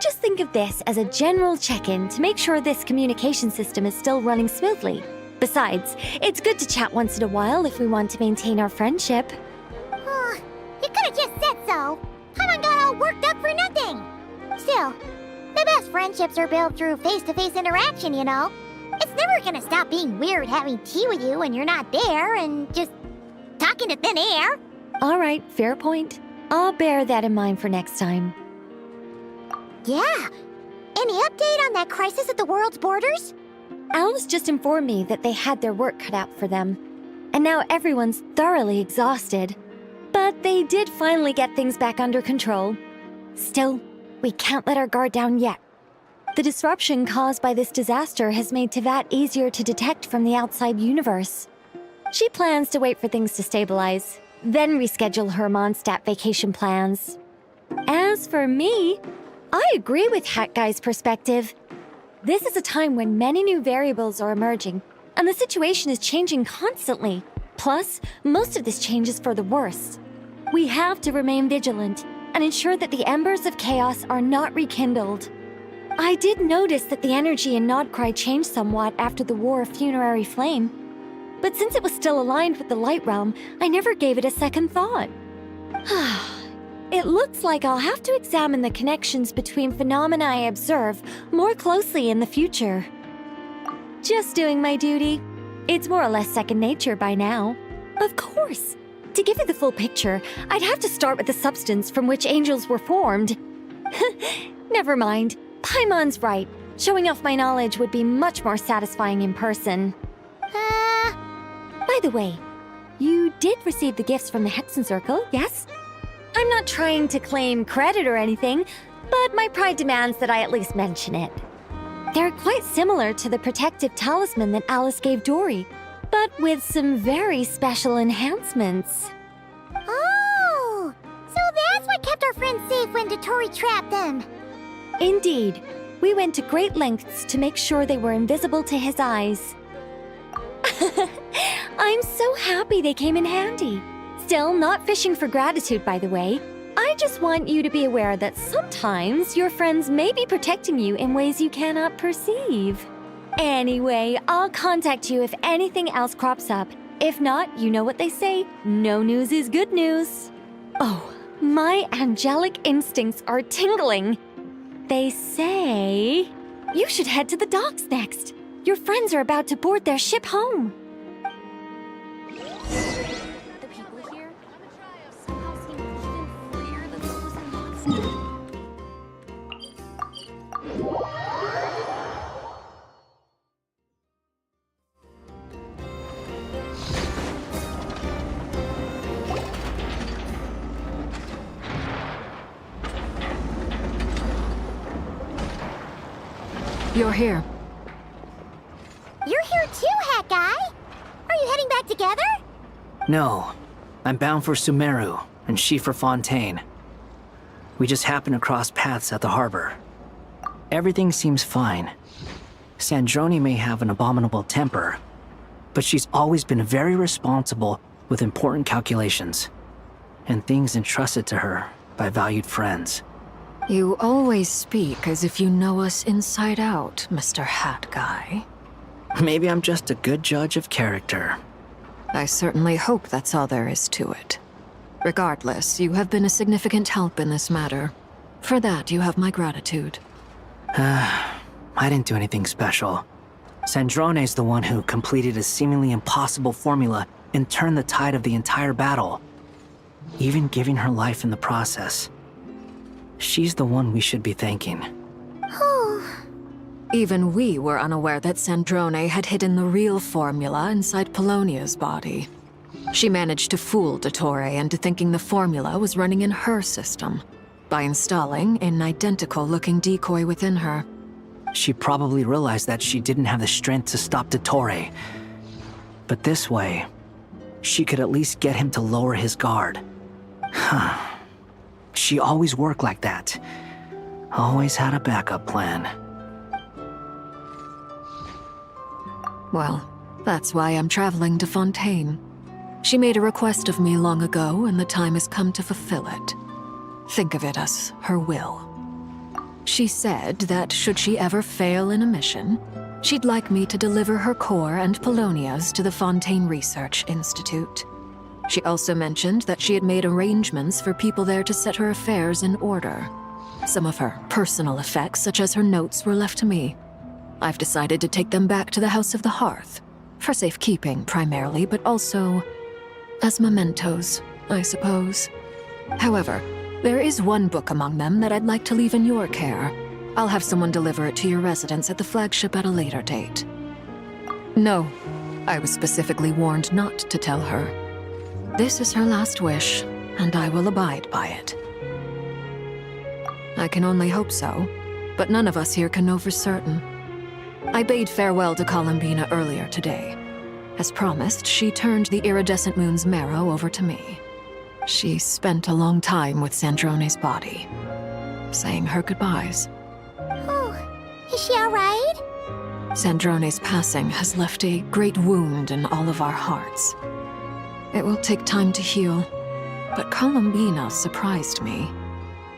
Just think of this as a general check-in to make sure this communication system is still running smoothly. Besides, it's good to chat once in a while if we want to maintain our friendship. You could have just said so. Paimon got all worked up for nothing. Still, the best friendships are built through face-to-face interaction, you know. It's never gonna stop being weird having tea with you when you're not there and just talking to thin air. All right, fair point. I'll bear that in mind for next time. Yeah. Any update on that crisis at the world's borders? Alice just informed me that they had their work cut out for them, and now everyone's thoroughly exhausted. But they did finally get things back under control. Still, we can't let our guard down yet. The disruption caused by this disaster has made Teyvat easier to detect from the outside universe. She plans to wait for things to stabilize, then reschedule her Mondstadt vacation plans. As for me, I agree with Hat Guy's perspective. This is a time when many new variables are emerging, and the situation is changing constantly. Plus, most of this change is for the worse. We have to remain vigilant and ensure that the embers of chaos are not rekindled. I did notice that the energy in Nodcry changed somewhat after the War of Funerary Flame, but since it was still aligned with the Light Realm, I never gave it a second thought. It looks like I'll have to examine the connections between phenomena I observe more closely in the future. Just doing my duty. It's more or less second nature by now. Of course. To give you the full picture, I'd have to start with the substance from which angels were formed. Never mind. Paimon's right. Showing off my knowledge would be much more satisfying in person. By the way, you did receive the gifts from the Hexen Circle, yes? I'm not trying to claim credit or anything, but my pride demands that I at least mention it. They're quite similar to the protective talisman that Alice gave Dory, but with some very special enhancements. Oh! So that's what kept our friends safe when Dotori trapped them. Indeed. We went to great lengths to make sure they were invisible to his eyes. I'm so happy they came in handy. Still, not fishing for gratitude, by the way. I just want you to be aware that sometimes your friends may be protecting you in ways you cannot perceive. Anyway, I'll contact you if anything else crops up. If not, you know what they say, no news is good news. Oh, my angelic instincts are tingling. They say you should head to the docks next. Your friends are about to board their ship home. The people here somehow seem even freer than those in Mondstadt. You're here. You're here too, Hat Guy! Are you heading back together? No. I'm bound for Sumeru, and she for Fontaine. We just happened to cross paths at the harbor. Everything seems fine. Sandrone may have an abominable temper, but she's always been very responsible with important calculations, and things entrusted to her by valued friends. You always speak as if you know us inside out, Mr. Hat Guy. Maybe I'm just a good judge of character. I certainly hope that's all there is to it. Regardless, you have been a significant help in this matter. For that, you have my gratitude. I didn't do anything special. Sandrone's the one who completed a seemingly impossible formula and turned the tide of the entire battle, even giving her life in the process. She's the one we should be thanking. Even we were unaware that Sandrone had hidden the real formula inside Polonia's body. She managed to fool Dottore into thinking the formula was running in her system by installing an identical-looking decoy within her. She probably realized that she didn't have the strength to stop Dottore. But this way, she could at least get him to lower his guard. She always worked like that. Always had a backup plan. Well, that's why I'm traveling to Fontaine. She made a request of me long ago, and the time has come to fulfill it. Think of it as her will. She said that should she ever fail in a mission, she'd like me to deliver her core and Polonia's to the Fontaine Research Institute. She also mentioned that she had made arrangements for people there to set her affairs in order. Some of her personal effects, such as her notes, were left to me. I've decided to take them back to the House of the Hearth, for safekeeping primarily, but also as mementos, I suppose. However, there is one book among them that I'd like to leave in your care. I'll have someone deliver it to your residence at the flagship at a later date. No, I was specifically warned not to tell her. This is her last wish, and I will abide by it. I can only hope so, but none of us here can know for certain. I bade farewell to Columbina earlier today. As promised, she turned the iridescent moon's marrow over to me. She spent a long time with Sandrone's body, saying her goodbyes. Oh, is she alright? Sandrone's passing has left a great wound in all of our hearts. It will take time to heal, but Columbina surprised me.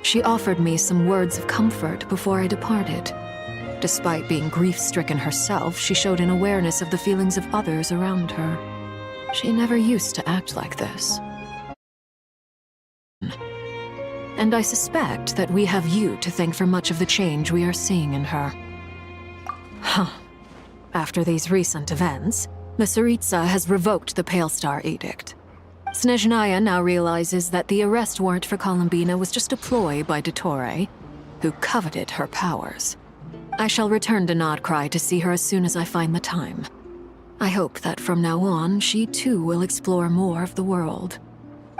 She offered me some words of comfort before I departed. Despite being grief-stricken herself, she showed an awareness of the feelings of others around her. She never used to act like this. And I suspect that we have you to thank for much of the change we are seeing in her. After these recent events, the Tsaritsa has revoked the Pale Star Edict. Snezhnaya now realizes that the arrest warrant for Columbina was just a ploy by Dottore, who coveted her powers. I shall return to Nodcry to see her as soon as I find the time. I hope that from now on, she too will explore more of the world.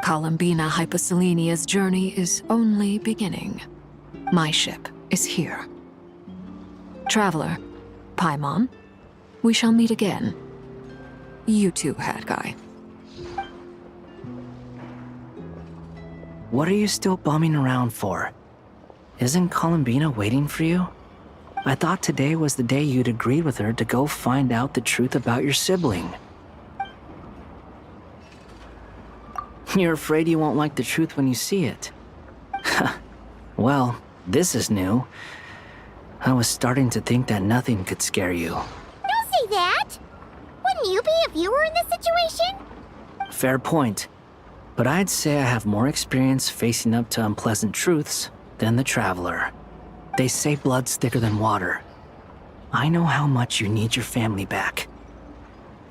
Columbina Hyposelenia's journey is only beginning. My ship is here. Traveler, Paimon, we shall meet again. You too, Hat Guy. What are you still bumming around for? Isn't Columbina waiting for you? I thought today was the day you'd agreed with her to go find out the truth about your sibling. You're afraid you won't like the truth when you see it. Well, this is new. I was starting to think that nothing could scare you. Don't say that! Wouldn't you be if you were in this situation? Fair point. But I'd say I have more experience facing up to unpleasant truths than the Traveler. They say blood's thicker than water. I know how much you need your family back.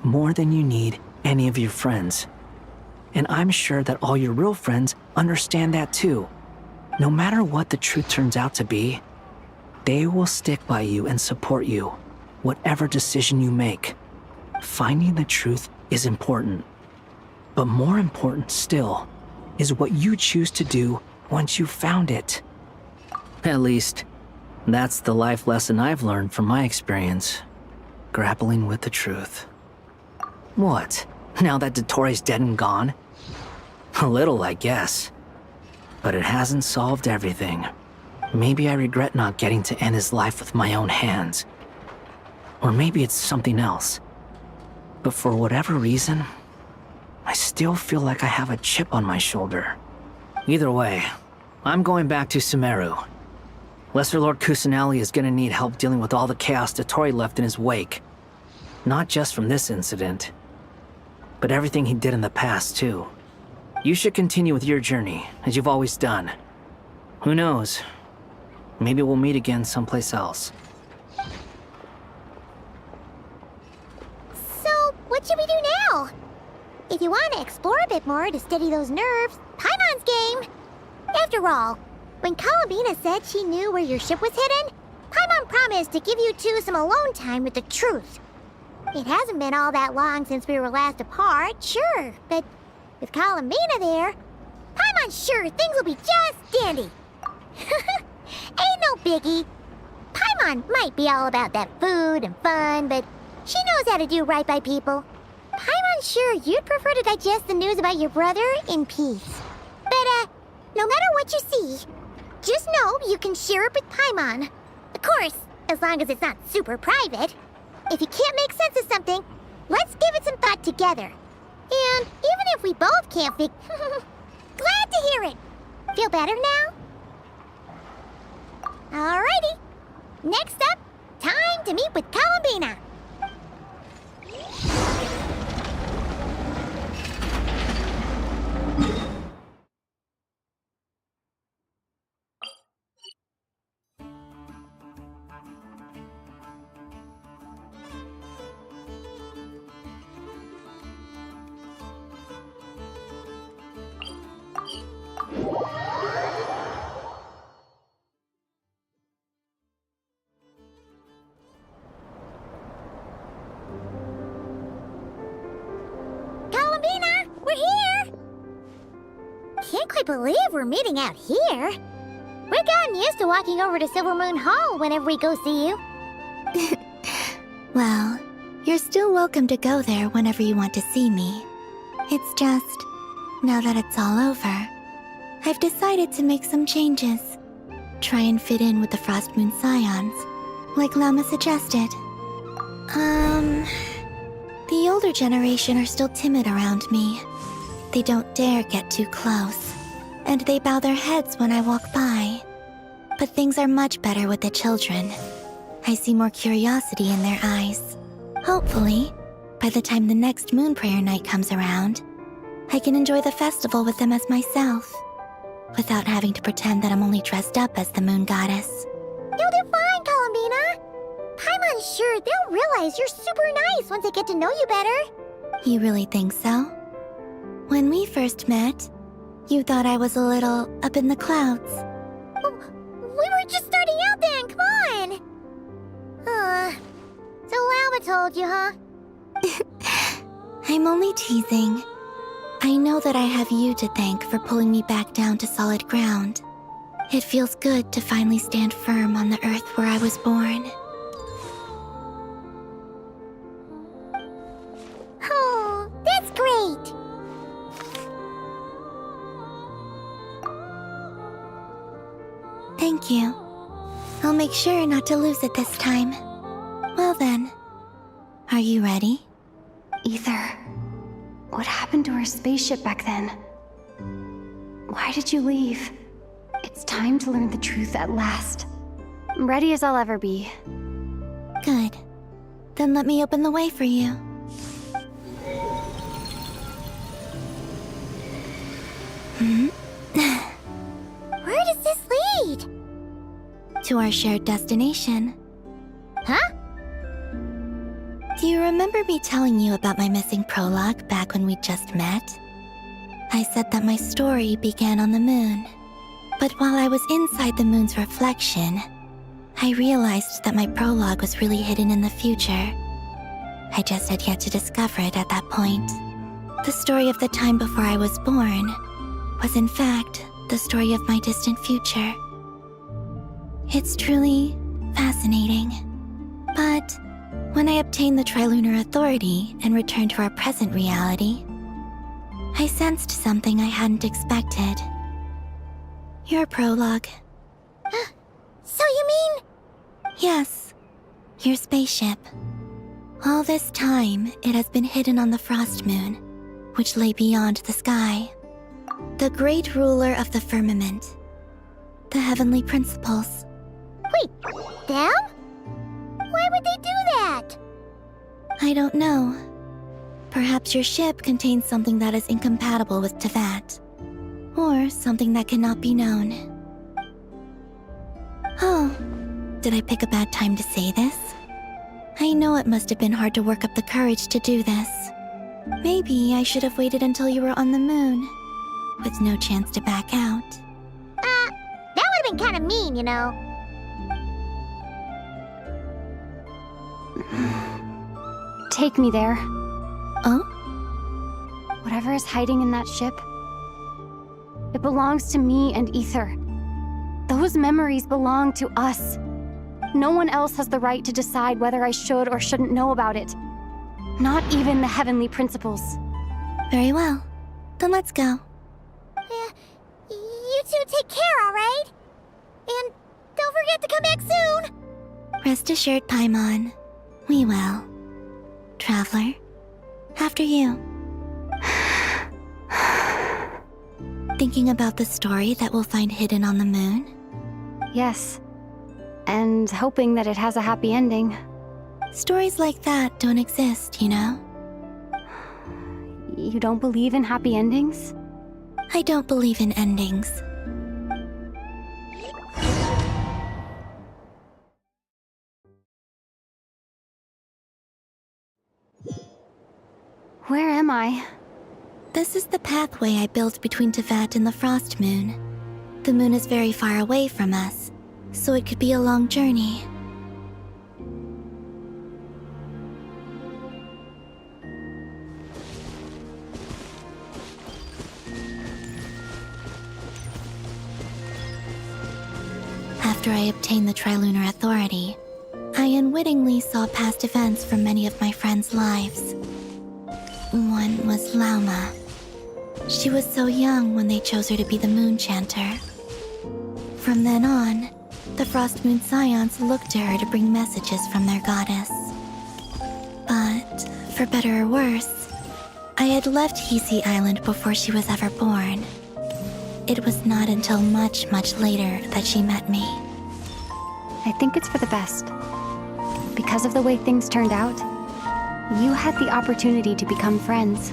More than you need any of your friends. And I'm sure that all your real friends understand that too. No matter what the truth turns out to be, they will stick by you and support you, whatever decision you make. Finding the truth is important. But more important still is what you choose to do once you've found it. At least, that's the life lesson I've learned from my experience, grappling with the truth. What? Now that Dottoro's dead and gone? A little, I guess. But it hasn't solved everything. Maybe I regret not getting to end his life with my own hands. Or maybe it's something else. But for whatever reason, I still feel like I have a chip on my shoulder. Either way, I'm going back to Sumeru. Lesser Lord Kusanali is gonna need help dealing with all the chaos Dottore left in his wake. Not just from this incident, but everything he did in the past, too. You should continue with your journey, as you've always done. Who knows? Maybe we'll meet again someplace else. So, what should we do now? If you want to explore a bit more to steady those nerves, Paimon's game! After all, when Columbina said she knew where your ship was hidden, Paimon promised to give you two some alone time with the truth. It hasn't been all that long since we were last apart, sure, but with Columbina there, Paimon's sure things will be just dandy. Ain't no biggie. Paimon might be all about that food and fun, but she knows how to do right by people. Paimon's sure you'd prefer to digest the news about your brother in peace. But, no matter what you see, just know you can share it with Paimon. Of course, as long as it's not super private. If you can't make sense of something, let's give it some thought together. And even if we both can't glad to hear it. Feel better now? Alrighty. Next up, time to meet with Columbina. Columbina, we're here! Can't quite believe we're meeting out here. We've gotten used to walking over to Silver Moon Hall whenever we go see you. Well, you're still welcome to go there whenever you want to see me. It's just, now that it's all over, I've decided to make some changes. Try and fit in with the Frost Moon Scions, like Lama suggested. The older generation are still timid around me. They don't dare get too close, and they bow their heads when I walk by. But things are much better with the children. I see more curiosity in their eyes. Hopefully, by the time the next Moon Prayer Night comes around, I can enjoy the festival with them as myself, without having to pretend that I'm only dressed up as the Moon Goddess. You'll do fine, Columbina. Paimon's sure they'll realize you're super nice once they get to know you better. You really think so? When we first met, you thought I was a little up in the clouds. We were just starting out then, come on! So Lama told you, huh? I'm only teasing. I know that I have you to thank for pulling me back down to solid ground. It feels good to finally stand firm on the earth where I was born. Oh, that's great! Thank you. I'll make sure not to lose it this time. Well then, are you ready? Ether, what happened to our spaceship back then? Why did you leave? It's time to learn the truth at last. I'm ready as I'll ever be. Good. Then let me open the way for you. Where does this lead? To our shared destination. Huh? Do you remember me telling you about my missing prologue back when we just met? I said that my story began on the moon. But while I was inside the moon's reflection, I realized that my prologue was really hidden in the future. I just had yet to discover it at that point. The story of the time before I was born was in fact the story of my distant future. It's truly fascinating. But when I obtained the Trilunar Authority and returned to our present reality, I sensed something I hadn't expected. Your prologue. So you mean? Yes, your spaceship. All this time, it has been hidden on the Frost Moon, which lay beyond the sky. The great ruler of the firmament. The heavenly principles. Wait, them? Why would they do that? I don't know. Perhaps your ship contains something that is incompatible with Teyvat. Or something that cannot be known. Oh, did I pick a bad time to say this? I know it must have been hard to work up the courage to do this. Maybe I should have waited until you were on the moon, with no chance to back out. That would have been kind of mean, you know. Take me there. Oh? Whatever is hiding in that ship, it belongs to me and Ether. Those memories belong to us. No one else has the right to decide whether I should or shouldn't know about it. Not even the heavenly principles. Very well. Then let's go. You two take care, alright? And don't forget to come back soon! Rest assured, Paimon. We will. Traveler, after you. Thinking about the story that we'll find hidden on the moon? Yes. And hoping that it has a happy ending. Stories like that don't exist, you know? You don't believe in happy endings? I don't believe in endings. Where am I? This is the pathway I built between Teyvat and the Frost Moon. The moon is very far away from us, so it could be a long journey. After I obtained the Trilunar Authority, I unwittingly saw past events from many of my friends' lives. One was Lauma. She was so young when they chose her to be the Moon Chanter. From then on, the Frost Moon Scions looked to her to bring messages from their goddess. But, for better or worse, I had left Hisi Island before she was ever born. It was not until much, much later that she met me. I think it's for the best. Because of the way things turned out, you had the opportunity to become friends.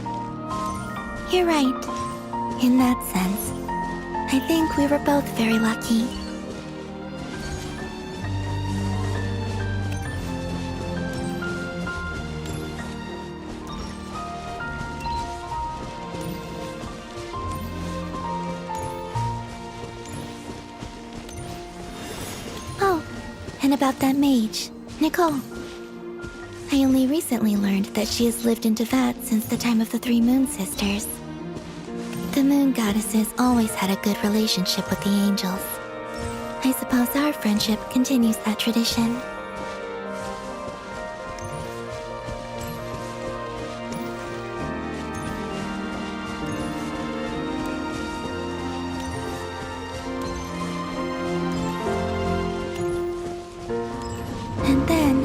You're right. In that sense, I think we were both very lucky. Oh, and about that mage, Nicole. I only recently learned that she has lived in Teyvat since the time of the Three Moon Sisters. The Moon Goddesses always had a good relationship with the angels. I suppose our friendship continues that tradition. And then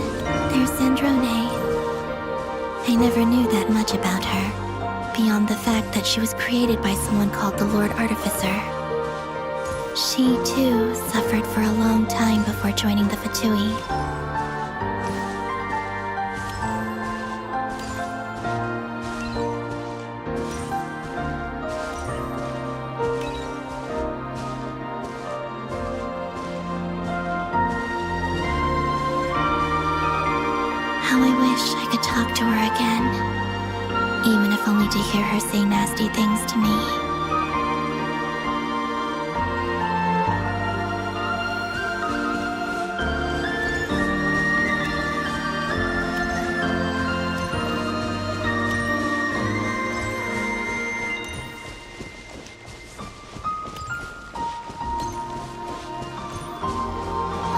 there's Sandrone. I never knew that much about her, beyond the fact that she was created by someone called the Lord Artificer. She, too, suffered for a long time before joining the Fatui. How I wish I could talk to her again, even if only to hear her say nasty things to me.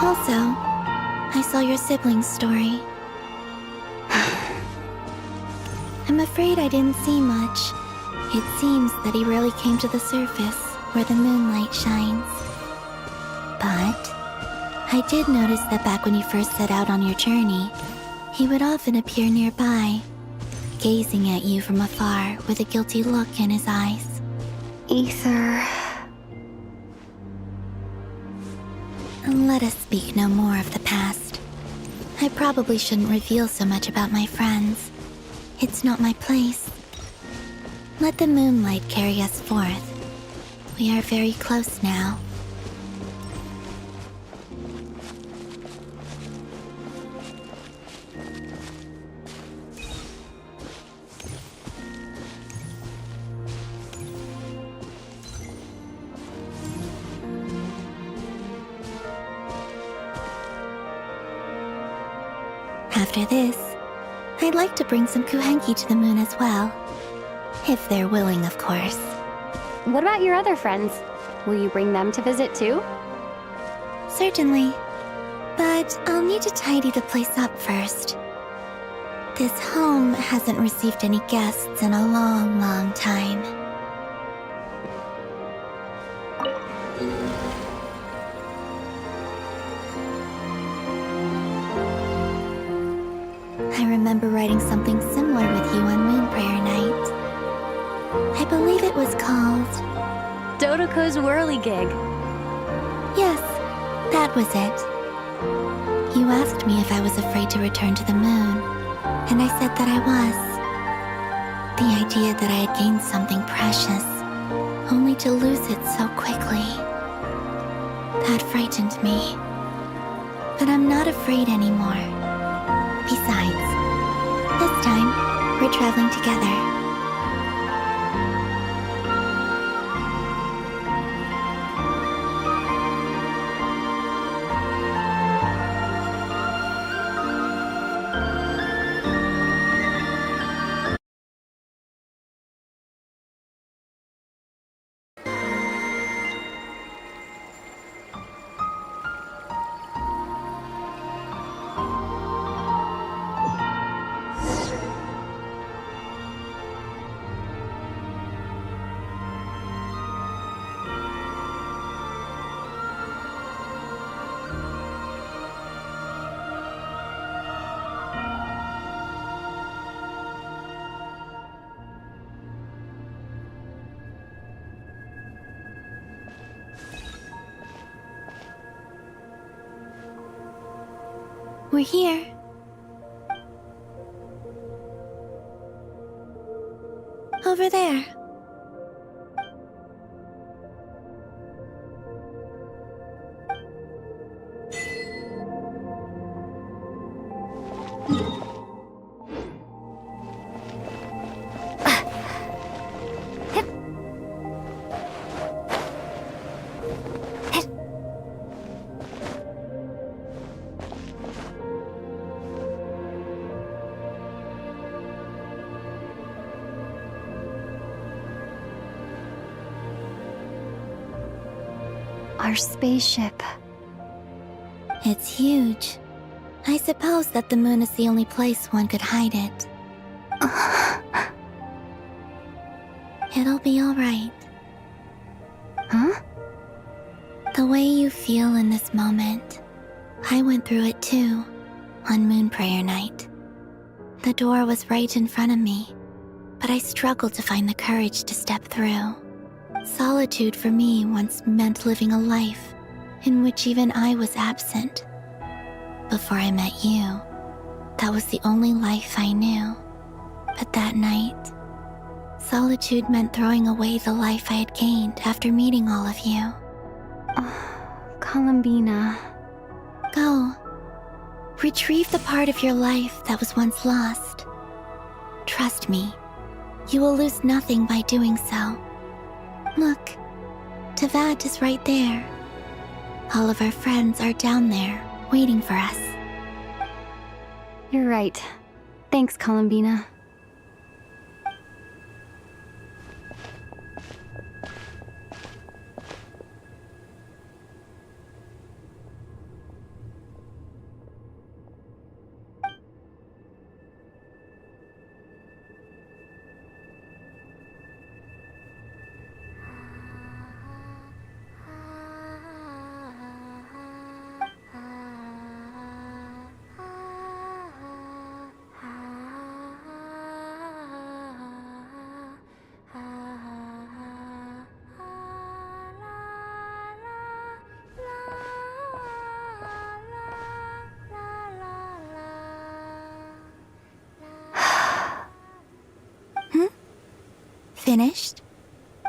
Also, I saw your sibling's story. I'm afraid I didn't see much. It seems that he rarely came to the surface where the moonlight shines. But I did notice that back when you first set out on your journey, he would often appear nearby, gazing at you from afar with a guilty look in his eyes. Ether. Let us speak no more of the past. I probably shouldn't reveal so much about my friends. It's not my place. Let the moonlight carry us forth. We are very close now. After this, I'd like to bring some kuhenki to the moon as well. If they're willing, of course. What about your other friends? Will you bring them to visit too? Certainly. But I'll need to tidy the place up first. This home hasn't received any guests in a long, long time. I remember writing something similar with you on Moon Prayer Night. I believe it was called... Dodoko's Whirligig. Yes, that was it. You asked me if I was afraid to return to the moon, and I said that I was. The idea that I had gained something precious, only to lose it so quickly. That frightened me. But I'm not afraid anymore. Besides, this time, we're traveling together. We're here. Over there. Our spaceship. It's huge. I suppose that the moon is the only place one could hide it. It'll be all right. Huh? The way you feel in this moment, I went through it too, on Moon Prayer Night. The door was right in front of me, but I struggled to find the courage to step through. Solitude for me once meant living a life in which even I was absent. Before I met you, that was the only life I knew. But that night, solitude meant throwing away the life I had gained after meeting all of you. Columbina. Go. Retrieve the part of your life that was once lost. Trust me, you will lose nothing by doing so. Look, Teyvat is right there. All of our friends are down there, waiting for us. You're right. Thanks, Columbina. Finished?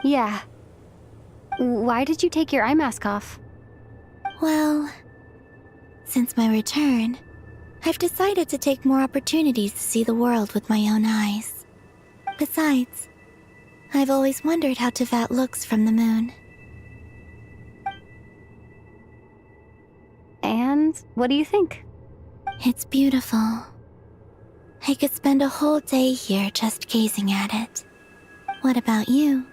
Yeah. Why did you take your eye mask off? Well, since my return, I've decided to take more opportunities to see the world with my own eyes. Besides, I've always wondered how Teyvat looks from the moon. And what do you think? It's beautiful. I could spend a whole day here just gazing at it. What about you?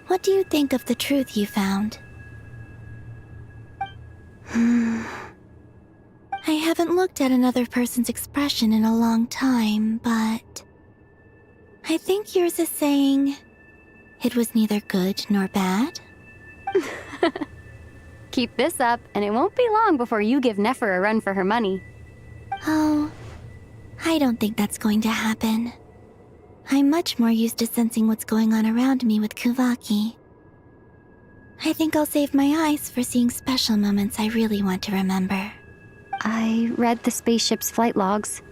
What do you think of the truth you found? I haven't looked at another person's expression in a long time, but I think yours is saying it was neither good nor bad. Keep this up, and it won't be long before you give Nefer a run for her money. Oh, I don't think that's going to happen. I'm much more used to sensing what's going on around me with Kuvaki. I think I'll save my eyes for seeing special moments I really want to remember. I read the spaceship's flight logs.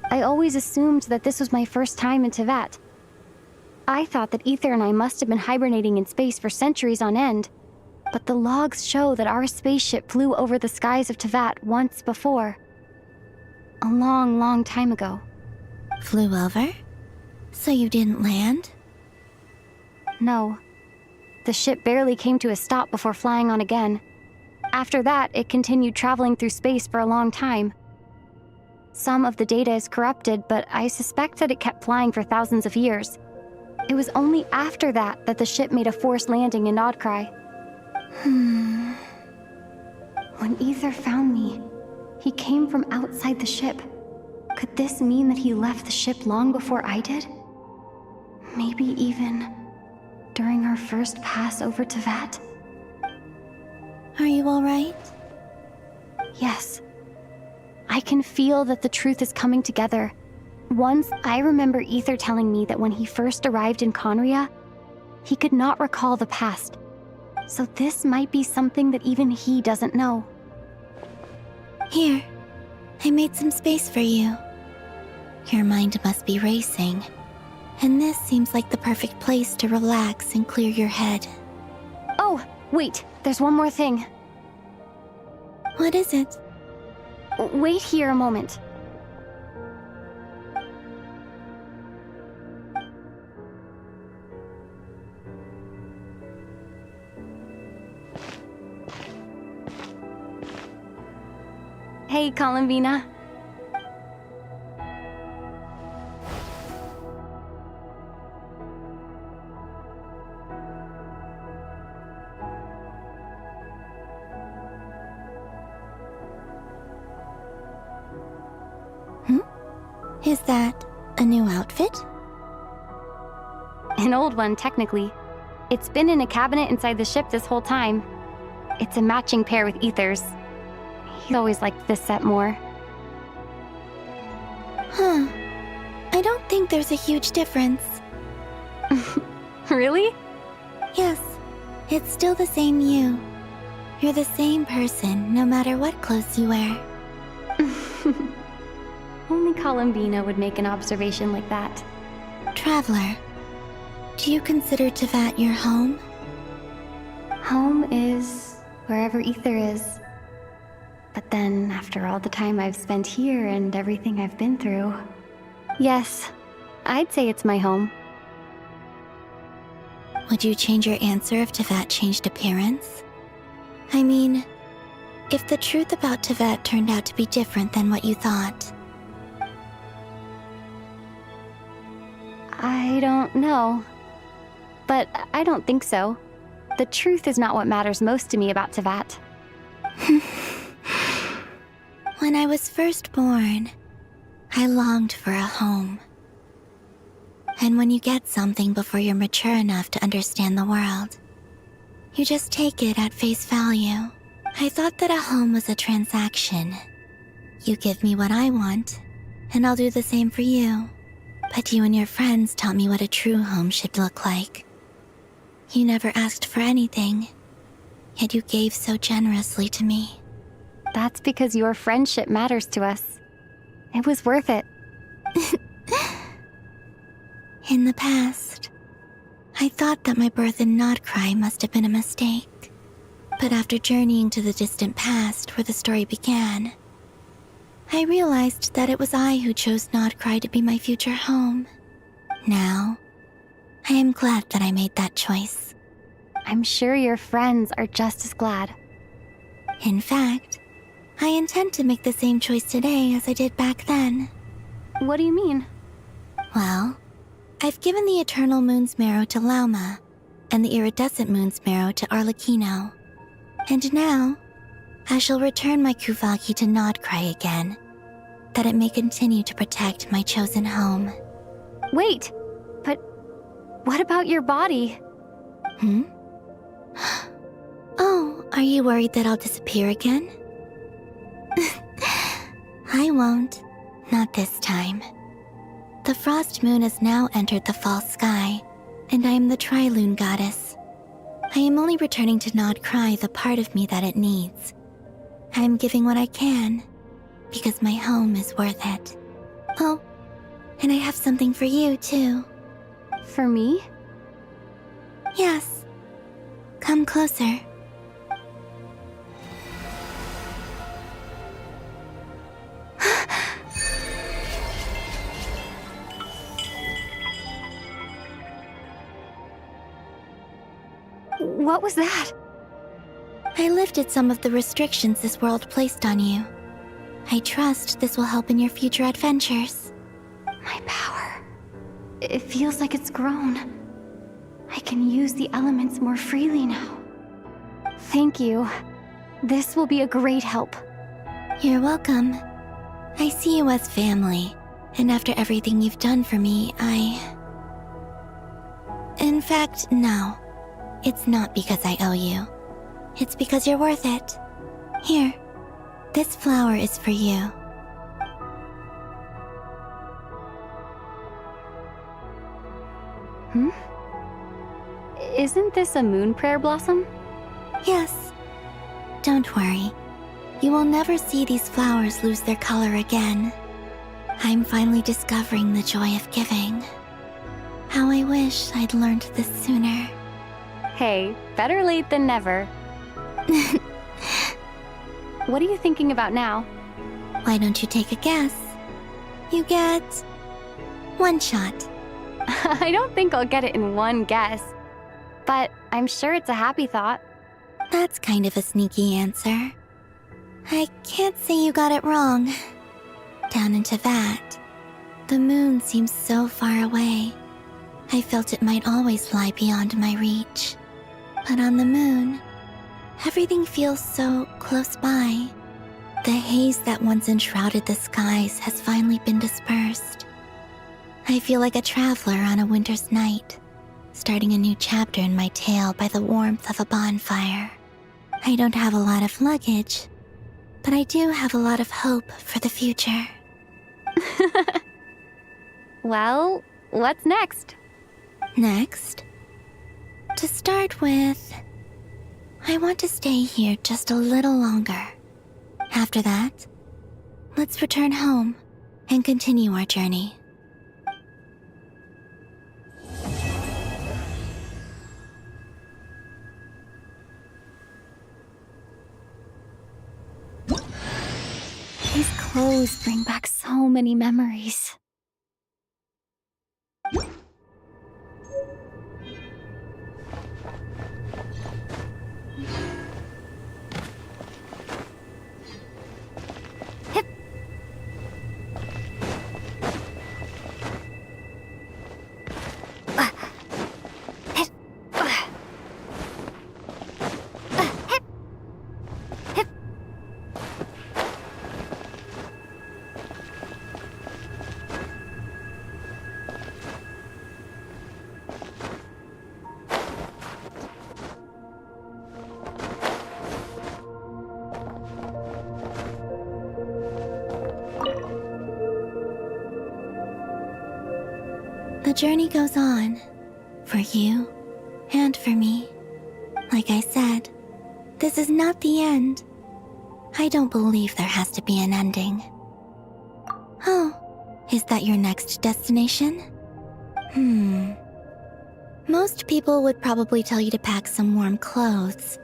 I always assumed that this was my first time in Teyvat. I thought that Ether and I must have been hibernating in space for centuries on end, but the logs show that our spaceship flew over the skies of Teyvat once before. A long, long time ago. Flew over? So you didn't land? No. The ship barely came to a stop before flying on again. After that, it continued traveling through space for a long time. Some of the data is corrupted, but I suspect that it kept flying for thousands of years. It was only after that that the ship made a forced landing in Nodcry. When Ether found me, he came from outside the ship. Could this mean that he left the ship long before I did? Maybe even during our first pass over Teyvat? Are you alright? Yes. I can feel that the truth is coming together. Once, I remember Ether telling me that when he first arrived in Conria, he could not recall the past. So this might be something that even he doesn't know. Here, I made some space for you. Your mind must be racing, and this seems like the perfect place to relax and clear your head. Oh, wait, there's one more thing. What is it? Wait here a moment. Hey, Columbina. Is that a new outfit? An old one, technically. It's been in a cabinet inside the ship this whole time. It's a matching pair with Ether's. He's always liked this set more. I don't think there's a huge difference. Really? Yes. It's still the same you. You're the same person, no matter what clothes you wear. Only Columbina would make an observation like that. Traveler, do you consider Teyvat your home? Home is wherever ether is. But then, after all the time I've spent here and everything I've been through, yes, I'd say it's my home. Would you change your answer if Teyvat changed appearance? I mean, if the truth about Teyvat turned out to be different than what you thought. I don't know. But I don't think so. The truth is not what matters most to me about Teyvat. When I was first born, I longed for a home. And when you get something before you're mature enough to understand the world, you just take it at face value. I thought that a home was a transaction. You give me what I want, and I'll do the same for you. But you and your friends taught me what a true home should look like. You never asked for anything, yet you gave so generously to me. That's because your friendship matters to us. It was worth it. In the past, I thought that my birth in Notcry must have been a mistake. But after journeying to the distant past where the story began, I realized that it was I who chose Notcry to be my future home. Now, I am glad that I made that choice. I'm sure your friends are just as glad. In fact, I intend to make the same choice today as I did back then. What do you mean? Well, I've given the Eternal Moon's Marrow to Lauma, and the Iridescent Moon's Marrow to Arlecchino. And now, I shall return my Kuvaki to Notcry again, that it may continue to protect my chosen home. Wait, but what about your body? Oh, are you worried that I'll disappear again? I won't. Not this time. The Frost Moon has now entered the false sky, and I am the Trilune Goddess. I am only returning to Notcry the part of me that it needs. I am giving what I can, because my home is worth it. Oh, and I have something for you, too. For me? Yes. Come closer. What was that? I lifted some of the restrictions this world placed on you. I trust this will help in your future adventures. My power. It feels like it's grown. I can use the elements more freely now. Thank you. This will be a great help. You're welcome. I see you as family, and after everything you've done for me, In fact, no. It's not because I owe you. It's because you're worth it. Here, this flower is for you. Isn't this a moon prayer blossom? Yes. Don't worry. You will never see these flowers lose their color again. I'm finally discovering the joy of giving. How I wish I'd learned this sooner. Hey, better late than never. What are you thinking about now? Why don't you take a guess? You get one shot. I don't think I'll get it in one guess. But I'm sure it's a happy thought. That's kind of a sneaky answer. I can't say you got it wrong. Down in Teyvat, the moon seems so far away. I felt it might always lie beyond my reach. But on the moon, everything feels so close by. The haze that once enshrouded the skies has finally been dispersed. I feel like a traveler on a winter's night, starting a new chapter in my tale by the warmth of a bonfire. I don't have a lot of luggage, but I do have a lot of hope for the future. Well, what's next? Next? To start with, I want to stay here just a little longer. After that, let's return home and continue our journey. These clothes bring back so many memories. The journey goes on, for you and for me. Like I said, this is not the end. I don't believe there has to be an ending. Oh, is that your next destination? Most people would probably tell you to pack some warm clothes.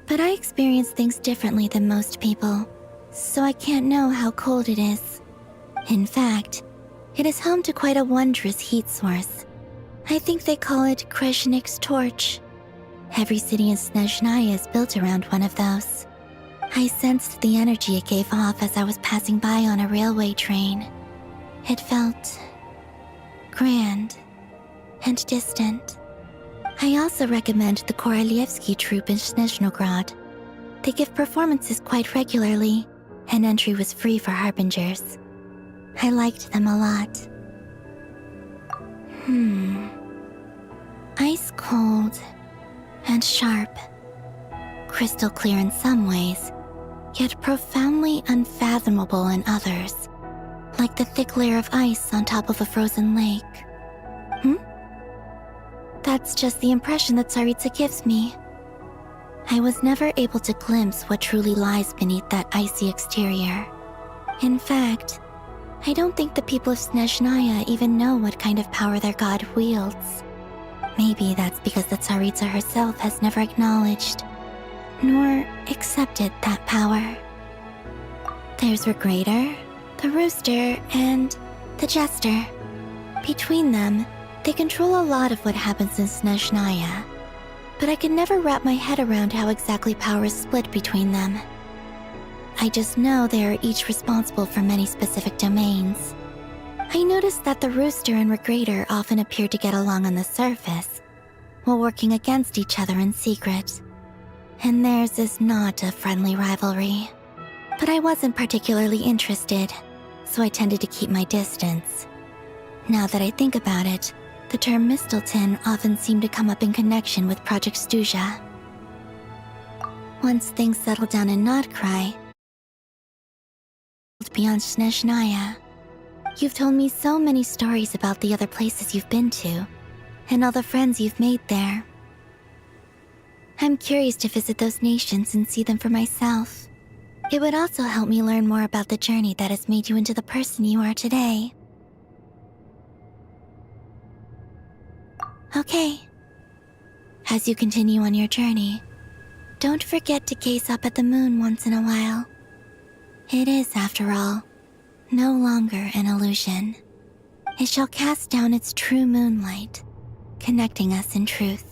But I experience things differently than most people, so I can't know how cold it is. In fact, it is home to quite a wondrous heat source. I think they call it Kreshnik's torch. Every city in Snezhnaya is built around one of those. I sensed the energy it gave off as I was passing by on a railway train. It felt grand and distant. I also recommend the Korolievsky troupe in Snezhnograd. They give performances quite regularly, and entry was free for harbingers. I liked them a lot. Ice cold and sharp. Crystal clear in some ways, yet profoundly unfathomable in others. Like the thick layer of ice on top of a frozen lake. That's just the impression that Tsaritsa gives me. I was never able to glimpse what truly lies beneath that icy exterior. In fact, I don't think the people of Snezhnaya even know what kind of power their god wields. Maybe that's because the Tsaritsa herself has never acknowledged, nor accepted that power. There's Regrator, the Rooster, and the Jester. Between them, they control a lot of what happens in Snezhnaya, but I can never wrap my head around how exactly power is split between them. I just know they are each responsible for many specific domains. I noticed that the Rooster and Regrator often appear to get along on the surface, while working against each other in secret. And theirs is not a friendly rivalry. But I wasn't particularly interested, so I tended to keep my distance. Now that I think about it, the term Mistelton often seemed to come up in connection with Project Stuja. Once things settled down in Notcry, beyond Snezhnaya, you've told me so many stories about the other places you've been to, and all the friends you've made there. I'm curious to visit those nations and see them for myself. It would also help me learn more about the journey that has made you into the person you are today. Okay. As you continue on your journey, don't forget to gaze up at the moon once in a while. It is, after all, no longer an illusion. It shall cast down its true moonlight, connecting us in truth.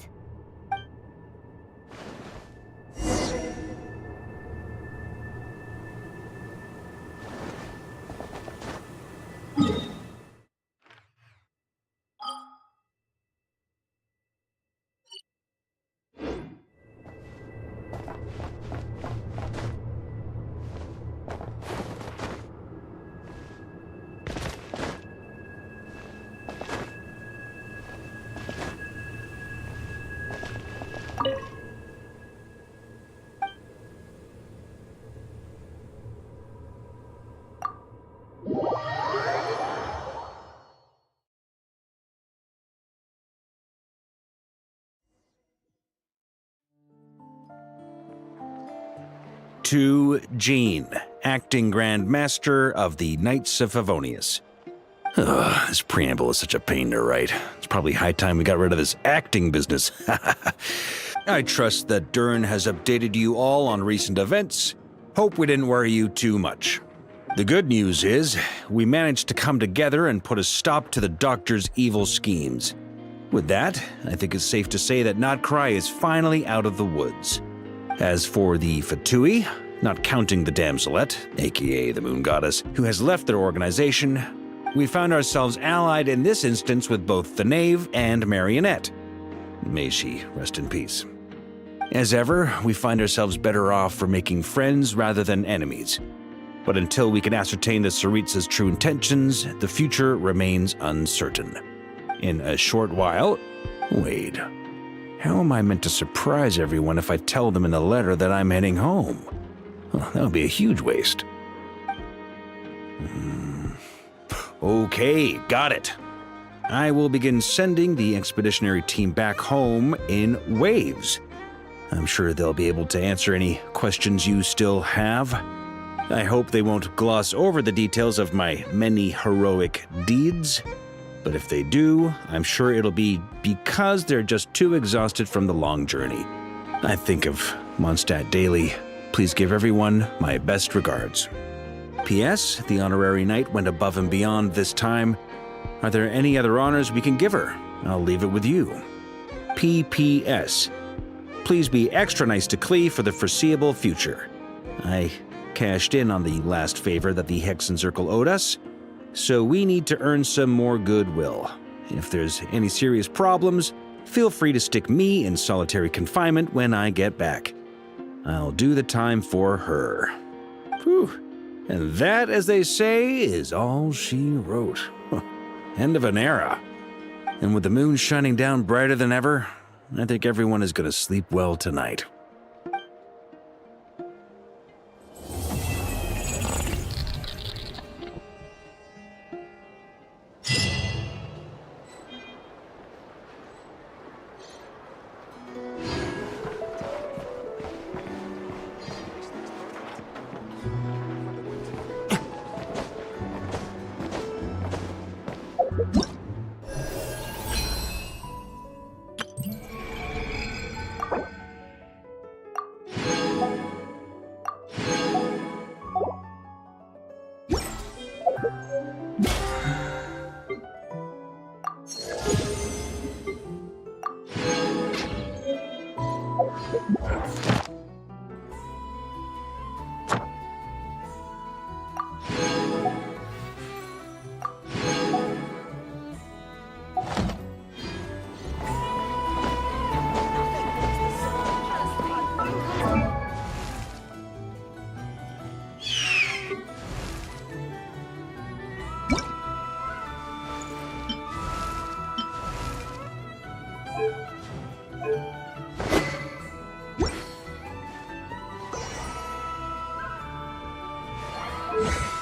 to Jean, acting Grand Master of the Knights of Favonius. Ugh, this preamble is such a pain to write. It's probably high time we got rid of this acting business. I trust that Dern has updated you all on recent events. Hope we didn't worry you too much. The good news is, we managed to come together and put a stop to the Doctor's evil schemes. With that, I think it's safe to say that Notcry is finally out of the woods. As for the Fatui, not counting the Damselette, aka the Moon Goddess, who has left their organization, we found ourselves allied in this instance with both the Knave and Marionette. May she rest in peace. As ever, we find ourselves better off for making friends rather than enemies. But until we can ascertain the Tsaritsa's true intentions, the future remains uncertain. In a short while... Wait. How am I meant to surprise everyone if I tell them in a letter that I'm heading home? Well, that would be a huge waste. Okay, got it. I will begin sending the expeditionary team back home in waves. I'm sure they'll be able to answer any questions you still have. I hope they won't gloss over the details of my many heroic deeds. But if they do, I'm sure it'll be because they're just too exhausted from the long journey. I think of Mondstadt daily. Please give everyone my best regards. P.S. The honorary knight went above and beyond this time. Are there any other honors we can give her? I'll leave it with you. P.P.S. Please be extra nice to Klee for the foreseeable future. I cashed in on the last favor that the Hexen Circle owed us, so we need to earn some more goodwill. If there's any serious problems, feel free to stick me in solitary confinement when I get back. I'll do the time for her. Whew. And that, as they say, is all she wrote. End of an era. And with the moon shining down brighter than ever, I think everyone is going to sleep well tonight. You